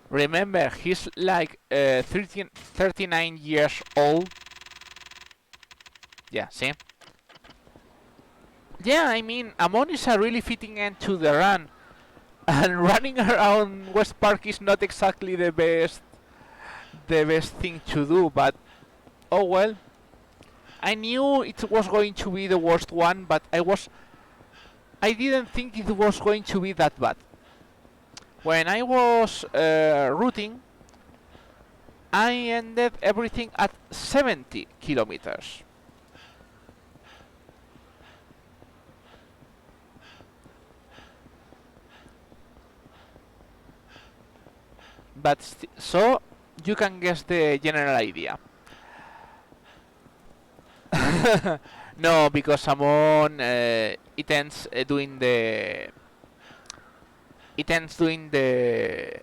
Speaker 2: Remember, he's like 39 years old. Yeah, see? Yeah, I mean, Amon is a really fitting end to the run. And running around West Park is not exactly the best thing to do, but oh well. I knew it was going to be the worst one, but I didn't think it was going to be that bad. When I was routing, I ended everything at 70 kilometers. But so you can guess the general idea. No, because Amon it ends doing the it ends doing the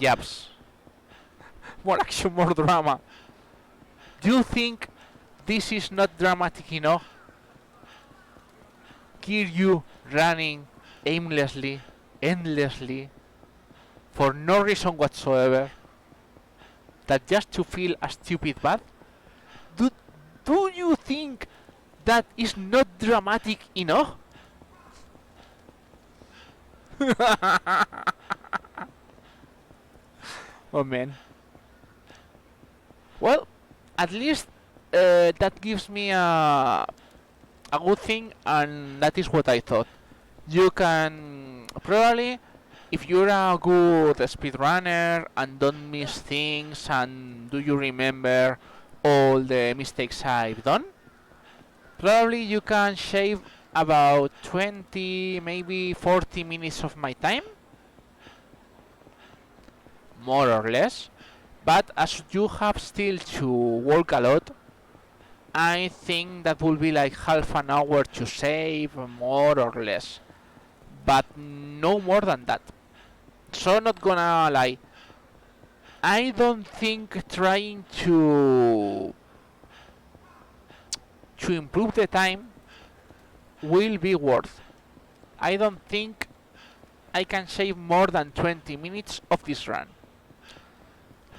Speaker 2: jabs. More action, more drama. Do you think this is not dramatic enough? Kiryu running aimlessly, endlessly, for no reason whatsoever, that just to feel a stupid bad? Do, do you think that is not dramatic enough? Oh man. Well, at least that gives me a good thing, and that is what I thought. You can probably, if you're a good speedrunner and don't miss things, and do you remember all the mistakes I've done, probably you can shave about 20, maybe 40 minutes of my time, more or less. But as you have still to work a lot, I think that will be like half an hour to save, more or less. But no more than that. So not gonna lie, I don't think trying to improve the time will be worth. I don't think I can save more than 20 minutes of this run.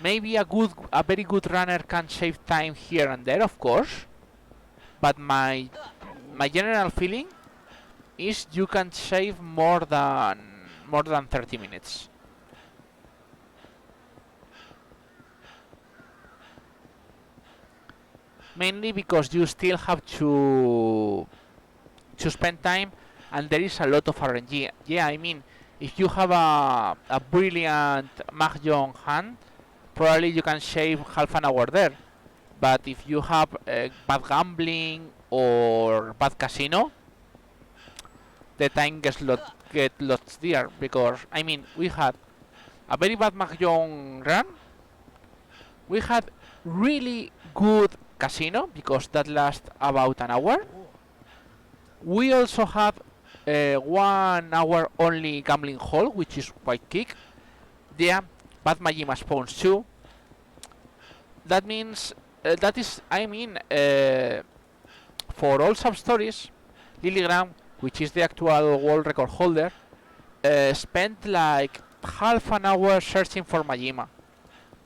Speaker 2: Maybe a very good runner can save time here and there, of course, but my general feeling is you can save more than 30 minutes. Mainly because you still have to spend time, and there is a lot of RNG. Yeah, I mean, if you have a brilliant Mahjong hand, probably you can shave half an hour there. But if you have bad gambling or bad casino, the time gets lost there. Because, I mean, we had a very bad Mahjong run. We had really good casino, because that lasts about an hour. We also have 1 hour only gambling hall, which is quite kick. Yeah, bad Majima spawns too. That means that is, I mean, for all sub stories, Lilligram, which is the actual world record holder, spent like half an hour searching for Majima,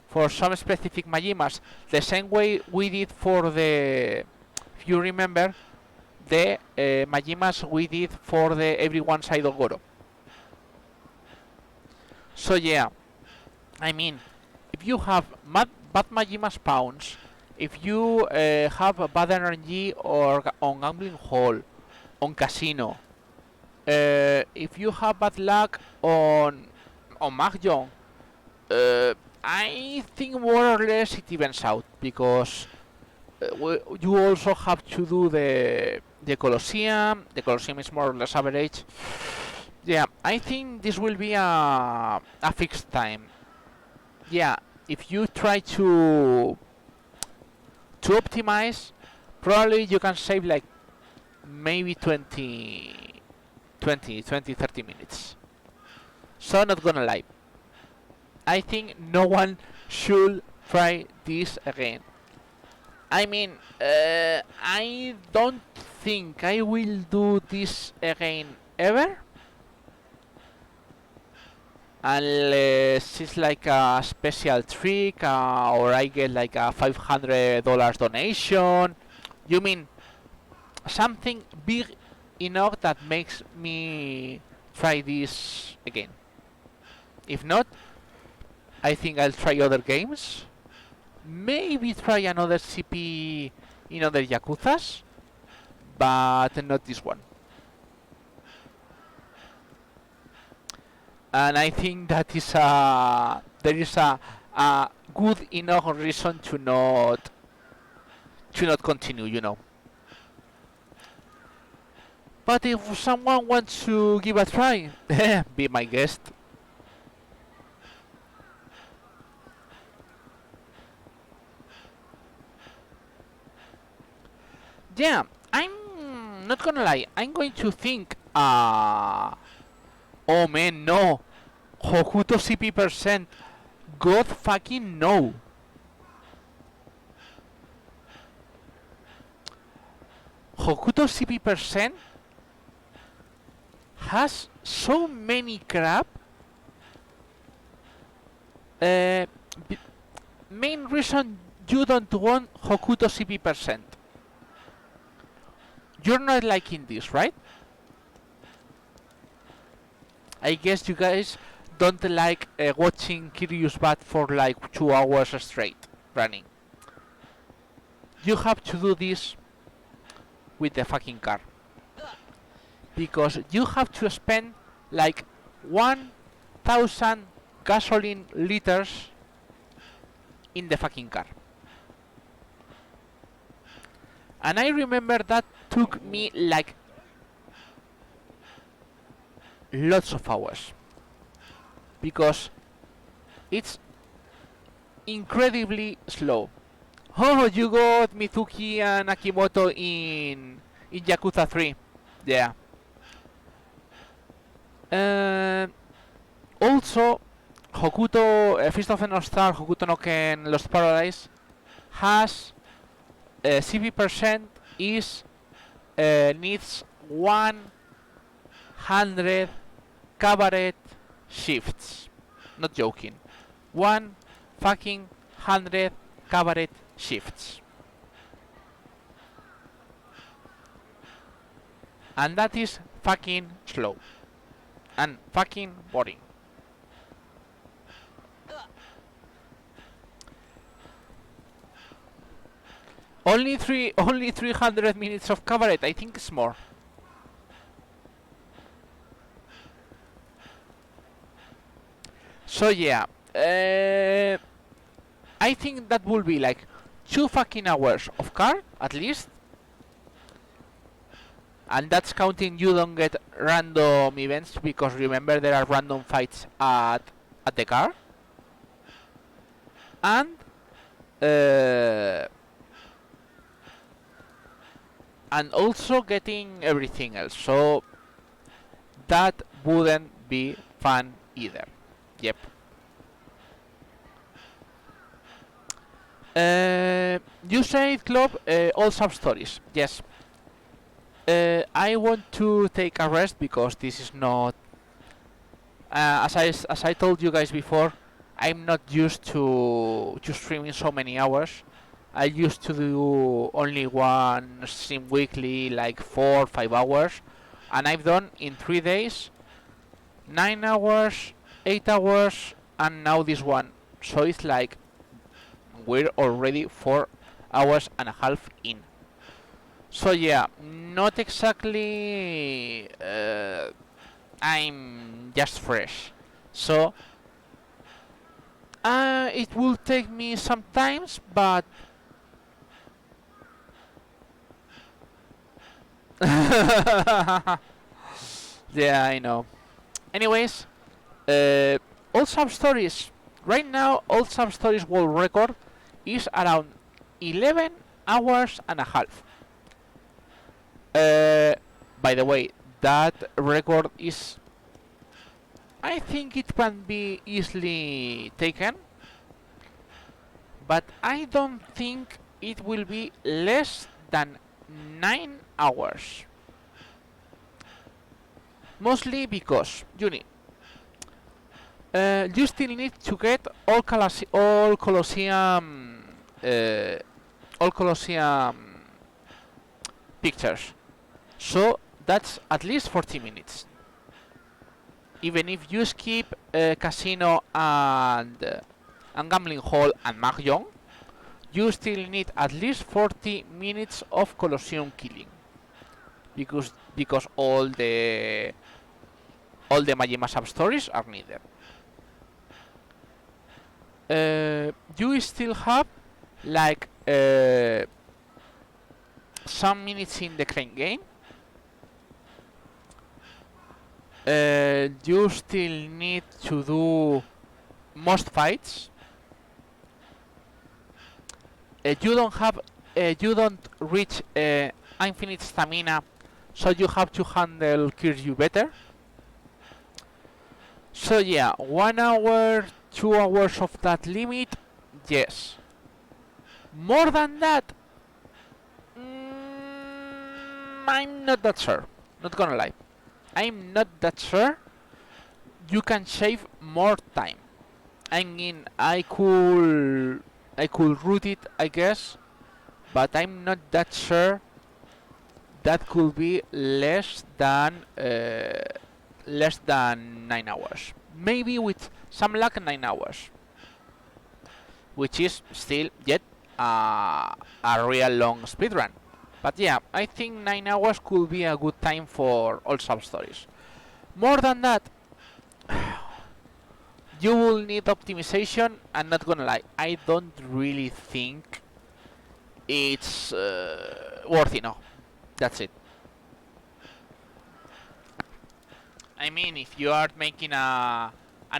Speaker 2: for some specific Majimas, the same way we did for the, if you remember, the Majimas we did for the Everyone's Idol Goro. So yeah, I mean, if you have bad Majima spawns, if you have a bad RNG or on gambling hall, on casino, if you have bad luck on Mahjong, I think more or less it evens out, because you also have to do the Colosseum. The Colosseum is more or less average. Yeah, I think this will be a fixed time. Yeah, if you try to optimize, probably you can save like maybe 20, 30 minutes. So not gonna lie, I think no one should try this again. I mean, I don't think I will do this again ever, unless it's like a special trick, or I get like a $500 donation. You mean something big enough that makes me try this again? If not, I think I'll try other games. Maybe try another CP in other Yakuzas, but not this one. And I think that is there is a good enough reason to not continue, you know. But if someone wants to give a try, be my guest. Yeah, I'm not gonna lie. I'm going to think Oh man, no! Hokuto CP %. God fucking no! Hokuto CP % has so many crap. Uh, Main reason you don't want Hokuto CP %. You're not liking this, right? I guess you guys don't like watching Curious Bat for like 2 hours straight running. You have to do this with the fucking car. Because you have to spend like 1,000 gasoline liters in the fucking car. And I remember that took me like lots of hours. Because it's incredibly slow. Oh, you got Mitsuki and Akimoto in Yakuza 3. Yeah. Also, Hokuto, Fist of the North Star, Hokuto no Ken Lost Paradise has CP % is needs 100 cabaret shifts. Not joking. 100 cabaret shifts. And that is fucking slow. And fucking boring. Only 300 minutes of cabaret, I think it's more. So yeah, I think that will be like 2 fucking hours of car, at least. And that's counting you don't get random events, because remember there are random fights at the car. And also getting everything else, so that wouldn't be fun either. Yep. You said club, all sub stories. Yes. I want to take a rest because this is not. As I told you guys before, I'm not used to streaming so many hours. I used to do only one stream weekly, like 4 or 5 hours, and I've done in 3 days 9 hours, 8 hours, and now this one. So it's like we're already 4 hours and a half in. So yeah, not exactly. I'm just fresh, so it will take me some times, but yeah, I know. Anyways, all sub stories. Right now, all sub stories world record is around 11 hours and a half. By the way, that record is. I think it can be easily taken, but I don't think it will be less than 9 hours. Mostly because you still need to get all Colosseum pictures. So that's at least 40 minutes. Even if you skip Casino and Gambling Hall and Mahjong, you still need at least 40 minutes of Colosseum killing. Because all the Majima sub-stories are needed. You still have like some minutes in the crane game. You still need to do most fights. You don't reach infinite stamina, so you have to handle Kiryu better. So yeah, 1 hour, 2 hours of that limit, yes. More than that, I'm not that sure. Not gonna lie, I'm not that sure. You can save more time. I mean, I could route it, I guess, but I'm not that sure that could be less than 9 hours. Maybe with some luck, 9 hours, which is still yet a real long speedrun. But yeah, I think 9 hours could be a good time for all sub stories. More than that, you will need optimization. I'm not gonna lie, I don't really think it's worth it. No, that's it. I mean, if you are making an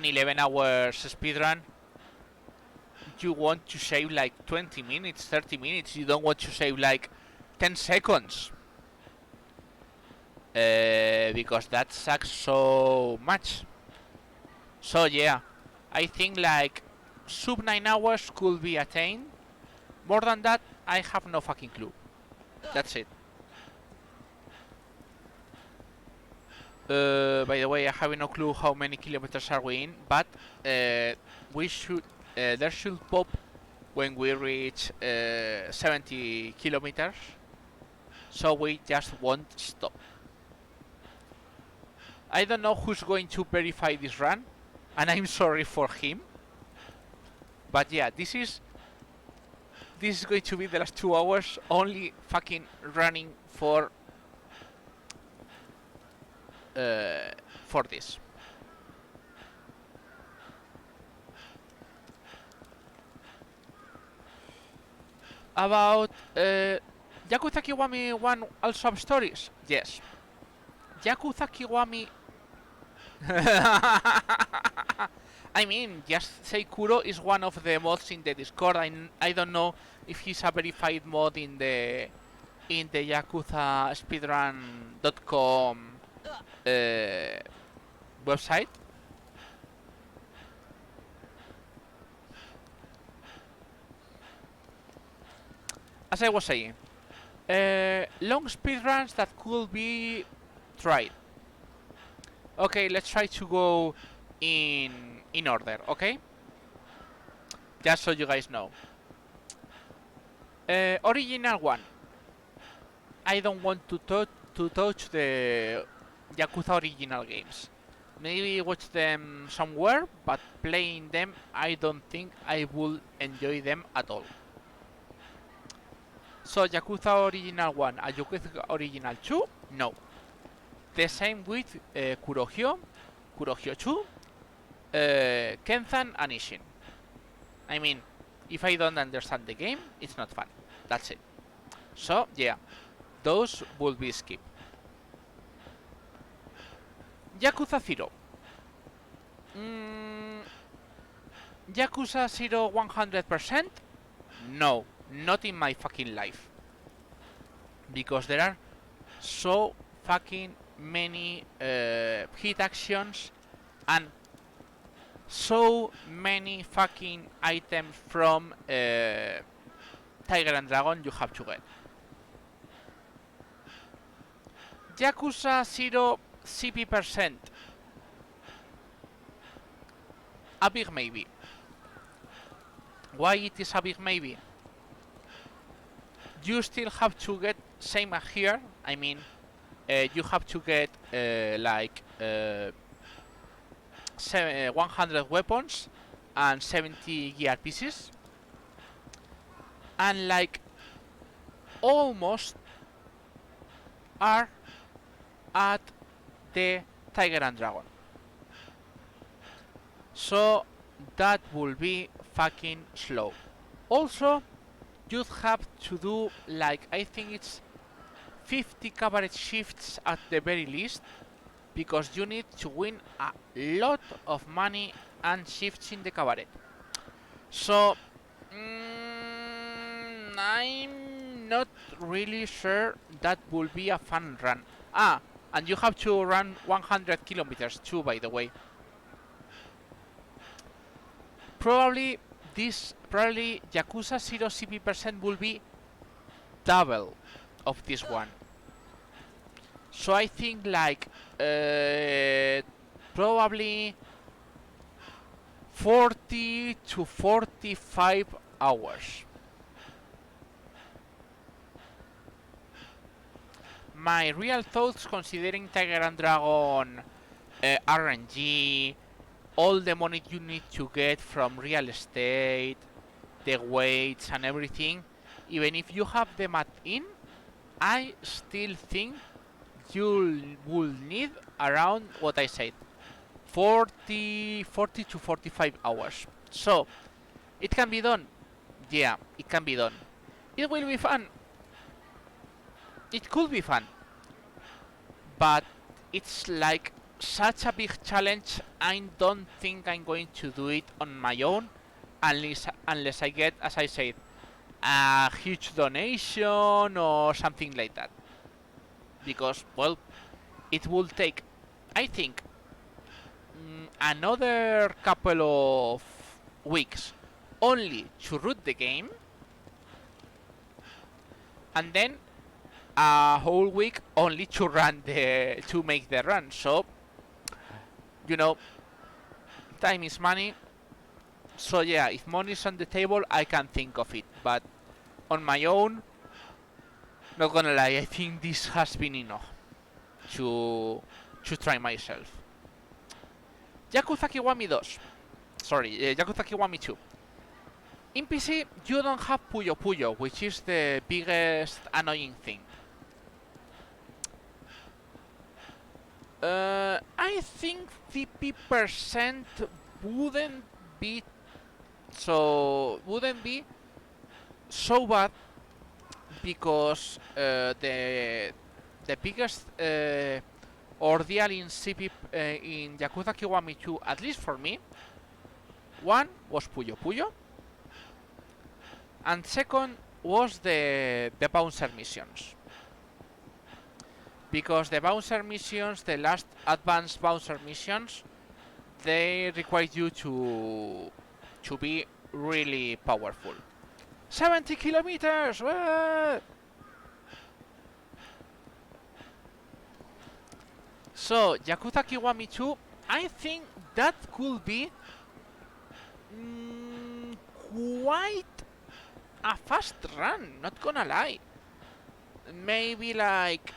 Speaker 2: 11 hours speedrun, you want to save like 20 minutes, 30 minutes. You don't want to save like 10 seconds. Because that sucks so much. So yeah, I think like sub 9 hours could be attained. More than that, I have no fucking clue. That's it. By the way, I have no clue how many kilometers are we in, but we should there should pop when we reach 70 kilometers, so we just won't stop. I don't know who's going to verify this run, and I'm sorry for him, but yeah, this is going to be the last 2 hours only fucking running for this. About Yakuza Kiwami 1 also have stories? Yes. Yakuza Kiwami... I mean, just say Kuro is one of the mods in the Discord. I don't know if he's a verified mod in the Yakuza speedrun.com website. As I was saying, long speedruns that could be tried. Okay, let's try to go in order, okay? Just so you guys know. Original one. I don't want to touch the Yakuza original games. Maybe watch them somewhere, but playing them, I don't think I will enjoy them at all. So Yakuza Original 1 and Yakuza Original 2, no. The same with Kurohyo 2, Kenzan and Ishin. I mean, if I don't understand the game, it's not fun. That's it. So yeah, those will be skipped. Yakuza 0. Yakuza 0 100%? No, not in my fucking life. Because there are so fucking many hit actions and so many fucking items from Tiger and Dragon you have to get. Yakuza 0 CP%. A big maybe. Why it is a big maybe? You still have to get, same as here, I mean, you have to get like 100 weapons and 70 gear pieces, and like almost are at the Tiger and Dragon. So that will be fucking slow. Also, you'd have to do like, I think it's 50 coverage shifts at the very least, because you need to win a lot of money and shifts in the coverage. So I'm not really sure that will be a fun run. And you have to run 100 kilometers too, by the way. probably Yakuza 0 CP% will be double of this one. So I think like probably 40 to 45 hours. My real thoughts considering Tiger and Dragon RNG, all the money you need to get from real estate, the weights and everything, even if you have them at in, I still think you will need around what I said, 40 to 45 hours. So it can be done. Yeah, it can be done. It will be fun. It could be fun. But it's like such a big challenge. I don't think I'm going to do it on my own unless I get, as I said, a huge donation or something like that. Because, well, it will take, I think, another couple of weeks only to root the game, and then a whole week only to make the run. So, you know, time is money. So yeah, if money is on the table, I can think of it. But on my own, not gonna lie, I think this has been enough to try myself. Yakuza Kiwami 2. Sorry, Yakuza Kiwami 2. In PC, you don't have Puyo Puyo, which is the biggest annoying thing. I think VP% wouldn't be so bad, because the biggest ordeal in CP in Yakuza Kiwami 2, at least for me, one was Puyo Puyo, and second was the bouncer missions. Because the bouncer missions, the last advanced bouncer missions, they require you to be really powerful. 70 kilometers! So, Yakuza Kiwami 2, I think that could be quite a fast run, not gonna lie. Maybe like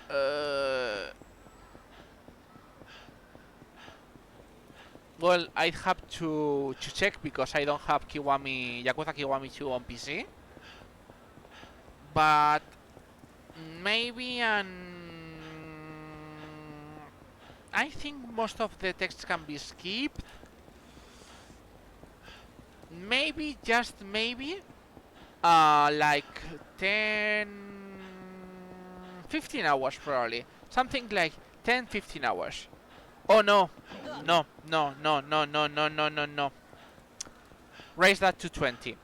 Speaker 2: well, I'd have to check because I don't have Yakuza Kiwami 2 on PC. But maybe I think most of the text can be skipped. Maybe, just maybe, like 15 hours probably. Something like 10-15 hours. Oh no. No. Raise that to 20.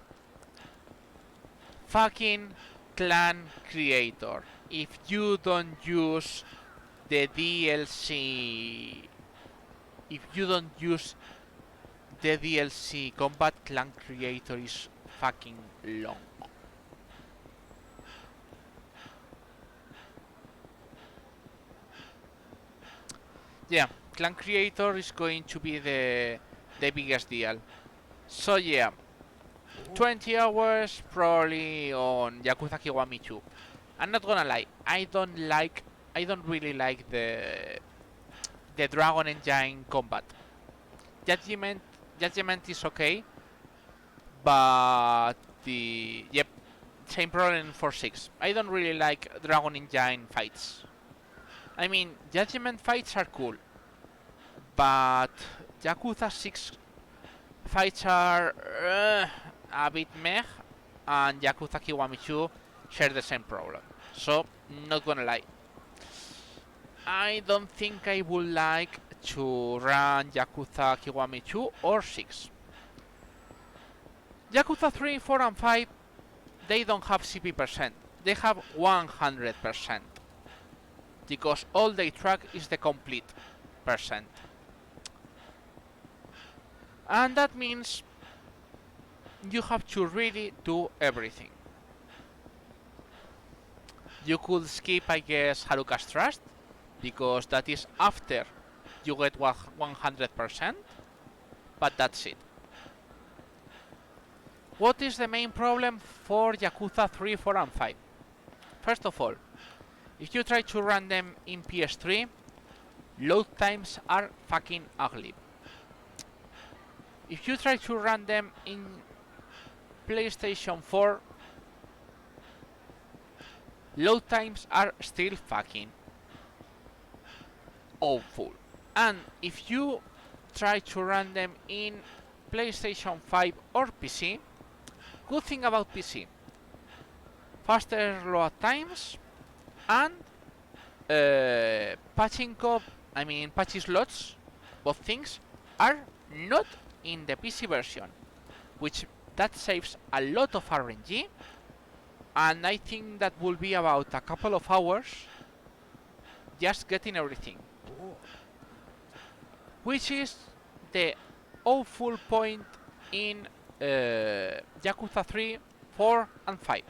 Speaker 2: Fucking clan creator. If you don't use the DLC, combat clan creator is fucking long. Yeah, clan creator is going to be the biggest deal. So yeah, 20 hours probably on Yakuza Kiwami 2. I'm not gonna lie, I don't really like the Dragon Engine combat. Judgment is okay, but same problem for 6. I don't really like Dragon Engine fights. I mean, Judgment fights are cool, but Yakuza 6 fights are a bit meh, and Yakuza Kiwami 2 share the same problem. So, not gonna lie, I don't think I would like to run Yakuza Kiwami 2 or 6. Yakuza 3, 4 and 5, they don't have CP%. They have 100%. Because all they track is the complete percent. And that means you have to really do everything. You could skip, I guess, Haruka's Trust, because that is after you get 100%, but that's it. What is the main problem for Yakuza 3, 4 and 5? First of all, if you try to run them in PS3, load times are fucking ugly. If you try to run them in PlayStation 4, load times are still fucking awful. And if you try to run them in PlayStation 5 or PC, good thing about PC, faster load times and patching patch slots, both things are not in the PC version, which that saves a lot of RNG, and I think that will be about a couple of hours just getting everything, which is the awful point in Yakuza 3, 4 and 5.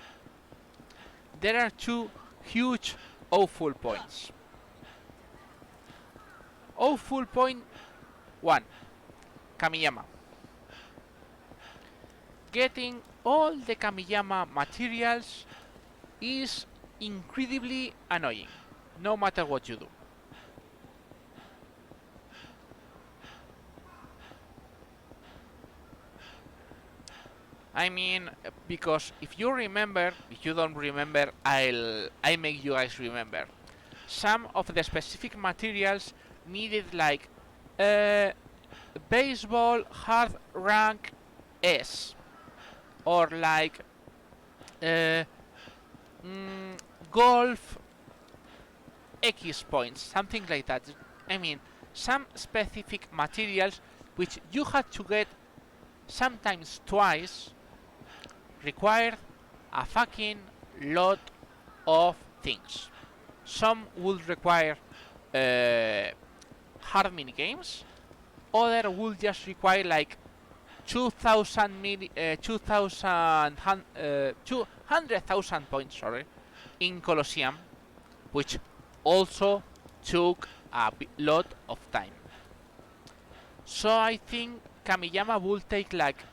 Speaker 2: There are two huge awful points. Awful point 1, Kamiyama. Getting all the Kamiyama materials is incredibly annoying, no matter what you do. I mean, because if you remember, if you don't remember, I make you guys remember. Some of the specific materials needed like baseball hard rank S, or like golf X points, something like that. I mean, some specific materials which you had to get sometimes twice required a fucking lot of things. Some would require hard mini games, other would just require like 200,000 points, sorry, in Colosseum, which also took a lot of time. So I think Kamiyama will take like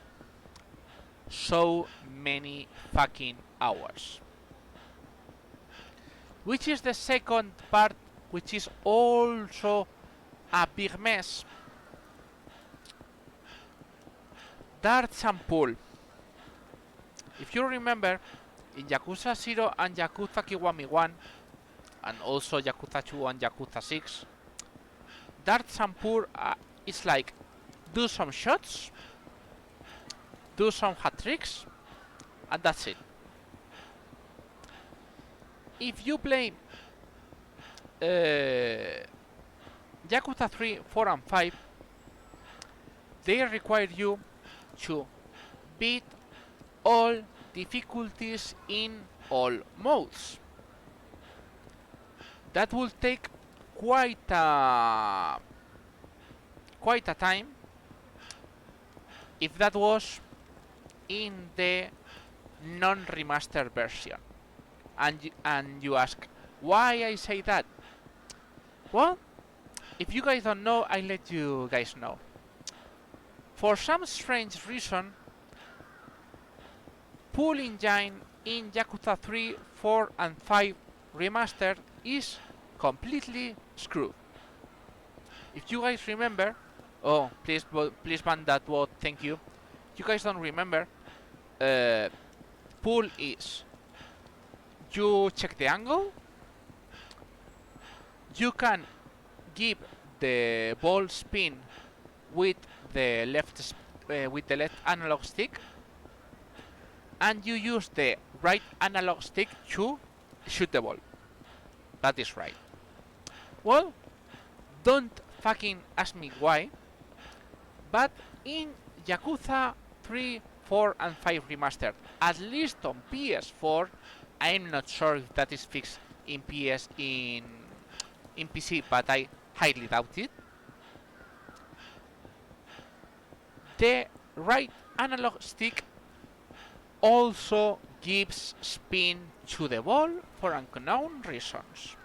Speaker 2: so many fucking hours. Which is the second part, which is also a big mess. Darts and pool. If you remember, in Yakuza 0 and Yakuza Kiwami 1, and also Yakuza 2 and Yakuza 6, darts and pool is like do some shots, do some hat tricks, and that's it. If you play Yakuza 3, 4 and 5, they require you to beat all difficulties in all modes. That will take quite a time if that was in the non-remastered version. And you ask, why I say that? Well, if you guys don't know, I'll let you guys know. For some strange reason, pool engine in Yakuza 3, 4 and 5 remastered is completely screwed. If you guys remember, oh, please ban that word, thank you. If you guys don't remember, pool is you check the angle, you can give the ball spin with the left analog stick, and you use the right analog stick to shoot the ball. That is right. Well, don't fucking ask me why, but in Yakuza 3, 4 and 5 remastered, at least on PS4, I'm not sure if that is fixed in PC, but I highly doubt it. The right analog stick also gives spin to the ball for unknown reasons.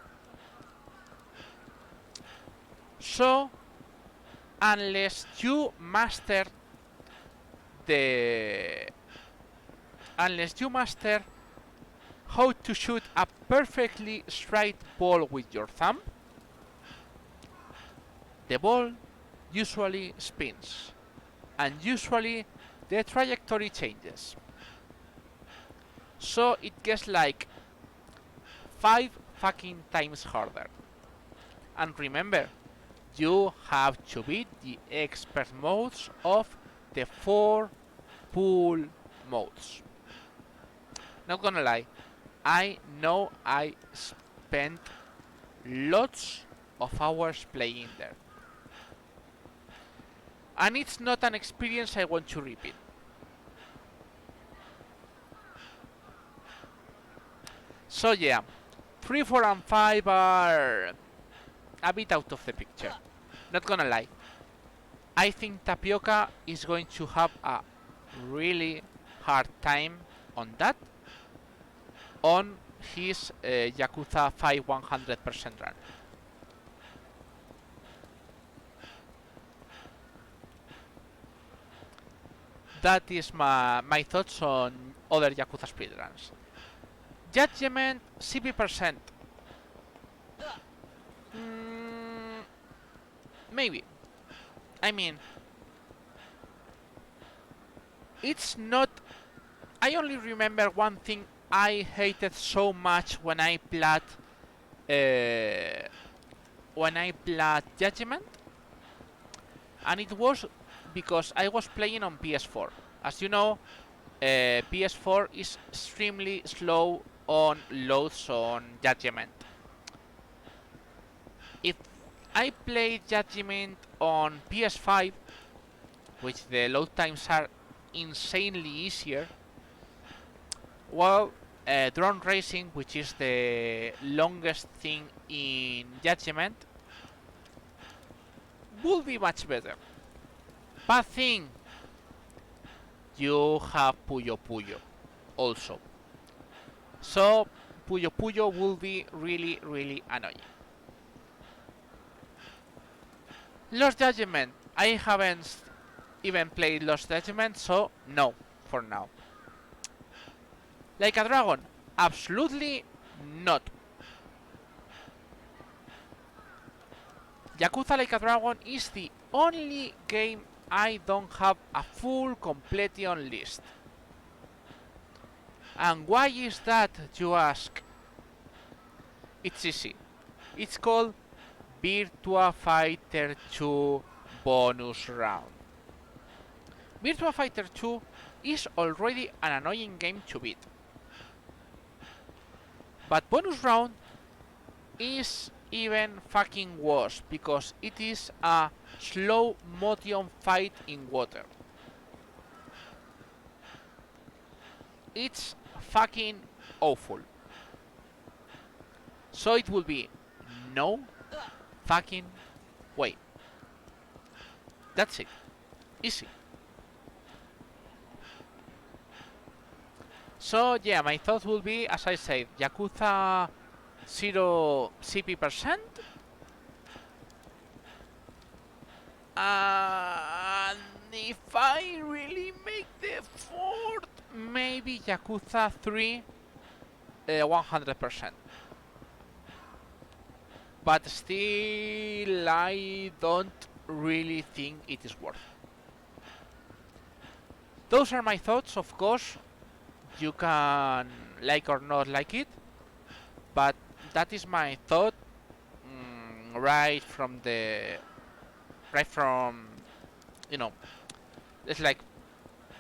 Speaker 2: So, unless you master the how to shoot a perfectly straight ball with your thumb, the ball usually spins, and usually the trajectory changes. So it gets like 5 fucking times harder. And remember, you have to beat the expert modes of the 4 pool modes. Not gonna lie, I know I spent lots of hours playing there. And it's not an experience I want to repeat. So yeah, 3, 4 and 5 are a bit out of the picture. Not gonna lie. I think Tapioca is going to have a really hard time on that, on his Yakuza 5 100% run. That is my thoughts on other Yakuza speedruns. Judgment CP%. Maybe. I mean, it's not. I only remember one thing I hated so much when I played Judgment, and it was because I was playing on PS4. As you know, PS4 is extremely slow on loads on Judgment. If I played Judgment on PS5, which the load times are insanely easier, well, drone racing, which is the longest thing in Judgment, would be much better. Bad thing, you have Puyo Puyo also. So Puyo Puyo will be really, really annoying. Lost Judgment, I haven't even played Lost Judgment, so no, for now. Like a Dragon, absolutely not. Yakuza Like a Dragon is the only game I don't have a full completion list. And why is that, you ask? It's easy. It's called Virtua Fighter 2 bonus round. Virtua Fighter 2 is already an annoying game to beat. But bonus round is even fucking worse because it is a slow motion fight in water. It's fucking awful. So it will be no fucking way. That's it. Easy. So yeah, my thought will be, as I said, Yakuza 0 CP%. And if I really make the effort, maybe Yakuza 3 100%. But still, I don't really think it is worth. Those are my thoughts, of course. You can like or not like it, but that is my thought right from you know, it's like,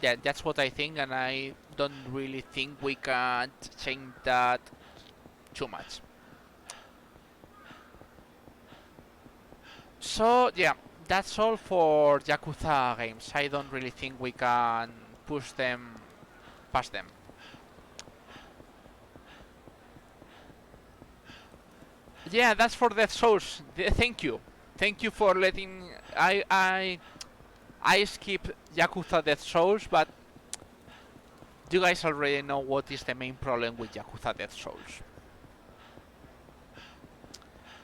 Speaker 2: yeah, that's what I think, and I don't really think we can change that too much. So yeah, that's all for Yakuza games. I don't really think we can push them past them. Yeah, that's for Death Souls. Thank you for letting I skip Yakuza Death Souls, but you guys already know what is the main problem with Yakuza Death Souls.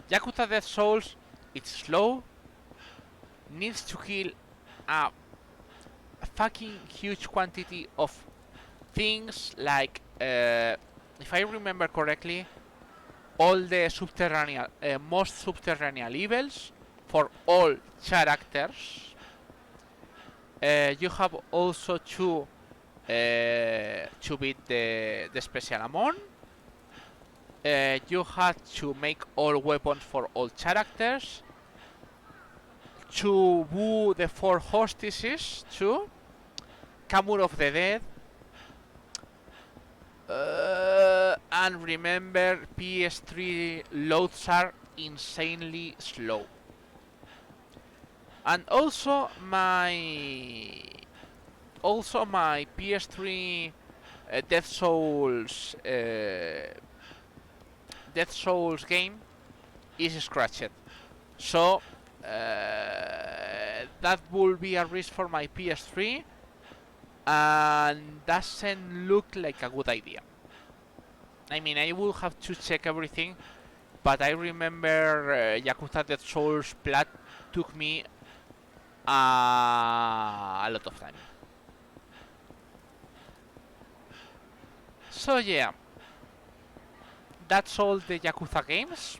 Speaker 2: Yakuza Death Souls, it's slow, needs to kill a fucking huge quantity of things like, if I remember correctly, all the subterranean, most subterranean levels for all characters. You have also to beat the special amount. You had to make all weapons for all characters. To woo the 4 hostesses too. Kamur of the Dead. And remember, PS3 loads are insanely slow. And also my PS3 Death Souls game is scratched. So that will be a risk for my PS3 and doesn't look like a good idea. I mean, I will have to check everything, but I remember Yakuza Death Souls Plat took me a lot of time. So yeah, that's all the Yakuza games.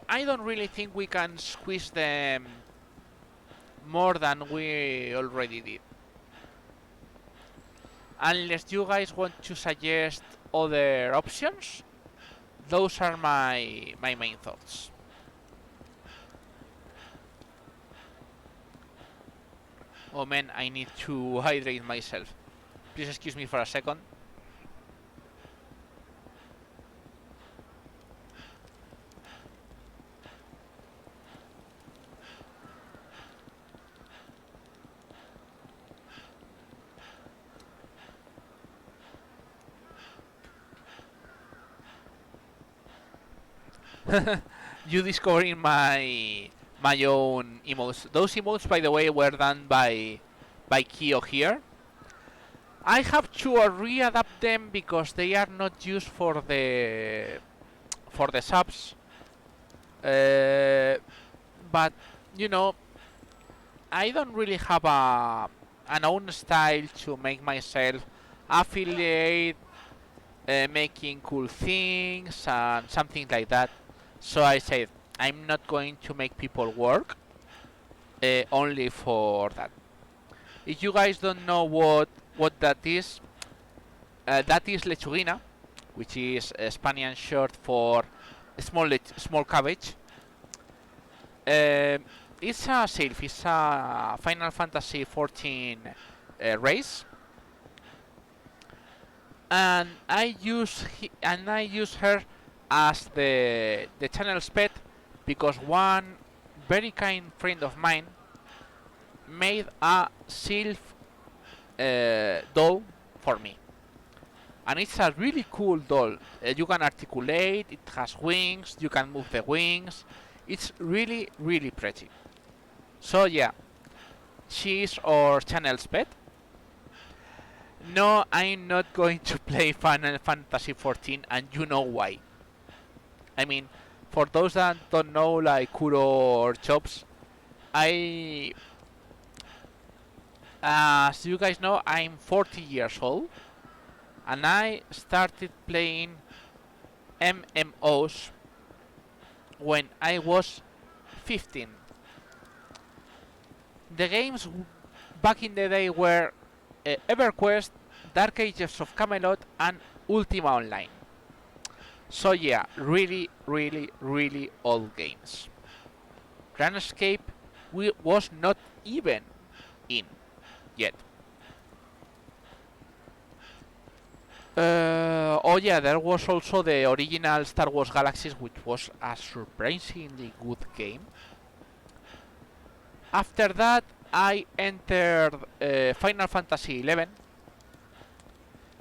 Speaker 2: I don't really think we can squeeze them more than we already did. Unless you guys want to suggest other options, those are my main thoughts. Oh man, I need to hydrate myself. Please excuse me for a second. You discovering my own emotes. Those emotes, by the way, were done by Kyo here. I have to readapt them because they are not used for the subs. But you know, I don't really have an own style to make myself affiliate, making cool things and something like that. So I said I'm not going to make people work only for that. If you guys don't know what that is lechuguina, which is Spanish short for small cabbage. It's a sylph. It's a Final Fantasy 14 race, and I use her as the channel's pet because one very kind friend of mine made a sylph doll for me, and it's a really cool doll. You can articulate, it has wings, you can move the wings. It's really, really pretty. So yeah, she's our channel's pet. No, I'm not going to play Final Fantasy 14, and you know why. I mean, for those that don't know, like Kuro or Chops, as you guys know, I'm 40 years old, and I started playing MMOs when I was 15. The games back in the day were EverQuest, Dark Ages of Camelot, and Ultima Online. So yeah, really, really, really old games. Runescape was not even in yet. Oh yeah, there was also the original Star Wars Galaxies, which was a surprisingly good game. After that, I entered Final Fantasy XI,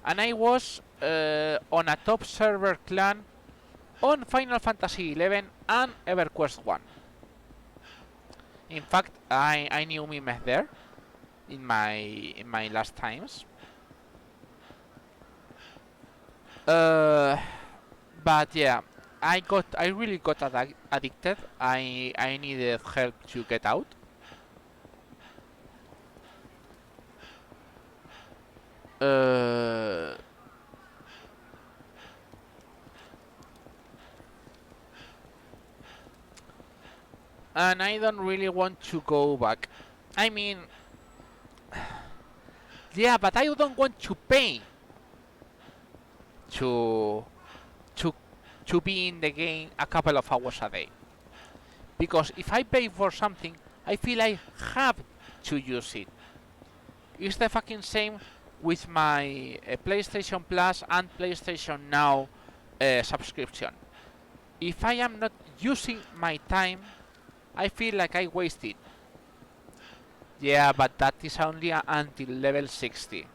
Speaker 2: and I was on a top server clan on Final Fantasy XI and EverQuest 1. In fact, I knew Mimes there in my last times. Uh, but yeah, I really got addicted. I needed help to get out. Uh, and I don't really want to go back. I mean, yeah, but I don't want to pay to to to be in the game a couple of hours a day. Because if I pay for something, I feel I have to use it. It's the fucking same with my PlayStation Plus and PlayStation Now subscription. If I am not using my time, I feel like I wasted. Yeah, but that is only until level 60.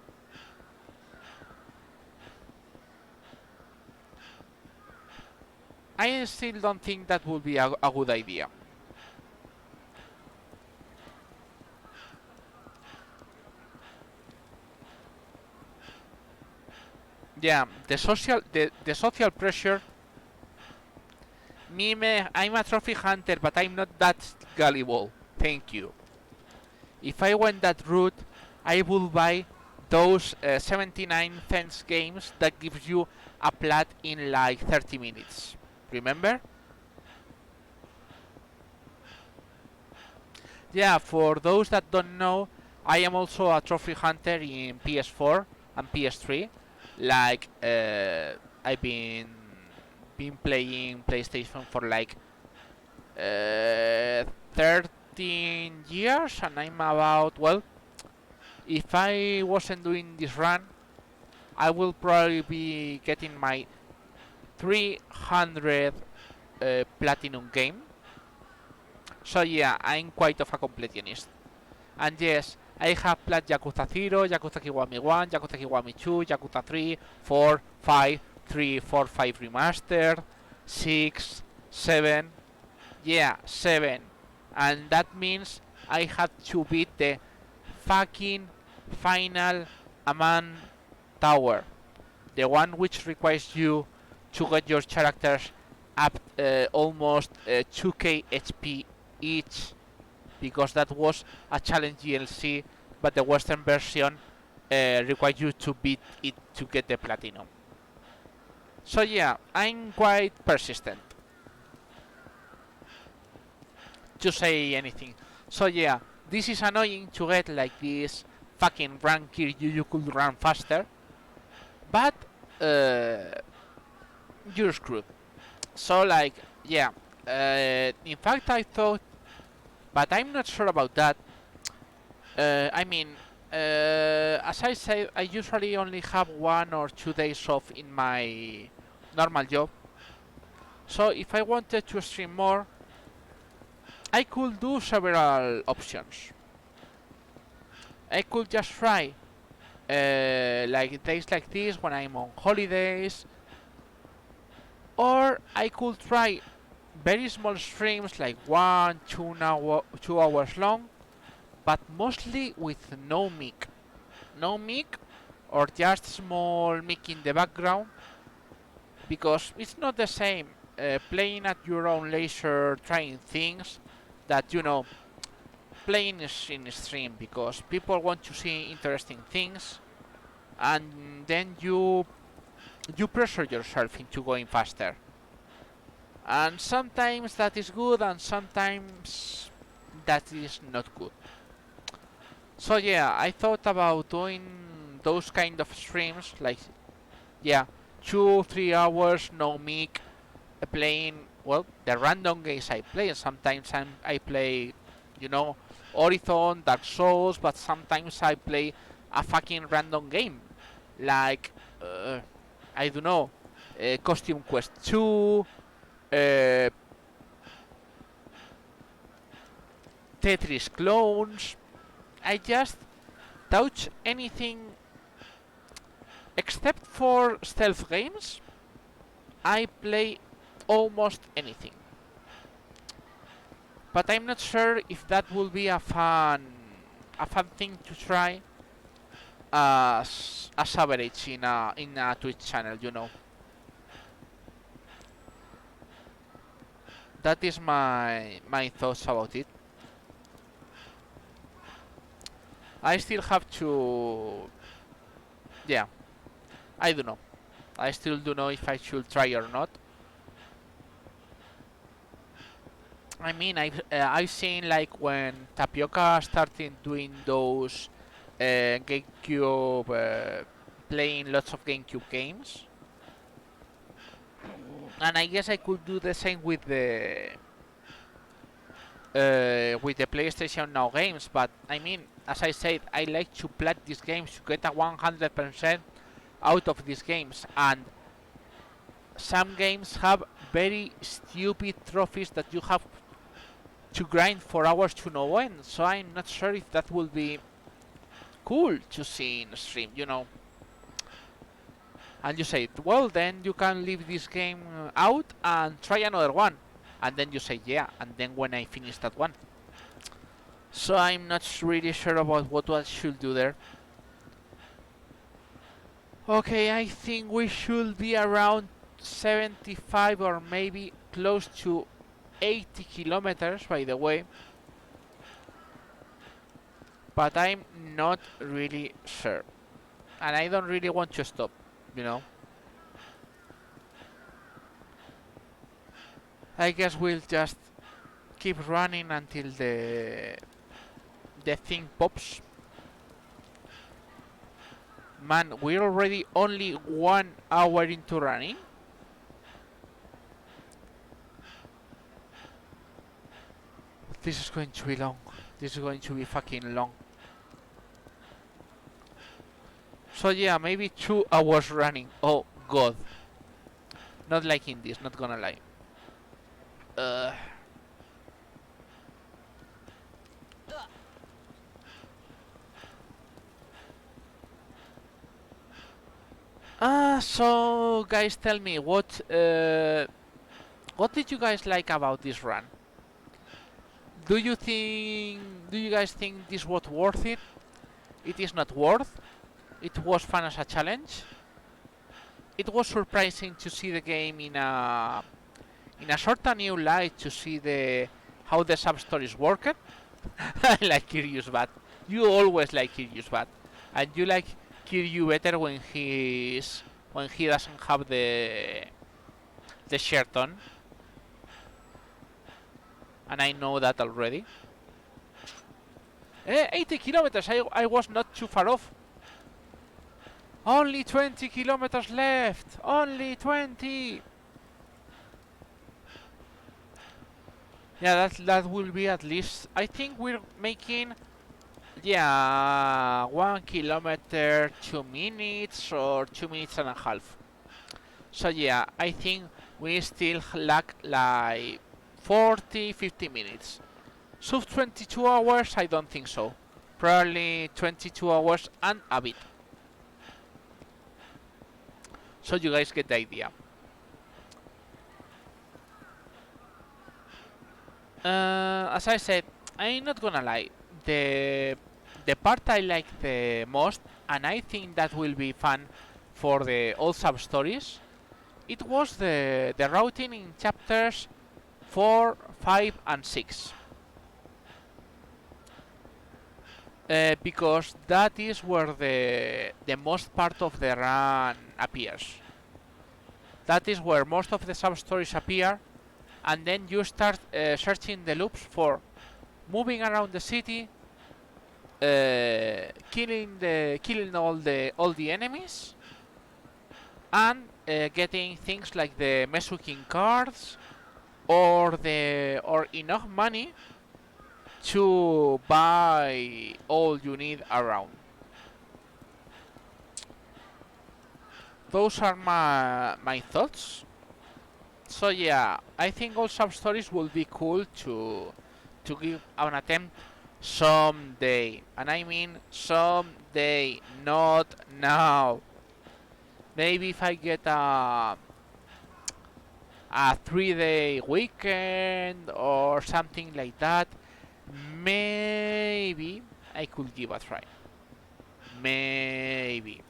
Speaker 2: I still don't think that would be a good idea. Yeah, the social pressure. I'm a trophy hunter, but I'm not that gullible. Thank you. If I went that route, I would buy those 79 cents games that gives you a plat in like 30 minutes. Remember? Yeah, for those that don't know, I am also a trophy hunter in PS4 and PS3. Like I've been playing PlayStation for like 13 years, and I'm about, well, if I wasn't doing this run, I will probably be getting my 300 platinum game. So yeah, I'm quite of a completionist. And yes, I have played Yakuza 0, Yakuza Kiwami 1, Yakuza Kiwami 2, Yakuza 3, 4, 5, 3, 4, 5 Remastered, 6, 7, yeah, 7. And that means I had to beat the fucking final Aman Tower. The one which requires you to get your characters up almost 2k HP each, because that was a challenge DLC, but the Western version requires you to beat it to get the platinum. So yeah, I'm quite persistent, to say anything. So yeah, this is annoying to get like this fucking rank here you could run faster, but you're screwed. So like, yeah, in fact I thought, but I'm not sure about that. I mean, as I said, I usually only have 1 or 2 days off in my normal job. So if I wanted to stream more, I could do several options. I could just try like days like this when I'm on holidays, or I could try very small streams like 2 hours long, but mostly with no mic. No mic, or just small mic in the background, because it's not the same playing at your own leisure, trying things, that, you know, playing is in stream, because people want to see interesting things, and then you pressure yourself into going faster. And sometimes that is good, and sometimes that is not good. So yeah, I thought about doing those kind of streams, like, yeah, 2-3 hours, no mic, playing, well, the random games I play. And sometimes I play, you know, Horizon, Dark Souls, but sometimes I play a fucking random game, like, I don't know, Costume Quest 2, Tetris clones. I just touch anything except for stealth games. I play almost anything, but I'm not sure if that will be a fun thing to try as average in a Twitch channel, you know. that is my thoughts about it. I still have to, yeah, I don't know. I still don't know if I should try or not. I mean, I've seen like when Tapioca started doing those GameCube, playing lots of GameCube games, and I guess I could do the same with the PlayStation Now games. But I mean, as I said, I like to play these games to get a 100% out of these games, and some games have very stupid trophies that you have to grind for hours to no end. So I'm not sure if that will be cool to see in stream, you know. And you say, well, then you can leave this game out and try another one. And then you say, yeah, and then when I finish that one. So I'm not really sure about what I should do there. Okay, I think we should be around 75 or maybe close to 80 kilometers, by the way. But I'm not really sure. And I don't really want to stop, you know. I guess we'll just keep running until the thing pops. Man, we're already only 1 hour into running. This is going to be long. This is going to be fucking long. So yeah, maybe 2 hours running. Oh god. Not liking this, not gonna lie. So guys, tell me what did you guys like about this run? Do you guys think this was worth it? It is not worth. It was fun as a challenge. It was surprising to see the game in a sort of new light, to see how the sub stories work. I like Kiryu's bad. You always like Kiryu's bad, and you like Kiryu better when he doesn't have the shirt on. And I know that already. 80 kilometers. I was not too far off. Only 20 kilometers left. Only 20. Yeah, that will be at least. I think we're making, yeah, 1 kilometer 2 minutes or 2 minutes and a half. So yeah, I think we still lack like 40-50 minutes. So 22 hours, I don't think so. Probably 22 hours and a bit. So you guys get the idea. As I said, I'm not gonna lie. The part I like the most, and I think that will be fun for the old sub stories, it was the routing in chapters 4, 5, and 6. Because that is where the most part of the run appears. That is where most of the sub stories appear, and then you start searching the loops for moving around the city, killing all the enemies, and getting things like the Mesukin cards or enough money to buy all you need around. Those are my thoughts. So yeah, I think all sub stories will be cool to give an attempt someday, and I mean someday, not now. Maybe if I get a 3-day weekend or something like that, maybe I could give a try. Maybe.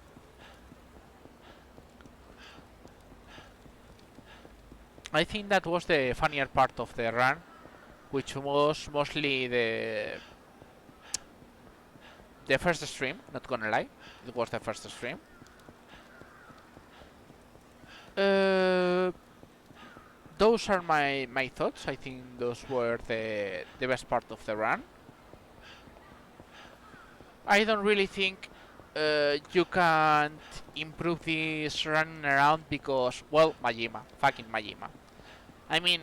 Speaker 2: I think that was the funnier part of the run, which was mostly the first stream. Not gonna lie, it was the first stream. Those are my thoughts. I think those were the best part of the run. I don't really think you can't improve this running around because, well, Majima, fucking Majima. I mean,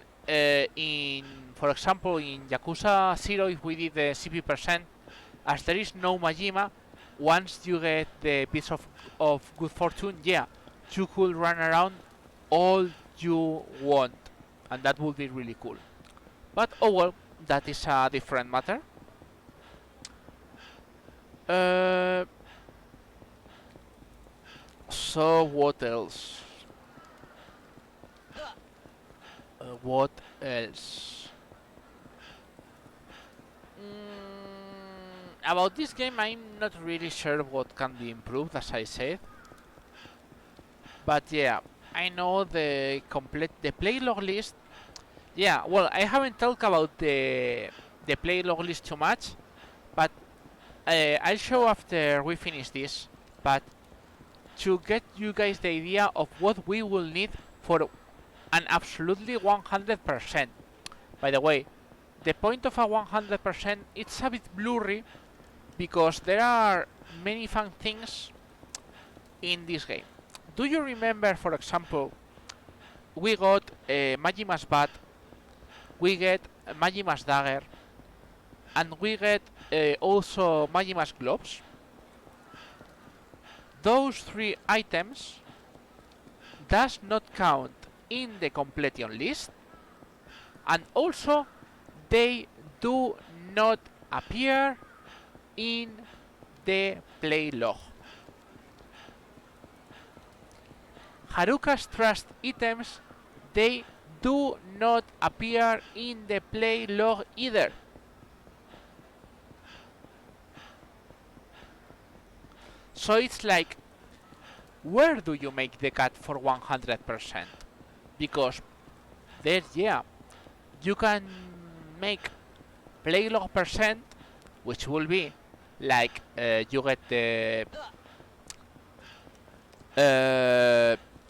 Speaker 2: for example, in Yakuza 0, if we did the CP percent, as there is no Majima, once you get the piece of good fortune, yeah, you could run around all you want, and that would be really cool. But oh well, that is a different matter. So what else? What else? About this game, I'm not really sure what can be improved, as I said. But yeah, I know the play log list. Yeah, well, I haven't talked about the play log list too much, but I'll show after we finish this. But to get you guys the idea of what we will need for an absolutely 100%. By the way, the point of a 100%, it's a bit blurry because there are many fun things in this game. Do you remember, for example, we got Majima's Bat, we get Majima's Dagger, and we get also Majima's Gloves? Those three items does not count in the completion list, and also they do not appear in the play log. Haruka's Trust items, they do not appear in the play log either. So it's like, where do you make the cut for 100%? Because there, yeah, you can make play log percent, which will be like you get the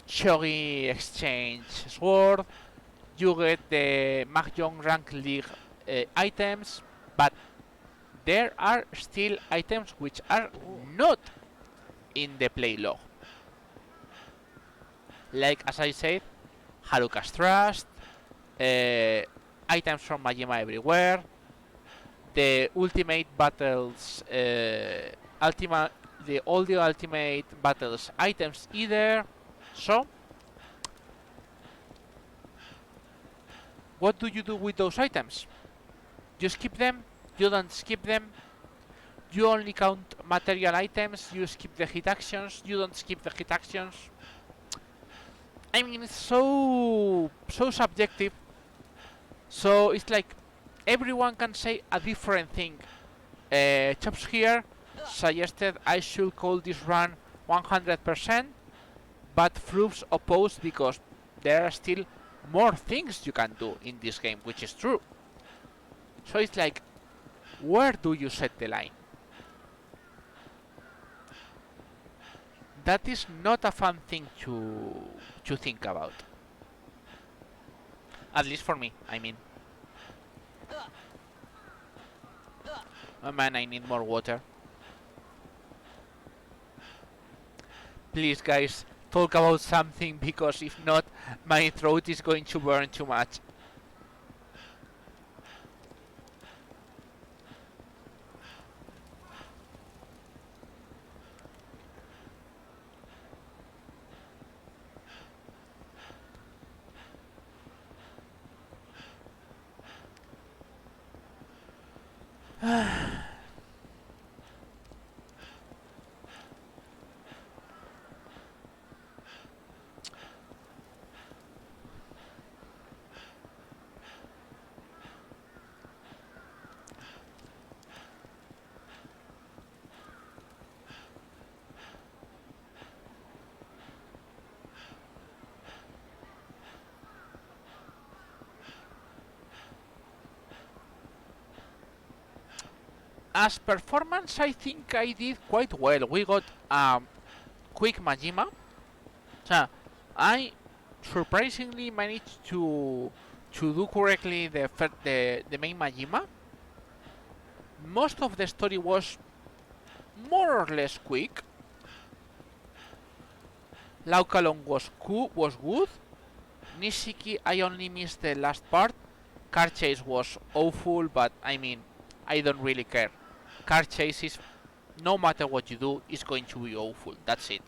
Speaker 2: Shogi Exchange Sword, you get the Mahjong Rank League items, but there are still items which are not in the play log. Like, as I said, Haruka's Trust, items from Majima everywhere, the Ultimate Battles, all the Ultimate Battles items either. So, what do you do with those items? You skip them? You don't skip them? You only count material items? You skip the hit actions? You don't skip the hit actions? I mean, it's so subjective. So it's like everyone can say a different thing. Chops here suggested I should call this run 100%, but Froops opposed because there are still more things you can do in this game, which is true. So it's like, where do you set the line? That is not a fun thing to think about. At least for me, I mean. Oh man, I need more water. Please, guys, talk about something, because if not, my throat is going to burn too much. As performance, I think I did quite well. We got quick Majima. So I surprisingly managed to do correctly the main Majima. Most of the story was more or less quick. Laukalon was good. Nishiki, I only missed the last part. Car chase was awful, but I mean, I don't really care. Car chase is, no matter what you do, is going to be awful. That's it.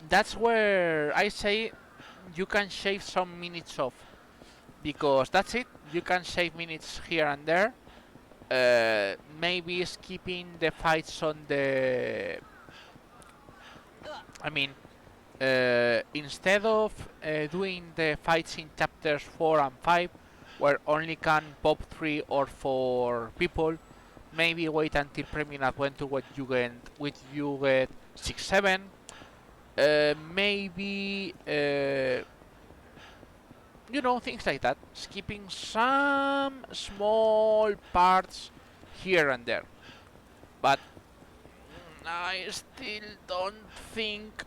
Speaker 2: That's where I say you can shave some minutes off, because that's it. You can save minutes here and there. Maybe skipping the fights on the, I mean, instead of doing the fights in chapters 4 and 5, where only can pop 3 or 4 people, maybe wait until Premium Adventure when you get 6, 7. Maybe you know, things like that. Skipping some small parts here and there. But I still don't think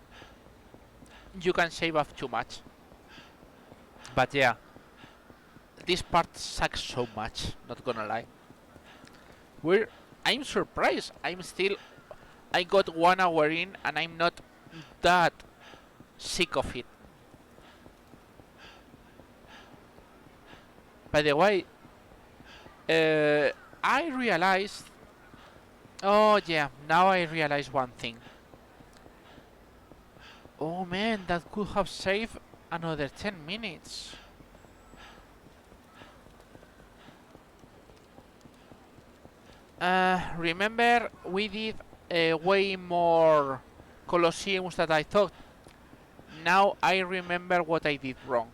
Speaker 2: you can save off too much. But yeah, this part sucks so much, not gonna lie. I'm surprised. I got 1 hour in and I'm not that sick of it. By the way, I realized... Oh yeah, now I realize one thing. Oh man, that could have saved another 10 minutes. Remember, we did way more Colosseums than I thought. Now I remember what I did wrong.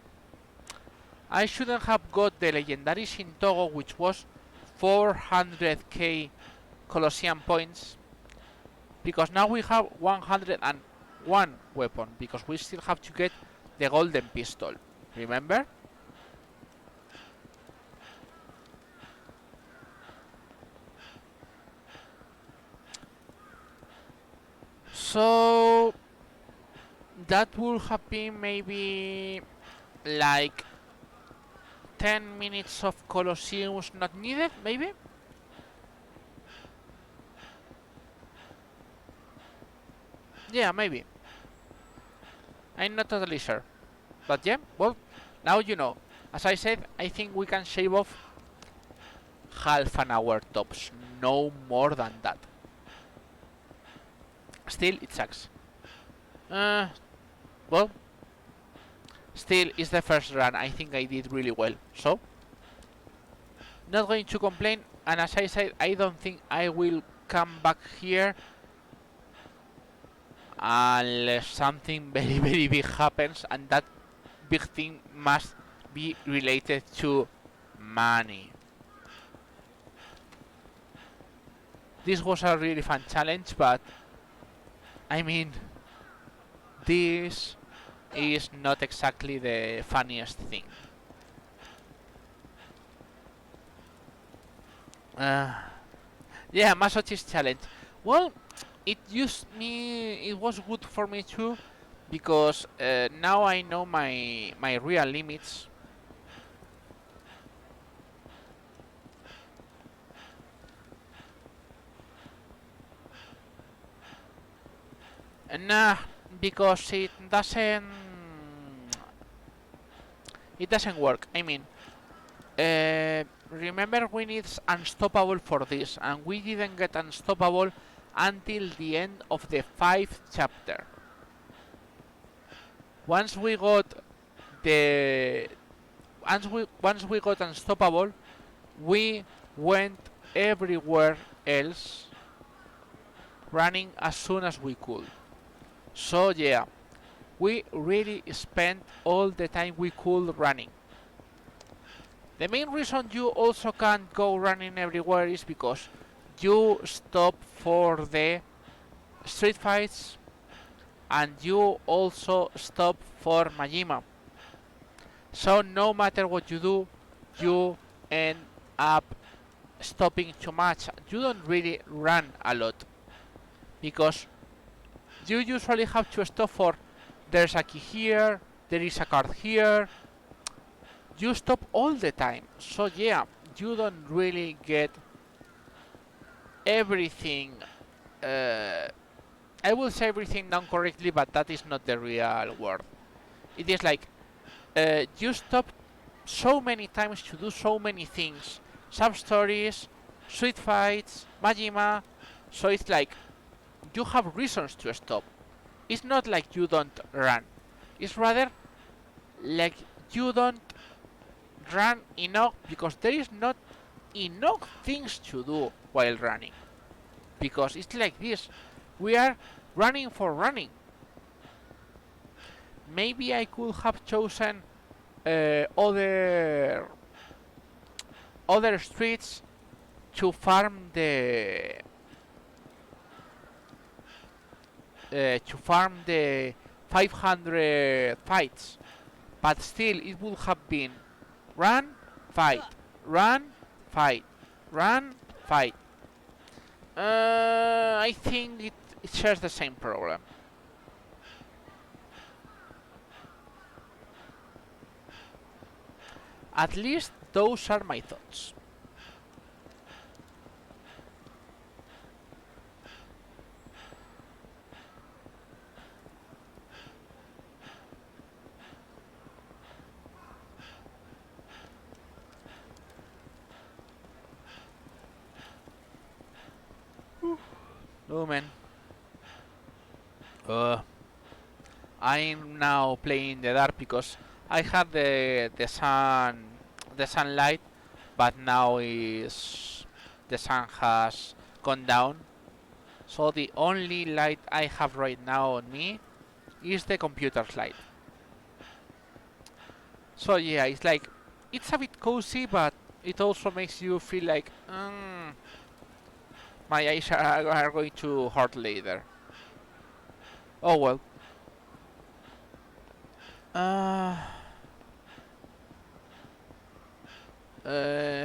Speaker 2: I shouldn't have got the Legendary Shintogo, which was 400k Colosseum points, because now we have 101 weapon, because we still have to get the golden pistol, remember? So that would have been maybe like 10 minutes of Colosseums not needed, maybe? Yeah, maybe. I'm not totally sure. But yeah, well, now you know. As I said, I think we can shave off half an hour tops, no more than that. Still, it sucks. Well, still, it's the first run. I think I did really well. So, not going to complain. And as I said, I don't think I will come back here unless something very, very big happens. And that big thing must be related to money. This was a really fun challenge, but I mean, this is not exactly the funniest thing. Yeah, Masochist challenge. Well, it was good for me too, because now I know my real limits. Nah, because it doesn't work. I mean, remember, we need unstoppable for this, and we didn't get unstoppable until the end of the 5th chapter. Once we got unstoppable, we went everywhere else running as soon as we could. So yeah, we really spent all the time we could running. The main reason you also can't go running everywhere is because you stop for the street fights and you also stop for Majima. So no matter what you do, you end up stopping too much. You don't really run a lot because you usually have to stop for there's a key here, there is a card here. You stop all the time, so yeah, you don't really get everything. I will say everything done correctly, but that is not the real word. It is like you stop so many times to do so many things, sub-stories, sweet fights, Majima, so it's like you have reasons to stop. It's not like you don't run, it's rather like you don't run enough because there is not enough things to do while running. Because it's like this, we are running for running. Maybe I could have chosen other streets to farm the 500 fights, but still it would have been run, fight, run, fight, run, fight. I think it shares the same problem. At least those are my thoughts. Oh man. I'm now playing in the dark because I had the sunlight, but now the sun has gone down. So the only light I have right now on me is the computer's light. So yeah, it's like it's a bit cozy, but it also makes you feel like my eyes are going to hurt later. Oh well.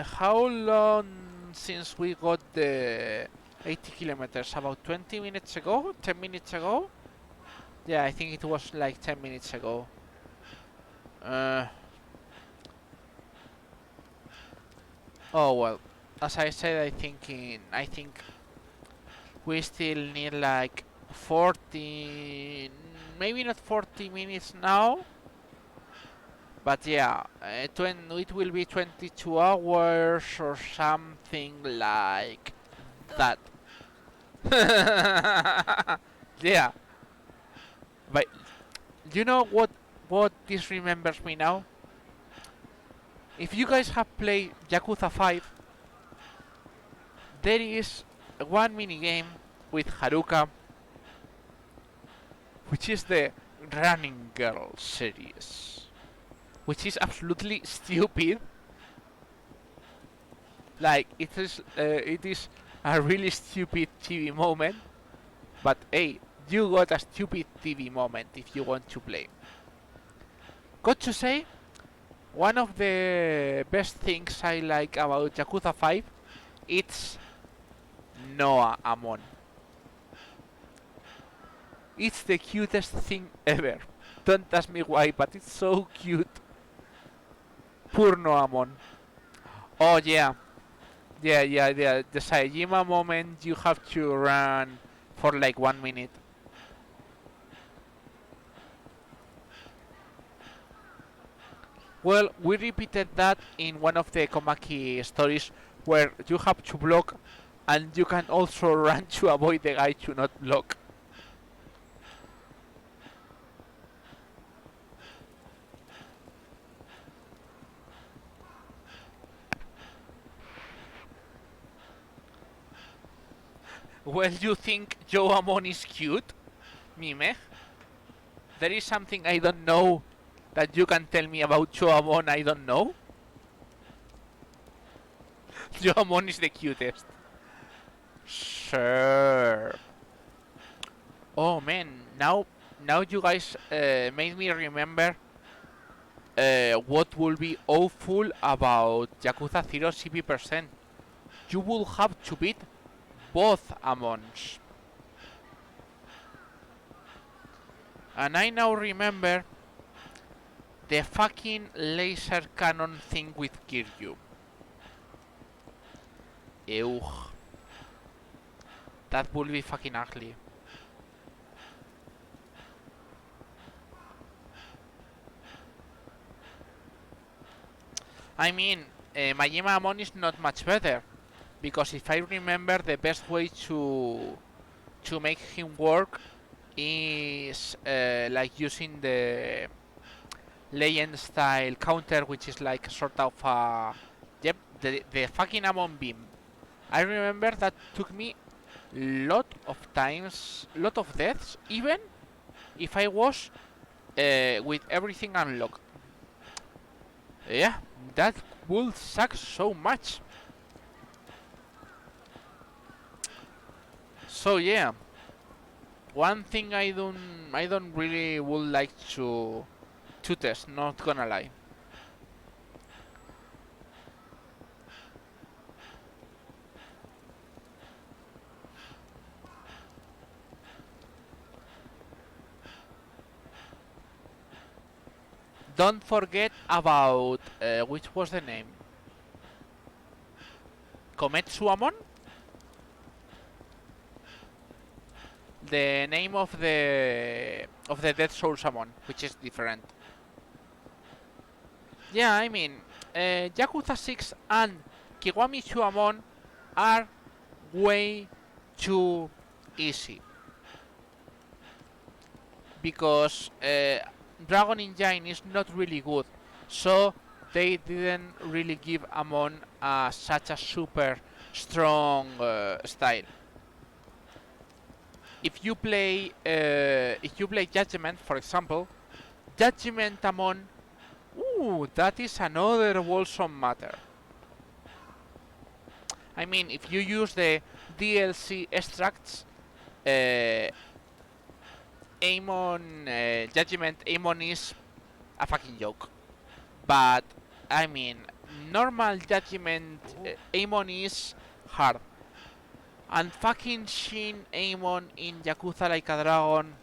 Speaker 2: How long since we got the 80 kilometers? About 20 minutes ago? 10 minutes ago? Yeah, I think it was like 10 minutes ago. Oh well. As I said, I think we still need like 40, maybe not 40 minutes now, but yeah, it will be 22 hours or something like that. Yeah, but you know what this remembers me now? If you guys have played Yakuza 5, there is one minigame with Haruka, which is the Running Girl series, which is absolutely stupid. Like it is a really stupid TV moment, but hey, you got a stupid TV moment if you want to play. Got to say, one of the best things I like about Yakuza 5, it's Noah Amon. It's the cutest thing ever. Don't ask me why, but it's so cute. Poor Noah Amon. Oh yeah. Yeah. The Saejima moment, you have to run for like 1 minute. Well, we repeated that in one of the Komaki stories where you have to block and you can also run to avoid the guy to not block. Well, you think Joe Amon is cute? Mime? There is something I don't know that you can tell me about Joe Amon I don't know? Joe Amon is the cutest. Sure. Oh man, now you guys made me remember what will be awful about Yakuza 0 CP%. you will have to beat both Ammons. And I now remember the fucking laser cannon thing with Kiryu. Ew. That would be fucking ugly. I mean, Majima Amon is not much better, because if I remember, the best way to make him work is like using the legend style counter, which is like sort of yep, the fucking Amon beam. I remember that took me lot of times, lot of deaths, even if I was with everything unlocked. Yeah, that would suck so much. So yeah, one thing I don't really would like to test, not gonna lie. Don't forget about which was the name? Kometsuamon? The name of the Dead Soul Summon, which is different. Yeah, I mean, Yakuza 6 and Kiwami Chuamon are way too easy. Because Dragon Engine is not really good, so they didn't really give Amon such a super strong style. If you play Judgment, for example, Judgment Amon, ooh, that is another wholesome matter. I mean, if you use the DLC extracts, Amon, Judgment Amon is a fucking joke. But, I mean, normal Judgment Amon is hard. And fucking Shin Amon in Yakuza Like a Dragon,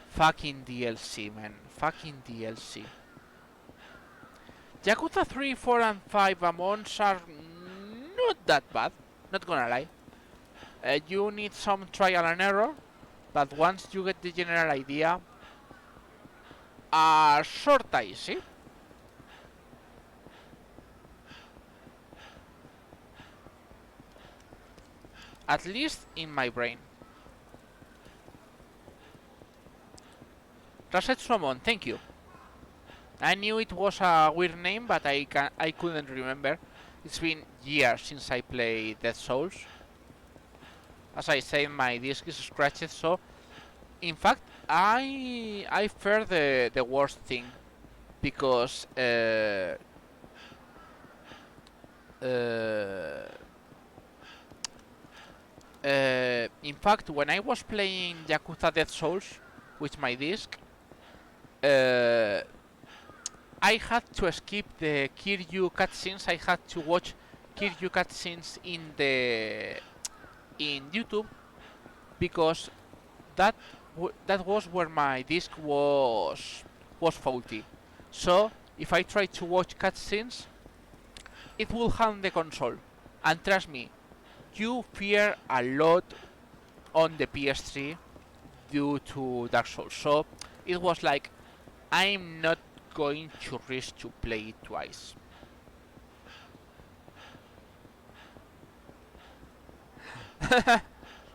Speaker 2: fucking DLC, man. Fucking DLC. Yakuza 3, 4, and 5 Amons are not that bad, not gonna lie. You need some trial and error, but once you get the general idea, are sorta easy. At least in my brain. Rasetsuamon, thank you. I knew it was a weird name, but I couldn't remember. It's been years since I played Dead Souls. As I say, my disc is scratched, so in fact I fear the worst thing, because in fact, when I was playing Yakuza Dead Souls with my disc, I had to skip the Kiryu cutscenes. I had to watch Kiryu cutscenes in YouTube, because that was where my disc was faulty. So if I try to watch cutscenes, it will harm the console. And trust me, you fear a lot on the PS3 due to Dark Souls. So it was like, I'm not going to risk to play it twice.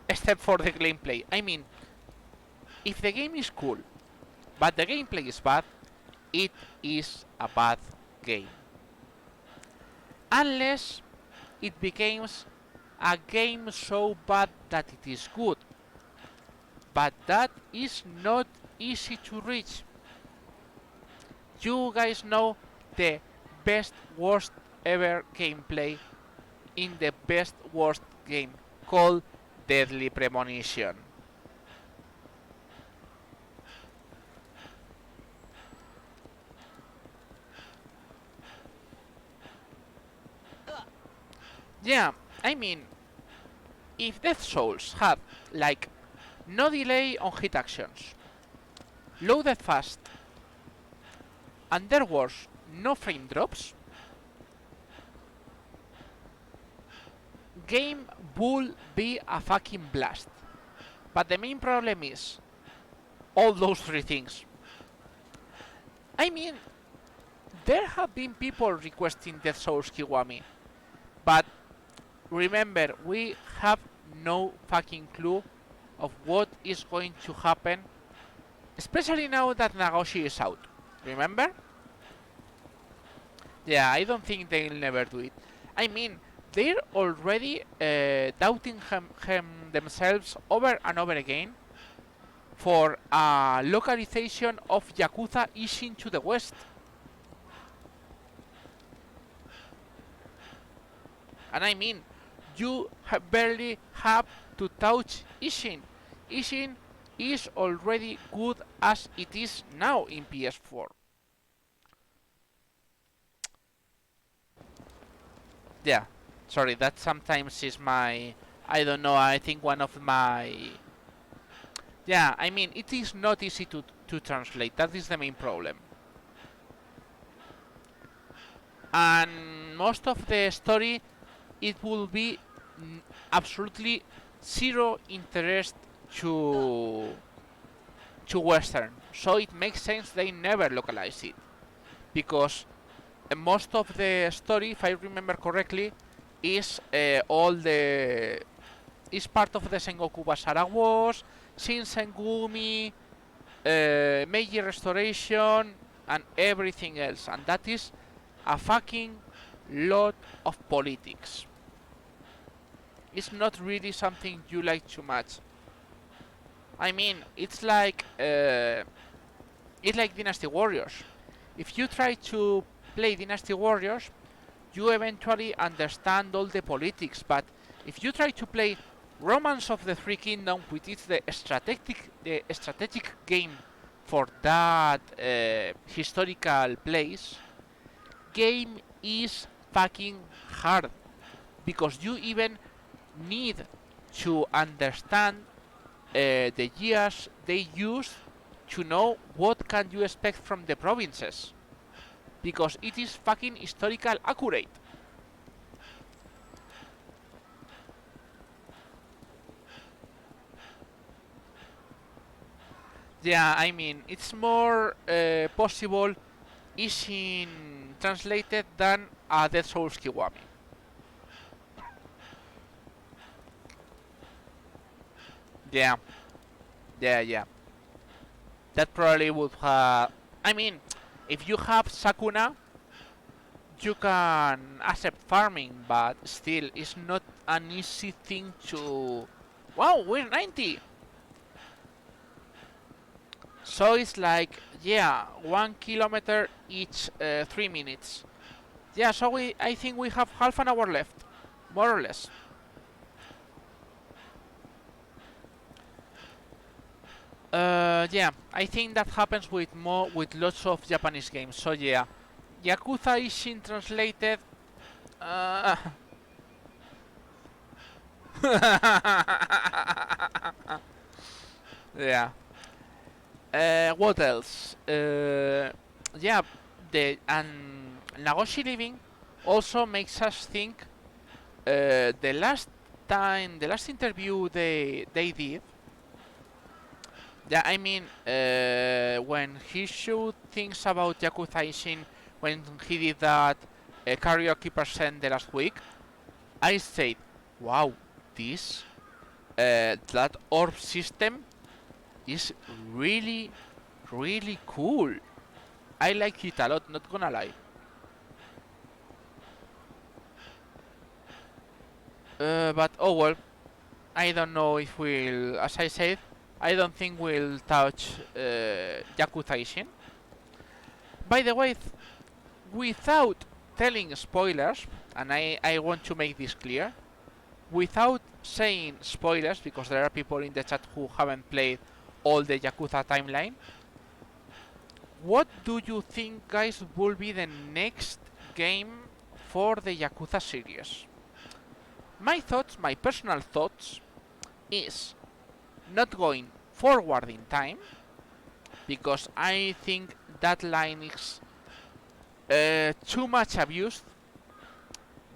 Speaker 2: Except for the gameplay. I mean, if the game is cool, but the gameplay is bad, it is a bad game. Unless it becomes a game so bad that it is good. But that is not easy to reach. You guys know the best worst ever gameplay in the best worst game, called Deadly Premonition. Yeah, I mean, if Death Souls had, like, no delay on hit actions, loaded fast, and there was no frame drops, game would be a fucking blast. But the main problem is all those three things. I mean, there have been people requesting Death Souls Kiwami, but remember, we have no fucking clue of what is going to happen, especially now that Nagoshi is out. Remember? Yeah, I don't think they'll never do it. I mean, they're already doubting themselves over and over again for a localization of Yakuza Ishin to the West. And I mean, you barely have to touch Ishin. Ishin is already good as it is now in PS4. Yeah, sorry, that sometimes is my... I don't know, I think one of my... Yeah, I mean, it is not easy to translate. That is the main problem. And most of the story, it will be absolutely zero interest to Western. So it makes sense they never localize it. Because most of the story, if I remember correctly, is all the... is part of the Sengoku Basara Wars, Shinsengumi, Meiji Restoration, and everything else. And that is a fucking lot of politics. It's not really something you like too much. I mean, it's like Dynasty Warriors. If you try to play Dynasty Warriors, you eventually understand all the politics. But if you try to play Romance of the Three Kingdoms, which is the strategic game for that historical place, game is fucking hard, because you even need to understand the years they use to know what can you expect from the provinces, because it is fucking historical accurate. Yeah, I mean, it's more possible Ishin translated than a Dead Souls Kiwami. Yeah, yeah. That probably would have... I mean, if you have Sakuna, you can accept farming, but still, it's not an easy thing to... Wow, we're 90! So it's like, yeah, 1 kilometer each 3 minutes. Yeah, so I think we have half an hour left, more or less. Yeah, I think that happens with lots of Japanese games. So yeah, Yakuza Ishin translated. Uh, yeah. What else? Yeah, the and Nagoshi Living also makes us think. The last interview they did. Yeah, I mean, when he showed things about Yakuza Ishin, when he did that karaoke percent the last week, I said, wow, this that orb system is really, really cool. I like it a lot, not gonna lie. But oh well, I don't know if we'll, as I said, I don't think we'll touch Yakuza Ishin. By the way, without telling spoilers, and I want to make this clear, without saying spoilers, because there are people in the chat who haven't played all the Yakuza timeline, what do you think, guys, will be the next game for the Yakuza series? My thoughts, my personal thoughts, is not going forward in time, because I think that line is too much abused.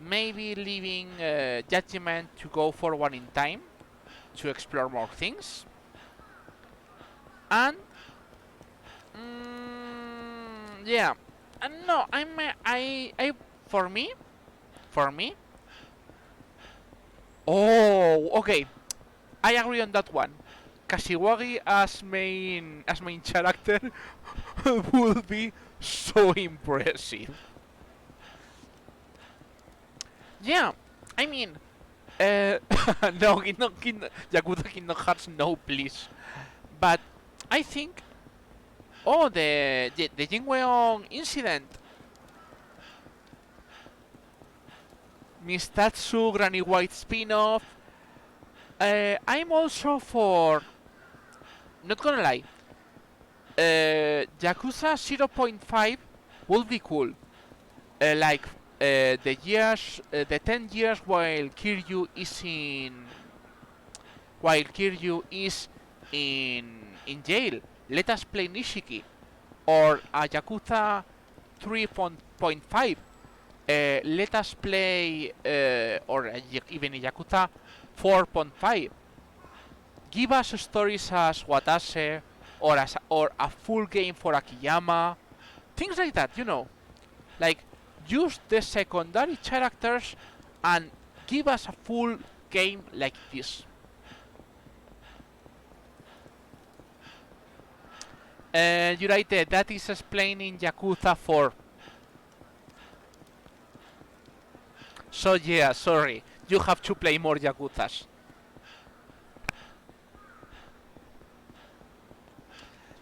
Speaker 2: Maybe leaving Judgment to go forward in time to explore more things. And yeah, and no, for me. Oh, okay. I agree on that one. Kashiwagi as main character would be so impressive. Yeah, I mean, no, Yakuza Kingdom Hearts, no, please. But I think, oh, the Jinweon incident, Mistatsu Granny White spin-off. I'm also for, not gonna lie, Yakuza 0.5 would be cool. Like the 10 years while Kiryu is in jail. Let us play Nishiki, or a Yakuza 3.5. Let us play, or even a Yakuza 4.5. Give us stories as Watase, or a full game for Akiyama, things like that. Like, use the secondary characters and give us a full game like this. Yuraite, that is explaining Yakuza 4. So yeah, sorry, you have to play more Yakuzas.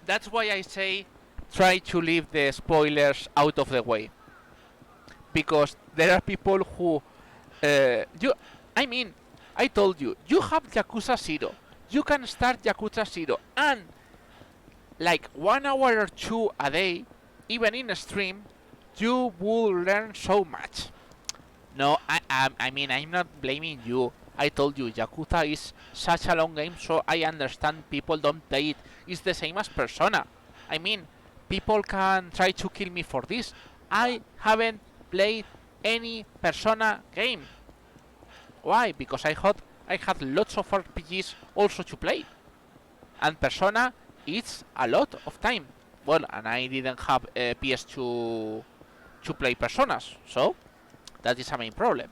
Speaker 2: That's why I say try to leave the spoilers out of the way. Because there are people who... I told you, you have Yakuza 0. You can start Yakuza 0 and like 1 hour or 2 a day, even in a stream, you will learn so much. No, I'm not blaming you. I told you, Yakuza is such a long game, so I understand people don't play it. It's the same as Persona. I mean, people can try to kill me for this. I haven't played any Persona game. Why? Because I had lots of RPGs also to play. And Persona, it's a lot of time. Well, and I didn't have a PS2 to play Personas, so that is a main problem.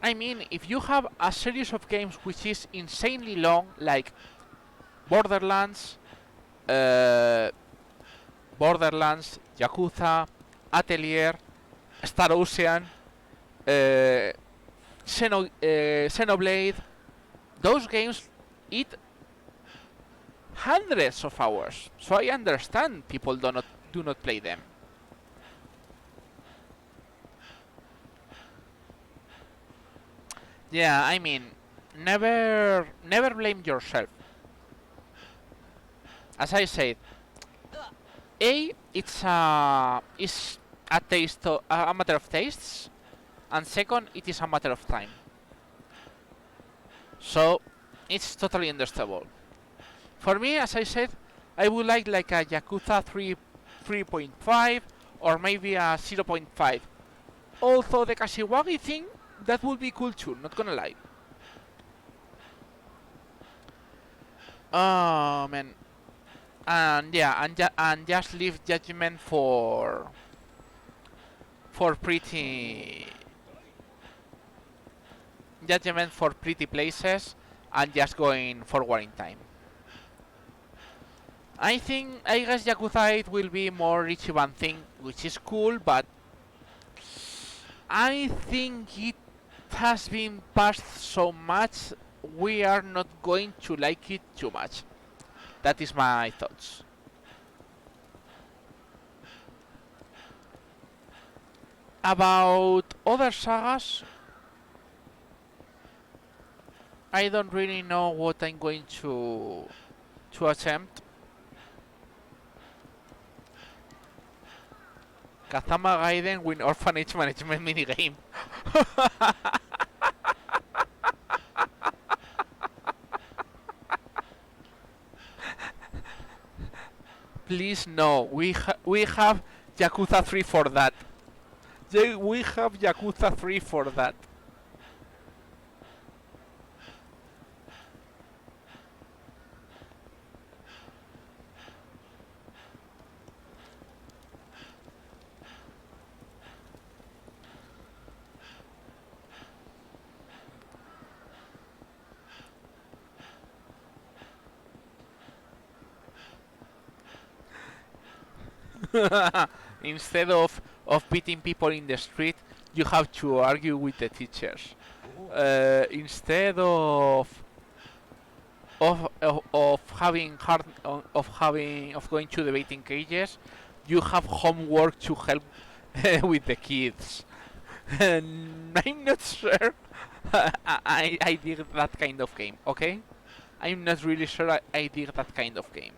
Speaker 2: I mean, if you have a series of games which is insanely long, like Borderlands, Yakuza, Atelier, Star Ocean, Xenoblade, those games eat hundreds of hours. So I understand people do not play them. Yeah, I mean, never blame yourself. As I said, it's a matter of tastes, and second, it is a matter of time. So it's totally understandable. For me, as I said, I would like a Yakuza 3.5 or maybe a 0.5. Although the Kashiwagi thing, that would be cool too, not gonna lie. Oh man. And yeah, and just leave Judgment for pretty places and just going forward in time. I guess Yakuza 8 will be more Ichiban thing, which is cool, but I think it has been passed so much, we are not going to like it too much. That is my thoughts. About other sagas, I don't really know what I'm going to attempt. Kazama Gaiden win orphanage management minigame. Please no, we have Yakuza 3 for that. We have Yakuza 3 for that. Instead of beating people in the street, you have to argue with the teachers. Instead of having going to debating cages, you have homework to help with the kids. And I'm not sure I dig that kind of game. Okay, I'm not really sure I dig that kind of game.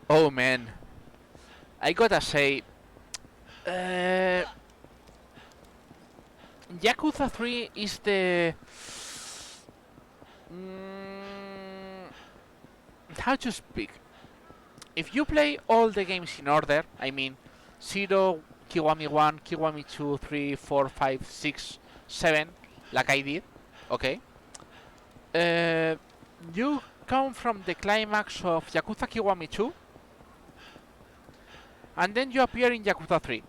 Speaker 2: Oh man, I gotta say, Yakuza 3 is the how to speak. If you play all the games in order, I mean 0, Kiwami 1, Kiwami 2, 3, 4, 5, 6, 7, like I did, okay? You come from the climax of Yakuza Kiwami 2, and then you appear in Yakuza 3.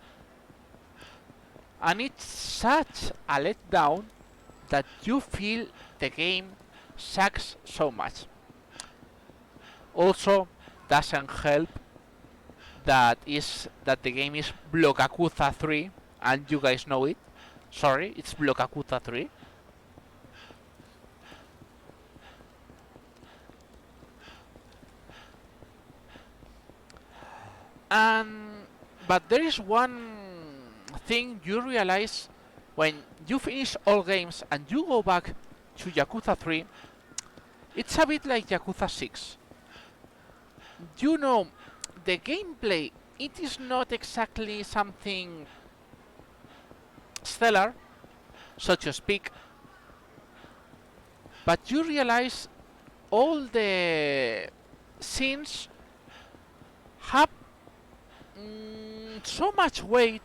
Speaker 2: And it's such a letdown that you feel the game sucks so much. Also, doesn't help that the game is Blockakuza 3, and you guys know it. Sorry, it's Blockakuza 3. But there is one thing you realize when you finish all games and you go back to Yakuza 3. It's a bit like Yakuza 6. You know, the gameplay, it is not exactly something stellar, so to speak, but you realize all the scenes have so much weight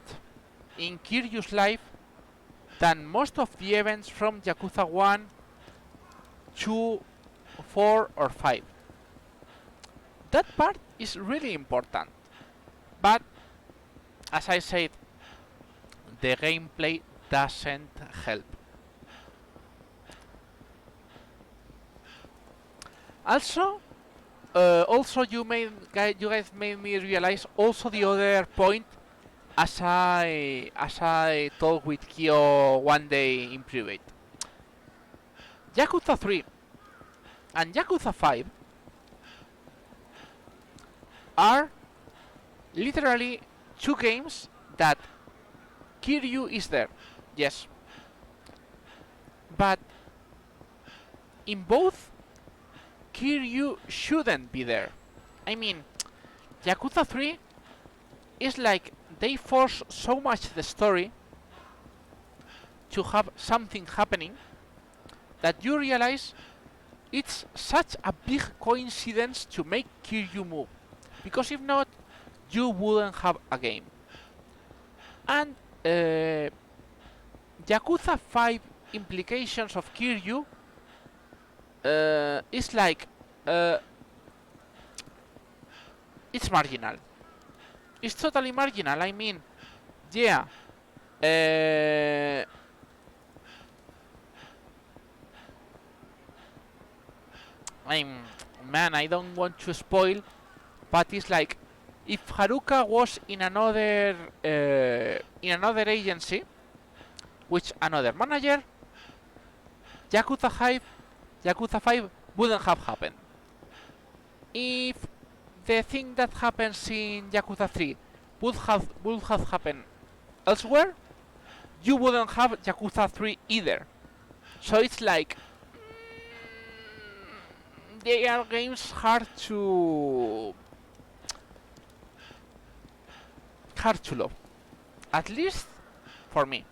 Speaker 2: in Kiryu's life than most of the events from Yakuza 1, 2, 4 or 5. That part is really important, but as I said, the gameplay doesn't help. Also, you guys made me realize also the other point, as I talked with Kyo one day in private. Yakuza 3 and Yakuza 5 are literally two games that Kiryu is there, yes, but in both Kiryu shouldn't be there. I mean, Yakuza 3 is like they force so much the story to have something happening that you realize it's such a big coincidence to make Kiryu move, because if not, you wouldn't have a game. And Yakuza 5 implications of Kiryu is like it's marginal. It's totally marginal. I mean, yeah. Man, I don't want to spoil, but it's like if Haruka was in another agency, which another manager, Yakuza 5 wouldn't have happened. If the thing that happens in Yakuza 3 would have happened elsewhere, you wouldn't have Yakuza 3 either. So it's like they are games hard to love, at least for me.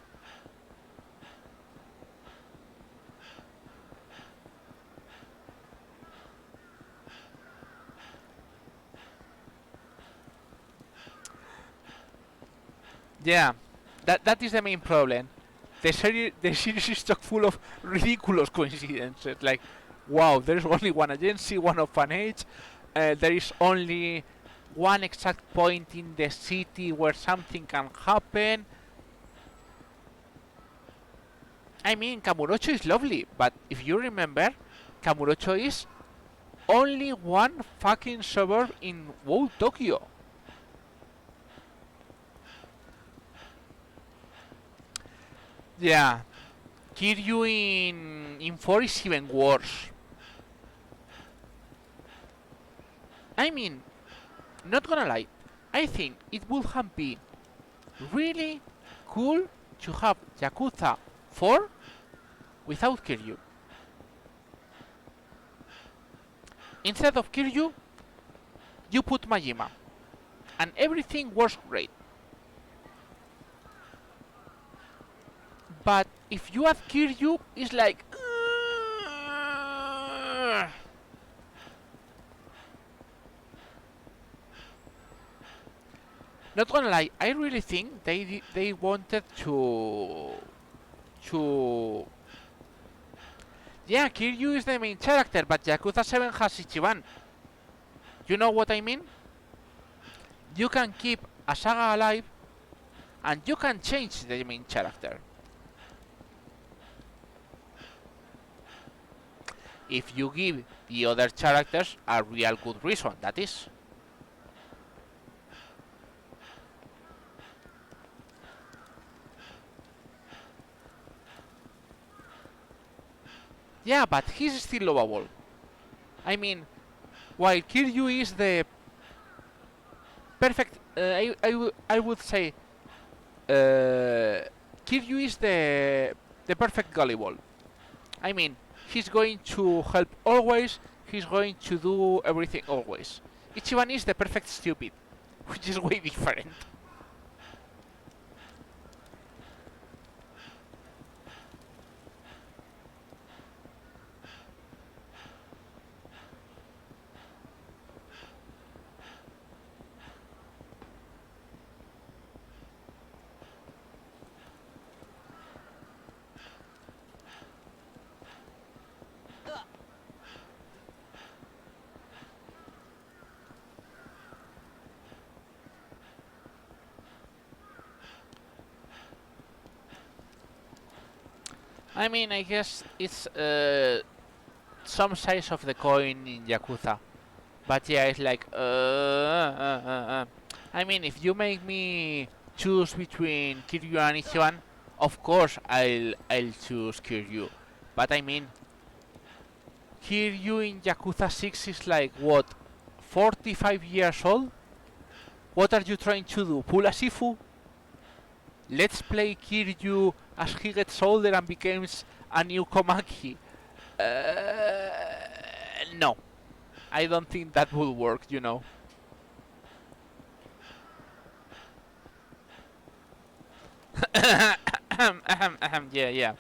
Speaker 2: Yeah, that is the main problem. The series is chock full of ridiculous coincidences. Like, wow, there is only one agency, one orphanage. There is only one exact point in the city where something can happen. I mean, Kamurocho is lovely, but if you remember, Kamurocho is only one fucking suburb in whole Tokyo. Yeah, Kiryu in 4 is even worse. I mean, not gonna lie, I think it would have been really cool to have Yakuza 4 without Kiryu. Instead of Kiryu, you put Majima, and everything was great. But if you add Kiryu, it's like... Not gonna lie, I really think they wanted to... Yeah, Kiryu is the main character, but Yakuza 7 has Ichiban. You know what I mean? You can keep a saga alive, and you can change the main character. If you give the other characters a real good reason, that is. Yeah, but he's still lovable. I mean, while Kiryu is the perfect... I would say... Kiryu is the perfect gullible. I mean, he's going to help always, he's going to do everything always. Ichiban is the perfect stupid, which is way different. I mean, I guess it's some size of the coin in Yakuza. But yeah, it's like... I mean, if you make me choose between Kiryu and Ichiban, of course I'll choose Kiryu. But I mean, Kiryu in Yakuza 6 is like, what, 45 years old? What are you trying to do? Pull a Sifu? Let's play Kiryu as he gets older and becomes a new Komaki. No. I don't think that will work, you know. Yeah.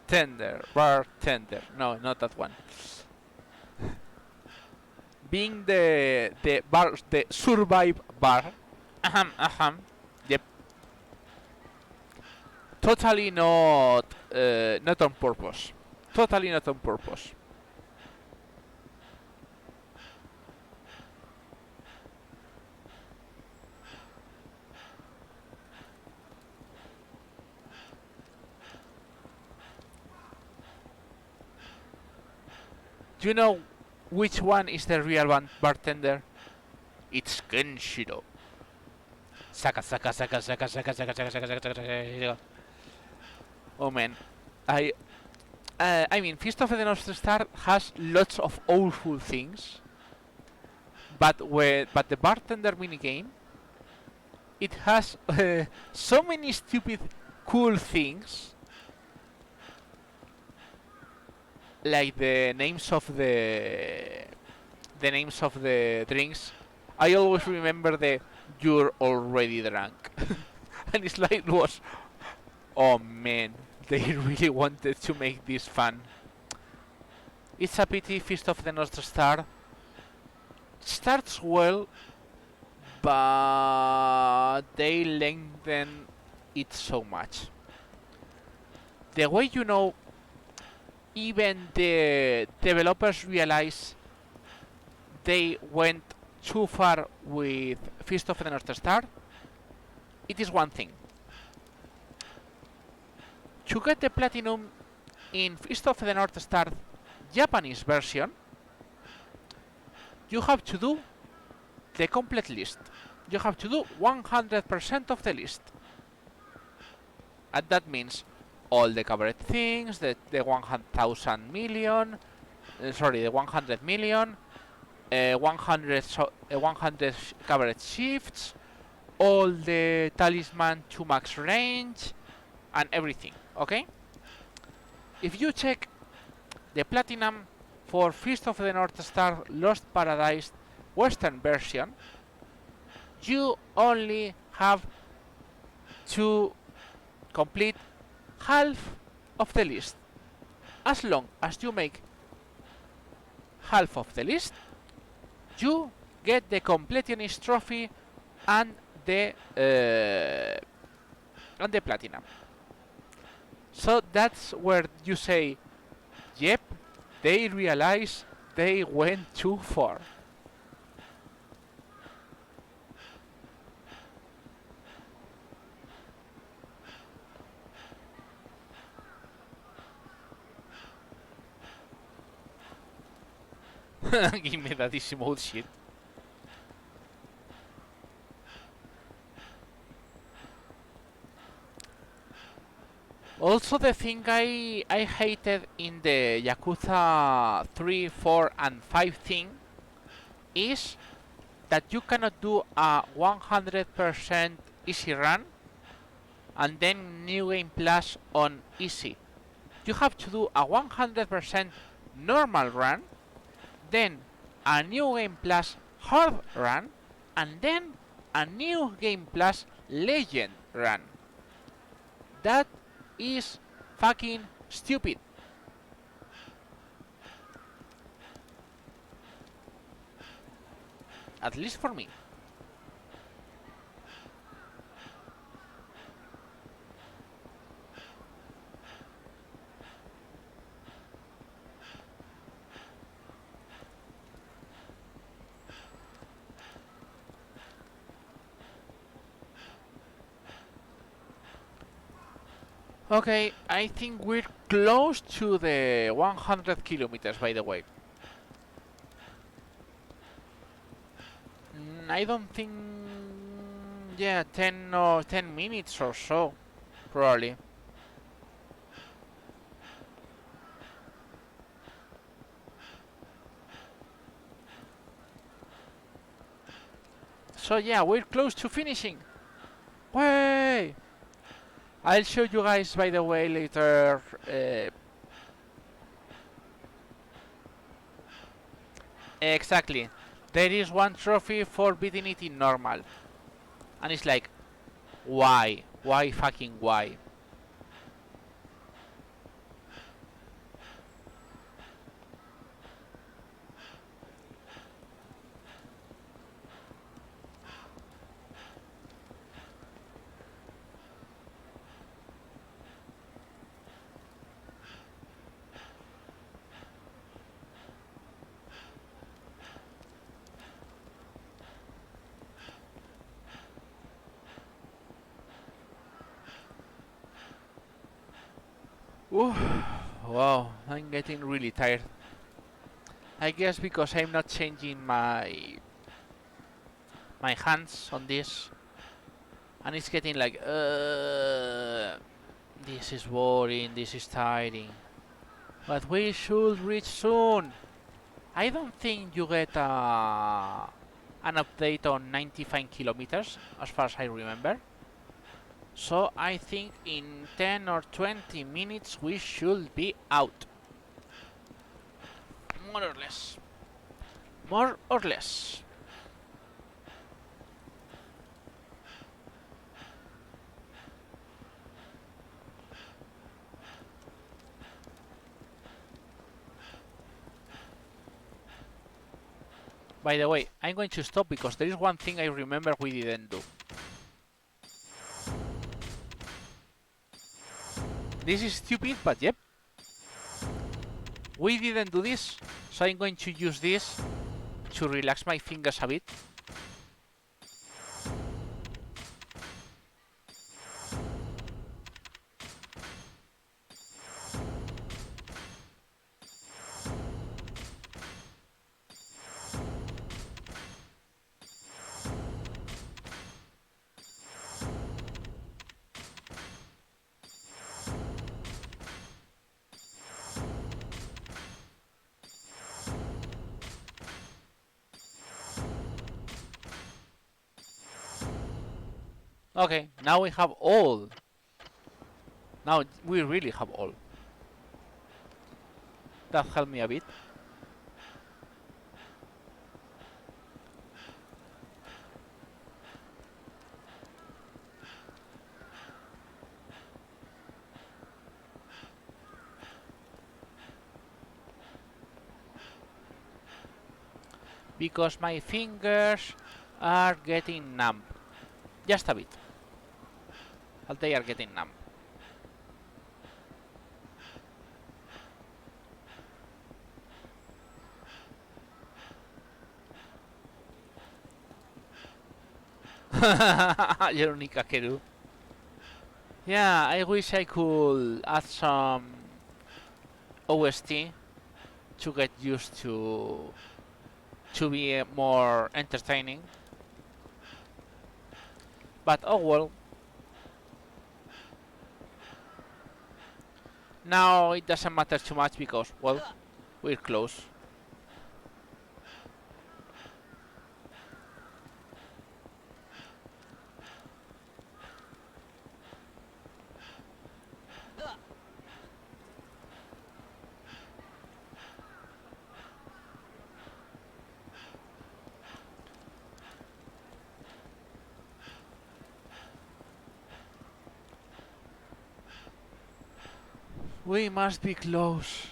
Speaker 2: Tender, bartender. No, not that one. Being the survive bar. Yep. Totally not not on purpose. Totally not on purpose. Do you know which one is the real bartender? It's Kenshiro. Saka. Oh man, I mean, Fist of the North Star has lots of awful things, but the bartender minigame, it has so many stupid cool things, like the names of the drinks. I always remember the "you're already drunk," and it's like it was. Oh man, they really wanted to make this fun. It's a pity Feast of the North Star starts well, but they lengthen it so much. The way even the developers realize they went too far with Feast of the North Star, it is one thing. To get the platinum in Feast of the North Star Japanese version, you have to do the complete list. You have to do 100% of the list. And that means all the covered things, the 100 million, 100 covered shifts, all the talisman to max range, and everything, okay? If you check the platinum for Feast of the North Star Lost Paradise Western version, you only have to complete half of the list. As long as you make half of the list, you get the completionist trophy and the platinum. So that's where you say, yep, they realize they went too far. Give me that easy mode shit. Also, the thing I hated in the Yakuza 3, 4, and 5 thing is that you cannot do a 100% easy run and then New Game Plus on easy. You have to do a 100% normal run, then a New Game Plus hard run, and then a New Game Plus legend run. That is fucking stupid. At least for me. Okay, I think we're close to the 100 kilometers, by the way. I don't think... yeah, 10 minutes or so, probably. So yeah, we're close to finishing. Way! I'll show you guys, by the way, later. Exactly. There is one trophy for beating it in normal. And it's like, why? Why fucking why? Ooh, wow, I'm getting really tired. I guess because I'm not changing my hands on this, and it's getting like, this is boring, this is tiring. But we should reach soon. I don't think you get an update on 95 kilometers, as far as I remember. So I think in 10 or 20 minutes we should be out. More or less. More or less. By the way, I'm going to stop because there is one thing I remember we didn't do. This is stupid, but yep. We didn't do this, so I'm going to use this to relax my fingers a bit. Okay, now we have all. Now we really have all. That helped me a bit. Because my fingers are getting numb. Just a bit. But they are getting numb. Veronica Keru. Yeah, I wish I could add some OST to get used to be more entertaining. But oh well. Now it doesn't matter too much because, well, we're close. We must be close.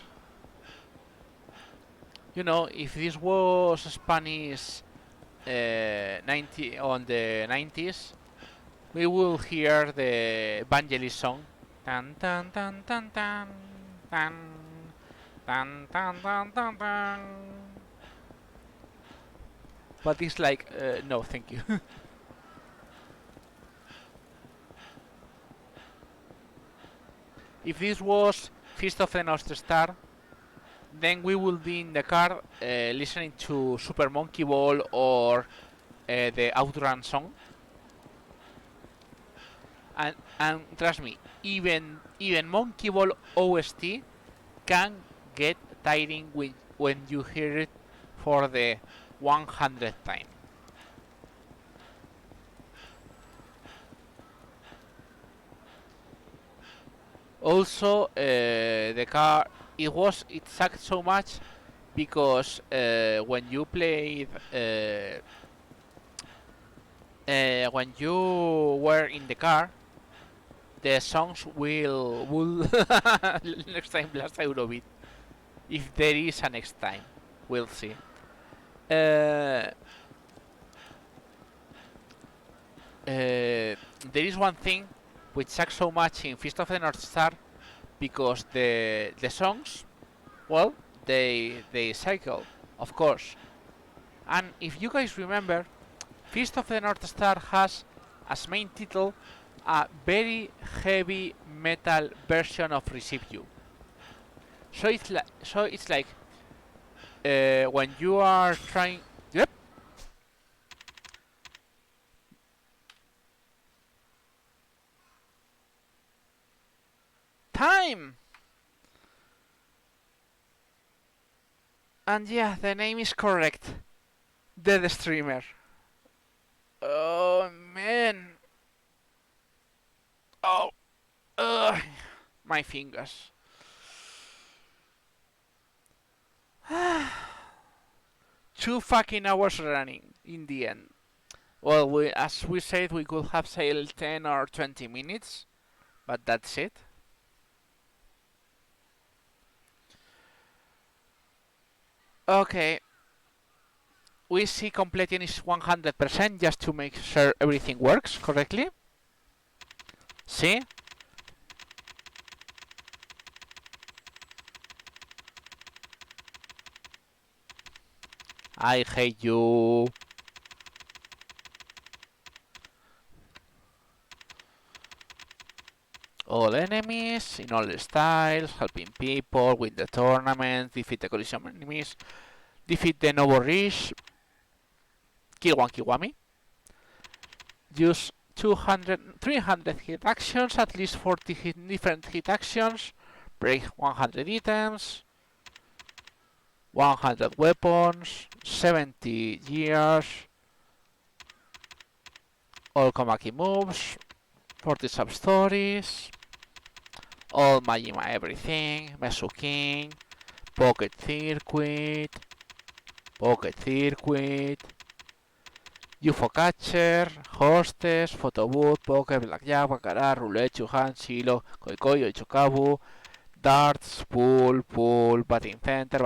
Speaker 2: You know, if this was Spanish 90 on the 90s, we will hear the Vangelis song. Tan tan tan tan tan tan tan tan tan tan tan. But it's like, no, thank you. If this was Feast of the North Star, then we will be in the car listening to Super Monkey Ball or the Outrun song. And trust me, even Monkey Ball OST can get tiring when you hear it for the 100th time. Also, the car it sucked so much because when you played when you were in the car, the songs will next time blast Eurobeat. If there is a next time, we'll see. There is one thing which sucks so much in Feast of the North Star because the songs, well, they cycle, of course. And if you guys remember, Feast of the North Star has as main title a very heavy metal version of Receive You. So it's like when you are trying. Yep. Time. And yeah, the name is correct. Dead Streamer. Oh man. Oh, my fingers. 2 fucking hours running in the end. Well, as we said, we could have sailed 10 or 20 minutes, but that's it. Okay, we see completion is 100% just to make sure everything works correctly. See? I hate you. All enemies in all styles, helping people, win the tournament, defeat the collision enemies, defeat the Novo Rich, kill one Kiwami, use 300 hit actions, at least 40 different hit actions, break 100 items, 100 weapons, 70 gears, all Komaki moves, 40 sub-stories, all Majima everything, Mesu King, Pocket Circuit, UFO Catcher, Hostess, Photo Booth, Poker, Blackjack, Baccarat, Roulette, Chuhan, Silo, Koikoi, Oichokabu, Darts, Pool, Batting Center,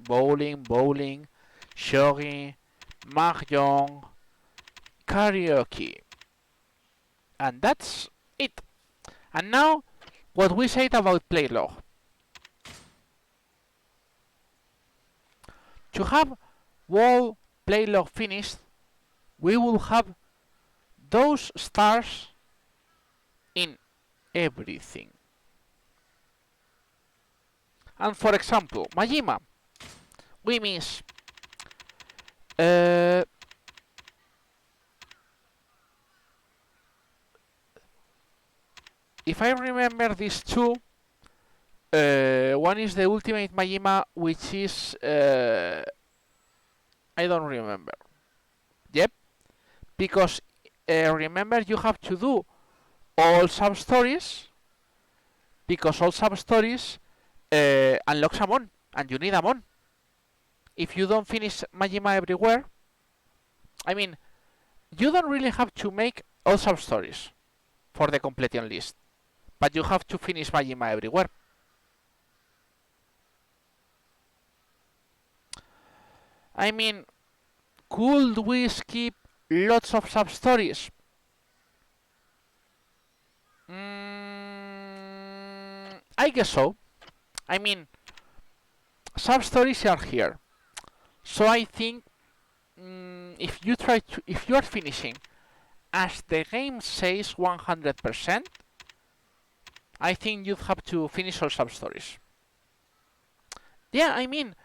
Speaker 2: Bowling, Shogi, Mahjong, Karaoke. And that's it. And now, what we said about playlog. To have whole playlog finished, we will have those stars in everything. And for example, Majima, we miss if I remember these two, one is the Ultimate Majima, which is I don't remember. Yep, because remember you have to do all sub-stories, because all sub-stories unlock Amon, and you need Amon. If you don't finish Majima everywhere, I mean, you don't really have to make all sub-stories for the completion list, but you have to finish Majima everywhere. I mean, could we skip lots of sub-stories? I guess so. I mean, sub-stories are here. So I think if you are finishing as the game says 100%, I think you'd have to finish all sub-stories. Yeah, I mean,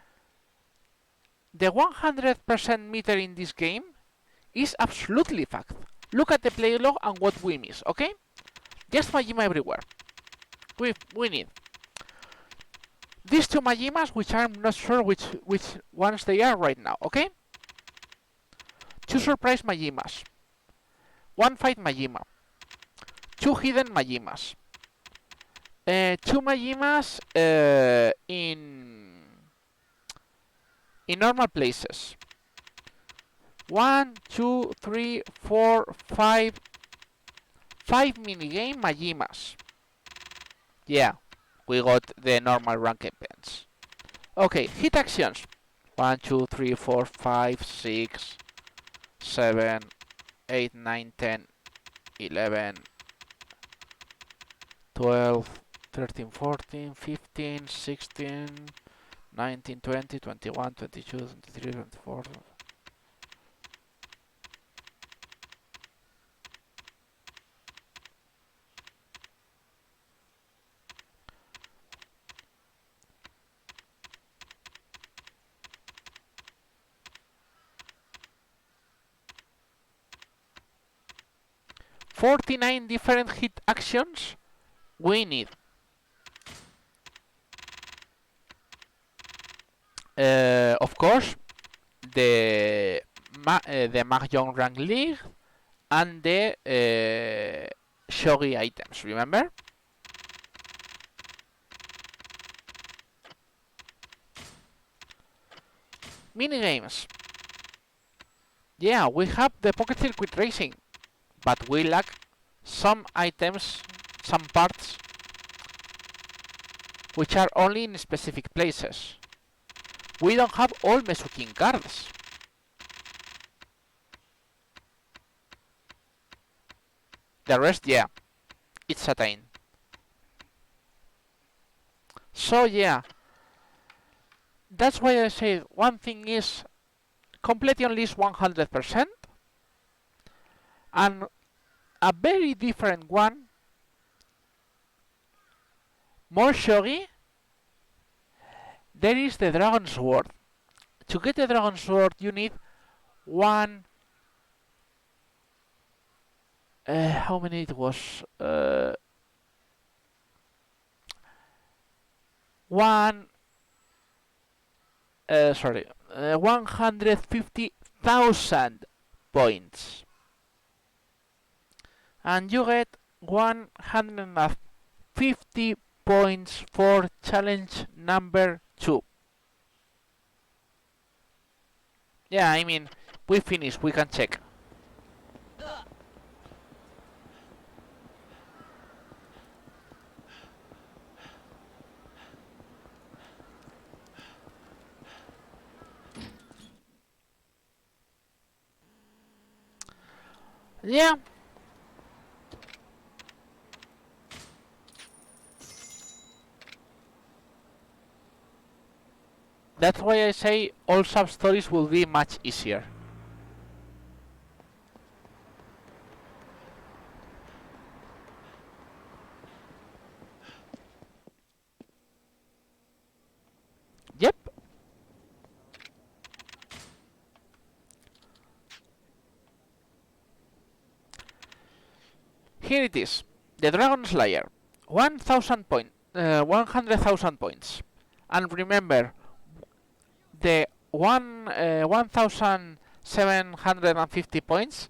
Speaker 2: the 100% meter in this game is absolutely fact. Look at the play log and what we miss, okay? Just Majima everywhere. We need these two Majimas, which I'm not sure which ones they are right now, okay? 2 surprise Majimas, 1 fight Majima, 2 hidden Majimas, 2 Majimas in normal places, 1, 2, 3, 4, 5 minigame Majimas. Yeah, we got the normal rank events. Okay, hit actions. 1, 2, 3, 4, 5, 6, 7, 8, 9, 10, 11, 12, 13, 14, 15, 16, 19, 20, 21, 22, 23, 24. $49 different hit actions we need. Of course, the Mahjong Rank League, and the shogi items, remember? Minigames. Yeah, we have the Pocket Circuit Racing, but we lack some items, some parts, which are only in specific places. We don't have all Mesukin cards. The rest, yeah, it's attained. So yeah, that's why I say one thing is completely on list 100%, and a very different one, more shogi, there is the Dragon Sword. To get the Dragon Sword, you need one. How many it was? One. Sorry, 150,000 points, and you get 150 points for challenge number 2. Yeah, I mean, we finished, we can check. Yeah. That's why I say all sub-stories will be much easier. Yep. Here it is. The Dragon Slayer. 100,000 points. And remember, the 1,750 points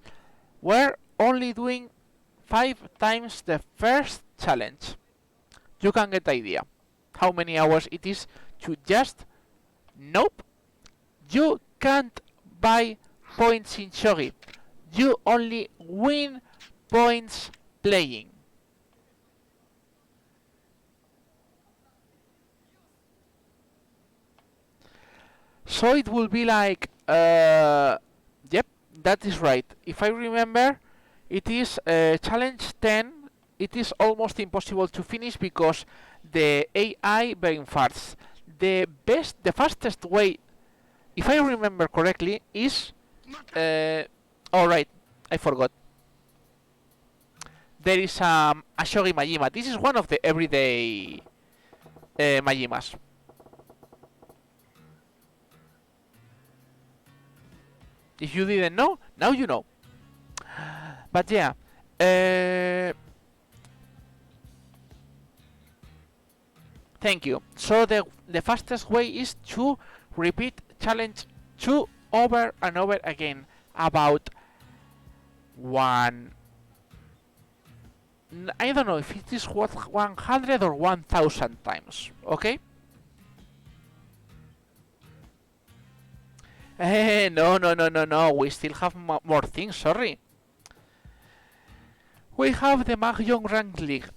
Speaker 2: were only doing 5 times the first challenge. You can get the idea how many hours it is to just... Nope. You can't buy points in shogi. You only win points playing. So it will be like, yep, that is right. If I remember, it is challenge 10. It is almost impossible to finish because the AI brain farts. The fastest way, if I remember correctly, is... oh right, I forgot. There is a Shogi Majima. This is one of the everyday Majimas. If you didn't know, now you know. But yeah, thank you. So the fastest way is to repeat challenge 2 over and over again, about one... I don't know if it is what 100 or 1,000 times, okay? No, we still have more things, sorry. We have the Mahjong Rank League,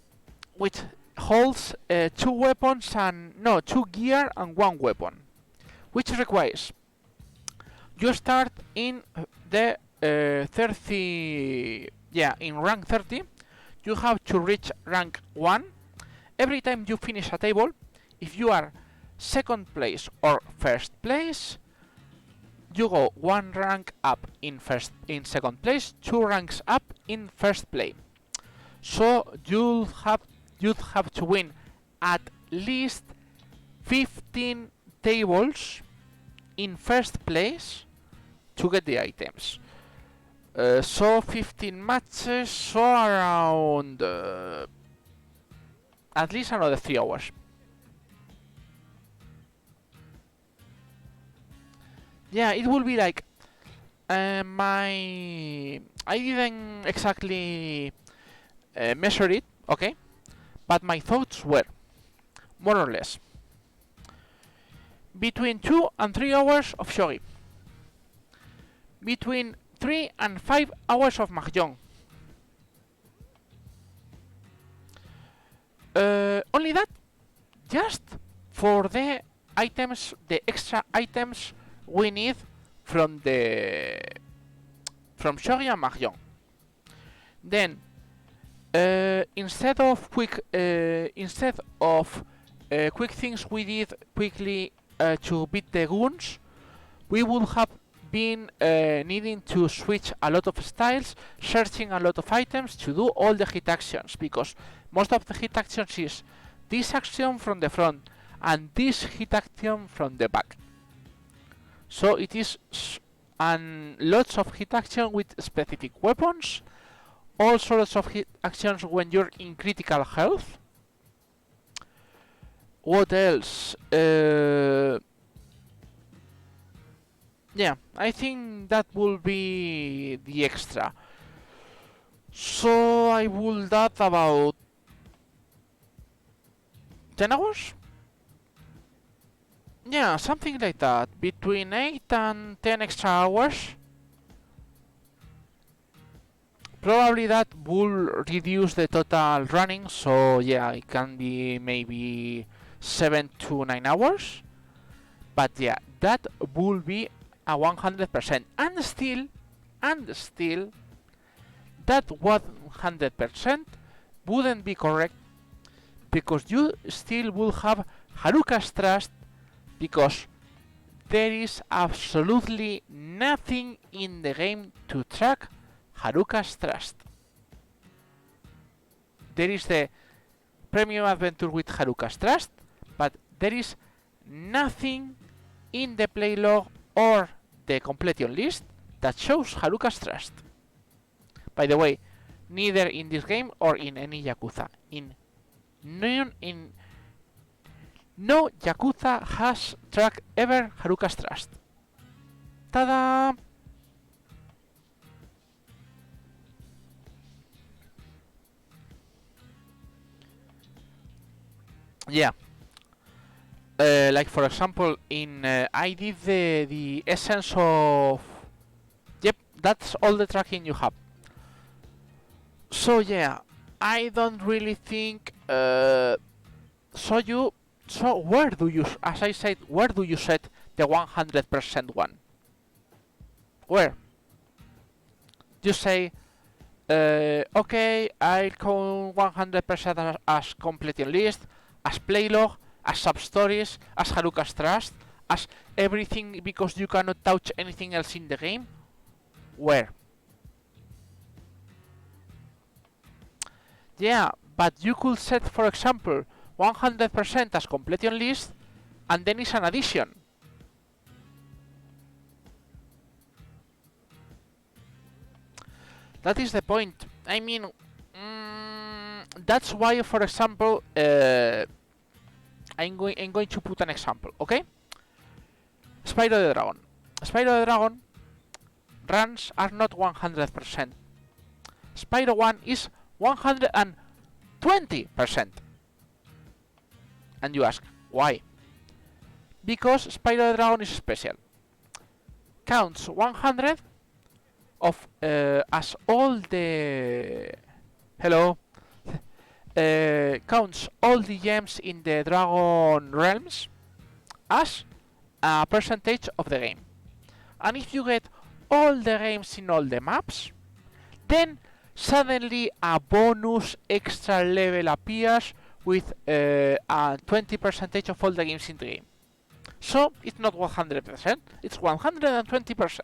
Speaker 2: which holds 2 weapons and... no, 2 gear and 1 weapon, which requires you start in the 30... yeah, in rank 30. You have to reach rank 1. Every time you finish a table, if you are second place or first place, you go 1 rank up in second place, 2 ranks up in first place. So you'd have to win at least 15 tables in first place to get the items. So 15 matches, so around at least another 3 hours. Yeah, it will be like my I didn't exactly measure it, okay? But my thoughts were, more or less, between 2 and 3 hours of shogi, between 3 and 5 hours of mahjong. Only that, just for the items, the extra items we need from shogi and mahjong. Then, instead of quick things we did quickly to beat the goons, we would have been needing to switch a lot of styles, searching a lot of items to do all the hit actions, because most of the hit actions is this action from the front and this hit action from the back. So it is lots of hit action with specific weapons, all sorts of hit actions when you're in critical health. What else? Yeah, I think that will be the extra. So I will add about 10 hours? Yeah, something like that. Between 8 and 10 extra hours. Probably that will reduce the total running, so yeah, it can be maybe 7 to 9 hours. But yeah, that will be a 100%. And still, that 100% wouldn't be correct, because you still will have Haruka's Trust, because there is absolutely nothing in the game to track Haruka's Trust. There is the Premium Adventure with Haruka's Trust, but there is nothing in the playlog or the completion list that shows Haruka's Trust. By the way, neither in this game or in any Yakuza. No Yakuza has tracked ever Haruka's Trust. Ta-da! Yeah. Like for example, in I did the essence of. Yep, that's all the tracking you have. So yeah, I don't really think. So where do you, as I said, where do you set the 100% one? Where? You say, okay, I'll count 100% as completing list, as playlog, as sub-stories, as Haruka's Trust, as everything because you cannot touch anything else in the game? Where? Yeah, but you could set, for example, 100% as completion list, and then it's an addition. That is the point. I mean, that's why, for example, I'm going to put an example, okay? Spyro the Dragon. Spyro the Dragon runs are not 100%. Spyro 1 is 120%. And you ask, why? Because Spyro the Dragon is special. Counts 100 of as all the counts all the gems in the Dragon realms as a percentage of the game. And if you get all the games in all the maps, then suddenly a bonus extra level appears with a 20% of all the games in the game. So it's not 100%, it's 120%.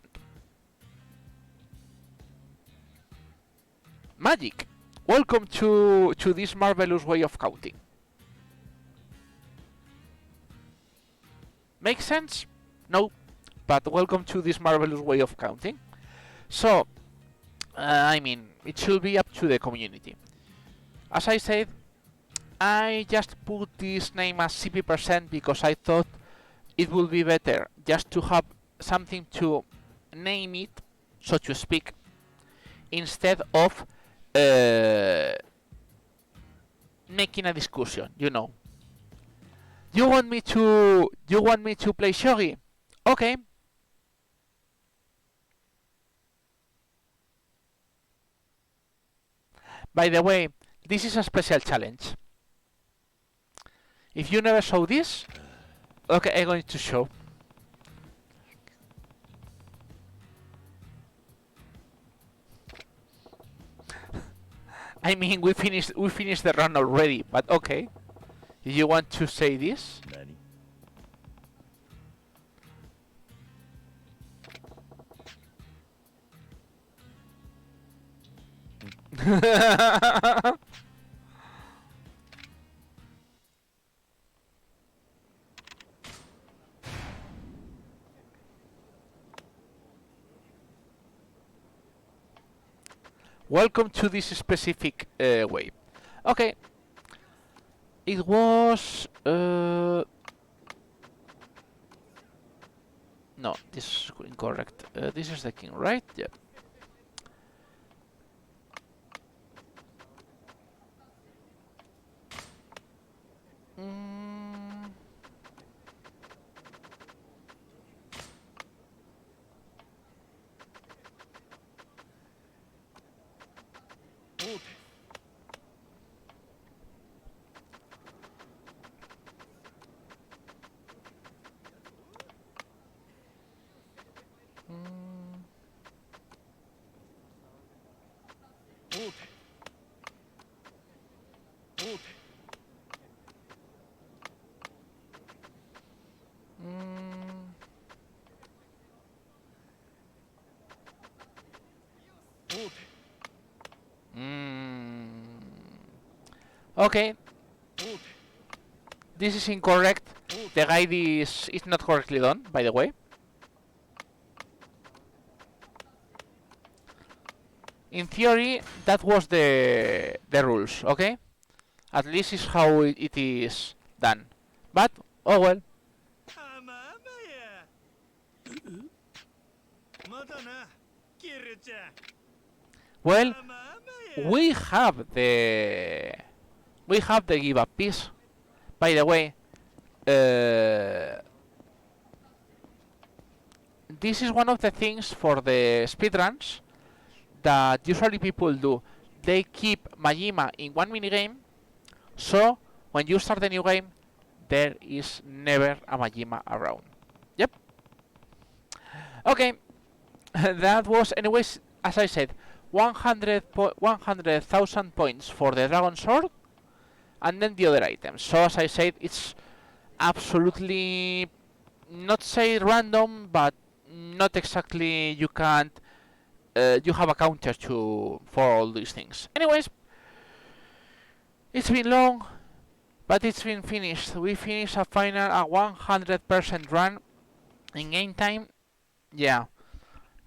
Speaker 2: Magic! Welcome to this marvelous way of counting. Make sense? No, but welcome to this marvelous way of counting. So, I mean, it should be up to the community. As I said, I just put this name as CP% because I thought it would be better just to have something to name it, so to speak, instead of making a discussion, you know. You want me to play shogi? Okay. By the way, this is a special challenge. If you never saw this, okay, I'm going to show. I mean, we finished the run already, but okay. If you want to say this? Welcome to this specific way. Okay. It was... no, this is incorrect. This is the king, right? Yeah. Okay. This is incorrect. The guide is not correctly done, by the way. In theory, that was the rules, okay? At least is how it is done. But, oh well. Well, we have the give up piece. By the way, this is one of the things for the speedruns that usually people do. They keep Majima in one minigame, so when you start the new game, there is never a Majima around. Yep. Okay, that was, anyways, as I said, 100,000 points for the Dragon Sword, and then the other items. So as I said, it's absolutely, not say random, but not exactly, you can't, you have a counter for all these things. Anyways, it's been long, but it's been finished. We finished a 100% run in game time. Yeah,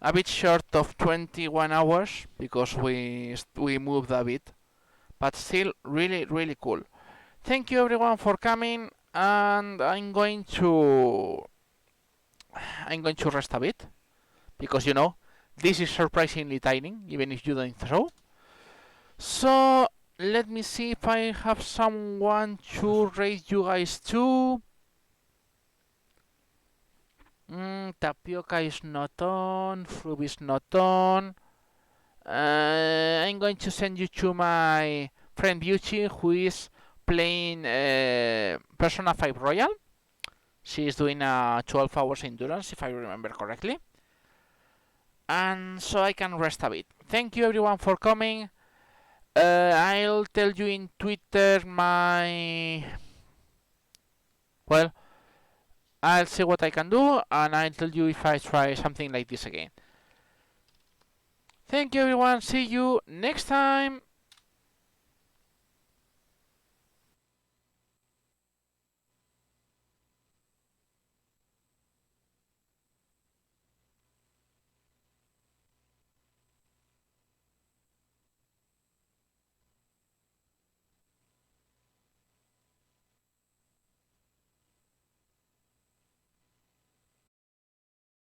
Speaker 2: a bit short of 21 hours because we moved a bit, but still really cool. Thank you everyone for coming, and I'm going to rest a bit because, you know, this is surprisingly tiny, even if you don't think so. So let me see if I have someone to raise you guys to. Tapioca is not on, Fruit is not on. I'm going to send you to my friend Beauty, who is playing Persona 5 Royal. She is doing a 12 hours endurance, if I remember correctly. And so I can rest a bit. Thank you everyone for coming. I'll tell you in Twitter my... Well, I'll see what I can do, and I'll tell you if I try something like this again. Thank you everyone, see you next time!